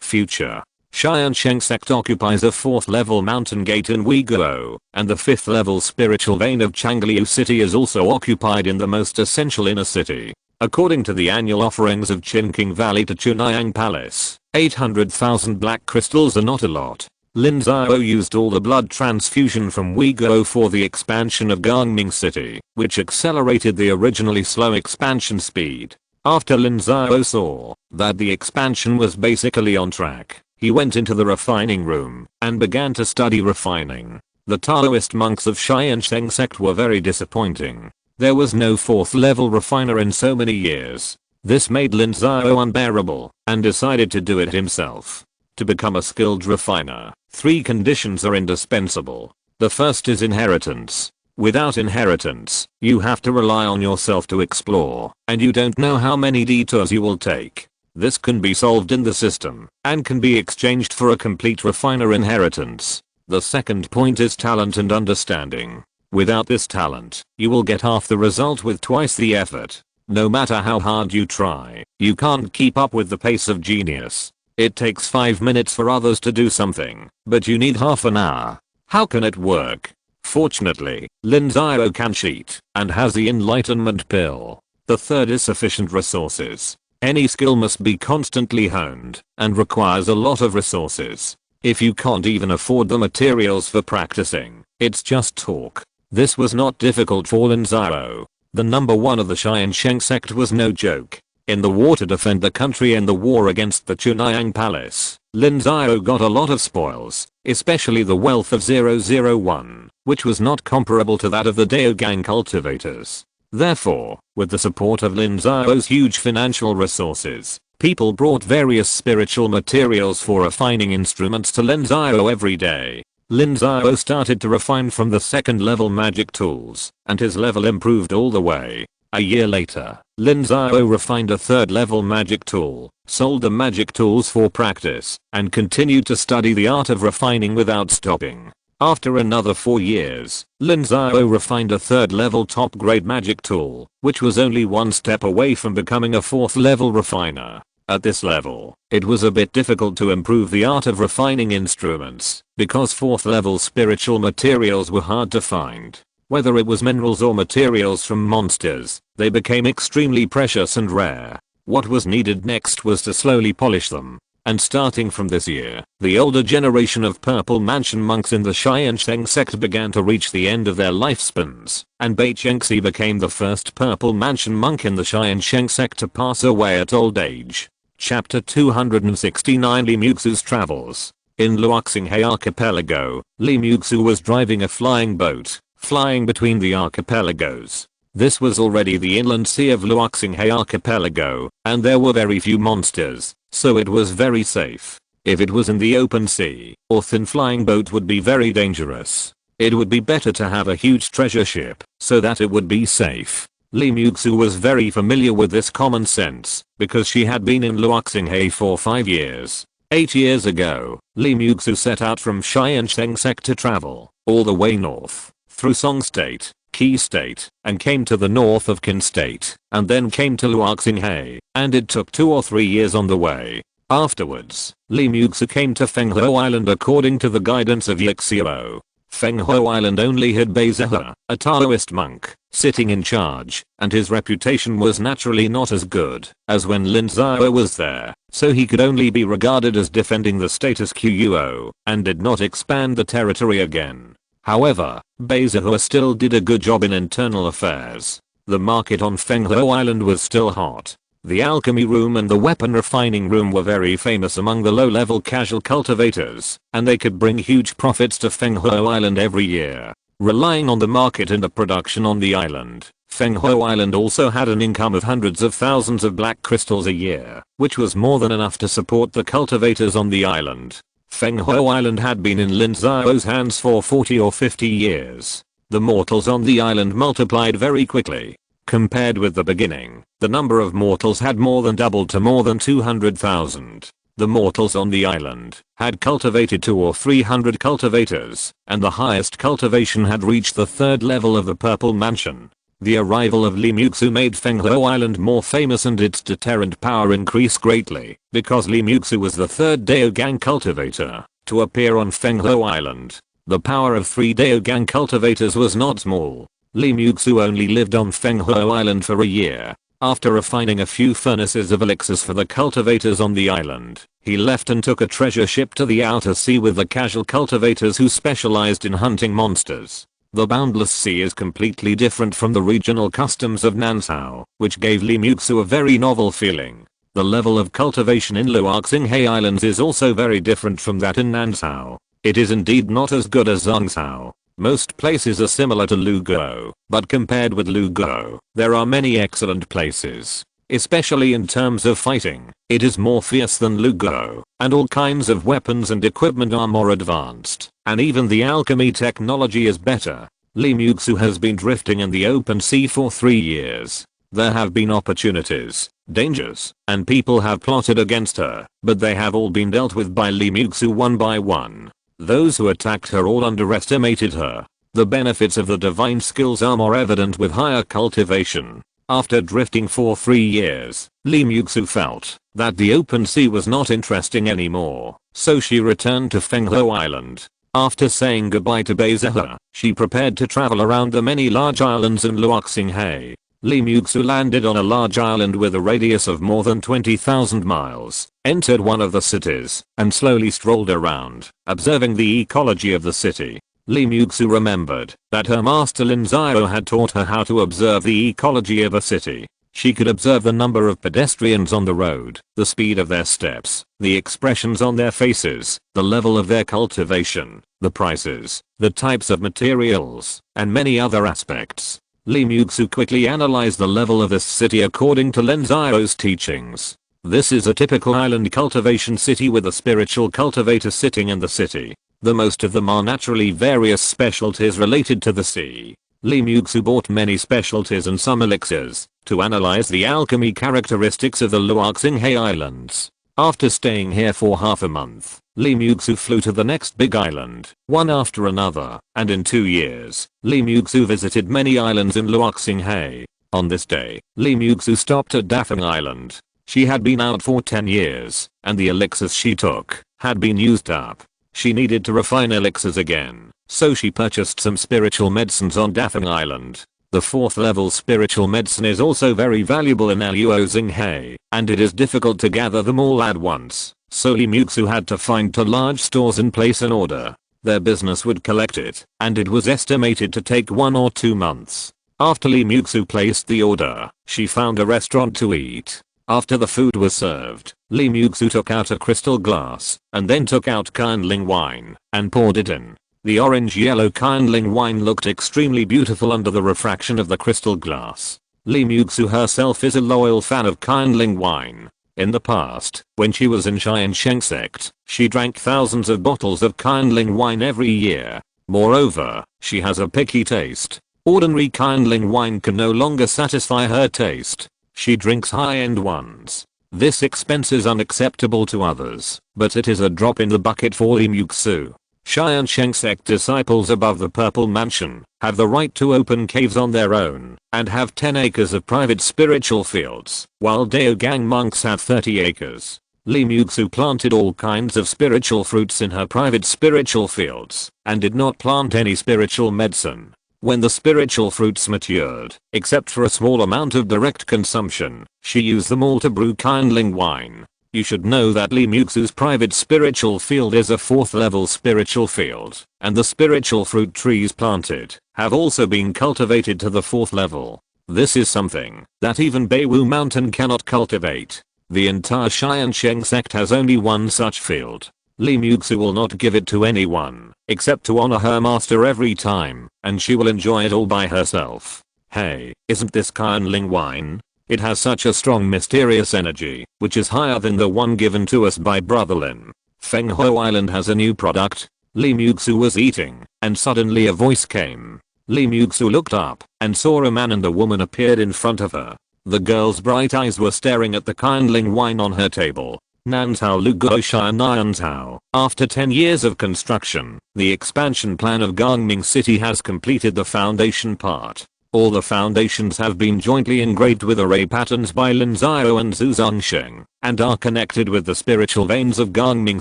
future. Tiansheng Sect occupies a 4th level mountain gate in Uyghur, and the 5th level spiritual vein of Changliu city is also occupied in the most essential inner city. According to the annual offerings of Qinking Valley to Chunhyang Palace, 800,000 black crystals are not a lot. Lin Xiao used all the blood transfusion from Uyghur for the expansion of Gangming city, which accelerated the originally slow expansion speed. After Lin Xiao saw that the expansion was basically on track, he went into the refining room and began to study refining. The Taoist monks of Tiansheng Sect were very disappointing. There was no 4th level refiner in so many years. This made Lin Xiao unbearable and decided to do it himself. To become a skilled refiner, 3 conditions are indispensable. The first is inheritance. Without inheritance, you have to rely on yourself to explore, and you don't know how many detours you will take. This can be solved in the system, and can be exchanged for a complete refiner inheritance. The second point is talent and understanding. Without this talent, you will get half the result with twice the effort. No matter how hard you try, you can't keep up with the pace of genius. It takes 5 minutes for others to do something, but you need half an hour. How can it work? Fortunately, Lin Xiao can cheat, and has the enlightenment pill. The third is sufficient resources. Any skill must be constantly honed, and requires a lot of resources. If you can't even afford the materials for practicing, it's just talk. This was not difficult for Lin Xiao. The number 1 of the Tiansheng Sect was no joke. In the war to defend the country in the war against the Chunhyang Palace, Lin Xiao got a lot of spoils, especially the wealth of 001, which was not comparable to that of the Daogang cultivators. Therefore, with the support of Lin Xiao's huge financial resources, people brought various spiritual materials for refining instruments to Lin Xiao every day. Lin Xiao started to refine from the second level magic tools, and his level improved all the way. A year later, Lin Xiao refined a third level magic tool, sold the magic tools for practice, and continued to study the art of refining without stopping. After another 4 years, Lin Xiao refined a third level top grade magic tool, which was only one step away from becoming a fourth level refiner. At this level, it was a bit difficult to improve the art of refining instruments, because fourth level spiritual materials were hard to find. Whether it was minerals or materials from monsters, they became extremely precious and rare. What was needed next was to slowly polish them. And starting from this year, the older generation of Purple Mansion monks in the Tiansheng Sect began to reach the end of their lifespans, and Bai Chengxi became the first Purple Mansion monk in the Tiansheng Sect to pass away at old age. Chapter 269 Li Muxu's Travels. In Luoxinghe Archipelago, Li Muxu was driving a flying boat, flying between the archipelagos. This was already the inland sea of Luoxinghe Archipelago, and there were very few monsters, so it was very safe. If it was in the open sea, or thin flying boat would be very dangerous. It would be better to have a huge treasure ship, so that it would be safe. Li Muxu was very familiar with this common sense, because she had been in Luoxinghe for 5 years. 8 years ago, Li Muxu set out from Tiansheng Sect to travel, all the way north, through Song State, Qi State, and came to the north of Qin State, and then came to Luoxinghe, and it took 2 or 3 years on the way. Afterwards, Li Muxu came to Fenghuo Island according to the guidance of Lin Xiao. Fenghuo Island only had Bai Zhe, a Taoist monk, sitting in charge, and his reputation was naturally not as good as when Lin Xiao was there, so he could only be regarded as defending the status quo, and did not expand the territory again. However, Bai Zhe still did a good job in internal affairs. The market on Fenghuo Island was still hot. The alchemy room and the weapon refining room were very famous among the low-level casual cultivators, and they could bring huge profits to Fenghuo Island every year. Relying on the market and the production on the island, Fenghuo Island also had an income of hundreds of thousands of black crystals a year, which was more than enough to support the cultivators on the island. Fenghuo Island had been in Lin Xiao's hands for 40 or 50 years. The mortals on the island multiplied very quickly. Compared with the beginning, the number of mortals had more than doubled to more than 200,000. The mortals on the island had cultivated 200 or 300 cultivators, and the highest cultivation had reached the third level of the Purple Mansion. The arrival of Li Muxu made Fenghuo Island more famous and its deterrent power increased greatly, because Li Muxu was the third Daogang cultivator to appear on Fenghuo Island. The power of 3 Daogang cultivators was not small. Li Muxu only lived on Fenghuo Island for a year. After refining a few furnaces of elixirs for the cultivators on the island, he left and took a treasure ship to the outer sea with the casual cultivators who specialized in hunting monsters. The boundless sea is completely different from the regional customs of Nansao, which gave Li Muxu a very novel feeling. The level of cultivation in Luoxinghe Islands is also very different from that in Nansao. It is indeed not as good as Zhongsao. Most places are similar to Luguo, but compared with Luguo, there are many excellent places. Especially in terms of fighting, it is more fierce than Luguo, and all kinds of weapons and equipment are more advanced, and even the alchemy technology is better. Li Muxu has been drifting in the open sea for 3 years. There have been opportunities, dangers, and people have plotted against her, but they have all been dealt with by Li Muxu one by one. Those who attacked her all underestimated her. The benefits of the divine skills are more evident with higher cultivation. After drifting for 3 years, Li Muxu felt that the open sea was not interesting anymore, so she returned to Fenghuo Island. After saying goodbye to Bai Zhe, she prepared to travel around the many large islands in Luoxinghe. Li Muxu landed on a large island with a radius of more than 20,000 miles, entered one of the cities, and slowly strolled around, observing the ecology of the city. Li Muxu remembered that her master Lin Xiao had taught her how to observe the ecology of a city. She could observe the number of pedestrians on the road, the speed of their steps, the expressions on their faces, the level of their cultivation, the prices, the types of materials, and many other aspects. Li Muxu quickly analyzed the level of this city according to Lin Xiao's teachings. This is a typical island cultivation city with a spiritual cultivator sitting in the city. The most of them are naturally various specialties related to the sea. Li Muxu bought many specialties and some elixirs to analyze the alchemy characteristics of the Luoxinghe Islands. After staying here for half a month, Li Muxu flew to the next big island, one after another, and in 2 years, Li Muxu visited many islands in Luoxinghe. On this day, Li Muxu stopped at Dafeng Island. She had been out for 10 years, and the elixirs she took had been used up. She needed to refine elixirs again, so she purchased some spiritual medicines on Dafeng Island. The 4th level spiritual medicine is also very valuable in Luoxinghe, and it is difficult to gather them all at once, so Li Muxu had to find 2 large stores and place an order. Their business would collect it, and it was estimated to take 1 or 2 months. After Li Muxu placed the order, she found a restaurant to eat. After the food was served, Li Muxu took out a crystal glass, and then took out kindling wine, and poured it in. The orange-yellow kindling wine looked extremely beautiful under the refraction of the crystal glass. Li Muxu herself is a loyal fan of kindling wine. In the past, when she was in Tiansheng Sect, she drank thousands of bottles of kindling wine every year. Moreover, she has a picky taste. Ordinary kindling wine can no longer satisfy her taste. She drinks high-end ones. This expense is unacceptable to others, but it is a drop in the bucket for Li Muxu. Tiansheng Sect disciples above the Purple Mansion have the right to open caves on their own and have 10 acres of private spiritual fields, while Daogang monks have 30 acres. Li Muxu planted all kinds of spiritual fruits in her private spiritual fields and did not plant any spiritual medicine. When the spiritual fruits matured, except for a small amount of direct consumption, she used them all to brew kindling wine. You should know that Li Muxu's private spiritual field is a 4th level spiritual field, and the spiritual fruit trees planted have also been cultivated to the 4th level. This is something that even Beiwu Mountain cannot cultivate. The entire Tiansheng Sect has only one such field. Li Muxu will not give it to anyone, except to honor her master every time, and she will enjoy it all by herself. Hey, isn't this kindling wine? It has such a strong mysterious energy, which is higher than the one given to us by Brother Lin. Fenghuo Island has a new product. Li Muxu was eating, and suddenly a voice came. Li Muxu looked up, and saw a man and a woman appeared in front of her. The girl's bright eyes were staring at the kindling wine on her table. Nantao Luguoshire Nantao. After 10 years of construction, the expansion plan of Gangming City has completed the foundation part. All the foundations have been jointly engraved with array patterns by Lin Xiao and Zhu Zongsheng, and are connected with the spiritual veins of Gangming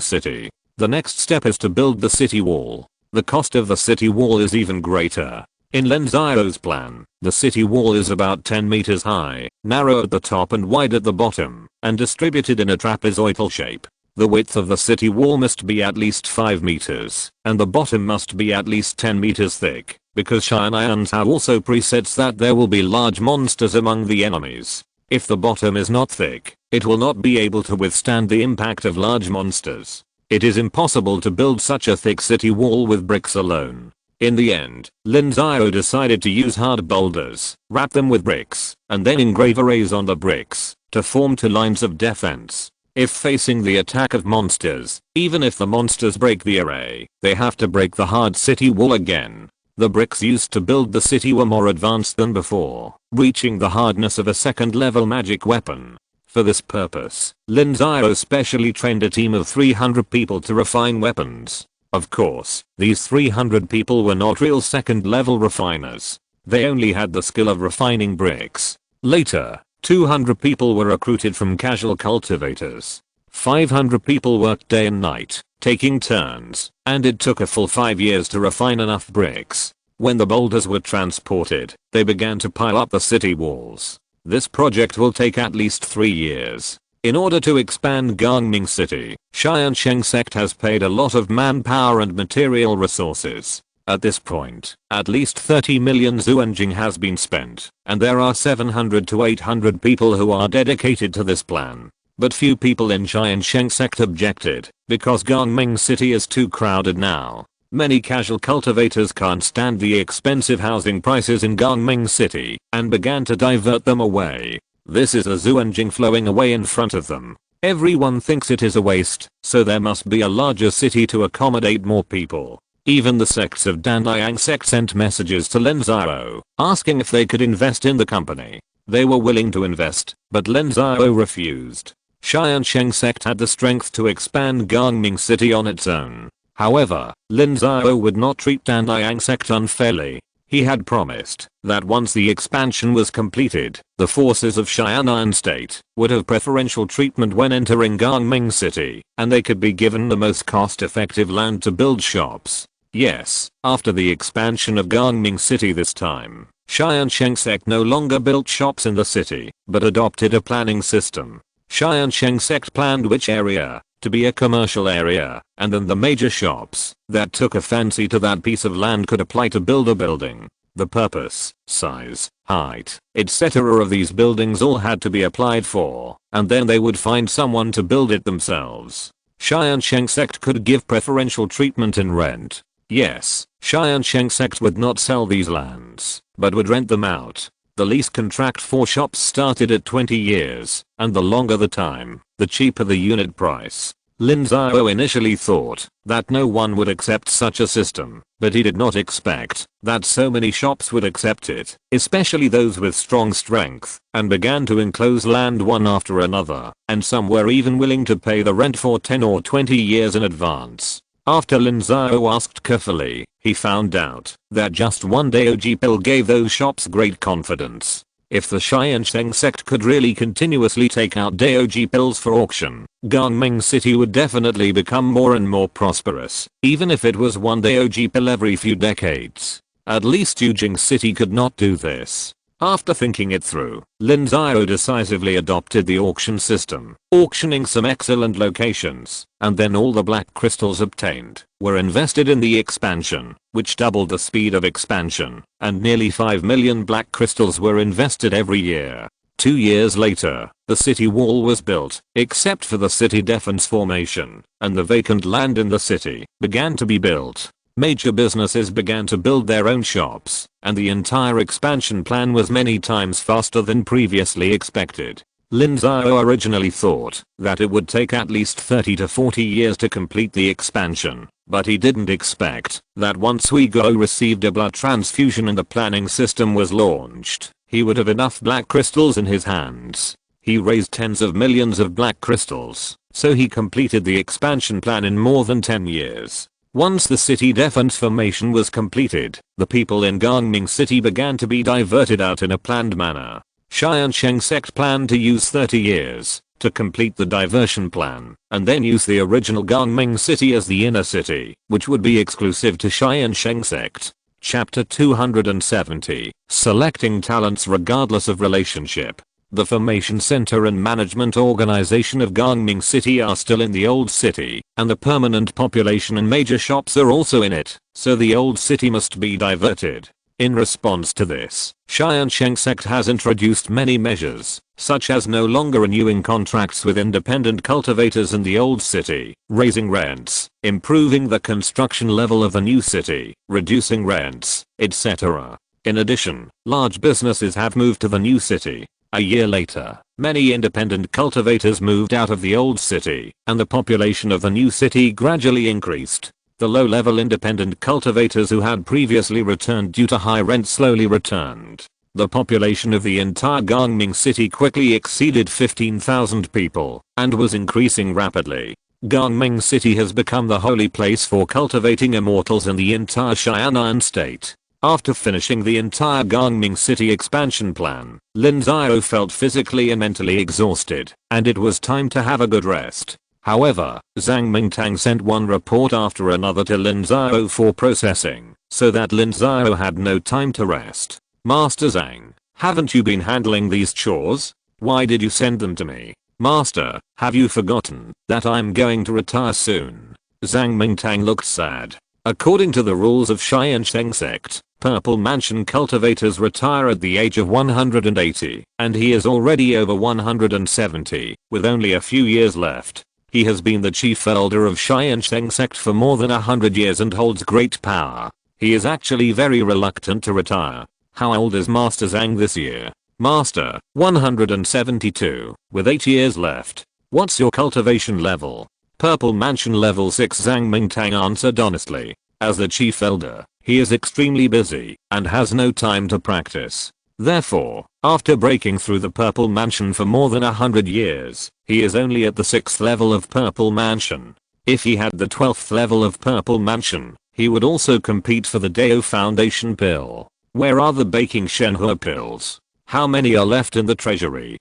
City. The next step is to build the city wall. The cost of the city wall is even greater. In Lin Xiao's plan, the city wall is about 10 meters high, narrow at the top and wide at the bottom, and distributed in a trapezoidal shape. The width of the city wall must be at least 5 meters, and the bottom must be at least 10 meters thick, because Xian'an also presets that there will be large monsters among the enemies. If the bottom is not thick, it will not be able to withstand the impact of large monsters. It is impossible to build such a thick city wall with bricks alone. In the end, Lin Xiao decided to use hard boulders, wrap them with bricks, and then engrave arrays on the bricks, to form 2 lines of defense. If facing the attack of monsters, even if the monsters break the array, they have to break the hard city wall again. The bricks used to build the city were more advanced than before, reaching the hardness of a 2nd level magic weapon. For this purpose, Lin Xiao specially trained a team of 300 people to refine weapons. Of course, these 300 people were not real 2nd level refiners. They only had the skill of refining bricks. Later, 200 people were recruited from casual cultivators. 500 people worked day and night, taking turns, and it took a full 5 years to refine enough bricks. When the boulders were transported, they began to pile up the city walls. This project will take at least 3 years. In order to expand Gangming City, Tiansheng Sect has paid a lot of manpower and material resources. At this point, at least 30 million zuanjing has been spent, and there are 700 to 800 people who are dedicated to this plan. But few people in Tiansheng Sect objected, because Gongming City is too crowded now. Many casual cultivators can't stand the expensive housing prices in Gongming City, and began to divert them away. This is a zuanjing flowing away in front of them. Everyone thinks it is a waste, so there must be a larger city to accommodate more people. Even the sects of Tiansheng Sect sent messages to Lin Xiao, asking if they could invest in the company. They were willing to invest, but Lin Xiao refused. Tiansheng Sect had the strength to expand Gongming City on its own. However, Lin Xiao would not treat Tiansheng Sect unfairly. He had promised that once the expansion was completed, the forces of Xianan State would have preferential treatment when entering Gongming City, and they could be given the most cost-effective land to build shops. Yes, after the expansion of Gongming City this time, Tiansheng Sect no longer built shops in the city, but adopted a planning system. Tiansheng Sect planned which area to be a commercial area, and then the major shops that took a fancy to that piece of land could apply to build a building. The purpose, size, height, etc. of these buildings all had to be applied for, and then they would find someone to build it themselves. Tiansheng Sect could give preferential treatment in rent. Yes, Tiansheng Sect would not sell these lands, but would rent them out. The lease contract for shops started at 20 years, and the longer the time, the cheaper the unit price. Lin Xiao initially thought that no one would accept such a system, but he did not expect that so many shops would accept it, especially those with strong strength, and began to enclose land one after another, and some were even willing to pay the rent for 10 or 20 years in advance. After Lin Xiao asked carefully, he found out that just one Daoji pill gave those shops great confidence. If the Tiansheng Sect could really continuously take out Daoji pills for auction, Gongming City would definitely become more and more prosperous, even if it was one Daoji pill every few decades. At least Yujing City could not do this. After thinking it through, Lin Xiao decisively adopted the auction system, auctioning some excellent locations, and then all the black crystals obtained were invested in the expansion, which doubled the speed of expansion, and nearly 5 million black crystals were invested every year. 2 years later, the city wall was built, except for the city defense formation, and the vacant land in the city began to be built. Major businesses began to build their own shops, and the entire expansion plan was many times faster than previously expected. Lin Xiao originally thought that it would take at least 30 to 40 years to complete the expansion, but he didn't expect that once Huigo received a blood transfusion and the planning system was launched, he would have enough black crystals in his hands. He raised tens of millions of black crystals, so he completed the expansion plan in more than 10 years. Once the city defense formation was completed, the people in Gongming City began to be diverted out in a planned manner. Tiansheng Sect planned to use 30 years to complete the diversion plan, and then use the original Gongming City as the inner city, which would be exclusive to Tiansheng Sect. Chapter 270, Selecting Talents Regardless of Relationship. The formation center and management organization of Gongming City are still in the old city, and the permanent population and major shops are also in it, so the old city must be diverted. In response to this, Tiansheng Sect has introduced many measures, such as no longer renewing contracts with independent cultivators in the old city, raising rents, improving the construction level of the new city, reducing rents, etc. In addition, large businesses have moved to the new city. A year later, many independent cultivators moved out of the old city, and the population of the new city gradually increased. The low-level independent cultivators who had previously returned due to high rent slowly returned. The population of the entire Gongming City quickly exceeded 15,000 people, and was increasing rapidly. Gongming City has become the holy place for cultivating immortals in the entire Xianan State. After finishing the entire Gongming City expansion plan, Lin Xiao felt physically and mentally exhausted, and it was time to have a good rest. However, Zhang Mingtang sent one report after another to Lin Xiao for processing, so that Lin Xiao had no time to rest. Master Zhang, haven't you been handling these chores? Why did you send them to me? Master, have you forgotten that I'm going to retire soon? Zhang Mingtang looked sad. According to the rules of Tiansheng Sect, Purple Mansion cultivators retire at the age of 180, and he is already over 170, with only a few years left. He has been the chief elder of Tiansheng Sect for more than 100 years and holds great power. He is actually very reluctant to retire. How old is Master Zhang this year? Master, 172, with 8 years left. What's your cultivation level? Purple Mansion level 6. Zhang Mingtang answered honestly. As the chief elder, he is extremely busy and has no time to practice. Therefore, after breaking through the Purple Mansion for more than 100 years, he is only at the 6th level of Purple Mansion. If he had the 12th level of Purple Mansion, he would also compete for the Dao Foundation pill. Where are the baking Shenhua pills? How many are left in the treasury?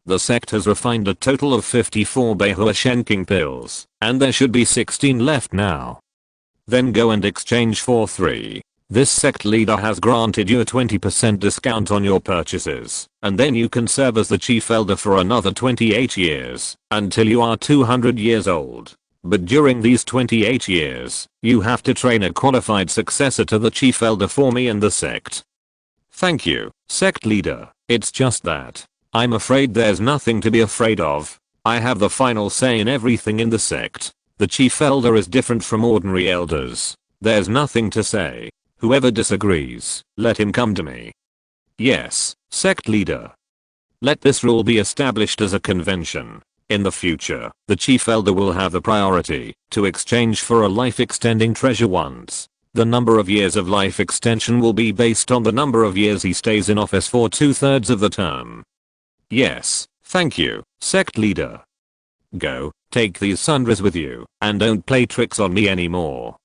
The sect has refined a total of 54 Beihua Shenking pills, and there should be 16 left now. Then go and exchange for 3. This sect leader has granted you a 20% discount on your purchases, and then you can serve as the chief elder for another 28 years, until you are 200 years old. But during these 28 years, you have to train a qualified successor to the chief elder for me and the sect. Thank you, sect leader. It's just that I'm afraid there's nothing to be afraid of. I have the final say in everything in the sect. The chief elder is different from ordinary elders. There's nothing to say. Whoever disagrees, let him come to me. Yes, sect leader. Let this rule be established as a convention. In the future, the chief elder will have the priority to exchange for a life-extending treasure once. The number of years of life extension will be based on the number of years he stays in office for 2/3 of the term. Yes, thank you, sect leader. Go, take these sundries with you, and don't play tricks on me anymore.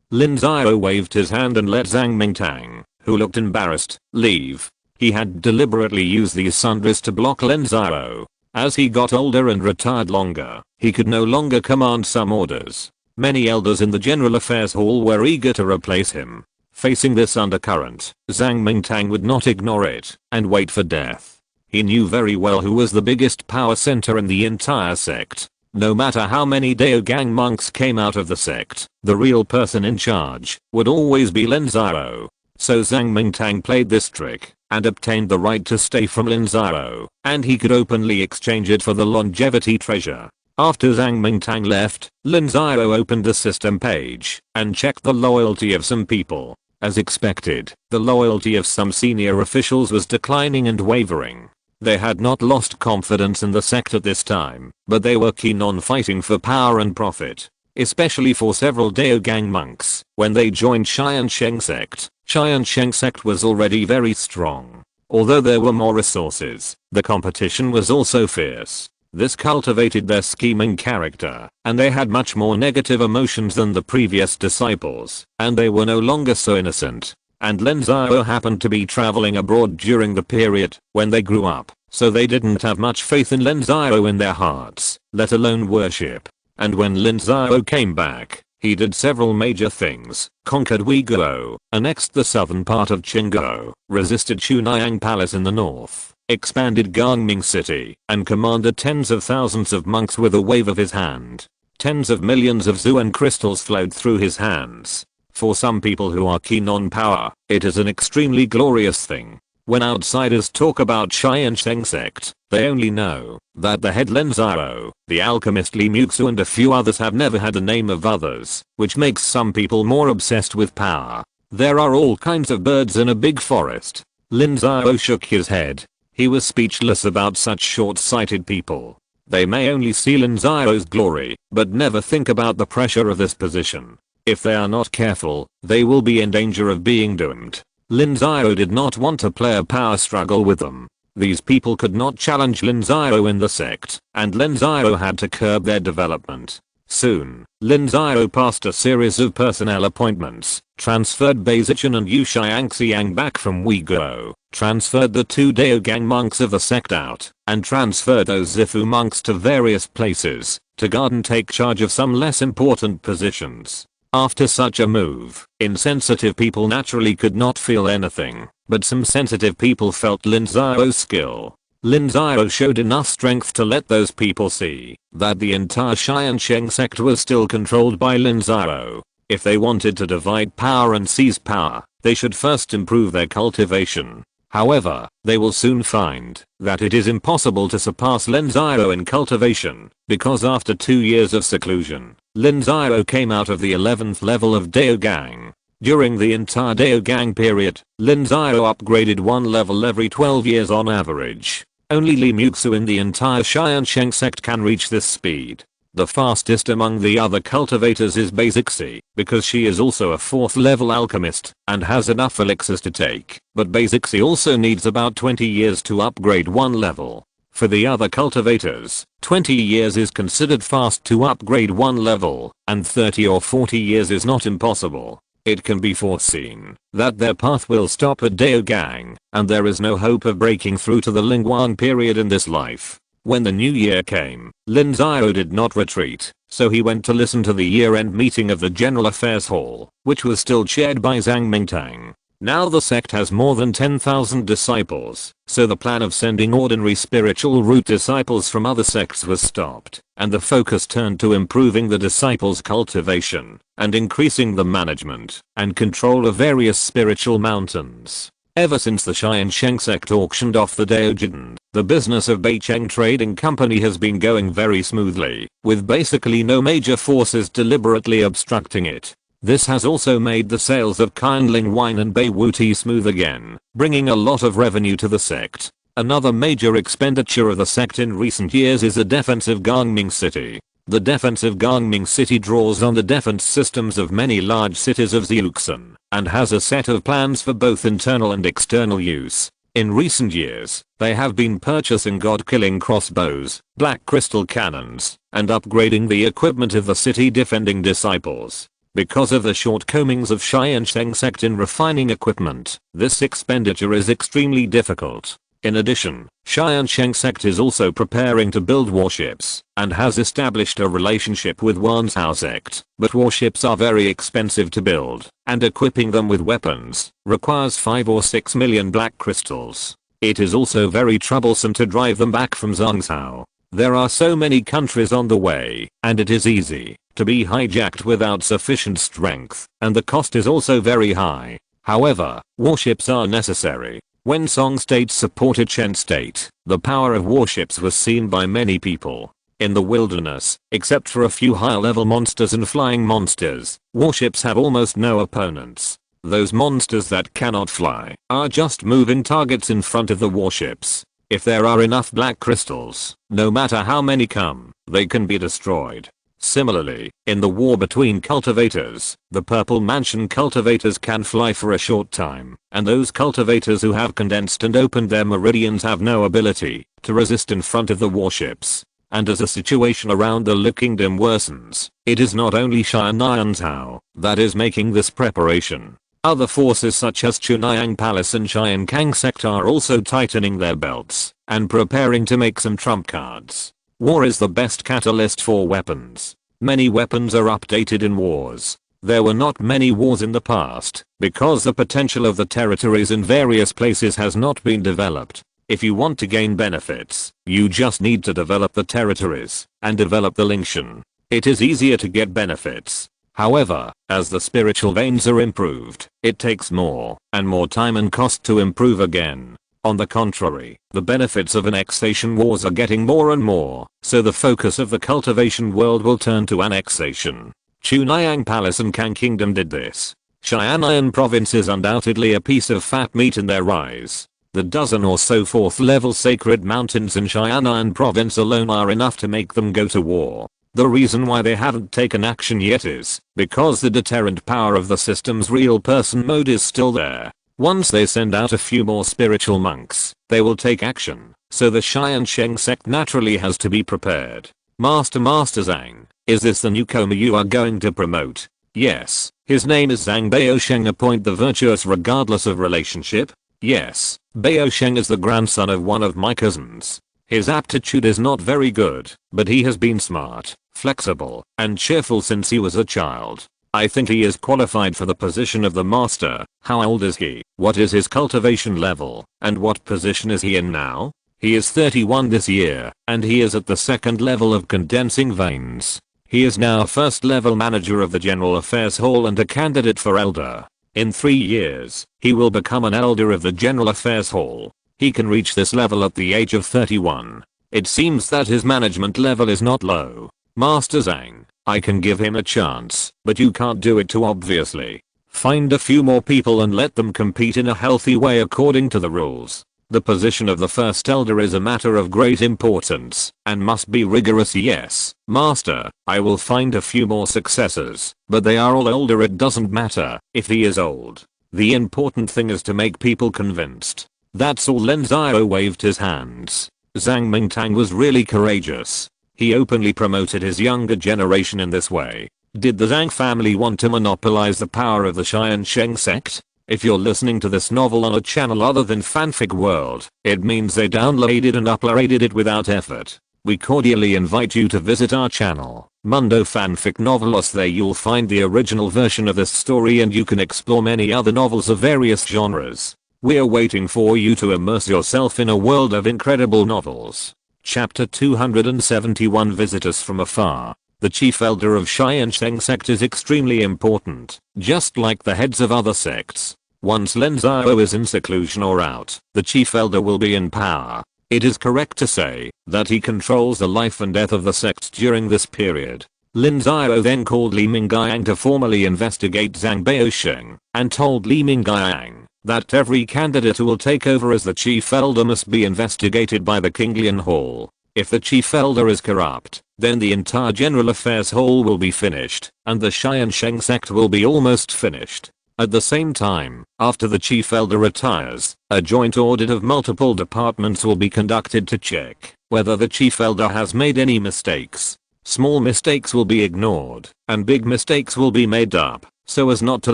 Lin Xiao waved his hand and let Zhang Mingtang, who looked embarrassed, leave. He had deliberately used these sundries to block Lin Xiao. As he got older and retired longer, he could no longer command some orders. Many elders in the General Affairs Hall were eager to replace him. Facing this undercurrent, Zhang Mingtang would not ignore it and wait for death. He knew very well who was the biggest power center in the entire sect. No matter how many Daogang monks came out of the sect, the real person in charge would always be Lin Xiao. So Zhang Mingtang played this trick and obtained the right to stay from Lin Xiao, and he could openly exchange it for the longevity treasure. After Zhang Mingtang left, Lin Xiao opened the system page and checked the loyalty of some people. As expected, the loyalty of some senior officials was declining and wavering. They had not lost confidence in the sect at this time, but they were keen on fighting for power and profit. Especially for several Daogang monks, when they joined Tiansheng Sect. Tiansheng Sect was already very strong. Although there were more resources, the competition was also fierce. This cultivated their scheming character, and they had much more negative emotions than the previous disciples, and they were no longer so innocent. And Lin Xiao happened to be traveling abroad during the period when they grew up, so they didn't have much faith in Lin Xiao in their hearts, let alone worship. And when Lin Xiao came back, he did several major things: conquered Uiguo, annexed the southern part of Qingguo, resisted Chunhyang Palace in the north, expanded Gangming City, and commanded tens of thousands of monks with a wave of his hand. Tens of millions of Zuan crystals flowed through his hands. For some people who are keen on power, it is an extremely glorious thing. When outsiders talk about Tiansheng Sect, they only know that the head Lin Xiao, the alchemist Li Muxu and a few others have never had the name of others, which makes some people more obsessed with power. There are all kinds of birds in a big forest. Lin Xiao shook his head. He was speechless about such short-sighted people. They may only see Lin Xiao's glory, but never think about the pressure of this position. If they are not careful, they will be in danger of being doomed. Lin Xiao did not want to play a power struggle with them. These people could not challenge Lin Xiao in the sect, and Lin Xiao had to curb their development. Soon, Lin Xiao passed a series of personnel appointments, transferred Beizichan and Yu Xiangxiang back from Uiguo, transferred the 2 Daogang monks of the sect out, and transferred those Zifu monks to various places, to guard and take charge of some less important positions. After such a move, insensitive people naturally could not feel anything, but some sensitive people felt Lin Xiao's skill. Lin Xiao showed enough strength to let those people see that the entire Tiansheng Sect was still controlled by Lin Xiao. If they wanted to divide power and seize power, they should first improve their cultivation. However, they will soon find that it is impossible to surpass Lin Xiao in cultivation, because after 2 years of seclusion, Lin Xiao came out of the 11th level of Daogang. During the entire Daogang period, Lin Xiao upgraded 1 level every 12 years on average. Only Li Muxu in the entire Tiansheng Sect can reach this speed. The fastest among the other cultivators is Basixi, because she is also a 4th level alchemist and has enough elixirs to take, but Basixi also needs about 20 years to upgrade 1 level. For the other cultivators, 20 years is considered fast to upgrade 1 level, and 30 or 40 years is not impossible. It can be foreseen that their path will stop at Daogang, and there is no hope of breaking through to the Lingguang period in this life. When the new year came, Lin Xiao did not retreat, so he went to listen to the year-end meeting of the General Affairs Hall, which was still chaired by Zhang Mingtang. Now the sect has more than 10,000 disciples, so the plan of sending ordinary spiritual root disciples from other sects was stopped, and the focus turned to improving the disciples' cultivation, and increasing the management and control of various spiritual mountains. Ever since the Tiansheng Sect auctioned off the Daojin, the business of Beicheng Trading Company has been going very smoothly, with basically no major forces deliberately obstructing it. This has also made the sales of Kindling wine and Beiwu tea smooth again, bringing a lot of revenue to the sect. Another major expenditure of the sect in recent years is the defense of Gangming City. The defense of Gangming City draws on the defense systems of many large cities of Zhuxan, and has a set of plans for both internal and external use. In recent years, they have been purchasing god-killing crossbows, black crystal cannons, and upgrading the equipment of the city defending disciples. Because of the shortcomings of Tiansheng Sect in refining equipment, this expenditure is extremely difficult. In addition, Tiansheng Sect is also preparing to build warships, and has established a relationship with Wanzhou Sect, but warships are very expensive to build, and equipping them with weapons requires 5 or 6 million black crystals. It is also very troublesome to drive them back from Zhangzhou. There are so many countries on the way, and it is easy to be hijacked without sufficient strength, and the cost is also very high. However, warships are necessary. When Song State supported Chen State, the power of warships was seen by many people. In the wilderness, except for a few high-level monsters and flying monsters, warships have almost no opponents. Those monsters that cannot fly are just moving targets in front of the warships. If there are enough black crystals, no matter how many come, they can be destroyed. Similarly, in the war between cultivators, the Purple Mansion cultivators can fly for a short time, and those cultivators who have condensed and opened their meridians have no ability to resist in front of the warships. And as the situation around the Lu Kingdom worsens, it is not only Xianyangzhou that is making this preparation. Other forces such as Chunayang Palace and Tiansheng Sect are also tightening their belts and preparing to make some trump cards. War is the best catalyst for weapons. Many weapons are updated in wars. There were not many wars in the past, because the potential of the territories in various places has not been developed. If you want to gain benefits, you just need to develop the territories, and develop the Lingshan. It is easier to get benefits. However, as the spiritual veins are improved, it takes more and more time and cost to improve again. On the contrary, the benefits of annexation wars are getting more and more, so the focus of the cultivation world will turn to annexation. Chunayang Palace and Kang Kingdom did this. Xian'an province is undoubtedly a piece of fat meat in their rise. The dozen or so 4th level sacred mountains in Xian'an province alone are enough to make them go to war. The reason why they haven't taken action yet is because the deterrent power of the system's real person mode is still there. Once they send out a few more spiritual monks, they will take action, so the Tiansheng Sect naturally has to be prepared. Master Zhang, is this the newcomer you are going to promote? Yes, his name is Zhang Baosheng. Appoint the virtuous regardless of relationship? Yes, Baosheng is the grandson of one of my cousins. His aptitude is not very good, but he has been smart, flexible, and cheerful since he was a child. I think he is qualified for the position of the master. How old is he? What is his cultivation level? And what position is he in now? He is 31 this year, and he is at the 2nd level of condensing veins. He is now first level manager of the General Affairs Hall and a candidate for elder. In 3 years, he will become an elder of the General Affairs Hall. He can reach this level at the age of 31. It seems that his management level is not low. Master Zhang, I can give him a chance, but you can't do it too obviously. Find a few more people and let them compete in a healthy way according to the rules. The position of the first elder is a matter of great importance and must be rigorous. Yes, master, I will find a few more successors, but they are all older. It doesn't matter if he is old. The important thing is to make people convinced. That's all. Lin Xiao waved his hands. Zhang Mingtang was really courageous. He openly promoted his younger generation in this way. Did the Zhang family want to monopolize the power of the Tiansheng Sect? If you're listening to this novel on a channel other than Fanfic World, it means they downloaded and uploaded it without effort. We cordially invite you to visit our channel, Mundo Fanfic Novelos. There you'll find the original version of this story and you can explore many other novels of various genres. We're waiting for you to immerse yourself in a world of incredible novels. Chapter 271 Visitors from Afar. The chief elder of Tiansheng Sect is extremely important, just like the heads of other sects. Once Lin Xiao is in seclusion or out, the chief elder will be in power. It is correct to say that he controls the life and death of the sect during this period. Lin Xiao then called Li Mingyang to formally investigate Zhang Baosheng and told Li Mingyang that every candidate who will take over as the chief elder must be investigated by the Kinglian Hall. If the chief elder is corrupt, then the entire General Affairs Hall will be finished, and the Tiansheng Sect will be almost finished. At the same time, after the chief elder retires, a joint audit of multiple departments will be conducted to check whether the chief elder has made any mistakes. Small mistakes will be ignored, and big mistakes will be made up, so as not to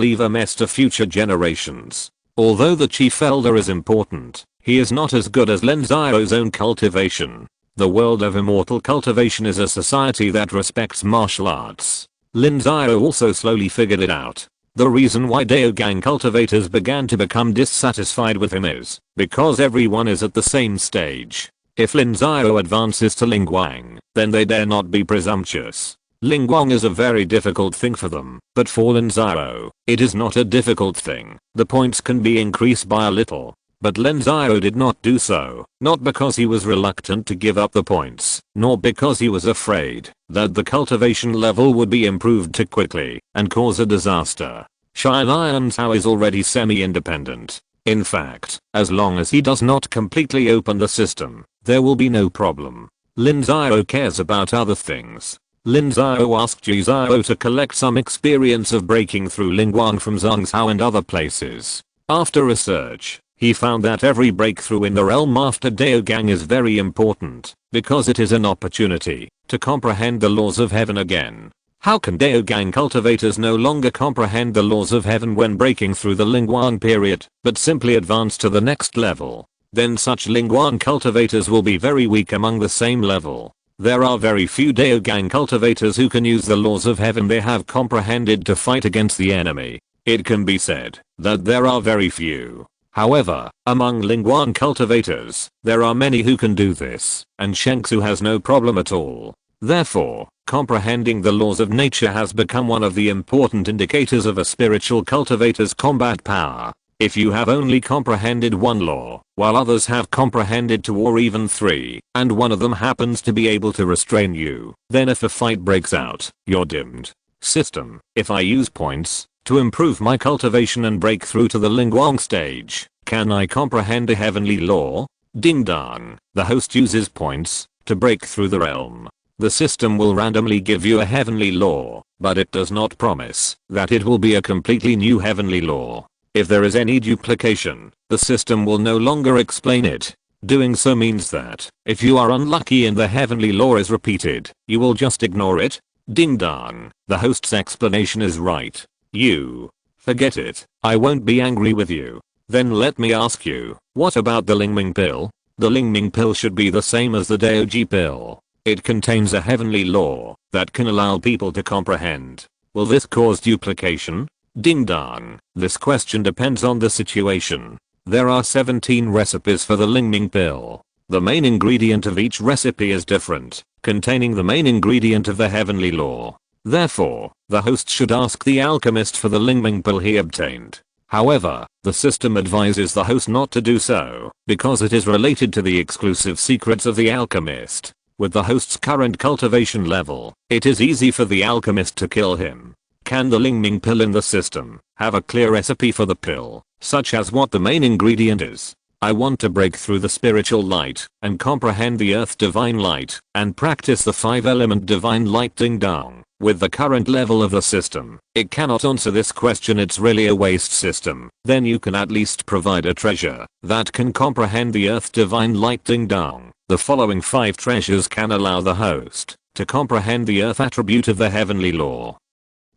leave a mess to future generations. Although the chief elder is important, he is not as good as Lin Xiao's own cultivation. The world of immortal cultivation is a society that respects martial arts. Lin Xiao also slowly figured it out. The reason why Daogang cultivators began to become dissatisfied with him is because everyone is at the same stage. If Lin Xiao advances to Lingguang, then they dare not be presumptuous. Lingguang is a very difficult thing for them, but for Lin Xiao, it is not a difficult thing. The points can be increased by a little. But Lin Xiao did not do so, not because he was reluctant to give up the points, nor because he was afraid that the cultivation level would be improved too quickly and cause a disaster. Lin Xiao is already semi-independent. In fact, as long as he does not completely open the system, there will be no problem. Lin Xiao cares about other things. Lin Xiao asked Ji Xiao to collect some experience of breaking through Lingguang from Zhangzhou and other places. After research, he found that every breakthrough in the realm after Daogang is very important, because it is an opportunity to comprehend the laws of heaven again. How can Daogang cultivators no longer comprehend the laws of heaven when breaking through the Lingguang period, but simply advance to the next level? Then such Lingguang cultivators will be very weak among the same level. There are very few Daogang cultivators who can use the laws of heaven they have comprehended to fight against the enemy. It can be said that there are very few. However, among Lingguang cultivators, there are many who can do this, and Shengsu has no problem at all. Therefore, comprehending the laws of nature has become one of the important indicators of a spiritual cultivator's combat power. If you have only comprehended one law, while others have comprehended 2 or even 3, and one of them happens to be able to restrain you, then if a fight breaks out, you're dimmed. System, if I use points to improve my cultivation and break through to the Lingguang stage, can I comprehend a heavenly law? Ding dong, the host uses points to break through the realm. The system will randomly give you a heavenly law, but it does not promise that it will be a completely new heavenly law. If there is any duplication, the system will no longer explain it. Doing so means that if you are unlucky and the heavenly law is repeated, you will just ignore it. Ding dong, the host's explanation is right. You forget it. I won't be angry with you. Then let me ask you, what about the Lingming pill? The Lingming pill should be the same as the Daoji pill. It contains a heavenly law that can allow people to comprehend. Will this cause duplication? Ding dong, this question depends on the situation. There are 17 recipes for the Lingming pill. The main ingredient of each recipe is different, containing the main ingredient of the heavenly law. Therefore, the host should ask the alchemist for the Lingming pill he obtained. However, the system advises the host not to do so, because it is related to the exclusive secrets of the alchemist. With the host's current cultivation level, it is easy for the alchemist to kill him. Can the Lingming pill in the system have a clear recipe for the pill, such as what the main ingredient is? I want to break through the spiritual light and comprehend the earth divine light and practice the 5-element divine light ding dong. With the current level of the system, it cannot answer this question. It's really a waste system. Then you can at least provide a treasure that can comprehend the earth divine light ding dong. The following 5 treasures can allow the host to comprehend the earth attribute of the heavenly law.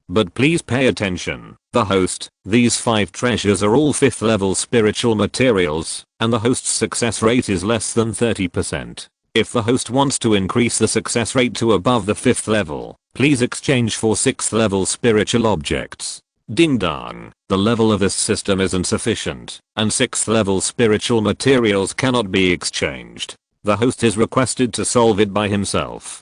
But please pay attention. These 5 treasures are all 5th level spiritual materials, and the host's success rate is less than 30%. If the host wants to increase the success rate to above the 5th level, please exchange for 6th level spiritual objects. Ding dong, the level of this system is insufficient, and 6th level spiritual materials cannot be exchanged. The host is requested to solve it by himself.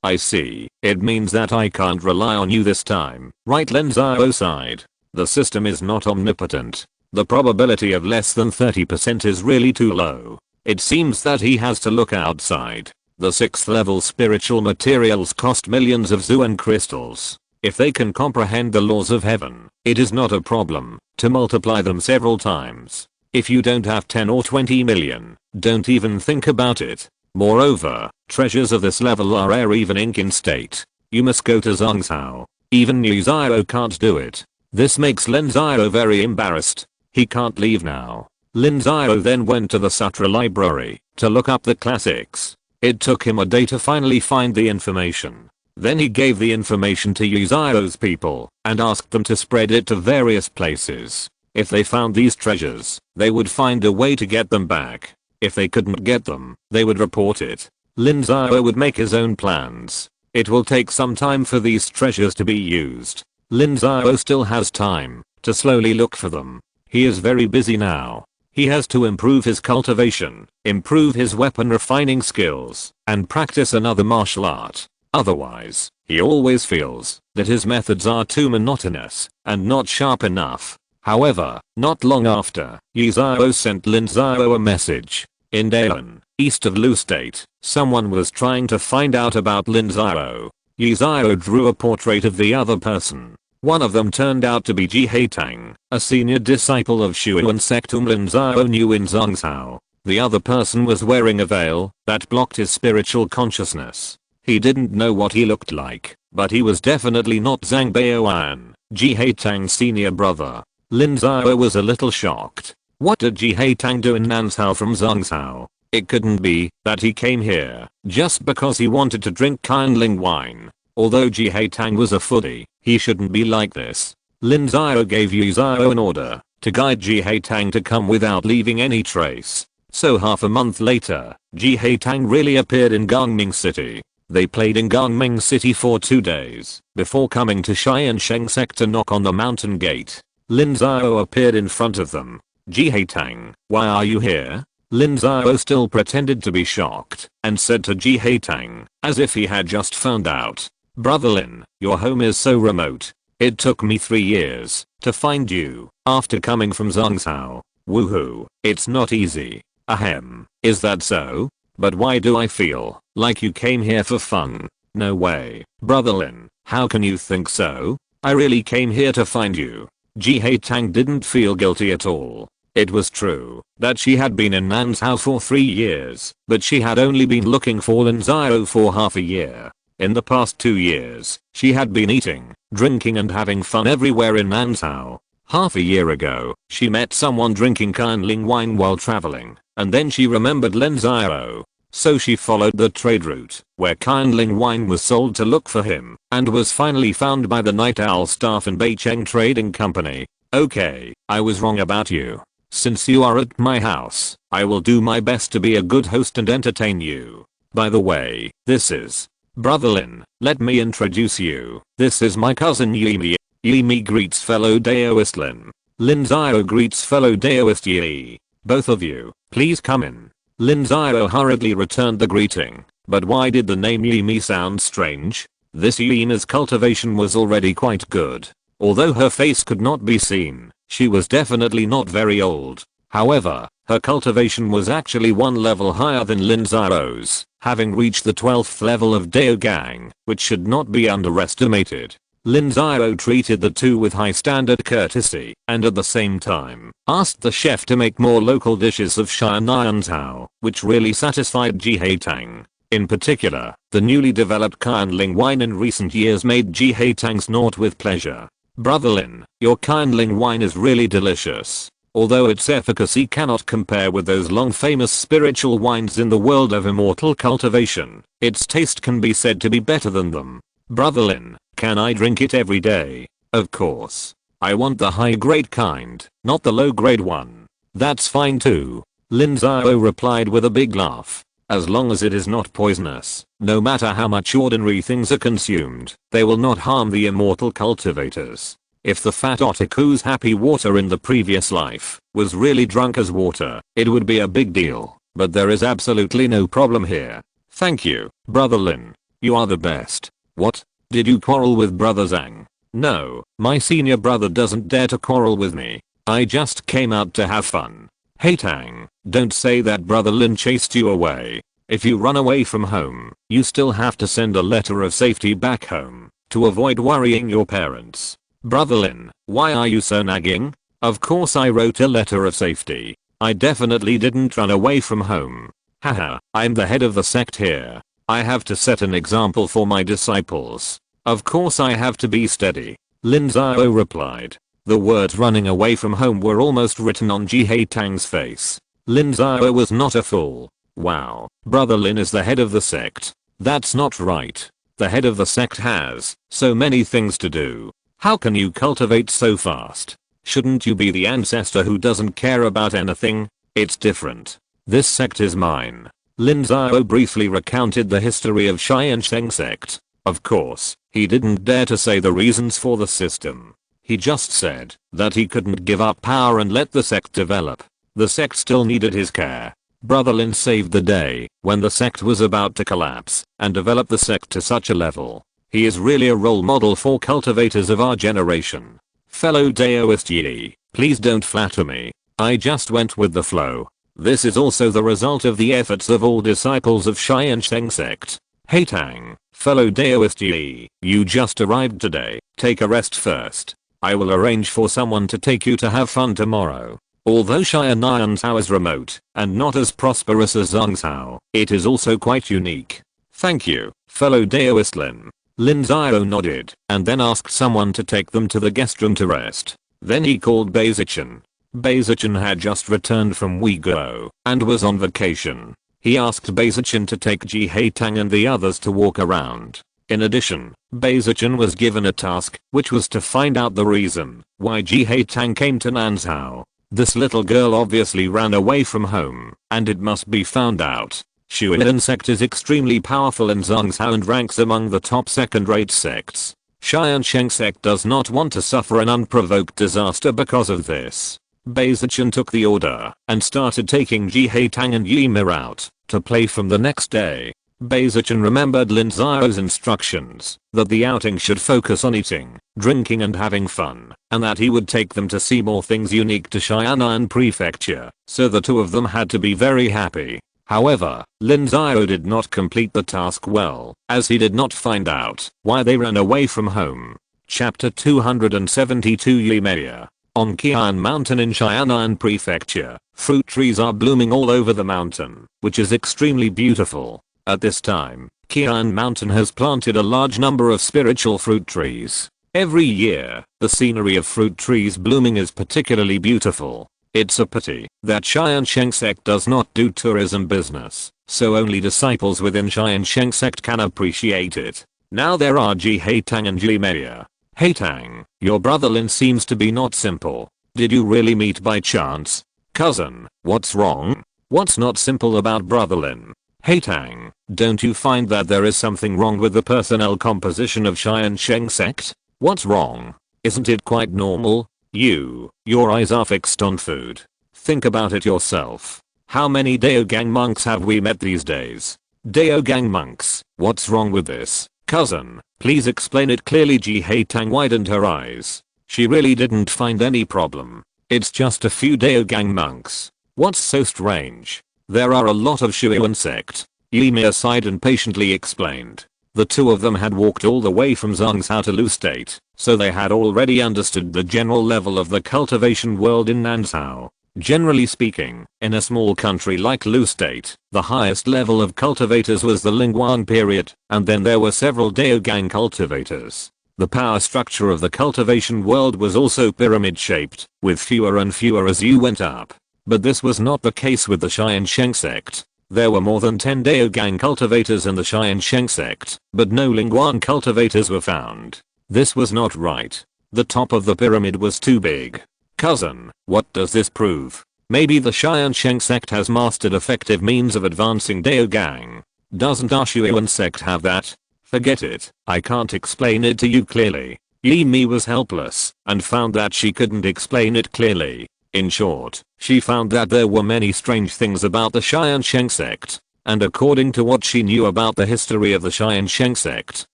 I see, it means that I can't rely on you this time, right? Lin Xiao sighed. The system is not omnipotent. The probability of less than 30% is really too low. It seems that he has to look outside. The 6th level spiritual materials cost millions of Zuan crystals. If they can comprehend the laws of heaven, it is not a problem to multiply them several times. If you don't have 10 or 20 million, don't even think about it. Moreover, treasures of this level are rare even in state. You must go to Zhongzhou. Even Lin Xiao can't do it. This makes Lin Xiao very embarrassed. He can't leave now. Lin Xiao then went to the Sutra library to look up the classics. It took him a day to finally find the information. Then he gave the information to Yu Xiao's people and asked them to spread it to various places. If they found these treasures, they would find a way to get them back. If they couldn't get them, they would report it. Lin Xiao would make his own plans. It will take some time for these treasures to be used. Lin Xiao still has time to slowly look for them. He is very busy now. He has to improve his cultivation, improve his weapon refining skills, and practice another martial art. Otherwise, he always feels that his methods are too monotonous and not sharp enough. However, not long after, Yu Xiao sent Lin Xiao a message. In Daelan, east of Lu State, someone was trying to find out about Lin Xiao. Yu Xiao drew a portrait of the other person. One of them turned out to be Ji Tang, a senior disciple of Tiansheng Sect whom Lin Xiao knew in Zhongzhou. The other person was wearing a veil that blocked his spiritual consciousness. He didn't know what he looked like, but he was definitely not Zhang Baoan, Ji Tang's senior brother. Lin Xiao was a little shocked. What did Ji Tang do in Nanzhou from Zhongzhou? It couldn't be that he came here just because he wanted to drink kindling wine. Although Ji Tang was a foodie, he shouldn't be like this. Lin Xiao gave Yu Xiao an order to guide Ji Tang to come without leaving any trace. So half a month later, Ji Tang really appeared in Gangming City. They played in Gangming City for 2 days before coming to Tiansheng Sect to knock on the mountain gate. Lin Xiao appeared in front of them. Ji Tang, why are you here? Lin Xiao still pretended to be shocked and said to Ji Tang, as if he had just found out. Brother Lin, your home is so remote. It took me 3 years to find you after coming from Zhongzhou. Woohoo, it's not easy. Ahem, is that so? But why do I feel like you came here for fun? No way, Brother Lin, how can you think so? I really came here to find you. Ji Tang didn't feel guilty at all. It was true that she had been in Nanzhou for 3 years, but she had only been looking for Lin Xiao for half a year. In the past 2 years, she had been eating, drinking and having fun everywhere in Nanzhou. Half a year ago, she met someone drinking kindling wine while traveling, and then she remembered Lin Xiao. So she followed the trade route, where kindling wine was sold to look for him, and was finally found by the Night Owl staff in Beicheng Trading Company. Okay, I was wrong about you. Since you are at my house, I will do my best to be a good host and entertain you. By the way, this is Brother Lin. Let me introduce you. This is my cousin Yimi. Yimi greets fellow Daoist Lin. Lin Xiao greets fellow Daoist Yi. Both of you, please come in. Lin Xiao hurriedly returned the greeting. But why did the name Yimi sound strange? This Yima's cultivation was already quite good. Although her face could not be seen, she was definitely not very old. However, her cultivation was actually one level higher than Lin Xiao's, having reached the 12th level of Daogang, which should not be underestimated. Lin Xiao treated the two with high standard courtesy, and at the same time, asked the chef to make more local dishes of Tiansheng, which really satisfied Ji Tang. In particular, the newly developed Kindling wine in recent years made Ji Tang snort with pleasure. Brother Lin, your Kindling wine is really delicious. Although its efficacy cannot compare with those long famous spiritual wines in the world of immortal cultivation, its taste can be said to be better than them. Brother Lin, can I drink it every day? Of course. I want the high grade kind, not the low grade one. That's fine too. Lin Xiao replied with a big laugh. As long as it is not poisonous, no matter how much ordinary things are consumed, they will not harm the immortal cultivators. If the fat otaku's happy water in the previous life was really drunk as water, it would be a big deal, but there is absolutely no problem here. Thank you, Brother Lin. You are the best. What? Did you quarrel with Brother Zhang? No, my senior brother doesn't dare to quarrel with me. I just came out to have fun. Hey Tang, don't say that Brother Lin chased you away. If you run away from home, you still have to send a letter of safety back home to avoid worrying your parents. Brother Lin, why are you so nagging? Of course I wrote a letter of safety. I definitely didn't run away from home. Haha, I'm the head of the sect here. I have to set an example for my disciples. Of course I have to be steady. Lin Xiao replied. The words running away from home were almost written on Ji Tang's face. Lin Xiao was not a fool. Wow, Brother Lin is the head of the sect. That's not right. The head of the sect has so many things to do. How can you cultivate so fast? Shouldn't you be the ancestor who doesn't care about anything? It's different. This sect is mine. Lin Xiao briefly recounted the history of Tiansheng Sect. Of course, he didn't dare to say the reasons for the system. He just said that he couldn't give up power and let the sect develop. The sect still needed his care. Brother Lin saved the day when the sect was about to collapse and develop the sect to such a level. He is really a role model for cultivators of our generation. Fellow Daoist Yi, please don't flatter me. I just went with the flow. This is also the result of the efforts of all disciples of Tiansheng Sect. Hey Tang, fellow Daoist Yi, you just arrived today. Take a rest first. I will arrange for someone to take you to have fun tomorrow. Although Tiansheng is remote and not as prosperous as Zhangzhou, it is also quite unique. Thank you, fellow Daoist Lin. Lin Xiao nodded and then asked someone to take them to the guest room to rest. Then he called Beizichin. Beizichin had just returned from Uyghur and was on vacation. He asked Beizichin to take Ji Tang and the others to walk around. In addition, Beizichin was given a task, which was to find out the reason why Ji Tang came to Nanzhou. This little girl obviously ran away from home, and it must be found out. Shuyan sect is extremely powerful in Zhangzhou and ranks among the top second-rate sects. Tiansheng sect does not want to suffer an unprovoked disaster because of this. Beizichin took the order and started taking Ji Tang and Yimir out to play from the next day. Beizichin remembered Lin Xiao's instructions that the outing should focus on eating, drinking and having fun, and that he would take them to see more things unique to Xianan Prefecture, so the two of them had to be very happy. However, Lin Xiao did not complete the task well, as he did not find out why they ran away from home. Chapter 272 Yimea. On Qian Mountain in Xianan Prefecture, fruit trees are blooming all over the mountain, which is extremely beautiful. At this time, Qian Mountain has planted a large number of spiritual fruit trees. Every year, the scenery of fruit trees blooming is particularly beautiful. It's a pity that Tiansheng Sect does not do tourism business, so only disciples within Tiansheng Sect can appreciate it. Now there are Ji Tang and Yimea. Hey Tang, your brother Lin seems to be not simple. Did you really meet by chance? Cousin, what's wrong? What's not simple about brother Lin? Hey Tang, don't you find that there is something wrong with the personnel composition of Tiansheng Sect? What's wrong? Isn't it quite normal? Your eyes are fixed on food. Think about it yourself. How many Daogang monks have we met these days? Daogang monks, what's wrong with this? Cousin, please explain it clearly. Ji Haitang widened her eyes. She really didn't find any problem. It's just a few Daogang monks. What's so strange? There are a lot of Shuyan sect. Yimi sighed and patiently explained. The two of them had walked all the way from Zhangzhou to Lu State, so they had already understood the general level of the cultivation world in Nanzhou. Generally speaking, in a small country like Lu State, the highest level of cultivators was the Lingguan period, and then there were several Daogang cultivators. The power structure of the cultivation world was also pyramid-shaped, with fewer and fewer as you went up. But this was not the case with the Tiansheng Sect. There were more than 10 Daogang cultivators in the Tiansheng Sect, but no Lingguan cultivators were found. This was not right. The top of the pyramid was too big. Cousin, what does this prove? Maybe the Tiansheng Sect has mastered effective means of advancing Daogang. Doesn't our Shuyan sect have that? Forget it, I can't explain it to you clearly. Yimi was helpless and found that she couldn't explain it clearly. In short, she found that there were many strange things about the Tiansheng Sect, and according to what she knew about the history of the Tiansheng Sect,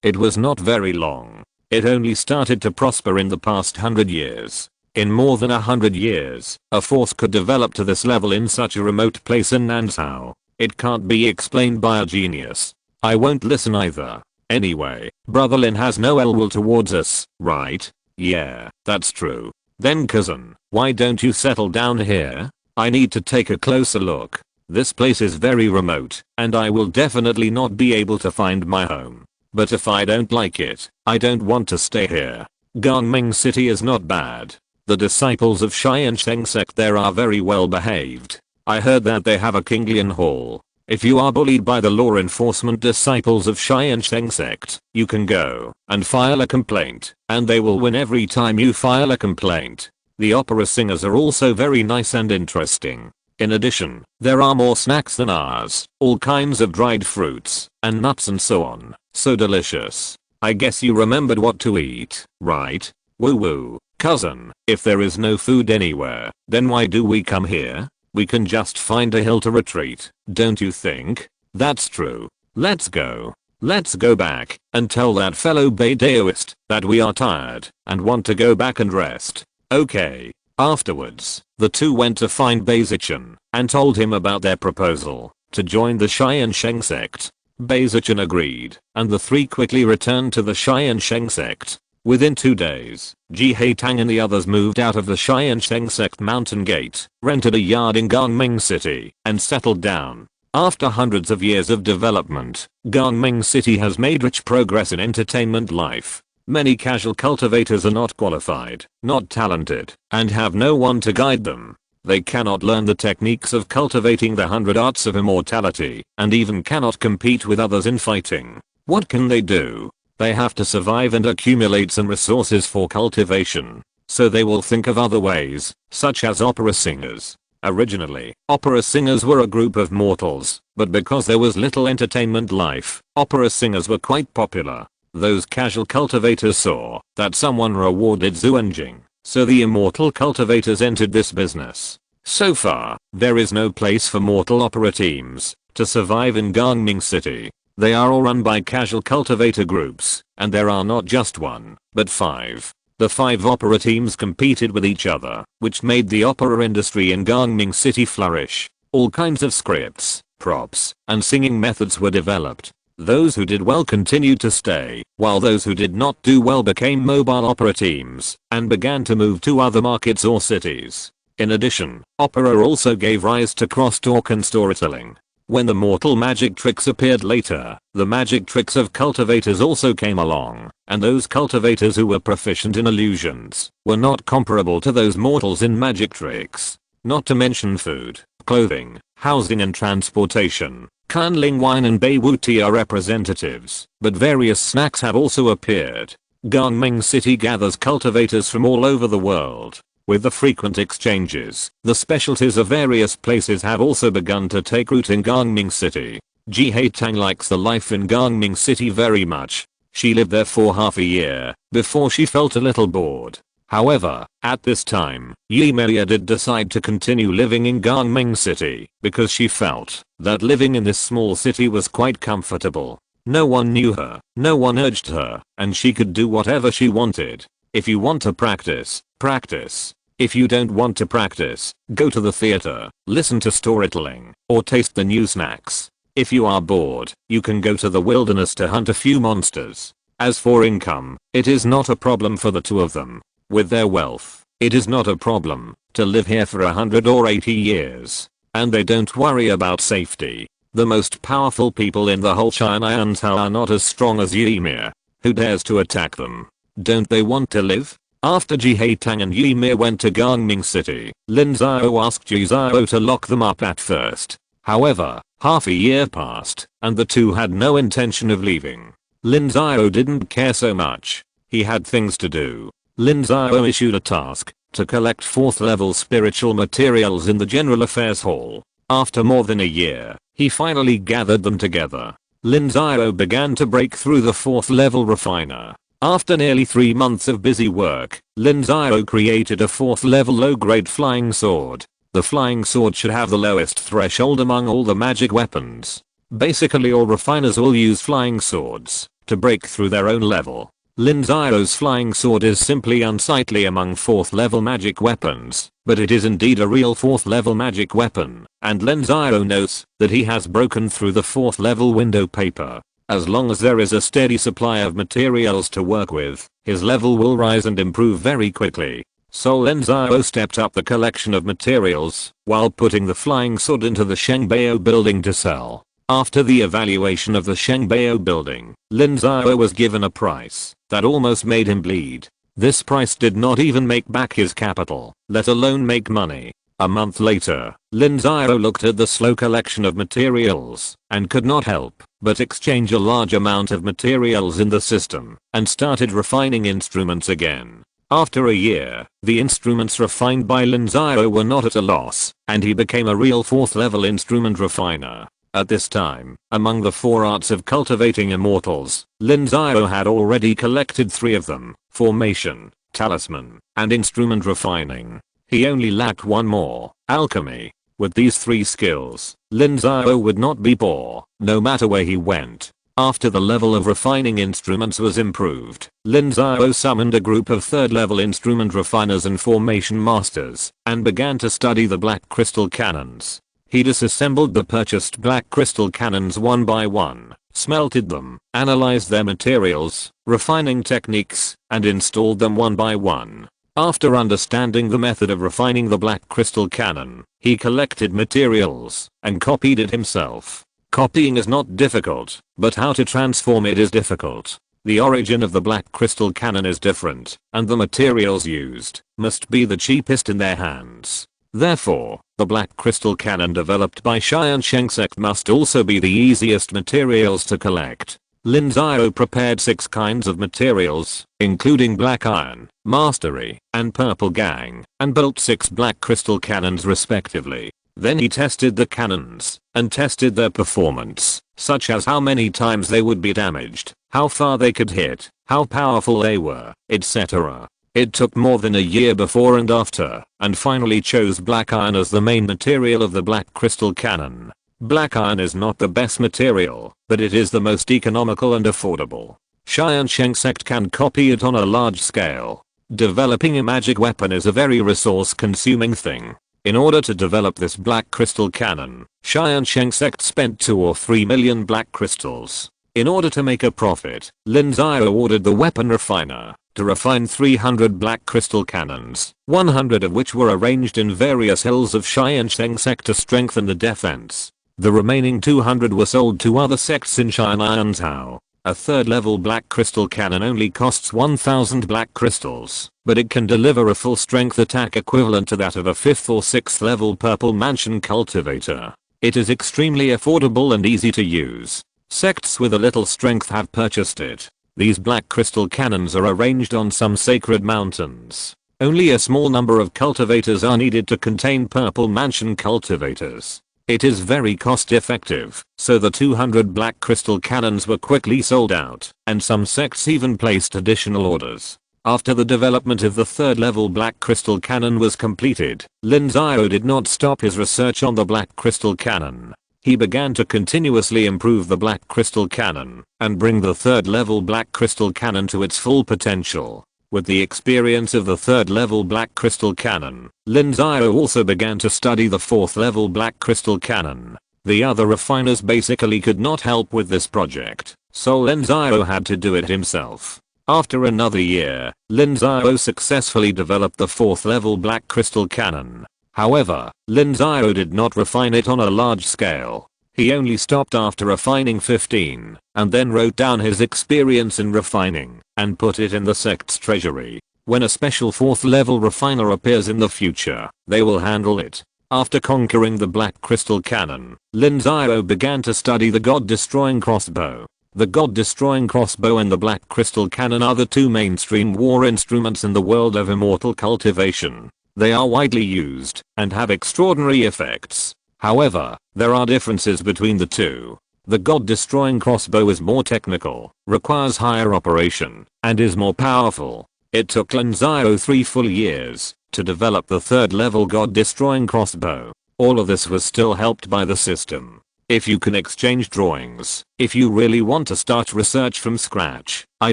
it was not very long. It only started to prosper in the past 100 years. In more than 100 years, a force could develop to this level in such a remote place in Nanzhou. It can't be explained by a genius. I won't listen either. Anyway, Brother Lin has no ill will towards us, right? Yeah, that's true. Then cousin, why don't you settle down here? I need to take a closer look. This place is very remote, and I will definitely not be able to find my home. But if I don't like it, I don't want to stay here. Gangming City is not bad. The disciples of Tiansheng Sect there are very well behaved. I heard that they have a Kinglian Hall. If you are bullied by the law enforcement disciples of Tiansheng Sect, you can go and file a complaint, and they will win every time you file a complaint. The opera singers are also very nice and interesting. In addition, there are more snacks than ours, all kinds of dried fruits, and nuts and so on. So delicious. I guess you remembered what to eat, right? Woo woo. Cousin, if there is no food anywhere, then why do we come here? We can just find a hill to retreat, don't you think? That's true. Let's go. Let's go back and tell that fellow Baidaoist that we are tired and want to go back and rest. Okay. Afterwards, the two went to find Baizichan and told him about their proposal to join the Tiansheng Sect. Baizichan agreed, and the three quickly returned to the Tiansheng Sect. Within 2 days, Ji Haitang and the others moved out of the Tiansheng Sect mountain gate, rented a yard in Gangming City, and settled down. After hundreds of years of development, Gangming City has made rich progress in entertainment life. Many casual cultivators are not qualified, not talented, and have no one to guide them. They cannot learn the techniques of cultivating the 100 arts of immortality, and even cannot compete with others in fighting. What can they do? They have to survive and accumulate some resources for cultivation. So they will think of other ways, such as opera singers. Originally, opera singers were a group of mortals, but because there was little entertainment life, opera singers were quite popular. Those casual cultivators saw that someone rewarded Zuanjing, so the immortal cultivators entered this business. So far, there is no place for mortal opera teams to survive in Gangming City. They are all run by casual cultivator groups, and there are not just one, but 5. The 5 opera teams competed with each other, which made the opera industry in Gangming City flourish. All kinds of scripts, props, and singing methods were developed. Those who did well continued to stay, while those who did not do well became mobile opera teams, and began to move to other markets or cities. In addition, opera also gave rise to crosstalk and storytelling. When the mortal magic tricks appeared later, the magic tricks of cultivators also came along, and those cultivators who were proficient in illusions were not comparable to those mortals in magic tricks. Not to mention food, clothing, housing and transportation. Kunling wine and Beiwuti are representatives, but various snacks have also appeared. Gangming City gathers cultivators from all over the world. With the frequent exchanges, the specialties of various places have also begun to take root in Gangming City. Ji Haitang likes the life in Gangming City very much. She lived there for half a year before she felt a little bored. However, at this time, Yimei did decide to continue living in Gangming City because she felt that living in this small city was quite comfortable. No one knew her, no one urged her, and she could do whatever she wanted. If you want to practice, practice. If you don't want to practice, go to the theater, listen to storytelling, or taste the new snacks. If you are bored, you can go to the wilderness to hunt a few monsters. As for income, it is not a problem for the two of them. With their wealth, it is not a problem to live here for 100 or 80 years. And they don't worry about safety. The most powerful people in the whole Tiansheng are not as strong as Yimei. Who dares to attack them? Don't they want to live? After Jihaitang and Yimei went to Gangming City, Lin Xiao asked Ji Xiao to lock them up at first. However, half a year passed, and the two had no intention of leaving. Lin Xiao didn't care so much. He had things to do. Lin Xiao issued a task to collect 4th level spiritual materials in the General Affairs Hall. After more than a year, he finally gathered them together. Lin Xiao began to break through the 4th level refiner. After nearly 3 months of busy work, Lin Xiao created a 4th level low-grade flying sword. The flying sword should have the lowest threshold among all the magic weapons. Basically all refiners will use flying swords to break through their own level. Lin Xiao's flying sword is simply unsightly among 4th level magic weapons, but it is indeed a real 4th level magic weapon, and Lin Xiao knows that he has broken through the 4th level window paper. As long as there is a steady supply of materials to work with, his level will rise and improve very quickly. So Lin Xiao stepped up the collection of materials while putting the flying sword into the Shengbao building to sell. After the evaluation of the Shengbao building, Lin Xiao was given a price that almost made him bleed. This price did not even make back his capital, let alone make money. A month later, Lin Xiao looked at the slow collection of materials and could not help but exchange a large amount of materials in the system and started refining instruments again. After a year, the instruments refined by Lin Xiao were not at a loss, and he became a real 4th level instrument refiner. At this time, among the 4 arts of cultivating immortals, Lin Xiao had already collected 3 of them: formation, talisman, and instrument refining. He only lacked 1 more: alchemy. With these 3 skills, Lin Xiao would not be poor, no matter where he went. After the level of refining instruments was improved, Lin Xiao summoned a group of 3rd level instrument refiners and formation masters, and began to study the black crystal cannons. He disassembled the purchased black crystal cannons one by one, smelted them, analyzed their materials, refining techniques, and installed them one by one. After understanding the method of refining the black crystal cannon, he collected materials and copied it himself. Copying is not difficult, but how to transform it is difficult. The origin of the black crystal cannon is different, and the materials used must be the cheapest in their hands. Therefore, the black crystal cannon developed by Tiansheng Sect must also be the easiest materials to collect. Lin Xiao prepared 6 kinds of materials, including black iron, mastery, and purple gang, and built 6 black crystal cannons respectively. Then he tested the cannons, and tested their performance, such as how many times they would be damaged, how far they could hit, how powerful they were, etc. It took more than a year before and after, and finally chose black iron as the main material of the black crystal cannon. Black iron is not the best material, but it is the most economical and affordable. Tiansheng Sect can copy it on a large scale. Developing a magic weapon is a very resource-consuming thing. In order to develop this black crystal cannon, Tiansheng Sect spent 2 or 3 million black crystals. In order to make a profit, Lin Xiao ordered the weapon refiner to refine 300 black crystal cannons, 100 of which were arranged in various hills of Tiansheng Sect to strengthen the defense. The remaining 200 were sold to other sects in Tiansheng. A 3rd level black crystal cannon only costs 1000 black crystals, but it can deliver a full strength attack equivalent to that of a 5th or 6th level purple mansion cultivator. It is extremely affordable and easy to use. Sects with a little strength have purchased it. These black crystal cannons are arranged on some sacred mountains. Only a small number of cultivators are needed to contain purple mansion cultivators. It is very cost effective, so the 200 black crystal cannons were quickly sold out, and some sects even placed additional orders. After the development of the third level black crystal cannon was completed, Lin Xiao did not stop his research on the black crystal cannon. He began to continuously improve the black crystal cannon and bring the third level black crystal cannon to its full potential. With the experience of the third level black crystal cannon, Lin Xiao also began to study the fourth level black crystal cannon. The other refiners basically could not help with this project, so Lin Xiao had to do it himself. After another year, Lin Xiao successfully developed the fourth level black crystal cannon. However, Lin Xiao did not refine it on a large scale. He only stopped after refining 15, and then wrote down his experience in refining, and put it in the sect's treasury. When a special 4th level refiner appears in the future, they will handle it. After conquering the black crystal cannon, Lin Xiao began to study the god-destroying crossbow. The god-destroying crossbow and the black crystal cannon are the two mainstream war instruments in the world of immortal cultivation. They are widely used and have extraordinary effects. However, there are differences between the two. The god-destroying crossbow is more technical, requires higher operation, and is more powerful. It took Lin Xiao 3 full years to develop the third level god-destroying crossbow. All of this was still helped by the system. If you can exchange drawings, if you really want to start research from scratch, I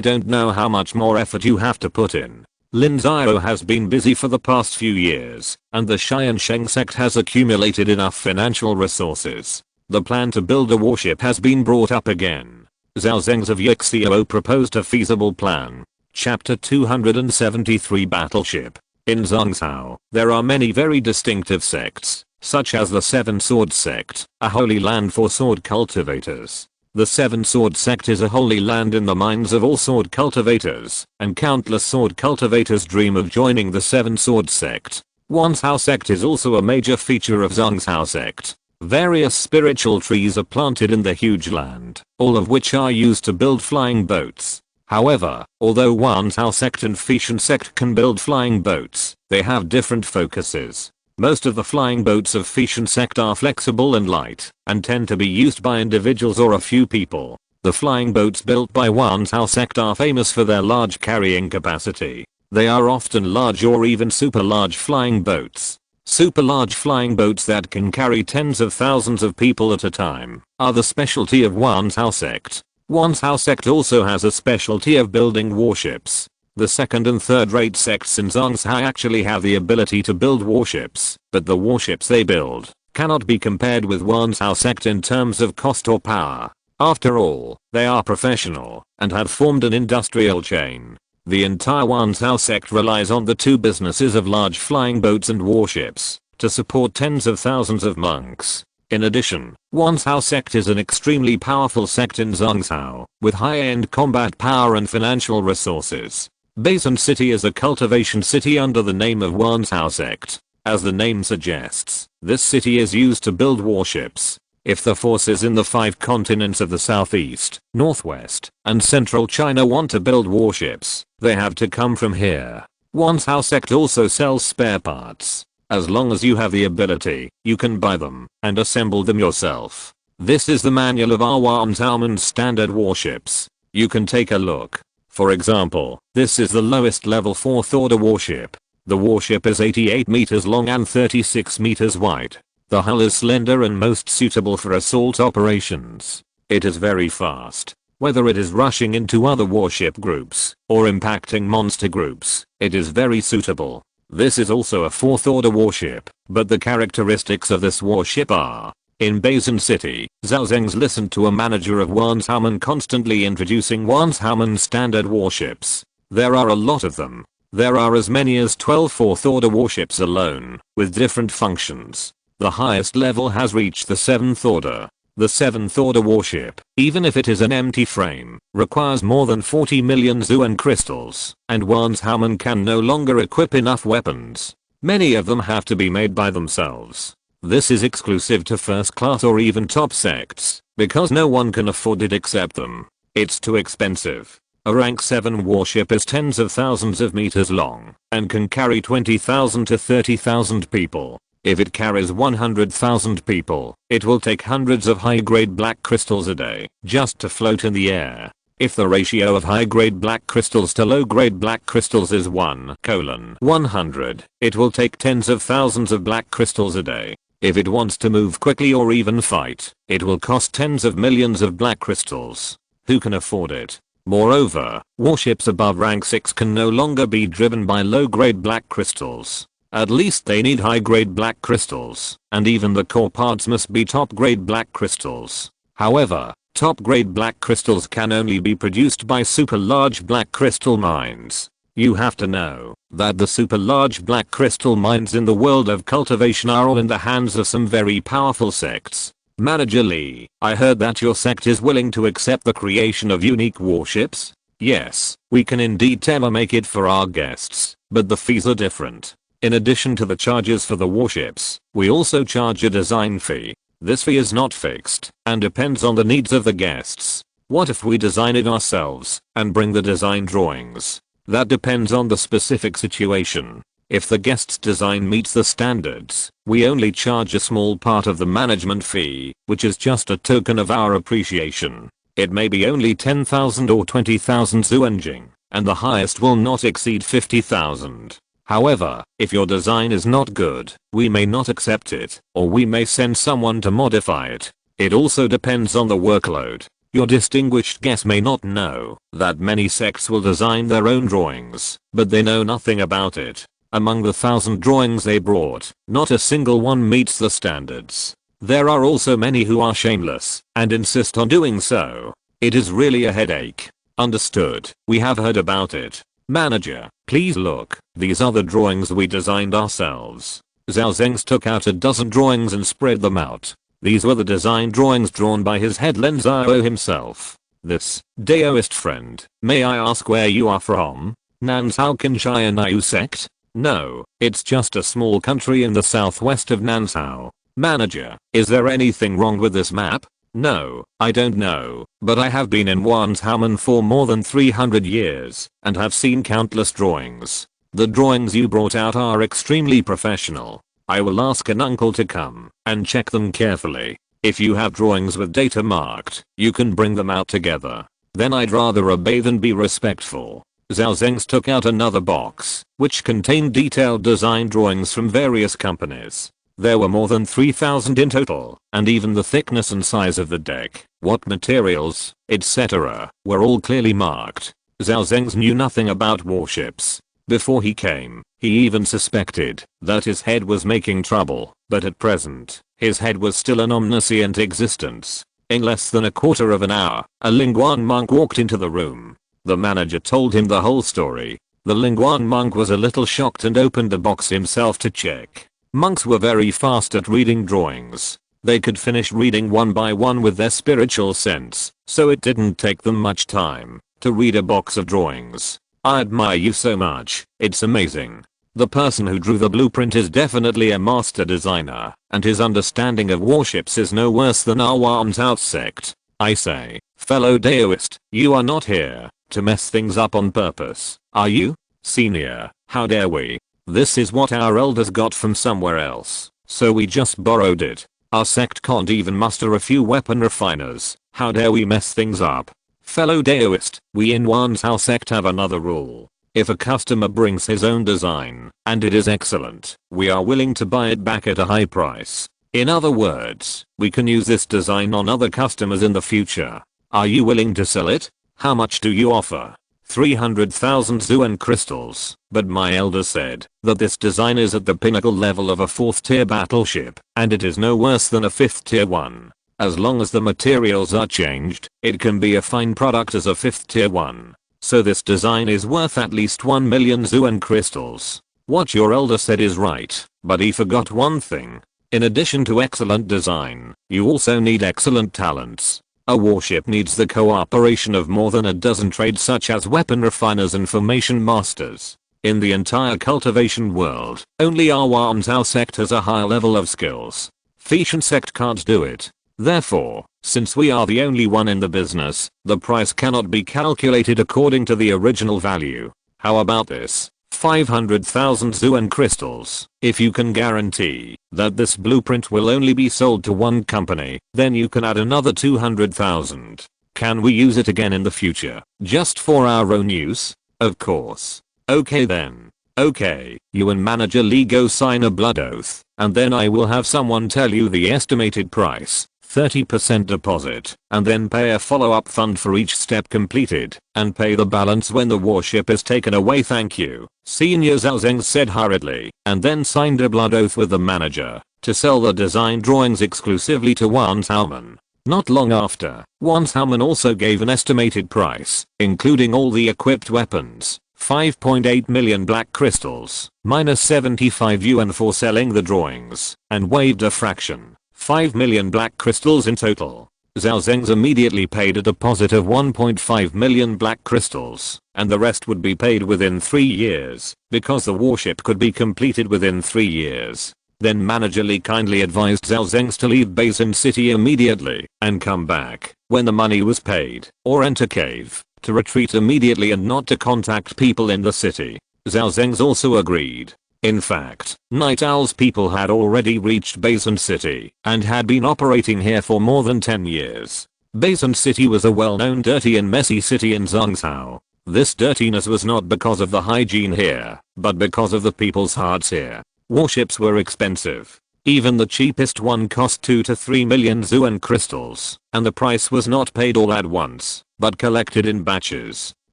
don't know how much more effort you have to put in. Lin Xiao has been busy for the past few years, and the Tiansheng Sect has accumulated enough financial resources. The plan to build a warship has been brought up again. Zhao Zhengs of Yixio proposed a feasible plan. Chapter 273 Battleship. In Zhongzhou, there are many very distinctive sects, such as the Seven Sword Sect, a holy land for sword cultivators. The Seven Sword Sect is a holy land in the minds of all sword cultivators, and countless sword cultivators dream of joining the Seven Sword Sect. Wanzhou Sect is also a major feature of Zhongzhou Sect. Various spiritual trees are planted in the huge land, all of which are used to build flying boats. However, although Wanzhou Sect and Tiansheng Sect can build flying boats, they have different focuses. Most of the flying boats of Tiansheng Sect are flexible and light, and tend to be used by individuals or a few people. The flying boats built by Wanzhou Sect are famous for their large carrying capacity. They are often large or even super large flying boats. Super large flying boats that can carry tens of thousands of people at a time are the specialty of Wanzhou Sect. Wanzhou Sect also has a specialty of building warships. The second and third rate sects in Zhongzhou actually have the ability to build warships, but the warships they build cannot be compared with Wanzhou Sect in terms of cost or power. After all, they are professional and have formed an industrial chain. The entire Wanzhou Sect relies on the two businesses of large flying boats and warships to support tens of thousands of monks. In addition, Wanzhou Sect is an extremely powerful sect in Zhongzhou, with high-end combat power and financial resources. Basin City is a cultivation city under the name of Wanzhou Sect. As the name suggests, this city is used to build warships. If the forces in the 5 continents of the southeast, northwest, and central China want to build warships, they have to come from here. Wanzhou Sect also sells spare parts. As long as you have the ability, you can buy them and assemble them yourself. This is the manual of our Wanzhouman standard warships. You can take a look. For example, this is the lowest level 4th order warship. The warship is 88 meters long and 36 meters wide. The hull is slender and most suitable for assault operations. It is very fast. Whether it is rushing into other warship groups or impacting monster groups, it is very suitable. This is also a 4th order warship, but the characteristics of this warship are: in Basin City, Zhao Zhengs listened to a manager of Wanzhouman constantly introducing Wanzhouman standard warships. There are a lot of them. There are as many as 12 4th order warships alone, with different functions. The highest level has reached the 7th order. The 7th order warship, even if it is an empty frame, requires more than 40 million Zuan crystals, and Wanzhouman can no longer equip enough weapons. Many of them have to be made by themselves. This is exclusive to first class or even top sects, because no one can afford it except them. It's too expensive. A rank 7 warship is tens of thousands of meters long, and can carry 20,000 to 30,000 people. If it carries 100,000 people, it will take hundreds of high-grade black crystals a day just to float in the air. If the ratio of high-grade black crystals to low-grade black crystals is 1:100, it will take tens of thousands of black crystals a day. If it wants to move quickly or even fight, it will cost tens of millions of black crystals. Who can afford it? Moreover, warships above rank 6 can no longer be driven by low-grade black crystals. At least they need high-grade black crystals, and even the core parts must be top-grade black crystals. However, top-grade black crystals can only be produced by super-large black crystal mines. You have to know that the super-large black crystal mines in the world of cultivation are all in the hands of some very powerful sects. Manager Lee, I heard that your sect is willing to accept the creation of unique warships? Yes, we can indeed tailor-make it for our guests, but the fees are different. In addition to the charges for the warships, we also charge a design fee. This fee is not fixed and depends on the needs of the guests. What if we design it ourselves and bring the design drawings? That depends on the specific situation. If the guest's design meets the standards, we only charge a small part of the management fee, which is just a token of our appreciation. It may be only 10,000 or 20,000 zuenjing, and the highest will not exceed 50,000. However, if your design is not good, we may not accept it, or we may send someone to modify it. It also depends on the workload. Your distinguished guest may not know that many sects will design their own drawings, but they know nothing about it. Among the 1,000 drawings they brought, not a single one meets the standards. There are also many who are shameless and insist on doing so. It is really a headache. Understood, we have heard about it. Manager, please look, these are the drawings we designed ourselves. Zhao Zhengs took out a dozen drawings and spread them out. These were the design drawings drawn by his head Lin Xiao himself. This, Daoist friend, may I ask where you are from? Nansao Tiansheng Sect? No, it's just a small country in the southwest of Nansao. Manager, is there anything wrong with this map? No, I don't know, but I have been in Wanzhoumen for more than 300 years, and have seen countless drawings. The drawings you brought out are extremely professional. I will ask an uncle to come and check them carefully. If you have drawings with data marked, you can bring them out together. Then I'd rather obey than be respectful. Zhao Zhengs took out another box, which contained detailed design drawings from various companies. There were more than 3,000 in total, and even the thickness and size of the deck, what materials, etc., were all clearly marked. Zhao Zhengs knew nothing about warships. Before he came, he even suspected that his head was making trouble, but at present, his head was still an omniscient existence. In less than a quarter of an hour, a Lingguan monk walked into the room. The manager told him the whole story. The Lingguan monk was a little shocked and opened the box himself to check. Monks were very fast at reading drawings. They could finish reading one by one with their spiritual sense, so it didn't take them much time to read a box of drawings. I admire you so much, it's amazing. The person who drew the blueprint is definitely a master designer, and his understanding of warships is no worse than our Wanzhou sect. I say, fellow Daoist, you are not here to mess things up on purpose, are you? Senior, how dare we? This is what our elders got from somewhere else, so we just borrowed it. Our sect can't even muster a few weapon refiners, how dare we mess things up? Fellow Daoist, we in Wanzhou sect have another rule. If a customer brings his own design, and it is excellent, we are willing to buy it back at a high price. In other words, we can use this design on other customers in the future. Are you willing to sell it? How much do you offer? 300,000 Zuen crystals, but my elder said that this design is at the pinnacle level of a 4th tier battleship, and it is no worse than a 5th tier one. As long as the materials are changed, it can be a fine product as a 5th tier one. So this design is worth at least 1 million Zuen crystals. What your elder said is right, but he forgot one thing. In addition to excellent design, you also need excellent talents. A warship needs the cooperation of more than a dozen trades such as weapon refiners and formation masters. In the entire cultivation world, only our Wanzhou sect has a high level of skills. Tiansheng Sect can't do it. Therefore, since we are the only one in the business, the price cannot be calculated according to the original value. How about this? 500,000 Zuen crystals. If you can guarantee that this blueprint will only be sold to one company, then you can add another 200,000. Can we use it again in the future? Just for our own use? Of course. Okay then. Okay, you and Manager Lee go sign a blood oath, and then I will have someone tell you the estimated price, 30% deposit, and then pay a follow-up fund for each step completed, and pay the balance when the warship is taken away. Thank you, Senior Zhao Zeng said hurriedly, and then signed a blood oath with the manager, to sell the design drawings exclusively to Wan Xiaoman. Not long after, Wan Xiaoman also gave an estimated price, including all the equipped weapons, 5.8 million black crystals, minus 75 yuan for selling the drawings, and waived a fraction, 5 million black crystals in total. Zhao Zeng immediately paid a deposit of 1.5 million black crystals, and the rest would be paid within 3 years, because the warship could be completed within 3 years. Then Manager Lee kindly advised Zhao Zeng to leave Basin City immediately, and come back, when the money was paid, or enter cave, to retreat immediately and not to contact people in the city. Zhao Zeng also agreed. In fact, Night Owl's people had already reached Basin City, and had been operating here for more than 10 years. Basin City was a well-known dirty and messy city in Zhangzhou. This dirtiness was not because of the hygiene here, but because of the people's hearts here. Warships were expensive. Even the cheapest one cost 2 to 3 million Zuan crystals, and the price was not paid all at once, but collected in batches.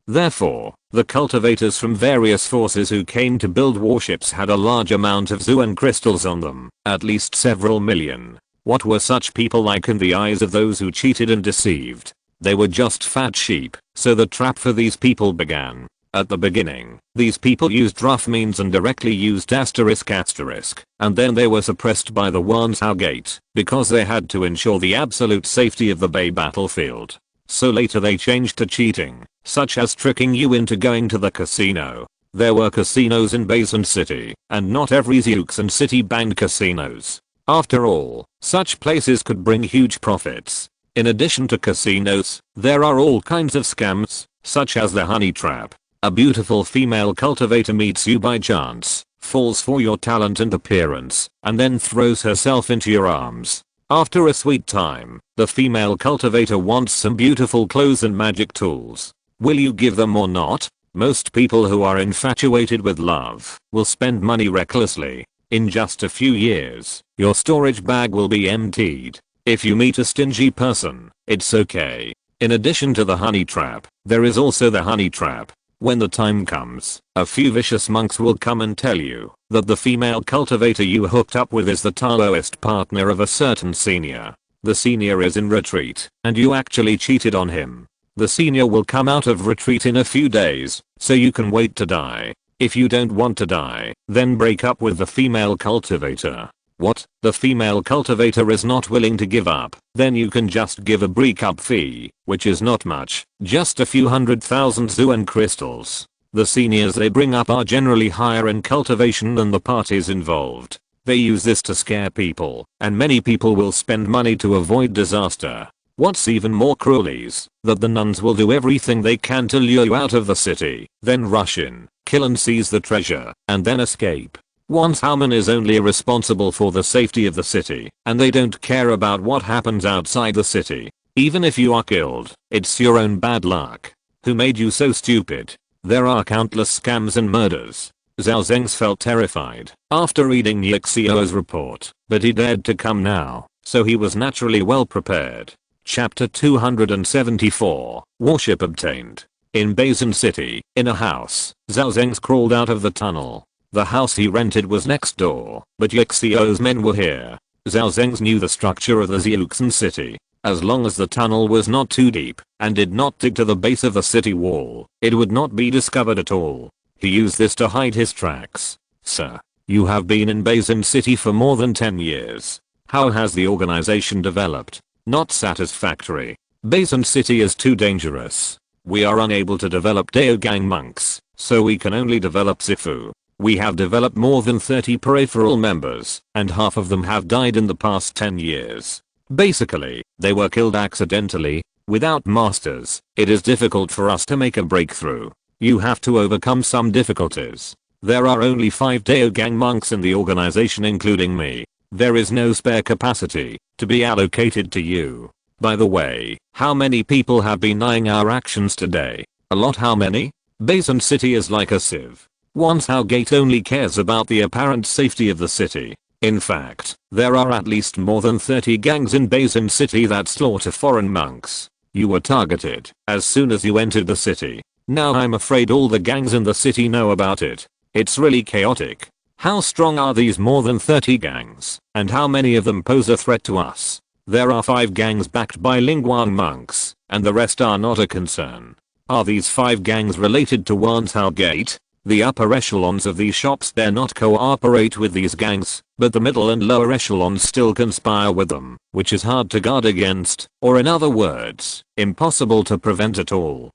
Therefore, the cultivators from various forces who came to build warships had a large amount of Zuan crystals on them, at least several million. What were such people like in the eyes of those who cheated and deceived? They were just fat sheep, so the trap for these people began. At the beginning, these people used rough means and directly used asterisk, and then they were suppressed by the Wanzhou Gate, because they had to ensure the absolute safety of the Bay battlefield. So later they changed to cheating, such as tricking you into going to the casino. There were casinos in Basin City, and not every Zeux and City banned casinos. After all, such places could bring huge profits. In addition to casinos, there are all kinds of scams, such as the honey trap. A beautiful female cultivator meets you by chance, falls for your talent and appearance, and then throws herself into your arms. After a sweet time, the female cultivator wants some beautiful clothes and magic tools. Will you give them or not? Most people who are infatuated with love will spend money recklessly. In just a few years, your storage bag will be emptied. If you meet a stingy person, it's okay. In addition to the honey trap, there is also the honey trap. When the time comes, a few vicious monks will come and tell you that the female cultivator you hooked up with is the Taoist partner of a certain senior. The senior is in retreat, and you actually cheated on him. The senior will come out of retreat in a few days, so you can wait to die. If you don't want to die, then break up with the female cultivator. What? The female cultivator is not willing to give up? Then you can just give a breakup fee, which is not much, just a few 100,000 Zuan crystals. The seniors they bring up are generally higher in cultivation than the parties involved. They use this to scare people, and many people will spend money to avoid disaster. What's even more cruel is that the nuns will do everything they can to lure you out of the city, then rush in, kill and seize the treasure, and then escape. Wanzhouman is only responsible for the safety of the city, and they don't care about what happens outside the city. Even if you are killed, it's your own bad luck. Who made you so stupid? There are countless scams and murders. Zhao Zeng felt terrified after reading Lin Xiao's report, but he dared to come now, so he was naturally well prepared. Chapter 274, Warship obtained. In Basin City, in a house, Zhao Zeng crawled out of the tunnel. The house he rented was next door, but Lin Xiao's men were here. Zhao Zeng knew the structure of the Zeuxan city. As long as the tunnel was not too deep, and did not dig to the base of the city wall, it would not be discovered at all. He used this to hide his tracks. Sir, you have been in Basin City for more than 10 years. How has the organization developed? Not satisfactory. Basin City is too dangerous. We are unable to develop Daogang monks, so we can only develop Zifu. We have developed more than 30 peripheral members, and half of them have died in the past 10 years. Basically, they were killed accidentally. Without masters, it is difficult for us to make a breakthrough. You have to overcome some difficulties. There are only 5 Daogang monks in the organization including me. There is no spare capacity to be allocated to you. By the way, how many people have been eyeing our actions today? A lot. How many? Basin City is like a sieve. Wanzhou Gate only cares about the apparent safety of the city. In fact, there are at least more than 30 gangs in Basin City that slaughter foreign monks. You were targeted as soon as you entered the city. Now I'm afraid all the gangs in the city know about it. It's really chaotic. How strong are these more than 30 gangs, and how many of them pose a threat to us? There are 5 gangs backed by Lingguang monks, and the rest are not a concern. Are these 5 gangs related to Wanzhou Gate? The upper echelons of these shops dare not cooperate with these gangs, but the middle and lower echelons still conspire with them, which is hard to guard against, or in other words, impossible to prevent at all.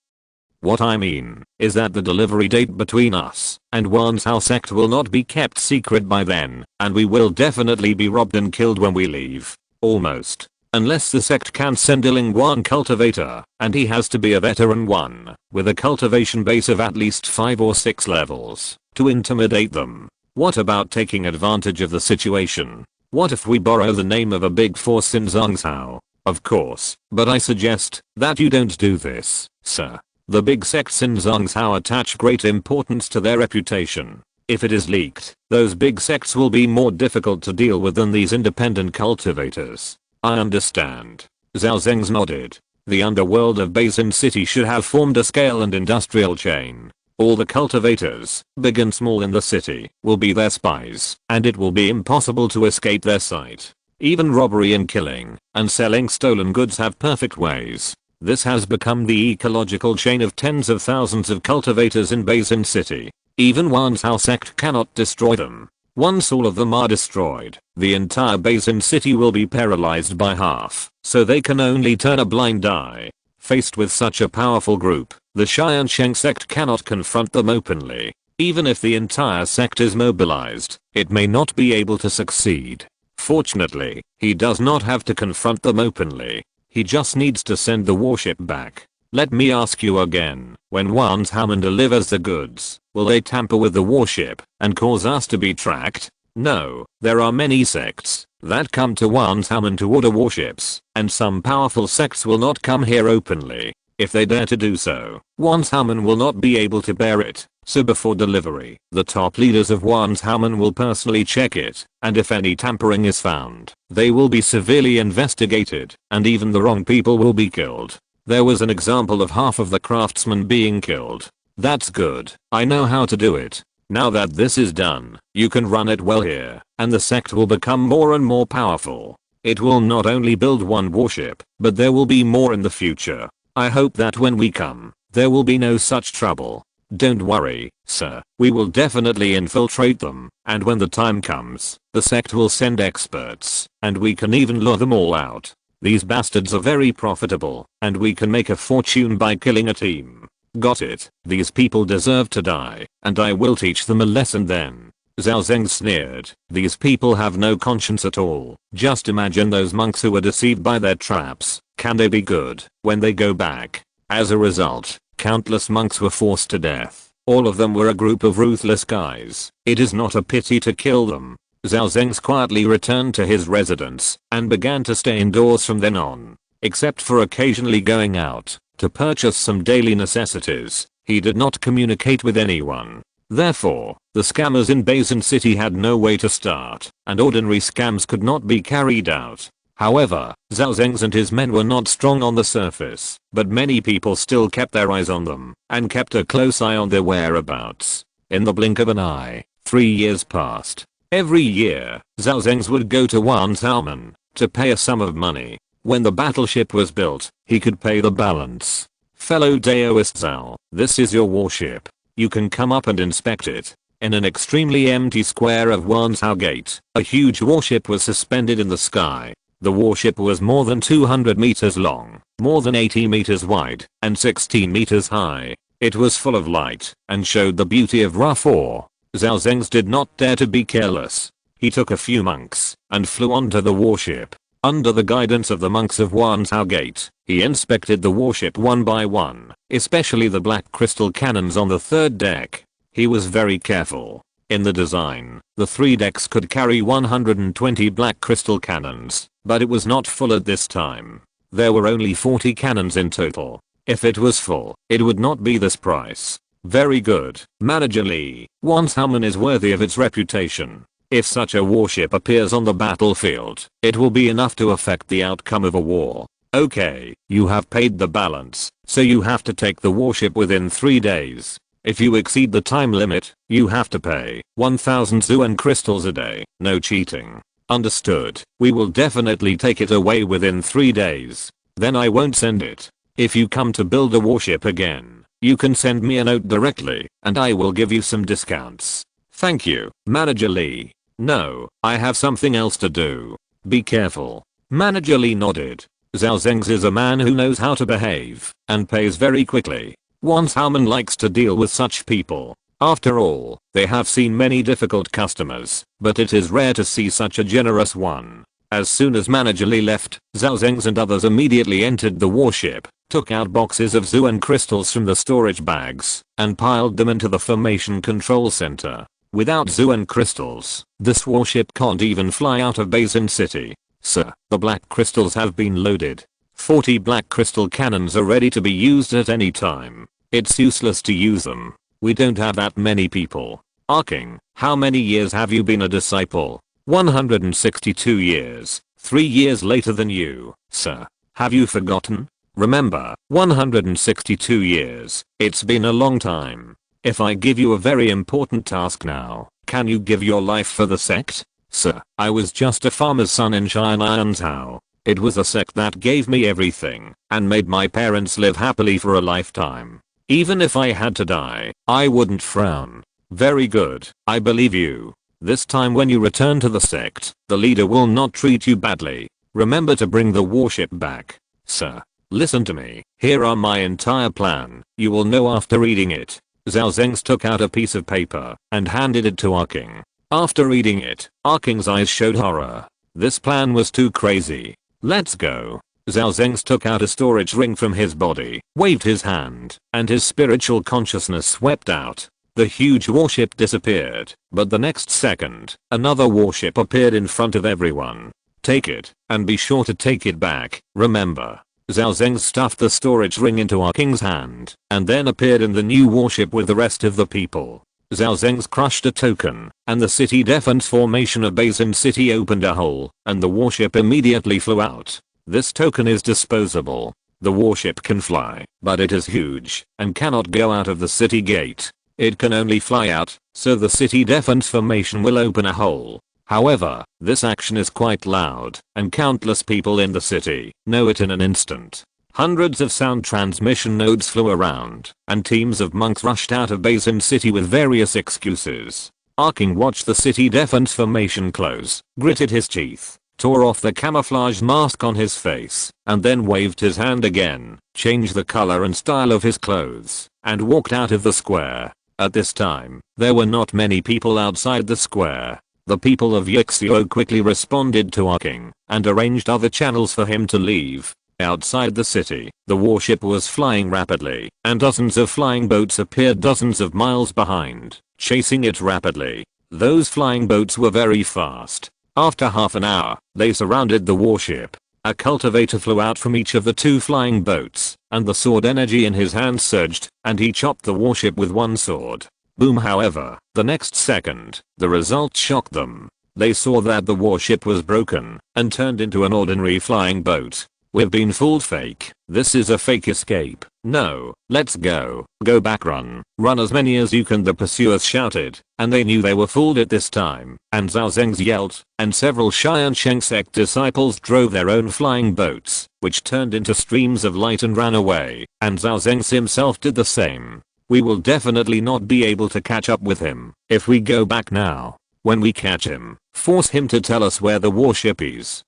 What I mean is that the delivery date between us and Wanzhou Sect will not be kept secret by then, and we will definitely be robbed and killed when we leave. Almost. Unless the sect can send a Lingguang cultivator, and he has to be a veteran one, with a cultivation base of at least 5 or 6 levels, to intimidate them. What about taking advantage of the situation? What if we borrow the name of a big force in Zhongzhou? Of course, but I suggest that you don't do this, sir. The big sects in Zhongzhou attach great importance to their reputation. If it is leaked, those big sects will be more difficult to deal with than these independent cultivators. I understand. Zhao Zeng's nodded. The underworld of Basin City should have formed a scale and industrial chain. All the cultivators, big and small in the city, will be their spies, and it will be impossible to escape their sight. Even robbery and killing, and selling stolen goods have perfect ways. This has become the ecological chain of tens of thousands of cultivators in Basin City. Even Wanzhou Sect cannot destroy them. Once all of them are destroyed, the entire Basin City will be paralyzed by half, so they can only turn a blind eye. Faced with such a powerful group, the Tiansheng Sect cannot confront them openly. Even if the entire sect is mobilized, it may not be able to succeed. Fortunately, he does not have to confront them openly. He just needs to send the warship back. Let me ask you again, when Wanzhou delivers the goods, will they tamper with the warship and cause us to be tracked? No, there are many sects that come to Wanzhou to order warships, and some powerful sects will not come here openly. If they dare to do so, Wanzhou will not be able to bear it, so before delivery, the top leaders of Wanzhou will personally check it, and if any tampering is found, they will be severely investigated, and even the wrong people will be killed. There was an example of half of the craftsmen being killed. That's good. I know how to do it. Now that this is done, you can run it well here, and the sect will become more and more powerful. It will not only build one warship, but there will be more in the future. I hope that when we come, there will be no such trouble. Don't worry, sir. We will definitely infiltrate them, and when the time comes, the sect will send experts, and we can even lure them all out. These bastards are very profitable, and we can make a fortune by killing a team. Got it? These people deserve to die, and I will teach them a lesson then. Zhao Zeng sneered. These people have no conscience at all. Just imagine those monks who were deceived by their traps. Can they be good when they go back? As a result, countless monks were forced to death. All of them were a group of ruthless guys. It is not a pity to kill them. Zhao Zeng quietly returned to his residence and began to stay indoors from then on. Except for occasionally going out to purchase some daily necessities, he did not communicate with anyone. Therefore, the scammers in Basin City had no way to start, and ordinary scams could not be carried out. However, Zhao Zeng and his men were not strong on the surface, but many people still kept their eyes on them and kept a close eye on their whereabouts. In the blink of an eye, 3 years passed. Every year, Zhao Zeng would go to Wanzhou to pay a sum of money. When the battleship was built, he could pay the balance. Fellow Daoist Zhao, this is your warship. You can come up and inspect it. In an extremely empty square of Wanzhou Gate, a huge warship was suspended in the sky. The warship was more than 200 meters long, more than 80 meters wide, and 16 meters high. It was full of light and showed the beauty of rough ore. Zhao Zeng did not dare to be careless. He took a few monks and flew onto the warship. Under the guidance of the monks of Wanzhou Gate, he inspected the warship one by one, especially the black crystal cannons on the third deck. He was very careful. In the design, the 3 decks could carry 120 black crystal cannons, but it was not full at this time. There were only 40 cannons in total. If it was full, it would not be this price. Very good, Manager Lee. Once Hammond is worthy of its reputation. If such a warship appears on the battlefield, it will be enough to affect the outcome of a war. Okay, you have paid the balance, so you have to take the warship within 3 days. If you exceed the time limit, you have to pay 1000 Zuen crystals a day. No cheating. Understood. We will definitely take it away within 3 days. Then I won't send it. If you come to build a warship again, you can send me a note directly, and I will give you some discounts. Thank you, Manager Lee. No, I have something else to do. Be careful. Manager Lee nodded. Zhao Zhengs is a man who knows how to behave, and pays very quickly. Once Hammond likes to deal with such people. After all, they have seen many difficult customers, but it is rare to see such a generous one. As soon as Manager Lee left, Zhao Zhengs and others immediately entered the warship, took out boxes of Zuen crystals from the storage bags, and piled them into the formation control center. Without Zuen crystals, this warship can't even fly out of Basin City. Sir, the black crystals have been loaded. 40 black crystal cannons are ready to be used at any time. It's useless to use them. We don't have that many people. Arking, how many years have you been a disciple? 162 years. 3 years later than you, sir. Have you forgotten? Remember, 162 years. It's been a long time. If I give you a very important task now, can you give your life for the sect? Sir, I was just a farmer's son in Tiansheng. It was a sect that gave me everything and made my parents live happily for a lifetime. Even if I had to die, I wouldn't frown. Very good, I believe you. This time when you return to the sect, the leader will not treat you badly. Remember to bring the warship back. Sir, listen to me. Here are my entire plan. You will know after reading it. Zhao Zhengs took out a piece of paper and handed it to Arking. After reading it, Arking's eyes showed horror. This plan was too crazy. Let's go. Zhao Zhengs took out a storage ring from his body, waved his hand, and his spiritual consciousness swept out. The huge warship disappeared, but the next second, another warship appeared in front of everyone. Take it, and be sure to take it back, remember. Zhao Zhengs stuffed the storage ring into Arking's hand, and then appeared in the new warship with the rest of the people. Zhao Zhengs crushed a token, and the city defense formation of Basin City opened a hole, and the warship immediately flew out. This token is disposable. The warship can fly, but it is huge, and cannot go out of the city gate. It can only fly out, so the city defense formation will open a hole. However, this action is quite loud, and countless people in the city know it in an instant. Hundreds of sound transmission nodes flew around, and teams of monks rushed out of Basin City with various excuses. Arking watched the city defense formation close, gritted his teeth, tore off the camouflage mask on his face, and then waved his hand again, changed the color and style of his clothes, and walked out of the square. At this time, there were not many people outside the square. The people of Xiao quickly responded to Arking, and arranged other channels for him to leave. Outside the city, the warship was flying rapidly, and dozens of flying boats appeared dozens of miles behind, chasing it rapidly. Those flying boats were very fast. After half an hour, they surrounded the warship. A cultivator flew out from each of the two flying boats, and the sword energy in his hand surged, and he chopped the warship with one sword. Boom. However, the next second, the result shocked them. They saw that the warship was broken, and turned into an ordinary flying boat. We've been fooled. Fake. This is a fake escape. No, let's go. Go back. Run. Run as many as you can, the pursuers shouted, and they knew they were fooled at this time. And Zhao Zhengs yelled, and several Tiansheng Sect disciples drove their own flying boats, which turned into streams of light and ran away, and Zhao Zhengs himself did the same. We will definitely not be able to catch up with him if we go back now. When we catch him, force him to tell us where the warship is.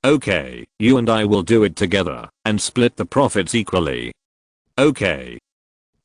Okay, you and I will do it together, and split the profits equally. Okay.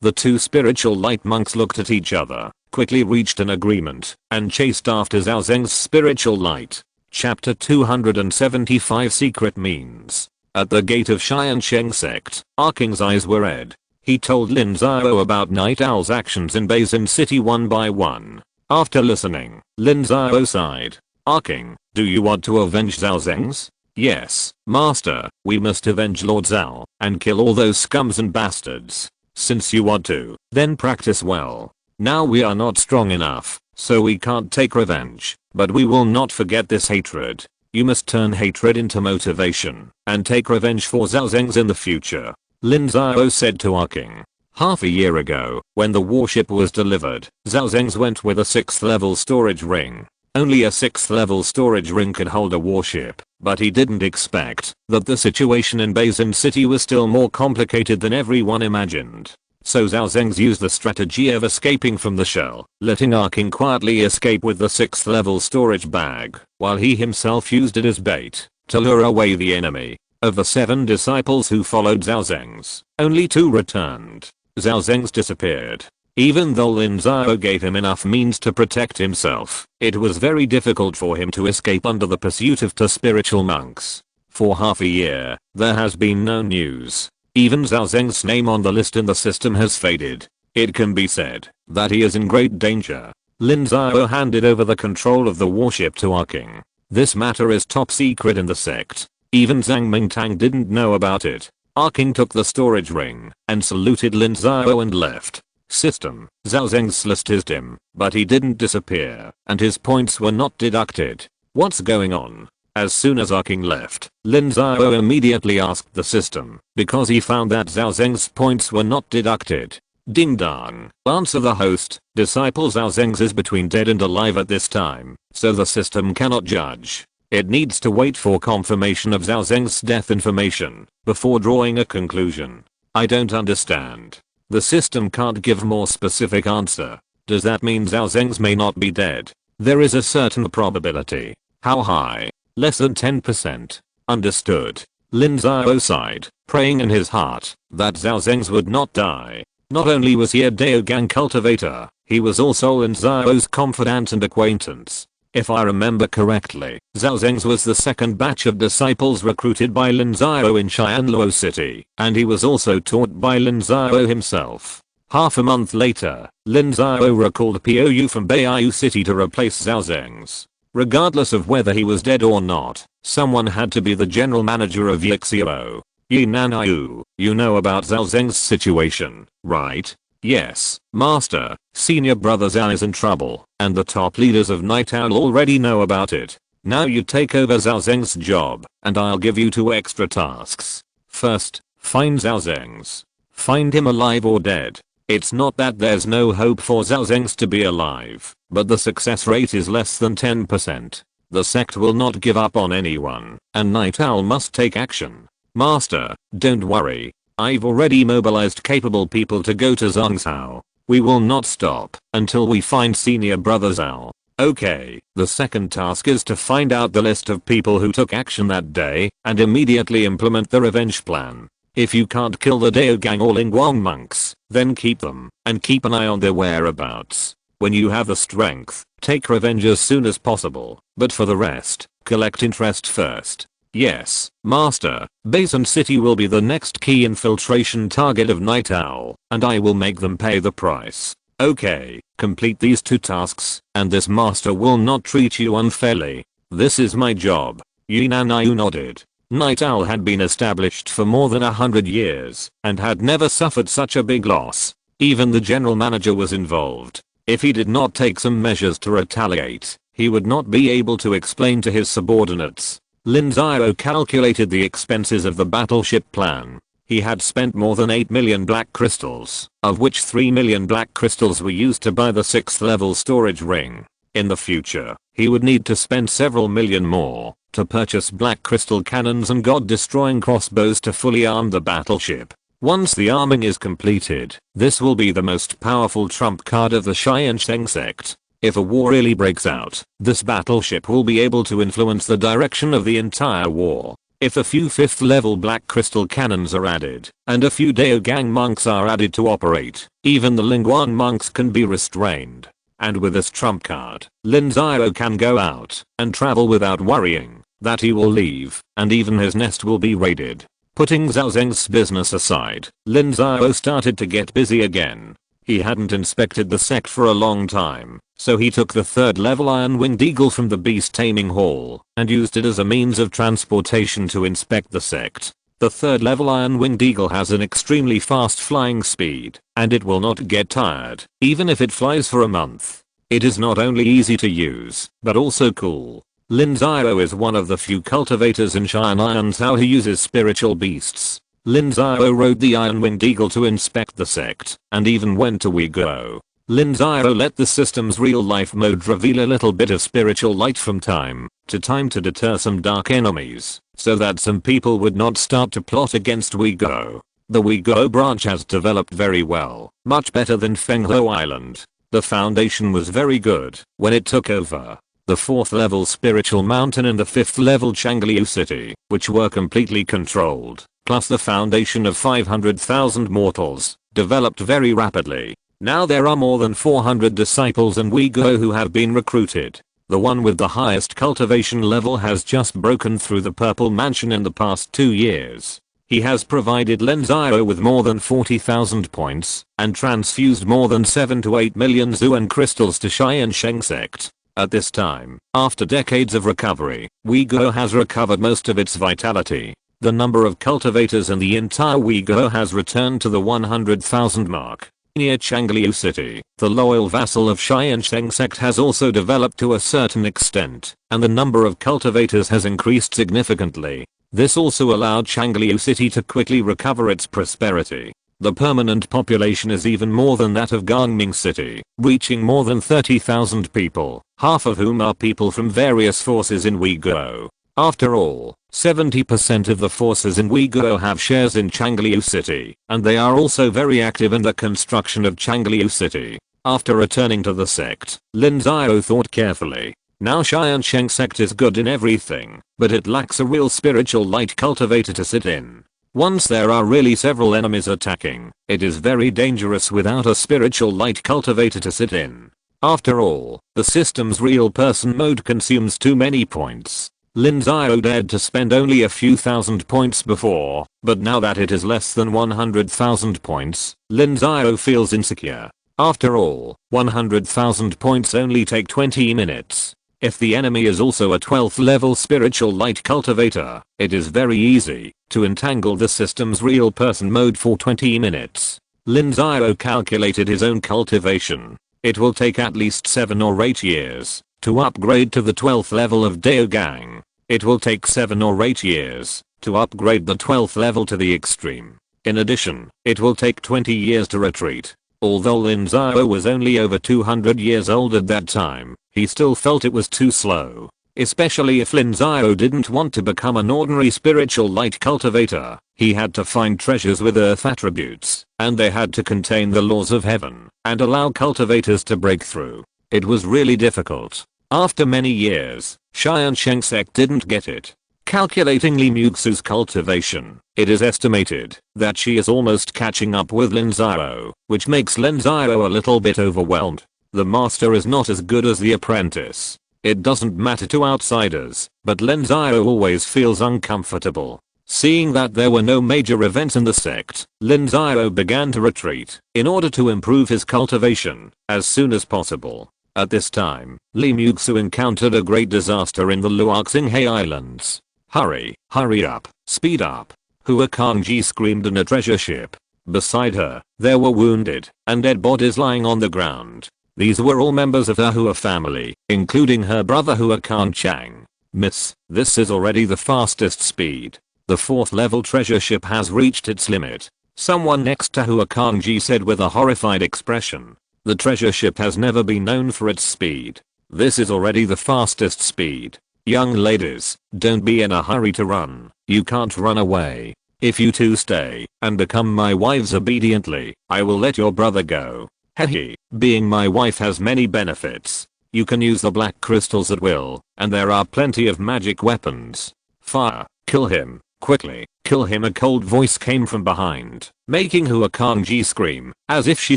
The two spiritual light monks looked at each other, quickly reached an agreement, and chased after Zhao Zhengs spiritual light. Chapter 275 Secret Means. At the gate of Tiansheng Sect, Arking's eyes were red. He told Lin Xiao about Night Owl's actions in Basin City one by one. After listening, Lin Xiao sighed. Arking, do you want to avenge Zhao Zhengs? Yes, master, we must avenge Lord Zhao and kill all those scums and bastards. Since you want to, then practice well. Now we are not strong enough, so we can't take revenge, but we will not forget this hatred. You must turn hatred into motivation and take revenge for Zhao Zhengs in the future. Lin Xiao said to our king. Half a year ago, when the warship was delivered, Zhao Zhengs went with a 6th level storage ring. Only a 6th level storage ring could hold a warship, but he didn't expect that the situation in Basin City was still more complicated than everyone imagined. So Zhao Zhengs used the strategy of escaping from the shell, letting our king quietly escape with the 6th level storage bag, while he himself used it as bait to lure away the enemy. Of the 7 disciples who followed Zhao Zhengs, only 2 returned. Zhao Zhengs disappeared. Even though Lin Xiao gave him enough means to protect himself, it was very difficult for him to escape under the pursuit of 2 spiritual monks. For half a year, there has been no news. Even Zhao Zhengs' name on the list in the system has faded. It can be said that he is in great danger. Lin Xiao handed over the control of the warship to our king. This matter is top secret in the sect. Even Zhang Mingtang didn't know about it. Our king took the storage ring and saluted Lin Xiao and left. System, Zhao Zhengs slashed him, but he didn't disappear, and his points were not deducted. What's going on? As soon as our king left, Lin Xiao immediately asked the system, because he found that Zhao Zhengs' points were not deducted. Ding dong. Answer the host, disciple Zhao Zhengs is between dead and alive at this time, so the system cannot judge. It needs to wait for confirmation of Zhao Zhengs' death information before drawing a conclusion. I don't understand. The system can't give more specific answer. Does that mean Zhao Zhengs may not be dead? There is a certain probability. How high? Less than 10%. Understood. Lin Xiao sighed, praying in his heart that Zhao Zhengs would not die. Not only was he a Daogang cultivator, he was also Lin Xiao's confidant and acquaintance. If I remember correctly, Zhao Zhengs was the 2nd batch of disciples recruited by Lin Xiao in Qianluo City, and he was also taught by Lin Xiao himself. Half a month later, Lin Xiao recalled Pou from Beiyu City to replace Zhao Zhengs. Regardless of whether he was dead or not, someone had to be the general manager of Yixio. Yinanayu, you know about Zhao Zhengs' situation, right? Yes, master, senior brother Zhao is in trouble, and the top leaders of Night Owl already know about it. Now you take over Zhao Zhengs' job, and I'll give you 2 extra tasks. First, find Zhao Zhengs. Find him alive or dead. It's not that there's no hope for Zhao Zhengs to be alive, but the success rate is less than 10%. The sect will not give up on anyone, and Night Owl must take action. Master, don't worry. I've already mobilized capable people to go to Zhongzhou. We will not stop until we find senior brother Zhao. Okay, the second task is to find out the list of people who took action that day and immediately implement the revenge plan. If you can't kill the Daogang or Lingguang monks, then keep them and keep an eye on their whereabouts. When you have the strength, take revenge as soon as possible, but for the rest, collect interest first. Yes, master, Basin City will be the next key infiltration target of Night Owl, and I will make them pay the price. Okay, complete these 2 tasks, and this master will not treat you unfairly. This is my job. Yinanayu nodded. Night Owl had been established for more than 100 years, and had never suffered such a big loss. Even the general manager was involved. If he did not take some measures to retaliate, he would not be able to explain to his subordinates. Lin Xiao calculated the expenses of the battleship plan. He had spent more than 8 million black crystals, of which 3 million black crystals were used to buy the 6th level storage ring. In the future, he would need to spend several million more to purchase black crystal cannons and god-destroying crossbows to fully arm the battleship. Once the arming is completed, this will be the most powerful trump card of the Tiansheng Sect. If a war really breaks out, this battleship will be able to influence the direction of the entire war. If a few 5th level black crystal cannons are added, and a few Daogang monks are added to operate, even the Lingguang monks can be restrained. And with this trump card, Lin Xiao can go out and travel without worrying that he will leave, and even his nest will be raided. Putting Zhao Zhengs' business aside, Lin Xiao started to get busy again. He hadn't inspected the sect for a long time, so he took the 3rd level iron-winged eagle from the beast taming hall and used it as a means of transportation to inspect the sect. The 3rd level iron-winged eagle has an extremely fast flying speed, and it will not get tired, even if it flies for a month. It is not only easy to use, but also cool. Lin Xiao is one of the few cultivators in Tiansheng who uses spiritual beasts. Lin Xiao rode the iron-winged eagle to inspect the sect, and even went to Uyghur. Lin Xiao let the system's real-life mode reveal a little bit of spiritual light from time to deter some dark enemies, so that some people would not start to plot against Uyghur. The Uyghur branch has developed very well, much better than Fenghe Island. The foundation was very good when it took over. The 4th level spiritual mountain and the 5th level Changliu city, which were completely controlled, plus the foundation of 500,000 mortals, developed very rapidly. Now there are more than 400 disciples and Uyghur who have been recruited. The one with the highest cultivation level has just broken through the purple mansion in the past 2 years. He has provided Lin Xiao with more than 40,000 points and transfused more than 7 to 8 million Zuan crystals to Tiansheng Sect. At this time, after decades of recovery, Uyghur has recovered most of its vitality. The number of cultivators in the entire Uyghur has returned to the 100,000 mark. Near Changliu city, the loyal vassal of Tiansheng Sect has also developed to a certain extent, and the number of cultivators has increased significantly. This also allowed Changliu city to quickly recover its prosperity. The permanent population is even more than that of Gangming city, reaching more than 30,000 people, half of whom are people from various forces in Uyghur. After all, 70% of the forces in Uyghur have shares in Changliu city, and they are also very active in the construction of Changliu city. After returning to the sect, Lin Xiao thought carefully. Now Tiansheng Sect is good in everything, but it lacks a real spiritual light cultivator to sit in. Once there are really several enemies attacking, it is very dangerous without a spiritual light cultivator to sit in. After all, the system's real person mode consumes too many points. Lin Xiao dared to spend only a few thousand points before, but now that it is less than 100,000 points, Lin Xiao feels insecure. After all, 100,000 points only take 20 minutes. If the enemy is also a 12th level spiritual light cultivator, it is very easy to entangle the system's real person mode for 20 minutes. Lin Xiao calculated his own cultivation. It will take at least 7 or 8 years to upgrade to the 12th level of Daogang. It will take 7 or 8 years to upgrade the 12th level to the extreme. In addition, it will take 20 years to retreat. Although Lin Xiao was only over 200 years old at that time, he still felt it was too slow. Especially if Lin Xiao didn't want to become an ordinary spiritual light cultivator. He had to find treasures with earth attributes, and they had to contain the laws of heaven and allow cultivators to break through. It was really difficult. After many years, Tiansheng Sect didn't get it. Calculating Li Muxu's cultivation, it is estimated that she is almost catching up with Lin Xiao, which makes Lin Xiao a little bit overwhelmed. The master is not as good as the apprentice. It doesn't matter to outsiders, but Lin Xiao always feels uncomfortable. Seeing that there were no major events in the sect, Lin Xiao began to retreat in order to improve his cultivation as soon as possible. At this time, Li Muxu encountered a great disaster in the Luoxinghe Islands. Hurry, hurry up, speed up. Hua Kangji screamed in a treasure ship. Beside her, there were wounded and dead bodies lying on the ground. These were all members of the Hua family, including her brother Hua Chang. Miss, this is already the fastest speed. The 4th level treasure ship has reached its limit. Someone next to Hua Kangji said with a horrified expression. The treasure ship has never been known for its speed. This is already the fastest speed. Young ladies, don't be in a hurry to run. You can't run away. If you two stay and become my wives obediently, I will let your brother go. Hehe, being my wife has many benefits. You can use the black crystals at will, and there are plenty of magic weapons. Fire, kill him, quickly, kill him. A cold voice came from behind, making Hua Kangji scream, as if she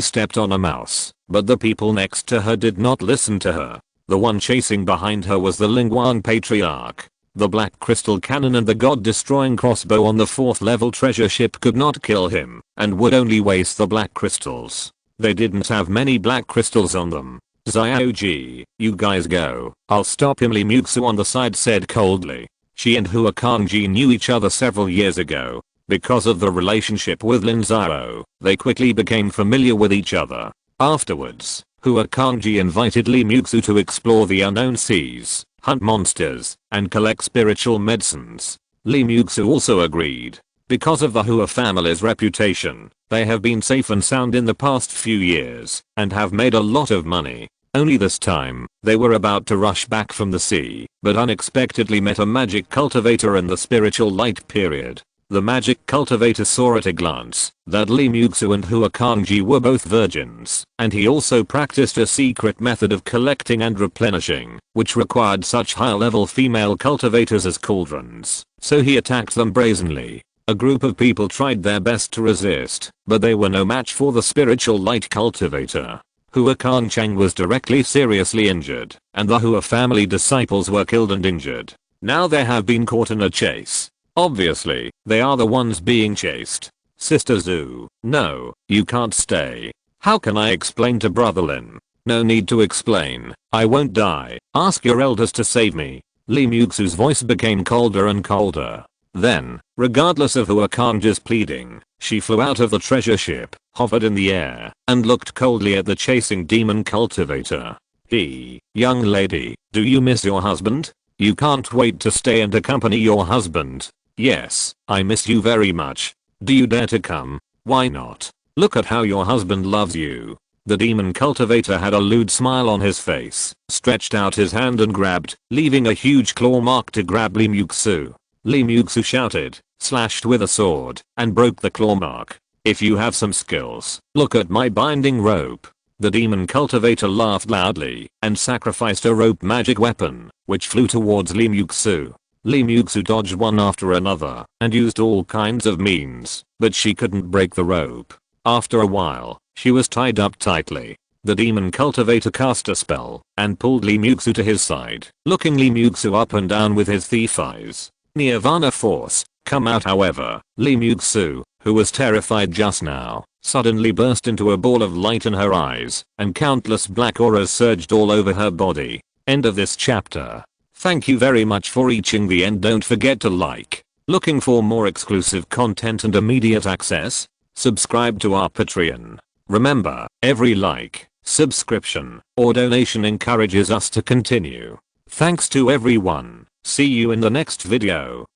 stepped on a mouse, but the people next to her did not listen to her. The one chasing behind her was the Lingguang Patriarch. The black crystal cannon and the god-destroying crossbow on the 4th level treasure ship could not kill him, and would only waste the black crystals. They didn't have many black crystals on them. Xiaoji, you guys go. I'll stop him, Li Muxu on the side said coldly. She and Hua Kangji knew each other several years ago. Because of the relationship with Lin Xiao, they quickly became familiar with each other. Afterwards, Hua Kangji invited Li Muxu to explore the unknown seas, hunt monsters, and collect spiritual medicines. Li Muxu also agreed. Because of the Hua family's reputation, they have been safe and sound in the past few years, and have made a lot of money. Only this time, they were about to rush back from the sea, but unexpectedly met a magic cultivator in the spiritual light period. The magic cultivator saw at a glance that Li Muxu and Hua Kangji were both virgins, and he also practiced a secret method of collecting and replenishing, which required such high-level female cultivators as cauldrons, so he attacked them brazenly. A group of people tried their best to resist, but they were no match for the spiritual light cultivator. Hua Kangchang was directly seriously injured, and the Hua family disciples were killed and injured. Now they have been caught in a chase. Obviously, they are the ones being chased. Sister Zhu, no, you can't stay. How can I explain to Brother Lin? No need to explain, I won't die. Ask your elders to save me. Li Muxu's voice became colder and colder. Then, regardless of Hua Kangji's pleading, she flew out of the treasure ship, hovered in the air, and looked coldly at the chasing demon cultivator. Young lady, do you miss your husband? You can't wait to stay and accompany your husband. Yes, I miss you very much. Do you dare to come? Why not? Look at how your husband loves you. The demon cultivator had a lewd smile on his face, stretched out his hand and grabbed, leaving a huge claw mark to grab Li Muxu. Li Muxu shouted, slashed with a sword, and broke the claw mark. If you have some skills, look at my binding rope. The demon cultivator laughed loudly, and sacrificed a rope magic weapon, which flew towards Li Muxu. Li Muxu dodged one after another, and used all kinds of means, but she couldn't break the rope. After a while, she was tied up tightly. The demon cultivator cast a spell, and pulled Li Muxu to his side, looking Li Muxu up and down with his thief eyes. Nirvana force, come out. However, Li Muxu, who was terrified just now, suddenly burst into a ball of light in her eyes, and countless black auras surged all over her body. End of this chapter. Thank you very much for reaching the end. Don't forget to like. Looking for more exclusive content and immediate access? Subscribe to our Patreon. Remember, every like, subscription, or donation encourages us to continue. Thanks to everyone. See you in the next video.